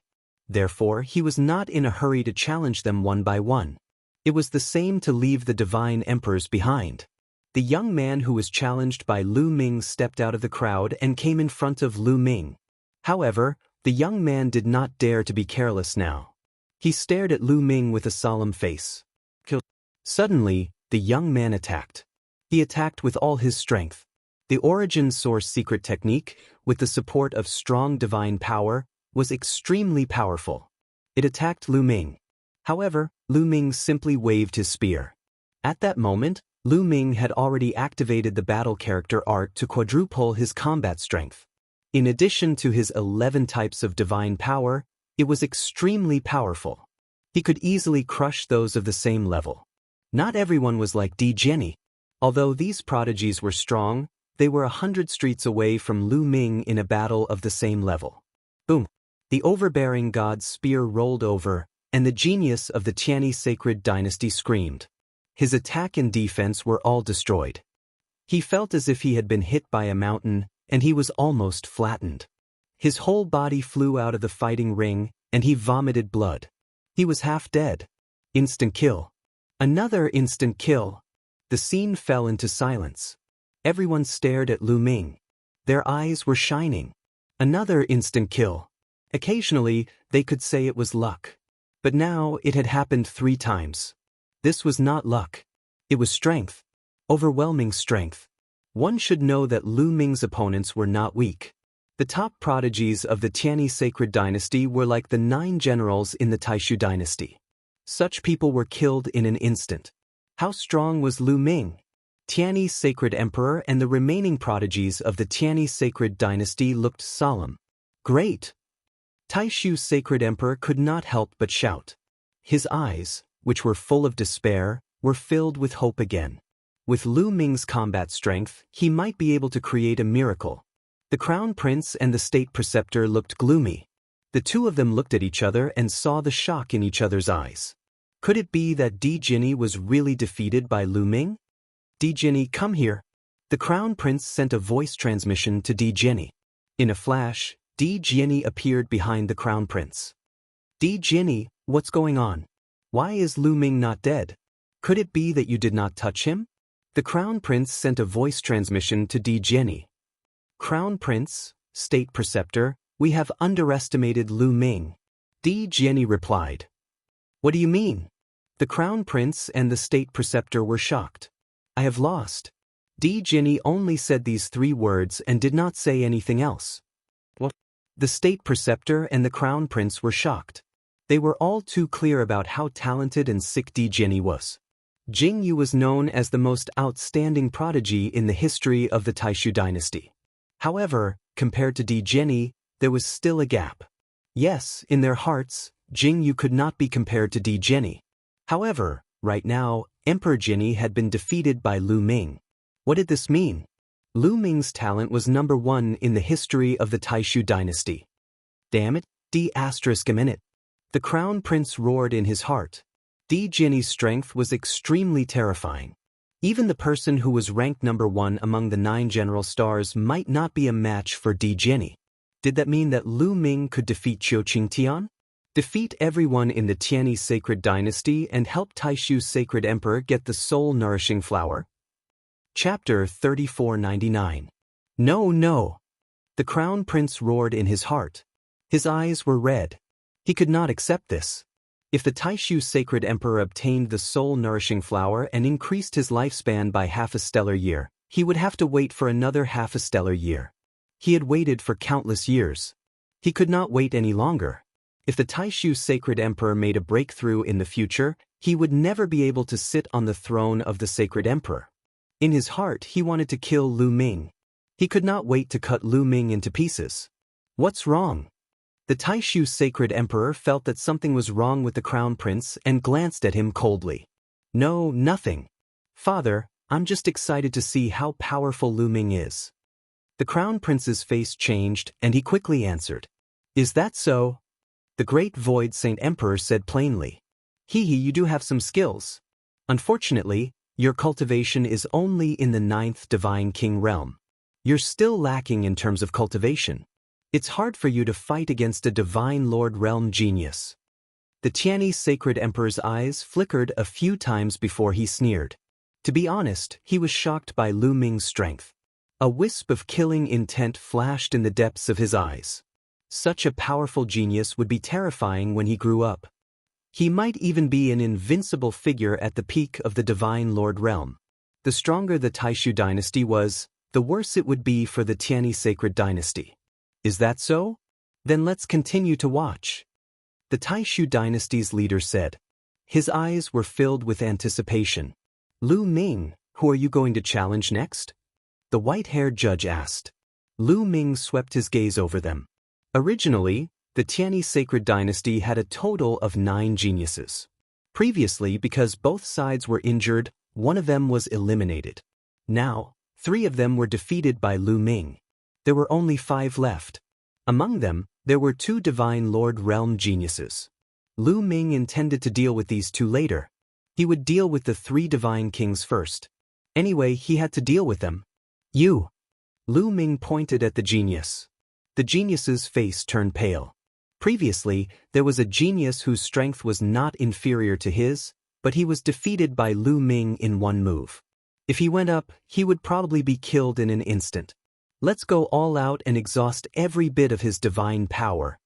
Therefore, he was not in a hurry to challenge them one by one. It was the same to leave the divine emperors behind. The young man who was challenged by Lu Ming stepped out of the crowd and came in front of Lu Ming. However, the young man did not dare to be careless now. He stared at Lu Ming with a solemn face. Suddenly, the young man attacked. He attacked with all his strength. The origin source secret technique, with the support of strong divine power, was extremely powerful. It attacked Lu Ming. However, Lu Ming simply waved his spear. At that moment, Lu Ming had already activated the battle character art to quadruple his combat strength. In addition to his 11 types of divine power, it was extremely powerful. He could easily crush those of the same level. Not everyone was like Di Jenny. Although these prodigies were strong, they were 100 streets away from Lu Ming in a battle of the same level. Boom! The overbearing god's spear rolled over, and the genius of the Tianyi sacred dynasty screamed. His attack and defense were all destroyed. He felt as if he had been hit by a mountain, and he was almost flattened. His whole body flew out of the fighting ring, and he vomited blood. He was half dead. Instant kill. Another instant kill. The scene fell into silence. Everyone stared at Lu Ming. Their eyes were shining. Another instant kill. Occasionally, they could say it was luck. But now it had happened 3 times. This was not luck. It was strength. Overwhelming strength. One should know that Lu Ming's opponents were not weak. The top prodigies of the Tianyi sacred dynasty were like the 9 generals in the Taishu dynasty. Such people were killed in an instant. How strong was Lu Ming? Tianyi's sacred emperor and the remaining prodigies of the Tianyi sacred dynasty looked solemn. Great! Taishu's sacred emperor could not help but shout. His eyes, which were full of despair, were filled with hope again. With Lu Ming's combat strength, he might be able to create a miracle. The crown prince and the state preceptor looked gloomy. The two of them looked at each other and saw the shock in each other's eyes. Could it be that Di Jinni was really defeated by Lu Ming? Di Jinni, come here. The crown prince sent a voice transmission to Di Jinni. In a flash, Di Jinni appeared behind the crown prince. Di Jinni, what's going on? Why is Lu Ming not dead? Could it be that you did not touch him? The crown prince sent a voice transmission to Di Jinni. Crown prince, state preceptor, we have underestimated Lu Ming. Di Jinni replied. What do you mean? The crown prince and the state preceptor were shocked. I have lost. Di Jinni only said these 3 words and did not say anything else. What? The state preceptor and the crown prince were shocked. They were all too clear about how talented and sick Di Jinni was. Jing Yu was known as the most outstanding prodigy in the history of the Taishu dynasty. However, compared to Di Jinni, there was still a gap. Yes, in their hearts, Jing Yu could not be compared to Di Jinni. However, right now, Emperor Jinni had been defeated by Lu Ming. What did this mean? Lu Ming's talent was number 1 in the history of the Taishu dynasty. Damn it, D***. The crown prince roared in his heart. Di Jinni's strength was extremely terrifying. Even the person who was ranked number 1 among the 9 general stars might not be a match for Di Jinni. Did that mean that Lu Ming could defeat Qiu Qingtian? Defeat everyone in the Tianyi sacred dynasty and help Taishu's sacred emperor get the soul-nourishing flower? Chapter 3499. No, no! The crown prince roared in his heart. His eyes were red. He could not accept this. If the Taishu sacred emperor obtained the soul-nourishing flower and increased his lifespan by half a stellar year, he would have to wait for another half a stellar year. He had waited for countless years. He could not wait any longer. If the Taishu sacred emperor made a breakthrough in the future, he would never be able to sit on the throne of the sacred emperor. In his heart, he wanted to kill Lu Ming. He could not wait to cut Lu Ming into pieces. What's wrong? The Taishu sacred emperor felt that something was wrong with the crown prince and glanced at him coldly. No, nothing. Father, I'm just excited to see how powerful Lu Ming is. The crown prince's face changed and he quickly answered. Is that so? The great void saint emperor said plainly. You do have some skills. Unfortunately, your cultivation is only in the 9th divine king realm. You're still lacking in terms of cultivation. It's hard for you to fight against a divine lord realm genius. The Tianyi sacred emperor's eyes flickered a few times before he sneered. To be honest, he was shocked by Lu Ming's strength. A wisp of killing intent flashed in the depths of his eyes. Such a powerful genius would be terrifying when he grew up. He might even be an invincible figure at the peak of the divine lord realm. The stronger the Taishu dynasty was, the worse it would be for the Tianyi sacred dynasty. Is that so? Then let's continue to watch. The Taishu dynasty's leader said. His eyes were filled with anticipation. Lu Ming, who are you going to challenge next? The white-haired judge asked. Lu Ming swept his gaze over them. Originally, the Tianyi sacred dynasty had a total of 9 geniuses. Previously, because both sides were injured, one of them was eliminated. Now, 3 of them were defeated by Lu Ming. There were only 5 left. Among them, there were 2 divine lord realm geniuses. Lu Ming intended to deal with these 2 later. He would deal with the 3 divine kings first. Anyway, he had to deal with them. You. Lu Ming pointed at the genius. The genius's face turned pale. Previously, there was a genius whose strength was not inferior to his, but he was defeated by Lu Ming in one move. If he went up, he would probably be killed in an instant. Let's go all out and exhaust every bit of his divine power.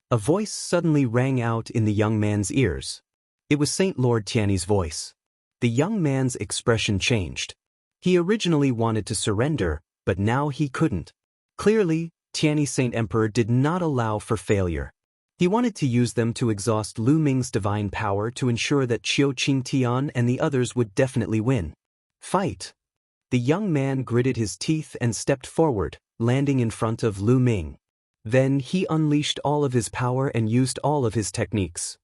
A voice suddenly rang out in the young man's ears. It was Saint Lord Tiany's voice. The young man's expression changed. He originally wanted to surrender, but now he couldn't. Clearly, Tiany Saint Emperor did not allow for failure. He wanted to use them to exhaust Lu Ming's divine power to ensure that Qiu Qingtian and the others would definitely win. Fight! The young man gritted his teeth and stepped forward, landing in front of Lu Ming. Then he unleashed all of his power and used all of his techniques.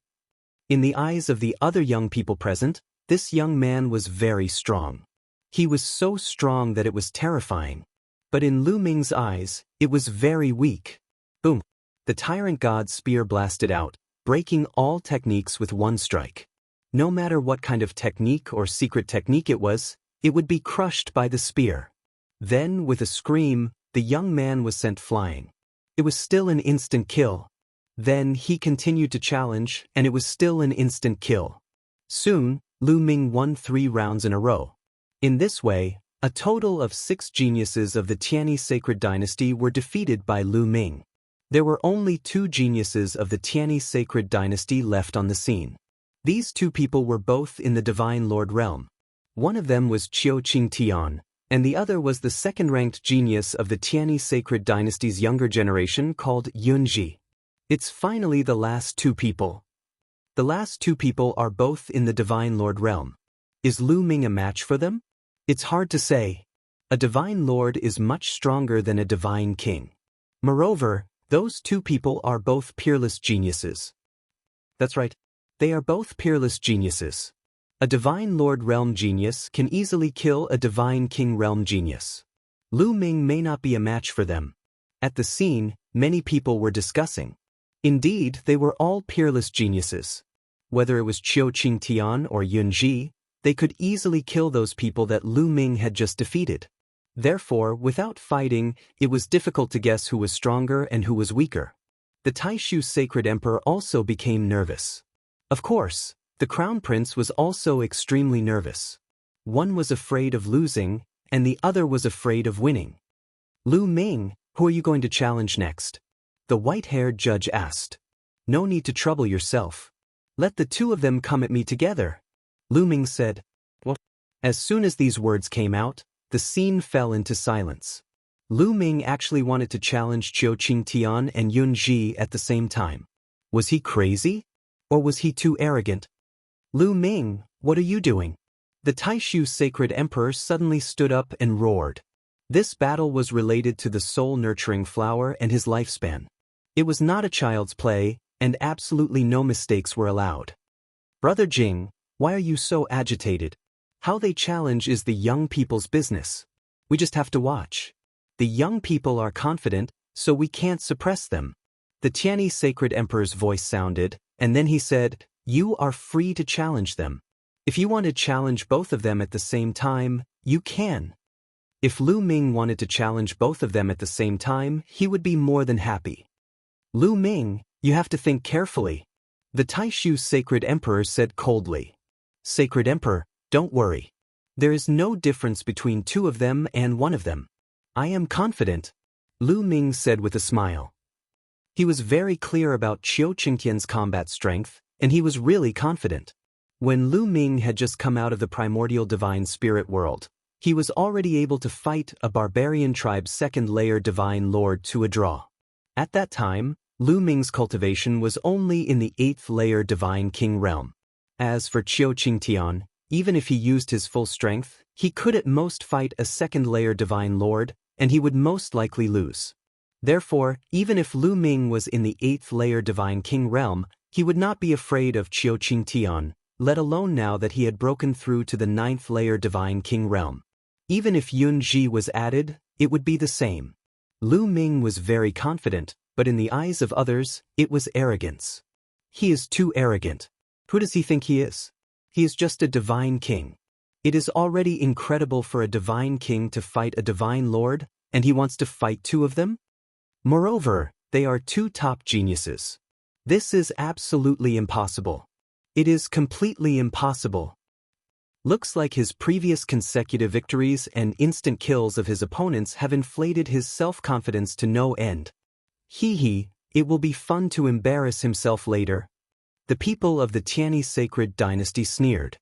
In the eyes of the other young people present, this young man was very strong. He was so strong that it was terrifying. But in Lu Ming's eyes, it was very weak. Boom! The tyrant god's spear blasted out, breaking all techniques with one strike. No matter what kind of technique or secret technique it would be crushed by the spear. Then, with a scream, the young man was sent flying. It was still an instant kill. Then he continued to challenge, and it was still an instant kill. Soon, Lu Ming won 3 rounds in a row. In this way, a total of 6 geniuses of the Tiany Sacred Dynasty were defeated by Lu Ming. There were only 2 geniuses of the Tiany Sacred Dynasty left on the scene. These 2 people were both in the Divine Lord realm. One of them was Qiu Qingtian, and the other was the second-ranked genius of the Tiany Sacred Dynasty's younger generation called Yunji. It's finally the last 2 people. The last 2 people are both in the Divine Lord realm. Is Lu Ming a match for them? It's hard to say. A Divine Lord is much stronger than a Divine King. Moreover, those 2 people are both peerless geniuses. That's right. They are both peerless geniuses. A Divine Lord realm genius can easily kill a Divine King realm genius. Lu Ming may not be a match for them. At the scene, many people were discussing. Indeed, they were all peerless geniuses. Whether it was Qiu Qingtian or Yunji, they could easily kill those people that Lu Ming had just defeated. Therefore, without fighting, it was difficult to guess who was stronger and who was weaker. The Taishu Sacred Emperor also became nervous. Of course, the Crown Prince was also extremely nervous. One was afraid of losing, and the other was afraid of winning. Lu Ming, who are you going to challenge next? The white-haired judge asked. No need to trouble yourself. Let the 2 of them come at me together. Lu Ming said. What? As soon as these words came out, the scene fell into silence. Lu Ming actually wanted to challenge Qiu Qingtian and Yunji at the same time. Was he crazy? Or was he too arrogant? Lu Ming, what are you doing? The Taishu Sacred Emperor suddenly stood up and roared. This battle was related to the soul-nurturing flower and his lifespan. It was not a child's play, and absolutely no mistakes were allowed. Brother Jing, why are you so agitated? How they challenge is the young people's business. We just have to watch. The young people are confident, so we can't suppress them. The Tiany Sacred Emperor's voice sounded, and then he said, You are free to challenge them. If you want to challenge both of them at the same time, you can. If Lu Ming wanted to challenge both of them at the same time, he would be more than happy. Lu Ming, you have to think carefully. The Taishu Sacred Emperor said coldly. Sacred Emperor, don't worry. There is no difference between 2 of them and 1 of them. I am confident, Lu Ming said with a smile. He was very clear about Qiu Qingtian's combat strength, and he was really confident. When Lu Ming had just come out of the primordial divine spirit world, he was already able to fight a barbarian tribe's 2nd-layer divine lord to a draw. At that time, Lu Ming's cultivation was only in the 8th-layer divine king realm. As for Qiu Qingtian, even if he used his full strength, he could at most fight a 2nd-layer divine lord, and he would most likely lose. Therefore, even if Lu Ming was in the 8th-layer divine king realm, he would not be afraid of Qiu Qingtian, let alone now that he had broken through to the 9th-layer divine king realm. Even if Yunji was added, it would be the same. Lu Ming was very confident, but in the eyes of others, it was arrogance. He is too arrogant. Who does he think he is? He is just a divine king. It is already incredible for a divine king to fight a divine lord, and he wants to fight two of them? Moreover, they are two top geniuses. This is absolutely impossible. It is completely impossible. Looks like his previous consecutive victories and instant kills of his opponents have inflated his self-confidence to no end. It will be fun to embarrass himself later. The people of the Tianyi sacred dynasty sneered.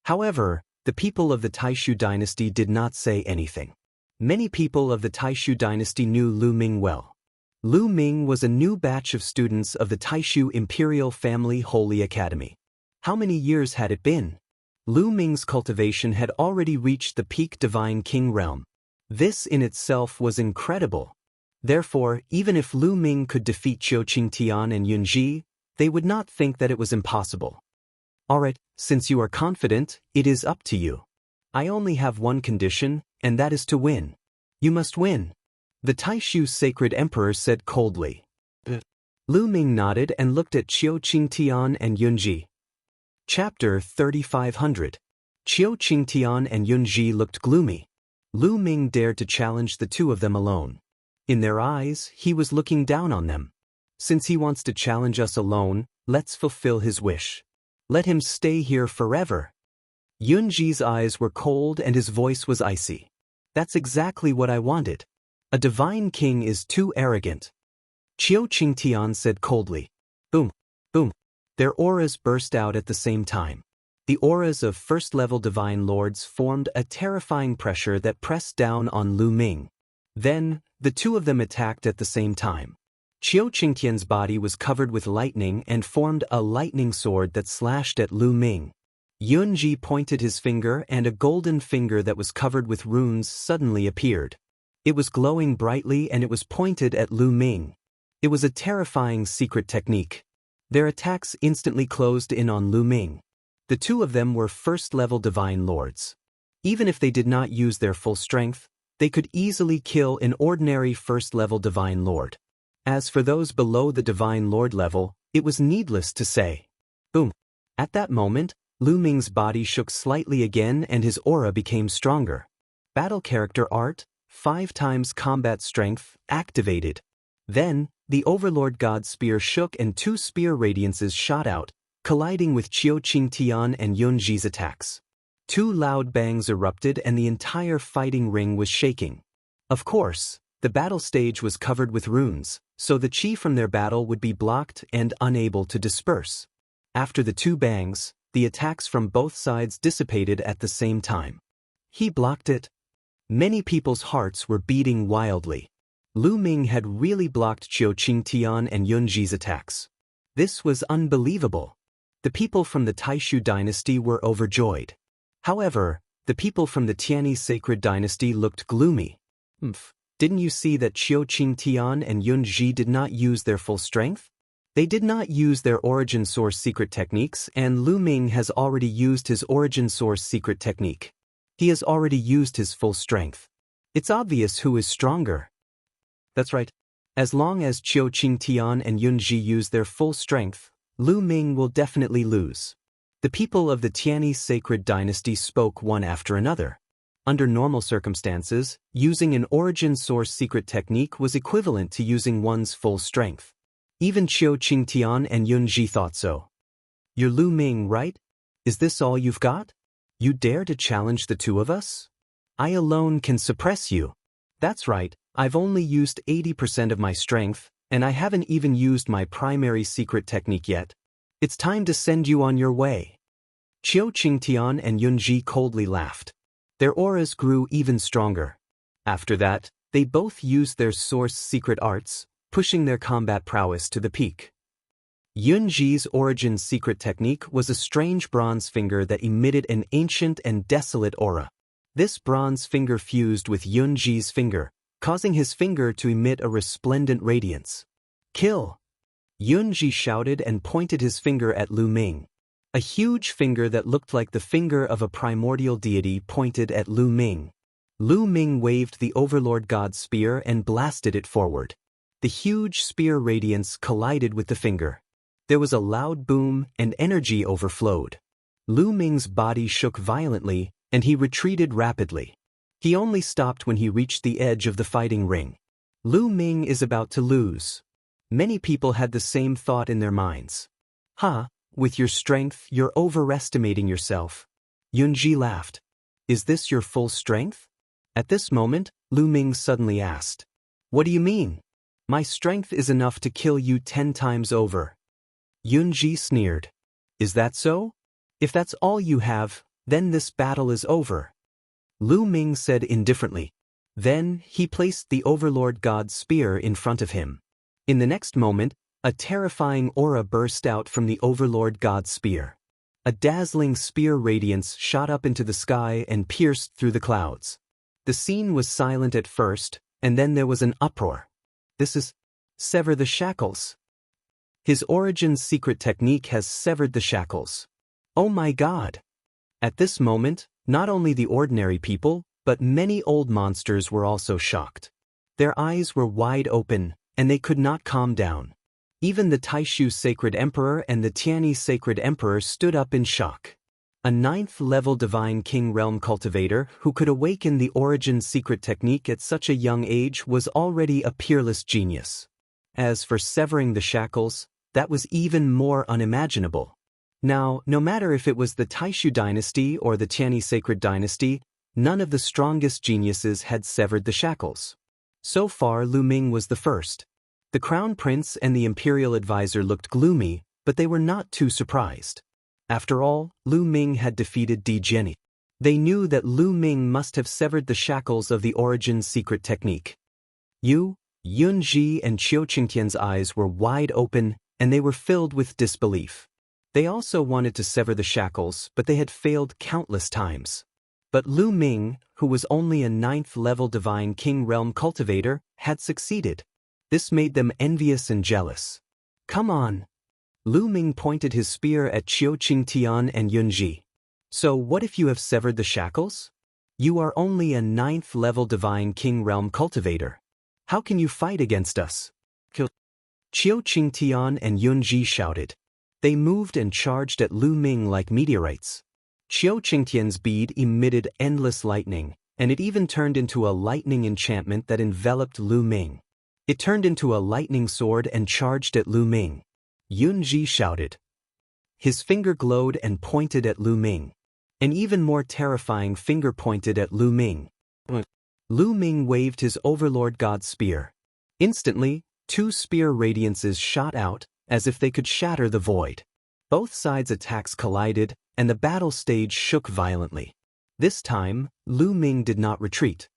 However, the people of the Taishu dynasty did not say anything. Many people of the Taishu dynasty knew Lu Ming well. Lu Ming was a new batch of students of the Taishu Imperial Family Holy Academy. How many years had it been? Lu Ming's cultivation had already reached the peak divine king realm. This in itself was incredible. Therefore, even if Lu Ming could defeat Qiu Qingtian and Yunji, they would not think that it was impossible. Alright, since you are confident, it is up to you. I only have one condition, and that is to win. You must win. The Taishu sacred emperor said coldly. Lu Ming nodded and looked at Qiu Qingtian and Yunji. Chapter 3500. Qiu Qingtian and Yunji looked gloomy. Lu Ming dared to challenge the two of them alone. In their eyes, he was looking down on them. Since he wants to challenge us alone, let's fulfill his wish. Let him stay here forever. Yunji's eyes were cold and his voice was icy. That's exactly what I wanted. A divine king is too arrogant. Qiu Qingtian said coldly. Boom, boom. Their auras burst out at the same time. The auras of first-level divine lords formed a terrifying pressure that pressed down on Lu Ming. Then, the two of them attacked at the same time. Qiu Qingtian's body was covered with lightning and formed a lightning sword that slashed at Lu Ming. Yunji pointed his finger and a golden finger that was covered with runes suddenly appeared. It was glowing brightly and it was pointed at Lu Ming. It was a terrifying secret technique. Their attacks instantly closed in on Lu Ming. The two of them were first-level divine lords. Even if they did not use their full strength, they could easily kill an ordinary first-level divine lord. As for those below the divine lord level, it was needless to say. Boom. At that moment, Lu Ming's body shook slightly again and his aura became stronger. Battle character art, 5 times combat strength, activated. Then, the Overlord God Spear shook and 2 spear radiances shot out, colliding with Qiu Qingtian and Yunji's attacks. 2 loud bangs erupted and the entire fighting ring was shaking. Of course, the battle stage was covered with runes, so the chi from their battle would be blocked and unable to disperse. After the 2 bangs, the attacks from both sides dissipated at the same time. He blocked it. Many people's hearts were beating wildly. Lu Ming had really blocked Qiu Qingtian and Yunji's attacks. This was unbelievable. The people from the Taishu dynasty were overjoyed. However, the people from the Tianyi sacred dynasty looked gloomy. Didn't you see that Qiu Qingtian and Yunji did not use their full strength? They did not use their origin source secret techniques, and Lu Ming has already used his origin source secret technique. He has already used his full strength. It's obvious who is stronger. That's right. As long as Qiu Qingtian and Yunji use their full strength, Lu Ming will definitely lose. The people of the Tianyi sacred dynasty spoke one after another. Under normal circumstances, using an origin source secret technique was equivalent to using one's full strength. Even Qiu Qingtian and Yunji thought so. You're Lu Ming, right? Is this all you've got? You dare to challenge the two of us? I alone can suppress you. That's right, I've only used 80% of my strength, and I haven't even used my primary secret technique yet. It's time to send you on your way. Qiu Qingtian and Yunji coldly laughed. Their auras grew even stronger. After that, they both used their source secret arts, pushing their combat prowess to the peak. Yunji's origin secret technique was a strange bronze finger that emitted an ancient and desolate aura. This bronze finger fused with Yunji's finger, causing his finger to emit a resplendent radiance. Kill! Yunji shouted and pointed his finger at Lu Ming. A huge finger that looked like the finger of a primordial deity pointed at Lu Ming. Lu Ming waved the Overlord God Spear and blasted it forward. The huge spear radiance collided with the finger. There was a loud boom and energy overflowed. Lu Ming's body shook violently, and he retreated rapidly. He only stopped when he reached the edge of the fighting ring. Lu Ming is about to lose. Many people had the same thought in their minds. With your strength, you're overestimating yourself. Yunji laughed. Is this your full strength? At this moment, Lu Ming suddenly asked. What do you mean? My strength is enough to kill you 10 times over. Yunji sneered. Is that so? If that's all you have, then this battle is over. Lu Ming said indifferently. Then, he placed the Overlord God's spear in front of him. In the next moment, a terrifying aura burst out from the Overlord God's spear. A dazzling spear radiance shot up into the sky and pierced through the clouds. The scene was silent at first, and then there was an uproar. This is sever the shackles. His origin's secret technique has severed the shackles. Oh my God! At this moment, not only the ordinary people, but many old monsters were also shocked. Their eyes were wide open, and they could not calm down. Even the Taishu Sacred Emperor and the Tianyi Sacred Emperor stood up in shock. A 9th-level Divine King Realm cultivator who could awaken the Origin's secret technique at such a young age was already a peerless genius. As for severing the shackles, that was even more unimaginable. Now, no matter if it was the Taishu dynasty or the Tianyi Sacred Dynasty, none of the strongest geniuses had severed the shackles. So far, Lu Ming was the first. The Crown Prince and the Imperial Advisor looked gloomy, but they were not too surprised. After all, Lu Ming had defeated Di Jianyi. They knew that Lu Ming must have severed the shackles of the Origin's secret technique. Yunji and Qiu Qingtian's eyes were wide open, and they were filled with disbelief. They also wanted to sever the shackles, but they had failed countless times. But Lu Ming, who was only a 9th-level Divine King Realm cultivator, had succeeded. This made them envious and jealous. Come on! Lu Ming pointed his spear at Qiu Qingtian and Yunji. So what if you have severed the shackles? You are only a 9th-level Divine King Realm cultivator. How can you fight against us? Qiu Qingtian and Yunji shouted. They moved and charged at Lu Ming like meteorites. Qiu Qingtian's bead emitted endless lightning, and it even turned into a lightning enchantment that enveloped Lu Ming. It turned into a lightning sword and charged at Lu Ming. Yunji shouted. His finger glowed and pointed at Lu Ming. An even more terrifying finger pointed at Lu Ming. Lu Ming waved his Overlord God spear. Instantly, 2 spear radiances shot out, as if they could shatter the void. Both sides' attacks collided, and the battle stage shook violently. This time, Lu Ming did not retreat.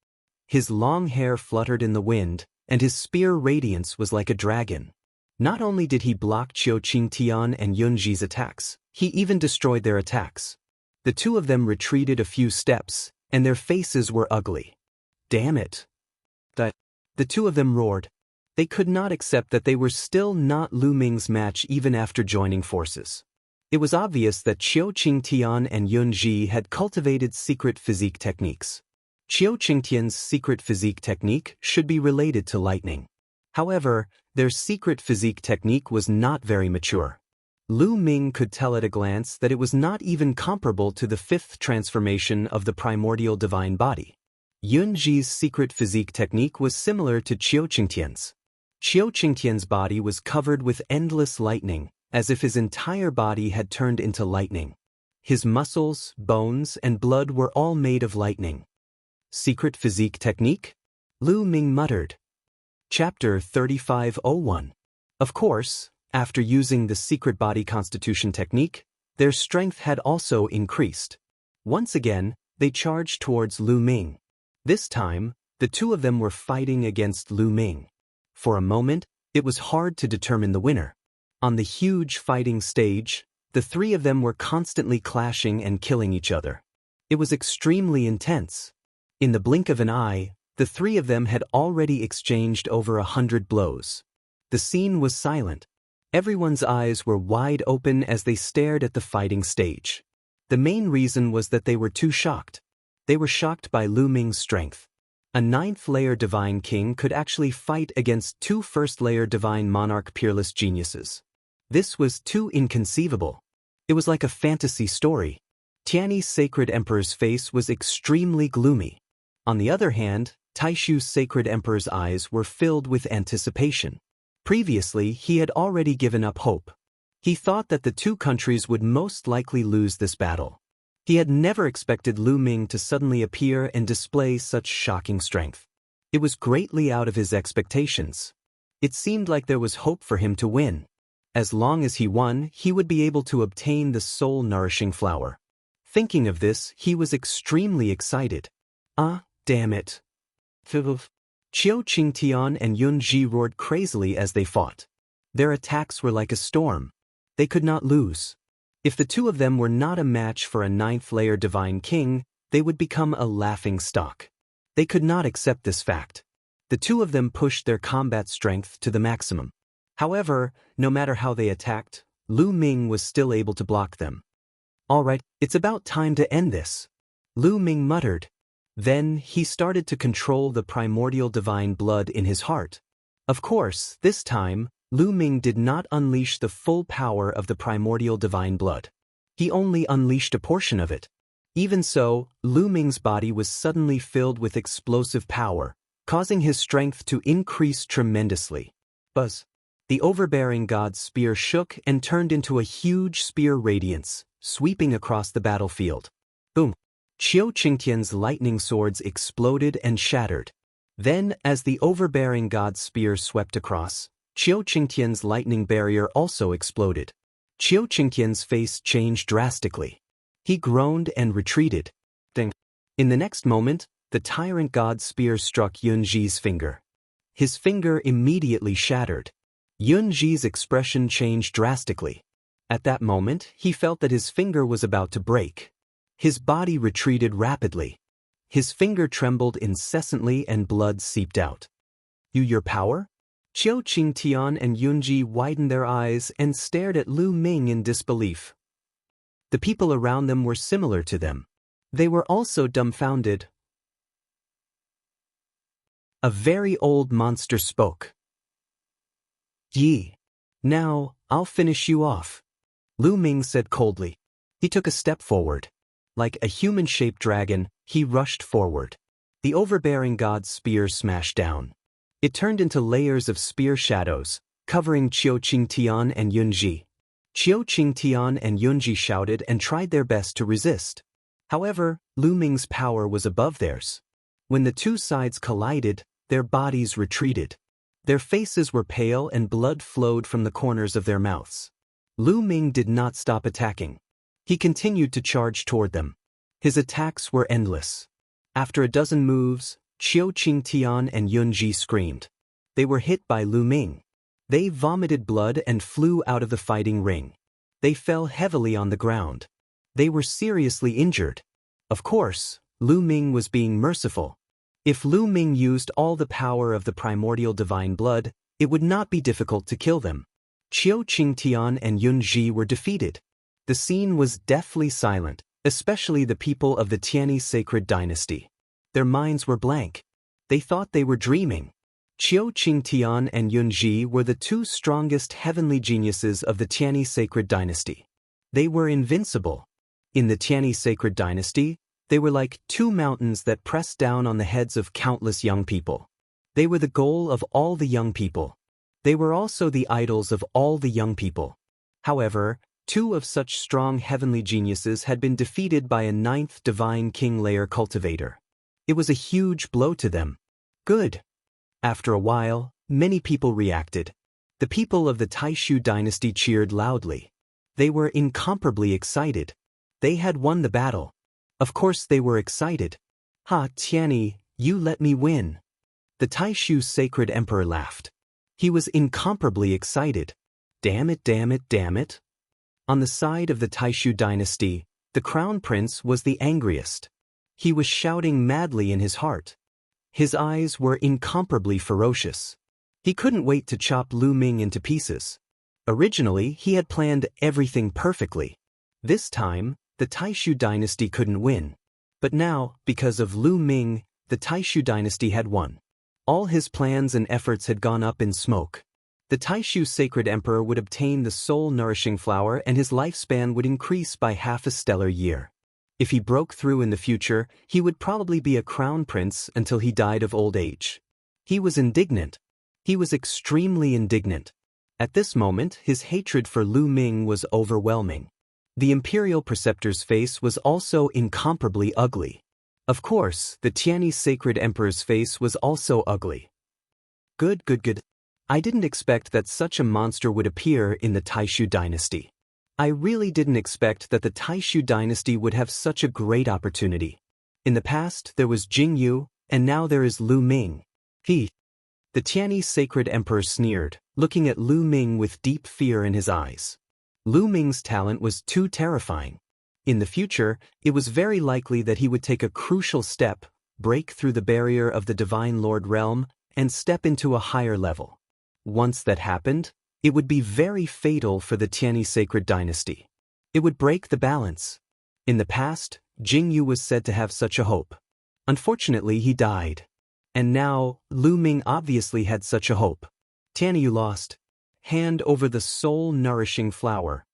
His long hair fluttered in the wind, and his spear radiance was like a dragon. Not only did he block Qiu Qingtian and Yunji's attacks, he even destroyed their attacks. The two of them retreated a few steps, and their faces were ugly. Damn it! The two of them roared. They could not accept that they were still not Lu Ming's match even after joining forces. It was obvious that Qiu Qingtian and Yunji had cultivated secret physique techniques. Qiu Qingtian's secret physique technique should be related to lightning. However, their secret physique technique was not very mature. Lu Ming could tell at a glance that it was not even comparable to the 5th transformation of the primordial divine body. Yunji's secret physique technique was similar to Qiu Qingtian's. Qiu Qingtian's body was covered with endless lightning, as if his entire body had turned into lightning. His muscles, bones, and blood were all made of lightning. Secret physique technique? Lu Ming muttered. Chapter 3501. Of course, after using the secret body constitution technique, their strength had also increased. Once again, they charged towards Lu Ming. This time, the two of them were fighting against Lu Ming. For a moment, it was hard to determine the winner. On the huge fighting stage, the three of them were constantly clashing and killing each other. It was extremely intense. In the blink of an eye, the three of them had already exchanged over 100 blows. The scene was silent. Everyone's eyes were wide open as they stared at the fighting stage. The main reason was that they were too shocked. They were shocked by Lu Ming's strength. A 9th-layer Divine King could actually fight against 2 1st-layer Divine Monarch peerless geniuses. This was too inconceivable. It was like a fantasy story. Tianyi's sacred emperor's face was extremely gloomy. On the other hand, Taishu's sacred emperor's eyes were filled with anticipation. Previously, he had already given up hope. He thought that the two countries would most likely lose this battle. He had never expected Lu Ming to suddenly appear and display such shocking strength. It was greatly out of his expectations. It seemed like there was hope for him to win. As long as he won, he would be able to obtain the soul-nourishing flower. Thinking of this, he was extremely excited. Ah, damn it. Chiao Qingtian and Yun Ji roared crazily as they fought. Their attacks were like a storm. They could not lose. If the two of them were not a match for a 9th-layer divine king, they would become a laughing stock. They could not accept this fact. The two of them pushed their combat strength to the maximum. However, no matter how they attacked, Lu Ming was still able to block them. All right, it's about time to end this, Lu Ming muttered. Then, he started to control the primordial divine blood in his heart. Of course, this time, Lu Ming did not unleash the full power of the primordial divine blood. He only unleashed a portion of it. Even so, Lu Ming's body was suddenly filled with explosive power, causing his strength to increase tremendously. Buzz. The overbearing god's spear shook and turned into a huge spear radiance, sweeping across the battlefield. Boom! Chiao Qingtian's lightning swords exploded and shattered. Then, as the overbearing god's spear swept across, Chiao Qingtian's lightning barrier also exploded. Chiao Qingtian's face changed drastically. He groaned and retreated. Ding! In the next moment, the tyrant god's spear struck Yun Ji's finger. His finger immediately shattered. Yun Ji's expression changed drastically. At that moment, he felt that his finger was about to break. His body retreated rapidly. His finger trembled incessantly and blood seeped out. Your power? Chiao Qingtian and Yun Ji widened their eyes and stared at Lu Ming in disbelief. The people around them were similar to them. They were also dumbfounded. A very old monster spoke. Yi. Now, I'll finish you off, Lu Ming said coldly. He took a step forward. Like a human-shaped dragon, he rushed forward. The overbearing god's spear smashed down. It turned into layers of spear shadows, covering Chiao Qingtian and Yun Ji. Chiao Qingtian and Yun Ji shouted and tried their best to resist. However, Lu Ming's power was above theirs. When the two sides collided, their bodies retreated. Their faces were pale and blood flowed from the corners of their mouths. Lu Ming did not stop attacking. He continued to charge toward them. His attacks were endless. After a dozen moves, Chiao Qingtian and Yun Ji screamed. They were hit by Lu Ming. They vomited blood and flew out of the fighting ring. They fell heavily on the ground. They were seriously injured. Of course, Lu Ming was being merciful. If Lu Ming used all the power of the primordial divine blood, it would not be difficult to kill them. Chiao Qingtian and Yun Ji were defeated. The scene was deathly silent, especially the people of the Tianyi sacred dynasty. Their minds were blank. They thought they were dreaming. Chiao Qingtian and Yun Ji were the two strongest heavenly geniuses of the Tianyi sacred dynasty. They were invincible. In the Tianyi sacred dynasty, they were like two mountains that pressed down on the heads of countless young people. They were the goal of all the young people. They were also the idols of all the young people. However, two of such strong heavenly geniuses had been defeated by a 9th divine king layer cultivator. It was a huge blow to them. Good. After a while, many people reacted. The people of the Taishu dynasty cheered loudly. They were incomparably excited. They had won the battle. Of course they were excited. Ha, Tianyi, you let me win. The Taishu sacred emperor laughed. He was incomparably excited. Damn it, damn it, damn it. On the side of the Taishu dynasty, the crown prince was the angriest. He was shouting madly in his heart. His eyes were incomparably ferocious. He couldn't wait to chop Lu Ming into pieces. Originally, he had planned everything perfectly. This time, the Taishu dynasty couldn't win. But now, because of Lu Ming, the Taishu dynasty had won. All his plans and efforts had gone up in smoke. The Taishu Sacred Emperor would obtain the soul-nourishing flower and his lifespan would increase by half a stellar year. If he broke through in the future, he would probably be a crown prince until he died of old age. He was indignant. He was extremely indignant. At this moment, his hatred for Lu Ming was overwhelming. The imperial preceptor's face was also incomparably ugly. Of course, the Tianyi Sacred Emperor's face was also ugly. Good. I didn't expect that such a monster would appear in the Taishu dynasty. I really didn't expect that the Taishu dynasty would have such a great opportunity. In the past, there was Jing Yu, and now there is Lu Ming. The Tianyi Sacred Emperor sneered, looking at Lu Ming with deep fear in his eyes. Lu Ming's talent was too terrifying. In the future, it was very likely that he would take a crucial step, break through the barrier of the Divine Lord realm, and step into a higher level. Once that happened, it would be very fatal for the Tianyi Sacred Dynasty. It would break the balance. In the past, Jing Yu was said to have such a hope. Unfortunately, he died. And now, Lu Ming obviously had such a hope. Tianyi lost. Hand over the soul-nourishing flower.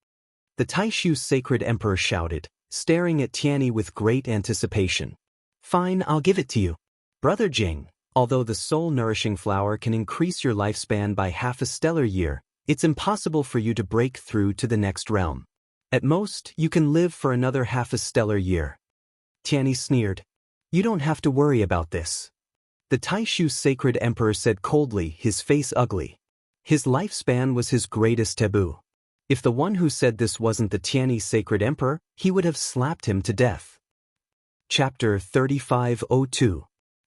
The Taishu Sacred Emperor shouted, staring at Tianyi with great anticipation. Fine, I'll give it to you. Brother Jing, although the soul-nourishing flower can increase your lifespan by half a stellar year, it's impossible for you to break through to the next realm. At most, you can live for another half a stellar year. Tianyi sneered. You don't have to worry about this. The Taishu Sacred Emperor said coldly, his face ugly. His lifespan was his greatest taboo. If the one who said this wasn't the Tianyi Sacred Emperor, he would have slapped him to death. Chapter 3502.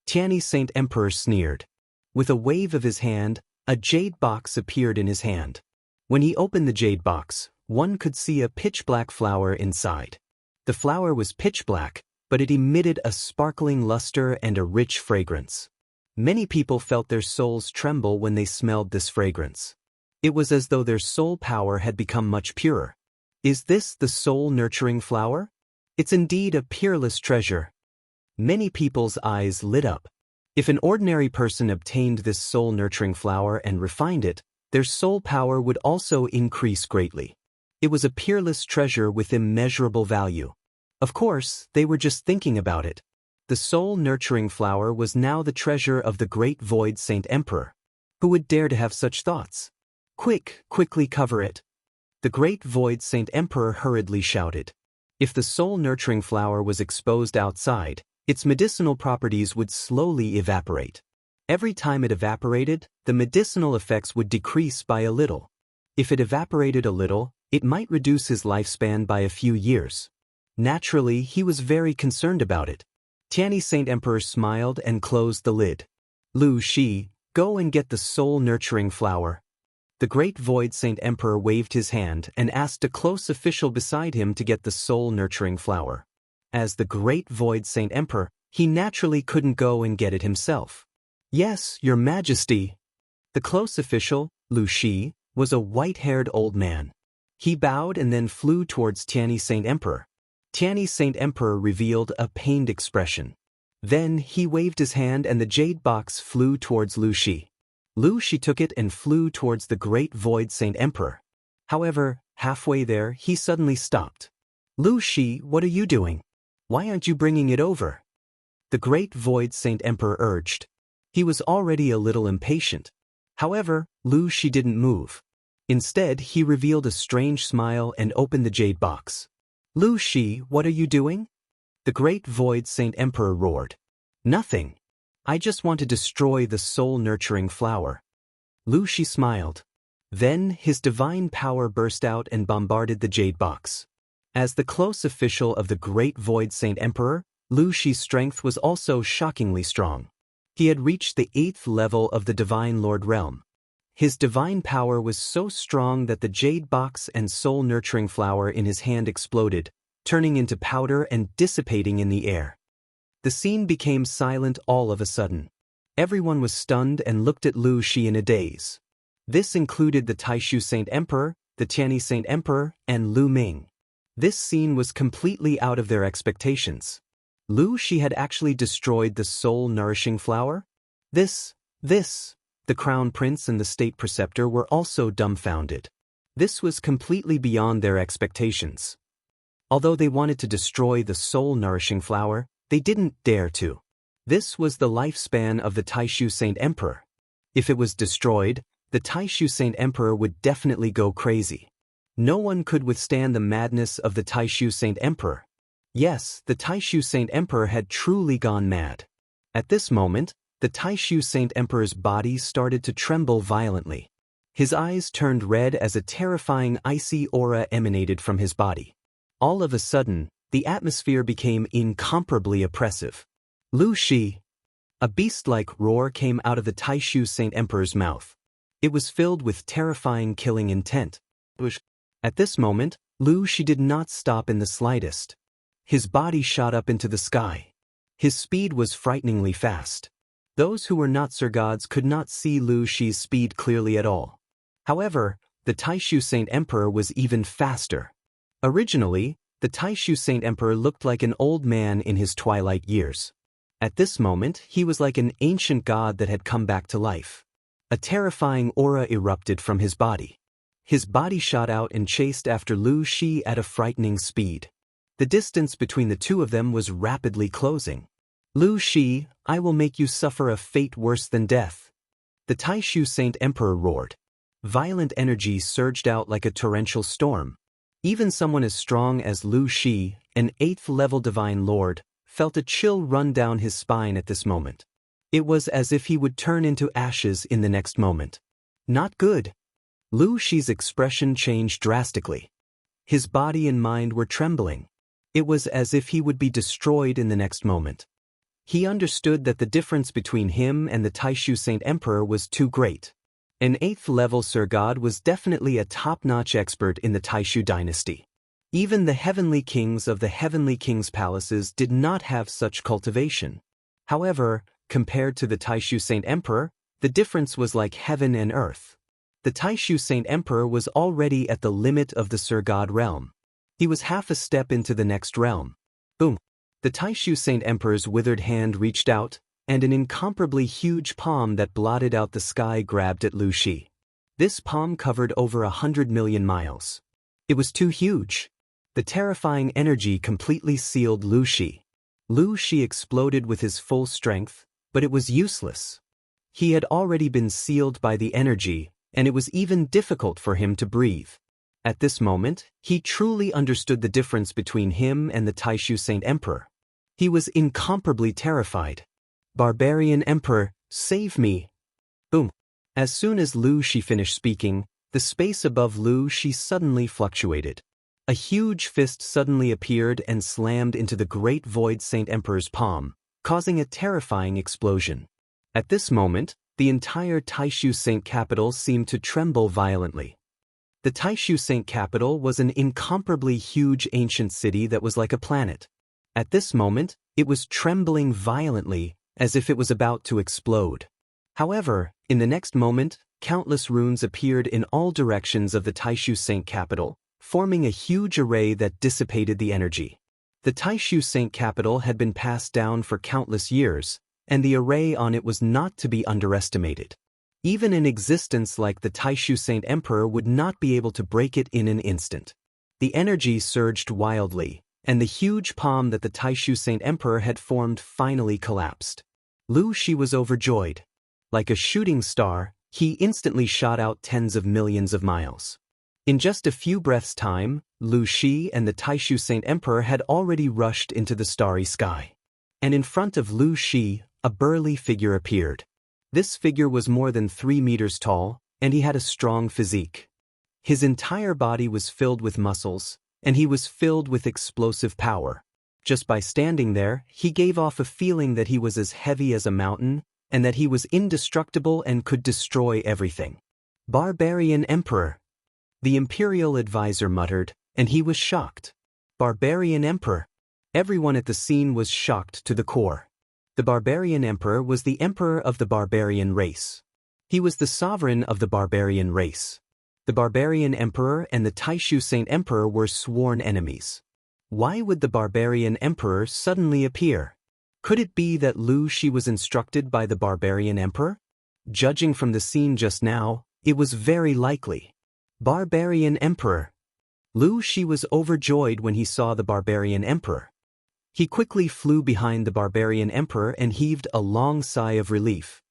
Tianyi Saint Emperor sneered. With a wave of his hand, a jade box appeared in his hand. When he opened the jade box, one could see a pitch-black flower inside. The flower was pitch-black, but it emitted a sparkling luster and a rich fragrance. Many people felt their souls tremble when they smelled this fragrance. It was as though their soul power had become much purer. Is this the soul-nurturing flower? It's indeed a peerless treasure. Many people's eyes lit up. If an ordinary person obtained this soul-nurturing flower and refined it, their soul power would also increase greatly. It was a peerless treasure with immeasurable value. Of course, they were just thinking about it. The soul-nurturing flower was now the treasure of the great Void Saint Emperor. Who would dare to have such thoughts? Quickly cover it. The great Void Saint Emperor hurriedly shouted. If the soul-nurturing flower was exposed outside, its medicinal properties would slowly evaporate. Every time it evaporated, the medicinal effects would decrease by a little. If it evaporated a little, it might reduce his lifespan by a few years. Naturally, he was very concerned about it. Tianyi Saint Emperor smiled and closed the lid. Lu Shi, go and get the soul-nurturing flower. The great Void Saint Emperor waved his hand and asked a close official beside him to get the soul-nurturing flower. As the great Void Saint Emperor, he naturally couldn't go and get it himself. Yes, Your Majesty. The close official, Lu Shi, was a white-haired old man. He bowed and then flew towards Tianyi Saint Emperor. Tianyi Saint Emperor revealed a pained expression. Then he waved his hand and the jade box flew towards Lu Shi. Lu Shi took it and flew towards the great Void Saint Emperor. However, halfway there, he suddenly stopped. Lu Shi, what are you doing? Why aren't you bringing it over? The great Void Saint Emperor urged. He was already a little impatient. However, Lu Shi didn't move. Instead, he revealed a strange smile and opened the jade box. Lu Shi, what are you doing? The great Void Saint Emperor roared. Nothing. I just want to destroy the soul-nurturing flower. Lu Shi smiled. Then his divine power burst out and bombarded the jade box. As the close official of the great Void Saint Emperor, Lu Shi's strength was also shockingly strong. He had reached the 8th level of the Divine Lord realm. His divine power was so strong that the jade box and soul-nurturing flower in his hand exploded, turning into powder and dissipating in the air. The scene became silent all of a sudden. Everyone was stunned and looked at Lu Shi in a daze. This included the Taishu Saint Emperor, the Tianyi Saint Emperor, and Lu Ming. This scene was completely out of their expectations. Lu Shi had actually destroyed the soul-nourishing flower? This The crown prince and the state preceptor were also dumbfounded. This was completely beyond their expectations. Although they wanted to destroy the soul-nourishing flower, they didn't dare to. This was the lifespan of the Taishu Saint Emperor. If it was destroyed, the Taishu Saint Emperor would definitely go crazy. No one could withstand the madness of the Taishu Saint Emperor. Yes, the Taishu Saint Emperor had truly gone mad. At this moment, the Taishu Saint Emperor's body started to tremble violently. His eyes turned red as a terrifying icy aura emanated from his body. All of a sudden, the atmosphere became incomparably oppressive. Lu Shi! A beast-like roar came out of the Taishu Saint Emperor's mouth. It was filled with terrifying killing intent. At this moment, Lu Shi did not stop in the slightest. His body shot up into the sky. His speed was frighteningly fast. Those who were not Sir Gods could not see Lu Shi's speed clearly at all. However, the Taishu Saint Emperor was even faster. Originally, the Taishu Saint Emperor looked like an old man in his twilight years. At this moment, he was like an ancient god that had come back to life. A terrifying aura erupted from his body. His body shot out and chased after Lu Shi at a frightening speed. The distance between the two of them was rapidly closing. Lu Shi, I will make you suffer a fate worse than death. The Taishu Saint Emperor roared. Violent energy surged out like a torrential storm. Even someone as strong as Lu Shi, an 8th-level divine lord, felt a chill run down his spine at this moment. It was as if he would turn into ashes in the next moment. Not good. Lu Shi's expression changed drastically. His body and mind were trembling. It was as if he would be destroyed in the next moment. He understood that the difference between him and the Taishu Saint Emperor was too great. An 8th-level Sir God was definitely a top-notch expert in the Taishu dynasty. Even the heavenly kings of the heavenly kings' palaces did not have such cultivation. However, compared to the Taishu Saint Emperor, the difference was like heaven and earth. The Taishu Saint Emperor was already at the limit of the Sir God realm. He was half a step into the next realm. Boom! The Taishu Saint Emperor's withered hand reached out, and an incomparably huge palm that blotted out the sky grabbed at Lu Shi. This palm covered over 100 million miles. It was too huge. The terrifying energy completely sealed Lu Shi. Lu Shi exploded with his full strength, but it was useless. He had already been sealed by the energy, and it was even difficult for him to breathe. At this moment, he truly understood the difference between him and the Taishu Saint Emperor. He was incomparably terrified. Barbarian Emperor, save me! Boom! As soon as Lu Shi finished speaking, the space above Lu Shi suddenly fluctuated. A huge fist suddenly appeared and slammed into the great void Saint Emperor's palm, causing a terrifying explosion. At this moment, the entire Taishu Saint capital seemed to tremble violently. The Taishu Saint capital was an incomparably huge ancient city that was like a planet. At this moment, it was trembling violently, as if it was about to explode. However, in the next moment, countless runes appeared in all directions of the Taishu Saint capital, forming a huge array that dissipated the energy. The Taishu Saint capital had been passed down for countless years, and the array on it was not to be underestimated. Even an existence like the Taishu Saint Emperor would not be able to break it in an instant. The energy surged wildly, and the huge palm that the Taishu Saint Emperor had formed finally collapsed. Lu Shi was overjoyed. Like a shooting star, he instantly shot out tens of millions of miles. In just a few breaths' time, Lu Shi and the Taishu Saint Emperor had already rushed into the starry sky. And in front of Lu Shi, a burly figure appeared. This figure was more than 3 meters tall, and he had a strong physique. His entire body was filled with muscles, and he was filled with explosive power. Just by standing there, he gave off a feeling that he was as heavy as a mountain, and that he was indestructible and could destroy everything. Barbarian Emperor! The Imperial Advisor muttered, and he was shocked. Barbarian Emperor! Everyone at the scene was shocked to the core. The Barbarian Emperor was the emperor of the barbarian race. He was the sovereign of the barbarian race. The Barbarian Emperor and the Taishu Saint Emperor were sworn enemies. Why would the Barbarian Emperor suddenly appear? Could it be that Lu Shi was instructed by the Barbarian Emperor? Judging from the scene just now, it was very likely. Barbarian Emperor. Lu Shi was overjoyed when he saw the Barbarian Emperor. He quickly flew behind the Barbarian Emperor and heaved a long sigh of relief.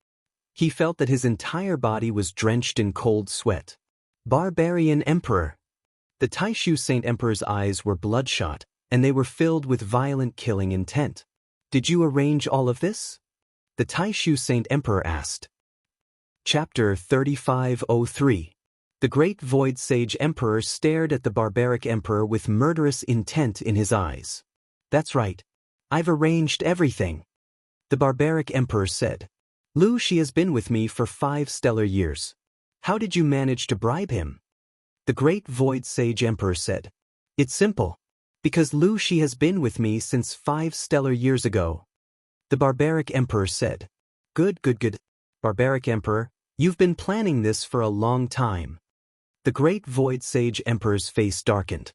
He felt that his entire body was drenched in cold sweat. Barbarian Emperor. The Taishu Saint Emperor's eyes were bloodshot, and they were filled with violent killing intent. Did you arrange all of this? The Taishu Saint Emperor asked. Chapter 3503. The Great Void Sage Emperor stared at the barbaric emperor with murderous intent in his eyes. That's right. I've arranged everything. The barbaric emperor said. Lu Shi has been with me for 5 stellar years. How did you manage to bribe him? The Great Void Sage Emperor said. It's simple. Because Lu Shi has been with me since 5 stellar years ago. The barbaric emperor said. Good. Barbaric Emperor, you've been planning this for a long time. The Great Void Sage Emperor's face darkened.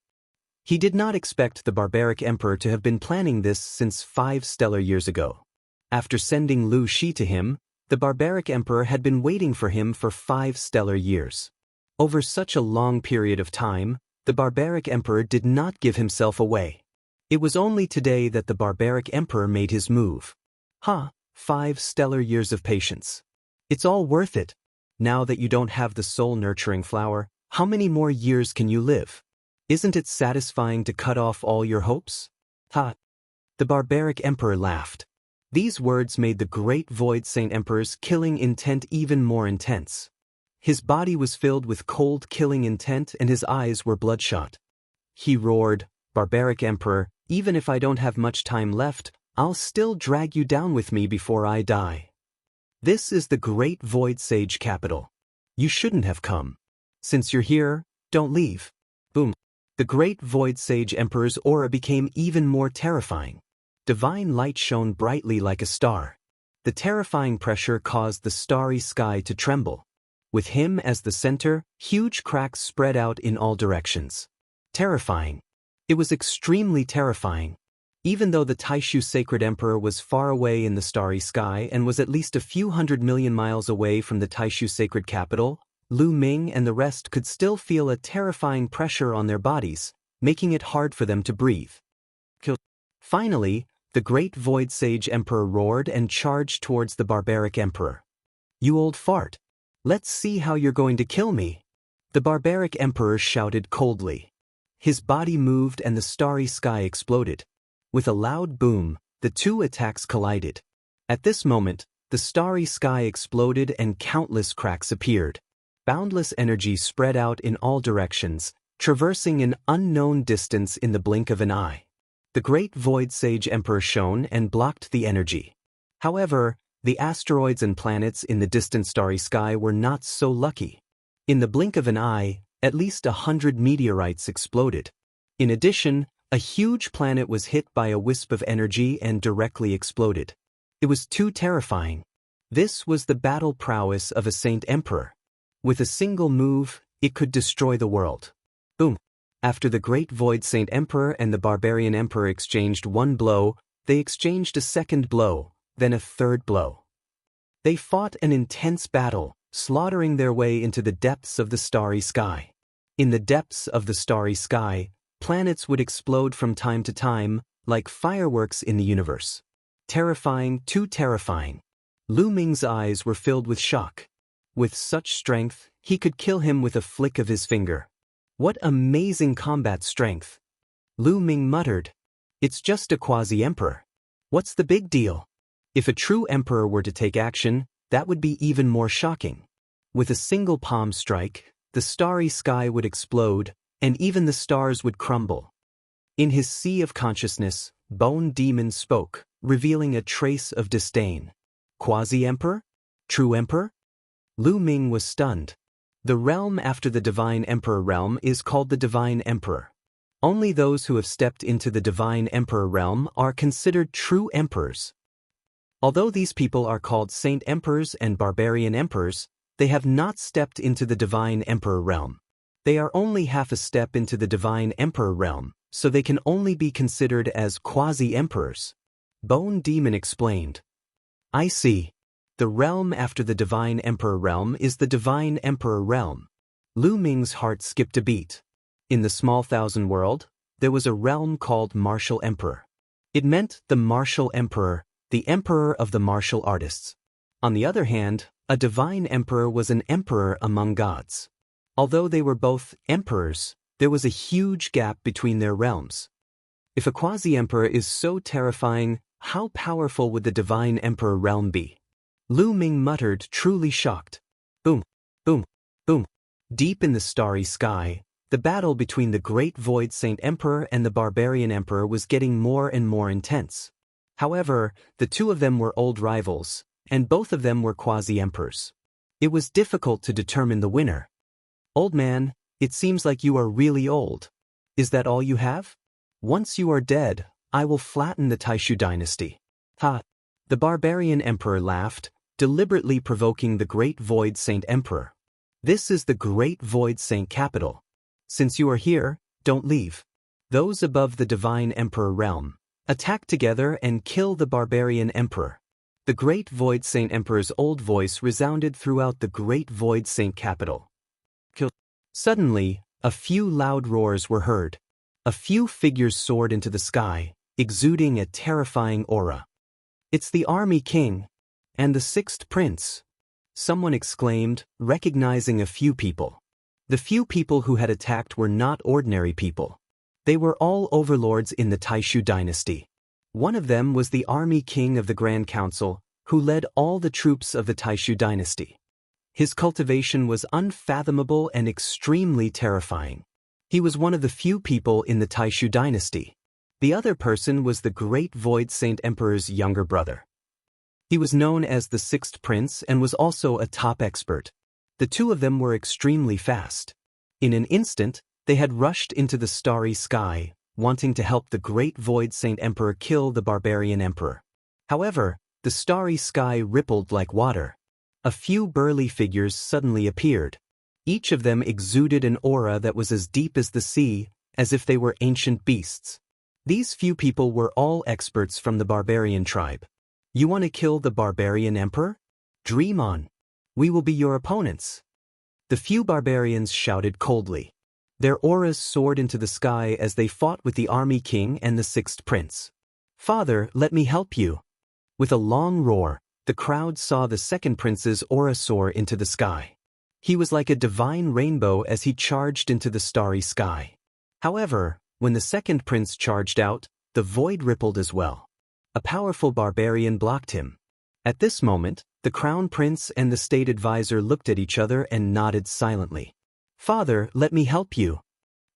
He did not expect the barbaric emperor to have been planning this since 5 stellar years ago. After sending Lu Shi to him, the barbaric emperor had been waiting for him for 5 stellar years. Over such a long period of time, the barbaric emperor did not give himself away. It was only today that the barbaric emperor made his move. 5 stellar years of patience. It's all worth it. Now that you don't have the soul-nurturing flower, how many more years can you live? Isn't it satisfying to cut off all your hopes? The barbaric emperor laughed. These words made the Great Void Saint Emperor's killing intent even more intense. His body was filled with cold killing intent and his eyes were bloodshot. He roared, Barbaric Emperor, even if I don't have much time left, I'll still drag you down with me before I die. This is the Great Void Sage capital. You shouldn't have come. Since you're here, don't leave. Boom. The Great Void Sage Emperor's aura became even more terrifying. Divine light shone brightly like a star. The terrifying pressure caused the starry sky to tremble. With him as the center, huge cracks spread out in all directions. Terrifying. It was extremely terrifying. Even though the Taishu Sacred Emperor was far away in the starry sky and was at least a few 100 million miles away from the Taishu Sacred Capital, Lu Ming and the rest could still feel a terrifying pressure on their bodies, making it hard for them to breathe. Finally, the Great Void Sage Emperor roared and charged towards the barbaric emperor. You old fart. Let's see how you're going to kill me. The barbaric emperor shouted coldly. His body moved and the starry sky exploded. With a loud boom, the two attacks collided. At this moment, the starry sky exploded and countless cracks appeared. Boundless energy spread out in all directions, traversing an unknown distance in the blink of an eye. The Great Void Sage Emperor shone and blocked the energy. However, the asteroids and planets in the distant starry sky were not so lucky. In the blink of an eye, at least 100 meteorites exploded. In addition, a huge planet was hit by a wisp of energy and directly exploded. It was too terrifying. This was the battle prowess of a Saint Emperor. With a single move, it could destroy the world. Boom. After the Great Void Saint Emperor and the Barbarian Emperor exchanged one blow, they exchanged a second blow, then a third blow. They fought an intense battle, slaughtering their way into the depths of the starry sky. In the depths of the starry sky, planets would explode from time to time, like fireworks in the universe. Terrifying, too terrifying. Lu Ming's eyes were filled with shock. With such strength, he could kill him with a flick of his finger. What amazing combat strength! Lu Ming muttered. It's just a quasi-emperor. What's the big deal? If a true emperor were to take action, that would be even more shocking. With a single palm strike, the starry sky would explode, and even the stars would crumble. In his sea of consciousness, Bone Demon spoke, revealing a trace of disdain. Quasi-emperor? True emperor? Lu Ming was stunned. The realm after the Divine Emperor realm is called the Divine Emperor. Only those who have stepped into the Divine Emperor realm are considered true emperors. Although these people are called Saint Emperors and Barbarian Emperors, they have not stepped into the Divine Emperor realm. They are only half a step into the Divine Emperor realm, so they can only be considered as quasi-emperors. Bone Demon explained. I see. The realm after the Divine Emperor realm is the Divine Emperor realm. Lu Ming's heart skipped a beat. In the small thousand world, there was a realm called Martial Emperor. It meant the Martial Emperor, the emperor of the martial artists. On the other hand, a divine emperor was an emperor among gods. Although they were both emperors, there was a huge gap between their realms. If a quasi-emperor is so terrifying, how powerful would the divine emperor realm be? Lu Ming muttered, truly shocked. Boom, boom, boom. Deep in the starry sky, the battle between the great Void Saint Emperor and the Barbarian Emperor was getting more and more intense. However, the two of them were old rivals, and both of them were quasi-emperors. It was difficult to determine the winner. Old man, it seems like you are really old. Is that all you have? Once you are dead, I will flatten the Taishu dynasty. Ha! The Barbarian Emperor laughed, deliberately provoking the Great Void Saint Emperor. This is the Great Void Saint capital. Since you are here, don't leave. Those above the Divine Emperor realm, attack together and kill the Barbarian Emperor. The Great Void Saint Emperor's old voice resounded throughout the Great Void Saint capital. Kill. Suddenly, a few loud roars were heard. A few figures soared into the sky, exuding a terrifying aura. It's the Army King and the Sixth Prince, someone exclaimed, recognizing a few people. The few people who had attacked were not ordinary people. They were all overlords in the Taishu dynasty. One of them was the Army King of the Grand Council, who led all the troops of the Taishu dynasty. His cultivation was unfathomable and extremely terrifying. He was one of the few people in the Taishu dynasty. The other person was the Great Void Saint Emperor's younger brother. He was known as the Sixth Prince and was also a top expert. The two of them were extremely fast. In an instant, they had rushed into the starry sky, wanting to help the Great Void Saint Emperor kill the Barbarian Emperor. However, the starry sky rippled like water. A few burly figures suddenly appeared. Each of them exuded an aura that was as deep as the sea, as if they were ancient beasts. These few people were all experts from the Barbarian tribe. You want to kill the Barbarian Emperor? Dream on. We will be your opponents. The few barbarians shouted coldly. Their auras soared into the sky as they fought with the Army King and the Sixth Prince. Father, let me help you. With a long roar, the crowd saw the Second Prince's aura soar into the sky. He was like a divine rainbow as he charged into the starry sky. However, when the Second Prince charged out, the void rippled as well. A powerful barbarian blocked him. At this moment, the Crown Prince and the State Advisor looked at each other and nodded silently. Father, let me help you.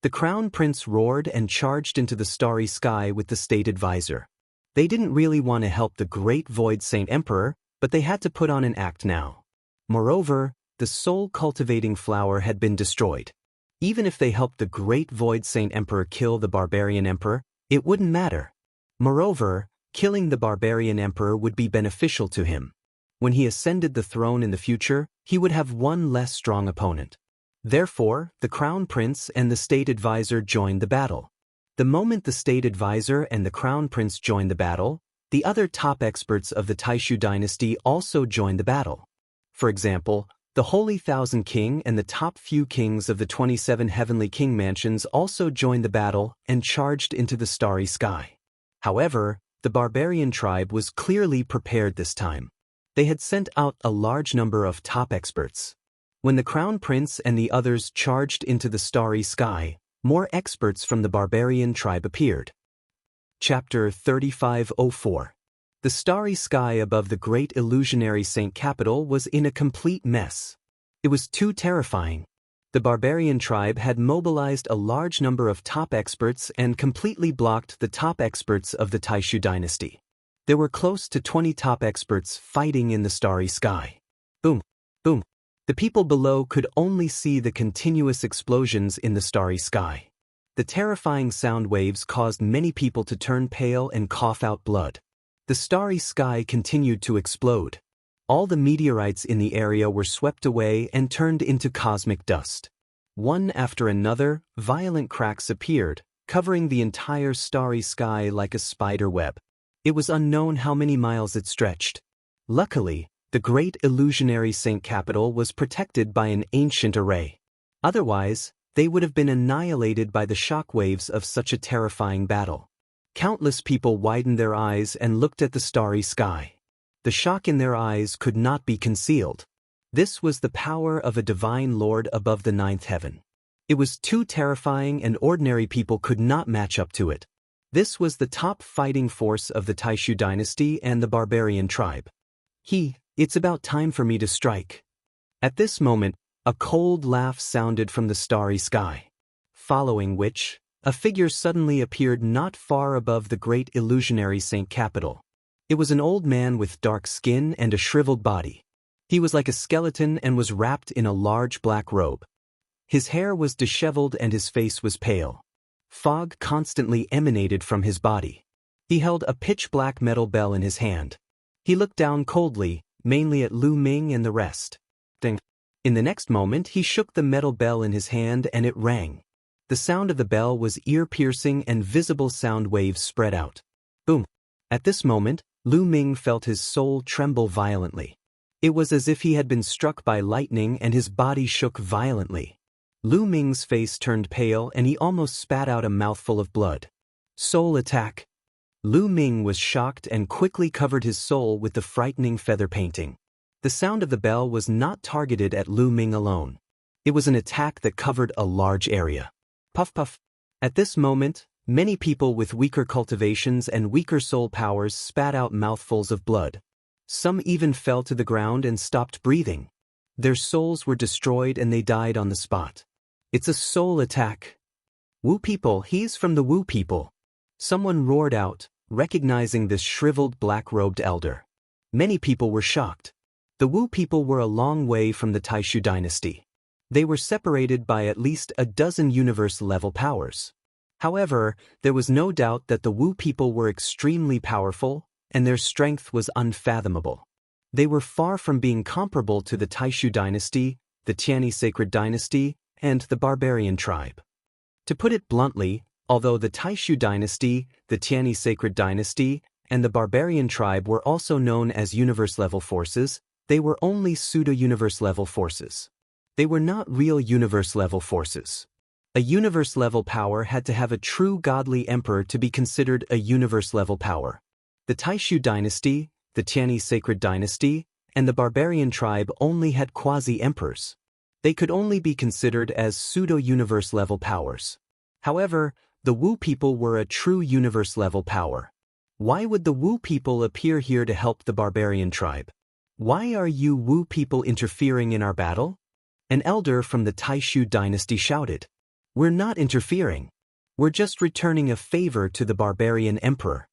The Crown Prince roared and charged into the starry sky with the State Advisor. They didn't really want to help the Great Void Saint Emperor, but they had to put on an act now. Moreover, the soul-cultivating flower had been destroyed. Even if they helped the Great Void Saint Emperor kill the Barbarian Emperor, it wouldn't matter. Moreover, killing the Barbarian Emperor would be beneficial to him. When he ascended the throne in the future, he would have one less strong opponent. Therefore, the Crown Prince and the State Advisor joined the battle. The moment the State Advisor and the Crown Prince joined the battle, the other top experts of the Taishu dynasty also joined the battle. For example, the Holy Thousand King and the top few kings of the 27 heavenly king mansions also joined the battle and charged into the starry sky. However, the barbarian tribe was clearly prepared this time. They had sent out a large number of top experts. When the Crown Prince and the others charged into the starry sky, more experts from the barbarian tribe appeared. Chapter 3504. The starry sky above the great illusionary Saint capital was in a complete mess. It was too terrifying. The barbarian tribe had mobilized a large number of top experts and completely blocked the top experts of the Taishu dynasty. There were close to 20 top experts fighting in the starry sky. Boom, boom. The people below could only see the continuous explosions in the starry sky. The terrifying sound waves caused many people to turn pale and cough out blood. The starry sky continued to explode. All the meteorites in the area were swept away and turned into cosmic dust. One after another, violent cracks appeared, covering the entire starry sky like a spider web. It was unknown how many miles it stretched. Luckily, The great illusionary Saint capital was protected by an ancient array. Otherwise, they would have been annihilated by the shockwaves of such a terrifying battle. Countless people widened their eyes and looked at the starry sky. The shock in their eyes could not be concealed. This was the power of a divine lord above the ninth heaven. It was too terrifying and ordinary people could not match up to it. This was the top fighting force of the Taishu dynasty and the barbarian tribe. It's about time for me to strike. At this moment, a cold laugh sounded from the starry sky. Following which, a figure suddenly appeared not far above the great illusionary Saint capital. It was an old man with dark skin and a shriveled body. He was like a skeleton and was wrapped in a large black robe. His hair was disheveled and his face was pale. Fog constantly emanated from his body. He held a pitch-black metal bell in his hand. He looked down coldly, mainly at Lu Ming and the rest. In the next moment he shook the metal bell in his hand and it rang. The sound of the bell was ear-piercing and visible sound waves spread out. Boom! At this moment, Lu Ming felt his soul tremble violently. It was as if he had been struck by lightning and his body shook violently. Lu Ming's face turned pale and he almost spat out a mouthful of blood. Soul attack! Lu Ming was shocked and quickly covered his soul with the frightening feather painting. The sound of the bell was not targeted at Lu Ming alone. It was an attack that covered a large area. Puff puff. At this moment, many people with weaker cultivations and weaker soul powers spat out mouthfuls of blood. Some even fell to the ground and stopped breathing. Their souls were destroyed and they died on the spot. It's a soul attack. Wu people, he's from the Wu people. Someone roared out, recognizing this shriveled black-robed elder. Many people were shocked. The Wu people were a long way from the Taishu dynasty. They were separated by at least a dozen universe-level powers. However, there was no doubt that the Wu people were extremely powerful, and their strength was unfathomable. They were far from being comparable to the Taishu dynasty, the Tianyi sacred dynasty, and the barbarian tribe. To put it bluntly, although the Taishu dynasty, the Tianyi sacred dynasty, and the barbarian tribe were also known as universe-level forces, they were only pseudo-universe-level forces. They were not real universe-level forces. A universe-level power had to have a true godly emperor to be considered a universe-level power. The Taishu dynasty, the Tianyi sacred dynasty, and the barbarian tribe only had quasi-emperors. They could only be considered as pseudo-universe-level powers. However, the Wu people were a true universe-level power. Why would the Wu people appear here to help the barbarian tribe? Why are you Wu people interfering in our battle? An elder from the Taishu dynasty shouted. We're not interfering. We're just returning a favor to the barbarian emperor.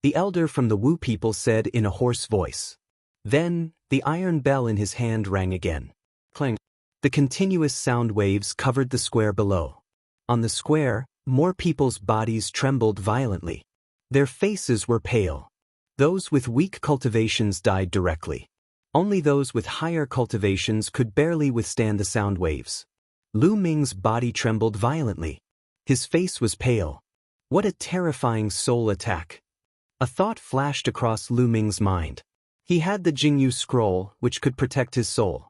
The elder from the Wu people said in a hoarse voice. Then, the iron bell in his hand rang again. Clang. The continuous sound waves covered the square below. On the square, more people's bodies trembled violently. Their faces were pale. Those with weak cultivations died directly. Only those with higher cultivations could barely withstand the sound waves. Lu Ming's body trembled violently. His face was pale. What a terrifying soul attack. A thought flashed across Lu Ming's mind. He had the Jingyu scroll, which could protect his soul.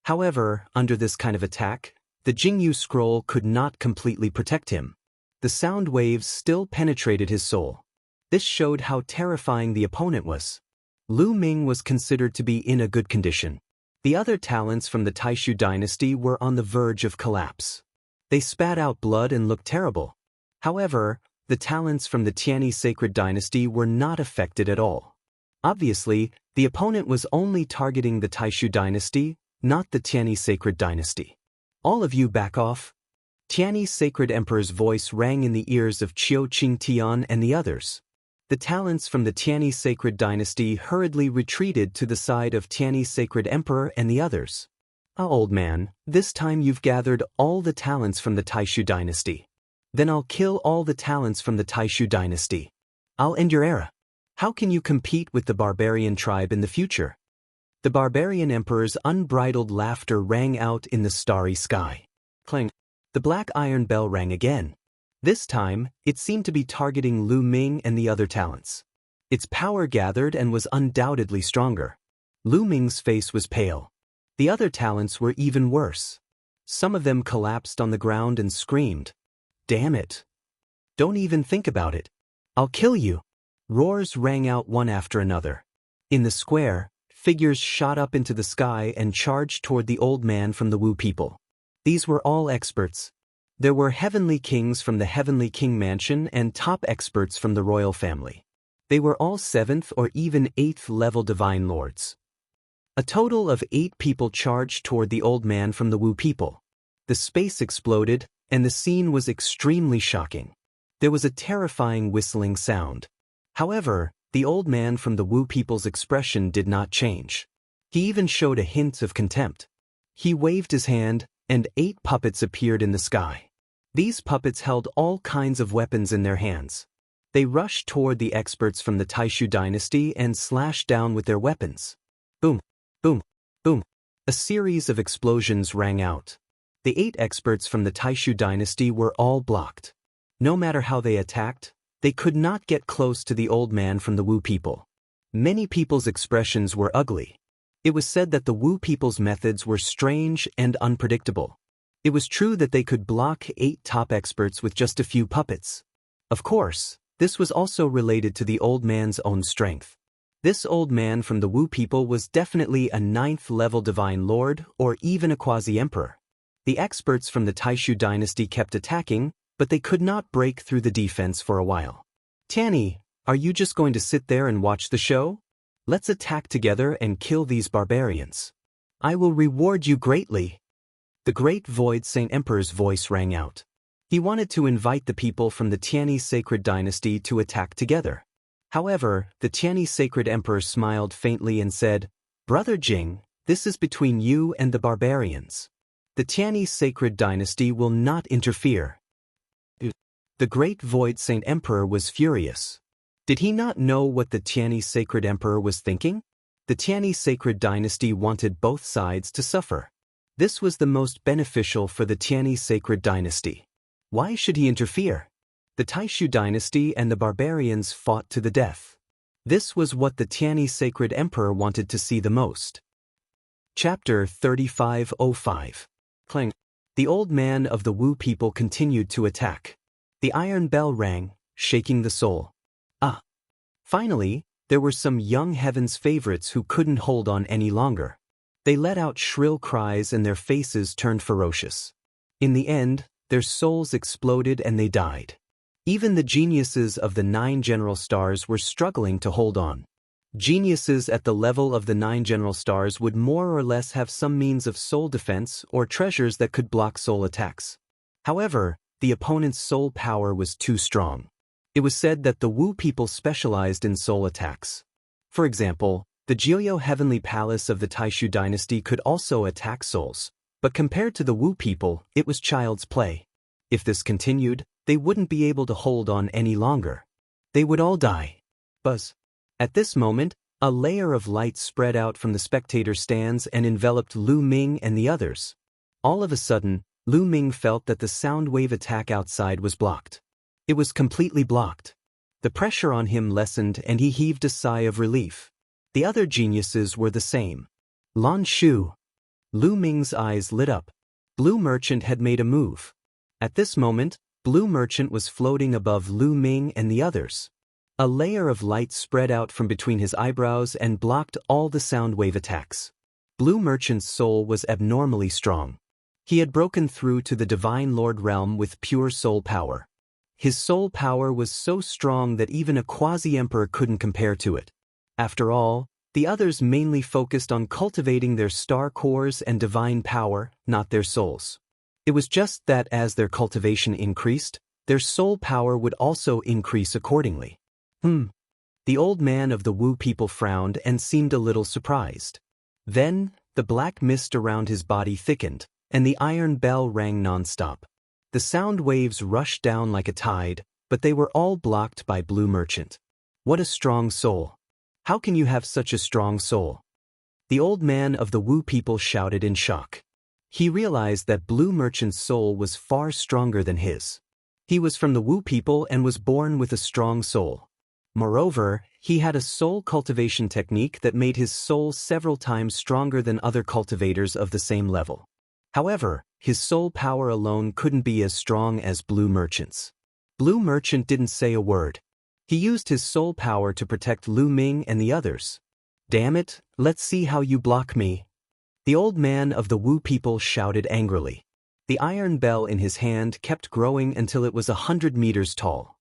However, under this kind of attack, the Jingyu scroll could not completely protect him. The sound waves still penetrated his soul. This showed how terrifying the opponent was. Lu Ming was considered to be in a good condition. The other talents from the Taishu dynasty were on the verge of collapse. They spat out blood and looked terrible. However, the talents from the Tianyi sacred dynasty were not affected at all. Obviously, the opponent was only targeting the Taishu dynasty, not the Tianyi sacred dynasty. All of you back off. Tianyi sacred emperor's voice rang in the ears of Qiu Qingtian and the others. The talents from the Tianyi sacred dynasty hurriedly retreated to the side of Tianyi sacred emperor and the others. Old man, this time you've gathered all the talents from the Taishu dynasty. Then I'll kill all the talents from the Taishu dynasty. I'll end your era. How can you compete with the barbarian tribe in the future? The barbarian emperor's unbridled laughter rang out in the starry sky. Clang. The black iron bell rang again. This time, it seemed to be targeting Lu Ming and the other talents. Its power gathered and was undoubtedly stronger. Lu Ming's face was pale. The other talents were even worse. Some of them collapsed on the ground and screamed, "Damn it! Don't even think about it. I'll kill you!" Roars rang out one after another. In the square, figures shot up into the sky and charged toward the old man from the Wu people. These were all experts. There were heavenly kings from the Heavenly King Mansion and top experts from the royal family. They were all 7th or even 8th level divine lords. A total of 8 people charged toward the old man from the Wu people. The space exploded, and the scene was extremely shocking. There was a terrifying whistling sound. However, the old man from the Wu people's expression did not change. He even showed a hint of contempt. He waved his hand, and 8 puppets appeared in the sky. These puppets held all kinds of weapons in their hands. They rushed toward the experts from the Taishu dynasty and slashed down with their weapons. Boom, boom, boom. A series of explosions rang out. The 8 experts from the Taishu dynasty were all blocked. No matter how they attacked, they could not get close to the old man from the Wu people. Many people's expressions were ugly. It was said that the Wu people's methods were strange and unpredictable. It was true that they could block 8 top experts with just a few puppets. Of course, this was also related to the old man's own strength. This old man from the Wu people was definitely a 9th level divine lord or even a quasi-emperor. The experts from the Taishu dynasty kept attacking, but they could not break through the defense for a while. "Tianyi, are you just going to sit there and watch the show? Let's attack together and kill these barbarians. I will reward you greatly." The great Void Saint Emperor's voice rang out. He wanted to invite the people from the Tianyi sacred dynasty to attack together. However, the Tianyi sacred emperor smiled faintly and said, "Brother Jing, this is between you and the barbarians. The Tianyi sacred dynasty will not interfere." The great Void Saint Emperor was furious. Did he not know what the Tianyi sacred emperor was thinking? The Tianyi sacred dynasty wanted both sides to suffer. This was the most beneficial for the Tianyi sacred dynasty. Why should he interfere? The Taishu dynasty and the barbarians fought to the death. This was what the Tianyi sacred emperor wanted to see the most. Chapter 3505. Clang. The old man of the Wu people continued to attack. The iron bell rang, shaking the soul. Finally, there were some young heaven's favorites who couldn't hold on any longer. They let out shrill cries and their faces turned ferocious. In the end, their souls exploded and they died. Even the geniuses of the 9 general stars were struggling to hold on. Geniuses at the level of the 9 general stars would more or less have some means of soul defense or treasures that could block soul attacks. However, the opponent's soul power was too strong. It was said that the Wu people specialized in soul attacks. For example, the Jiuyo Heavenly Palace of the Taishu dynasty could also attack souls, but compared to the Wu people, it was child's play. If this continued, they wouldn't be able to hold on any longer. They would all die. Buzz. At this moment, a layer of light spread out from the spectator stands and enveloped Lu Ming and the others. All of a sudden, Lu Ming felt that the sound wave attack outside was blocked. It was completely blocked. The pressure on him lessened and he heaved a sigh of relief. The other geniuses were the same. Lan Shu. Lu Ming's eyes lit up. Blue Merchant had made a move. At this moment, Blue Merchant was floating above Lu Ming and the others. A layer of light spread out from between his eyebrows and blocked all the sound wave attacks. Blue Merchant's soul was abnormally strong. He had broken through to the Divine Lord realm with pure soul power. His soul power was so strong that even a quasi-emperor couldn't compare to it. After all, the others mainly focused on cultivating their star cores and divine power, not their souls. It was just that as their cultivation increased, their soul power would also increase accordingly. The old man of the Wu people frowned and seemed a little surprised. Then, the black mist around his body thickened, and the iron bell rang non-stop. The sound waves rushed down like a tide, but they were all blocked by Blue Merchant. What a strong soul! How can you have such a strong soul? The old man of the Wu people shouted in shock. He realized that Blue Merchant's soul was far stronger than his. He was from the Wu people and was born with a strong soul. Moreover, he had a soul cultivation technique that made his soul several times stronger than other cultivators of the same level. However, his soul power alone couldn't be as strong as Blue Merchant's. Blue Merchant didn't say a word. He used his soul power to protect Lu Ming and the others. "Damn it, let's see how you block me." The old man of the Wu people shouted angrily. The iron bell in his hand kept growing until it was 100 meters tall.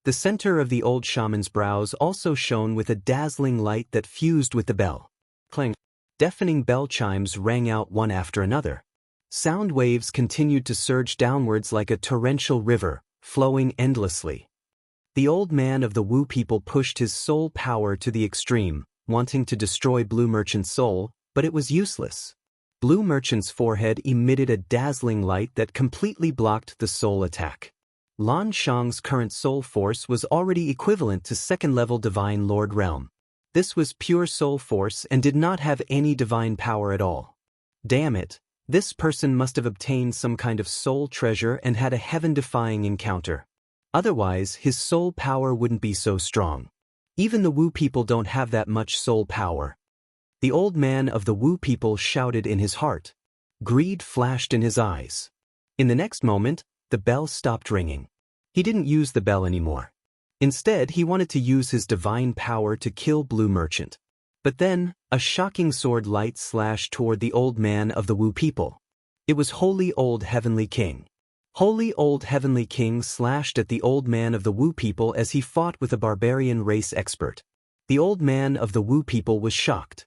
The center of the old shaman's brows also shone with a dazzling light that fused with the bell. Clang! Deafening bell chimes rang out one after another. Sound waves continued to surge downwards like a torrential river, flowing endlessly. The old man of the Wu people pushed his soul power to the extreme, wanting to destroy Blue Merchant's soul, but it was useless. Blue Merchant's forehead emitted a dazzling light that completely blocked the soul attack. Lan Shang's current soul force was already equivalent to second-level Divine Lord Realm. This was pure soul force and did not have any divine power at all. Damn it, this person must have obtained some kind of soul treasure and had a heaven-defying encounter. Otherwise, his soul power wouldn't be so strong. Even the Wu people don't have that much soul power. The old man of the Wu people shouted in his heart. Greed flashed in his eyes. In the next moment, the bell stopped ringing. He didn't use the bell anymore. Instead, he wanted to use his divine power to kill Blue Merchant. But then, a shocking sword light slashed toward the old man of the Wu people. It was Holy Old Heavenly King. Holy Old Heavenly King slashed at the old man of the Wu people as he fought with a barbarian race expert. The old man of the Wu people was shocked.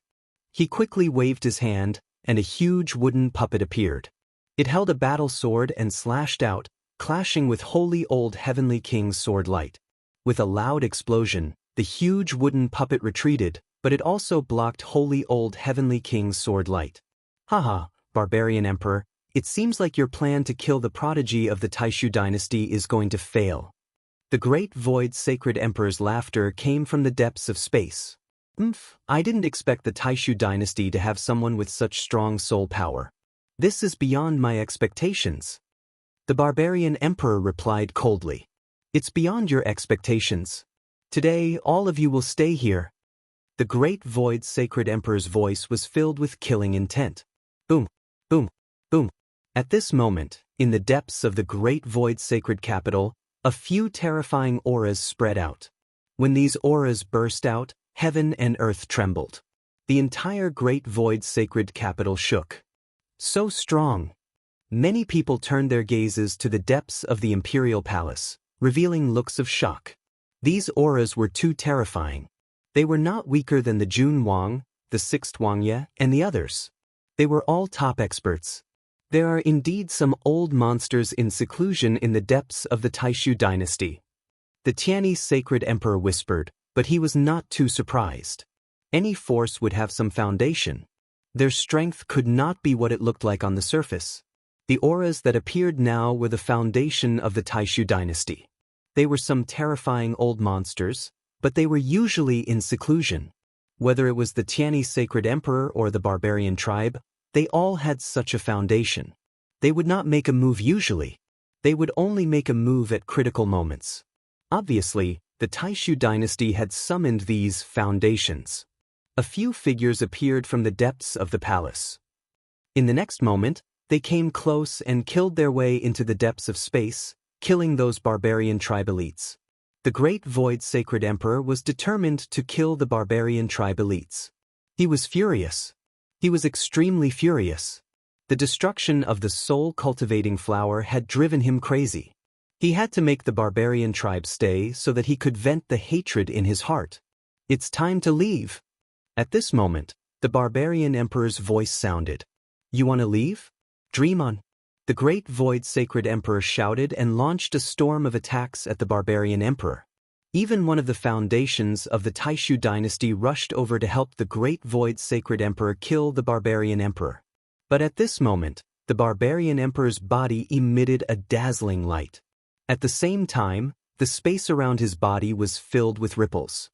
He quickly waved his hand, and a huge wooden puppet appeared. It held a battle sword and slashed out, clashing with Holy Old Heavenly King's sword light. With a loud explosion, the huge wooden puppet retreated, but it also blocked Holy Old Heavenly King's sword light. Haha, Barbarian Emperor, it seems like your plan to kill the prodigy of the Taishu dynasty is going to fail. The Great Void Sacred Emperor's laughter came from the depths of space. I didn't expect the Taishu dynasty to have someone with such strong soul power. This is beyond my expectations. The Barbarian Emperor replied coldly. It's beyond your expectations. Today, all of you will stay here. The Great Void Sacred Emperor's voice was filled with killing intent. Boom, boom, boom. At this moment, in the depths of the Great Void Sacred Capital, a few terrifying auras spread out. When these auras burst out, heaven and earth trembled. The entire Great Void Sacred Capital shook. So strong. Many people turned their gazes to the depths of the Imperial Palace, revealing looks of shock. These auras were too terrifying. They were not weaker than the Jun Wang, the Sixth Wangye, and the others. They were all top experts. There are indeed some old monsters in seclusion in the depths of the Taishu dynasty. The Tianyi Sacred Emperor whispered, but he was not too surprised. Any force would have some foundation. Their strength could not be what it looked like on the surface. The auras that appeared now were the foundation of the Taishu dynasty. They were some terrifying old monsters, but they were usually in seclusion. Whether it was the Tianyi Sacred Emperor or the barbarian tribe, they all had such a foundation. They would not make a move usually. They would only make a move at critical moments. Obviously, the Taishu dynasty had summoned these foundations. A few figures appeared from the depths of the palace. In the next moment, they came close and killed their way into the depths of space, killing those barbarian tribe elites. The Great Void Sacred Emperor was determined to kill the barbarian tribe elites. He was furious. He was extremely furious. The destruction of the soul-cultivating flower had driven him crazy. He had to make the barbarian tribe stay so that he could vent the hatred in his heart. It's time to leave. At this moment, the barbarian emperor's voice sounded. You want to leave? Dream on. The Great Void Sacred Emperor shouted and launched a storm of attacks at the barbarian emperor. Even one of the foundations of the Taishu dynasty rushed over to help the Great Void Sacred Emperor kill the barbarian emperor. But at this moment, the barbarian emperor's body emitted a dazzling light. At the same time, the space around his body was filled with ripples.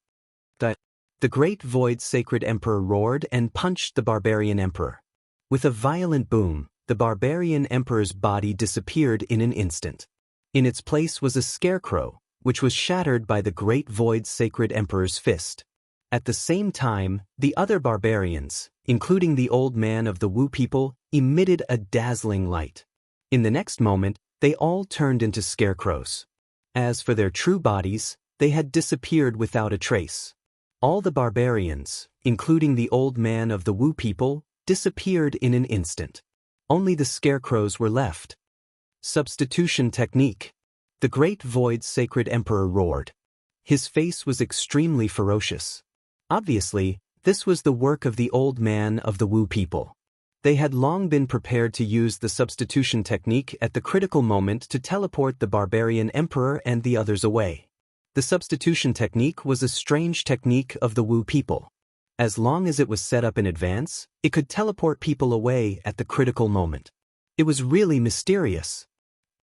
The Great Void Sacred Emperor roared and punched the barbarian emperor. With a violent boom, the barbarian emperor's body disappeared in an instant. In its place was a scarecrow, which was shattered by the Great Void's Sacred Emperor's fist. At the same time, the other barbarians, including the old man of the Wu people, emitted a dazzling light. In the next moment, they all turned into scarecrows. As for their true bodies, they had disappeared without a trace. All the barbarians, including the old man of the Wu people, disappeared in an instant. Only the scarecrows were left. Substitution technique. The Great Void's Sacred Emperor roared. His face was extremely ferocious. Obviously, this was the work of the old man of the Wu people. They had long been prepared to use the substitution technique at the critical moment to teleport the barbarian emperor and the others away. The substitution technique was a strange technique of the Wu people. As long as it was set up in advance, it could teleport people away at the critical moment. It was really mysterious.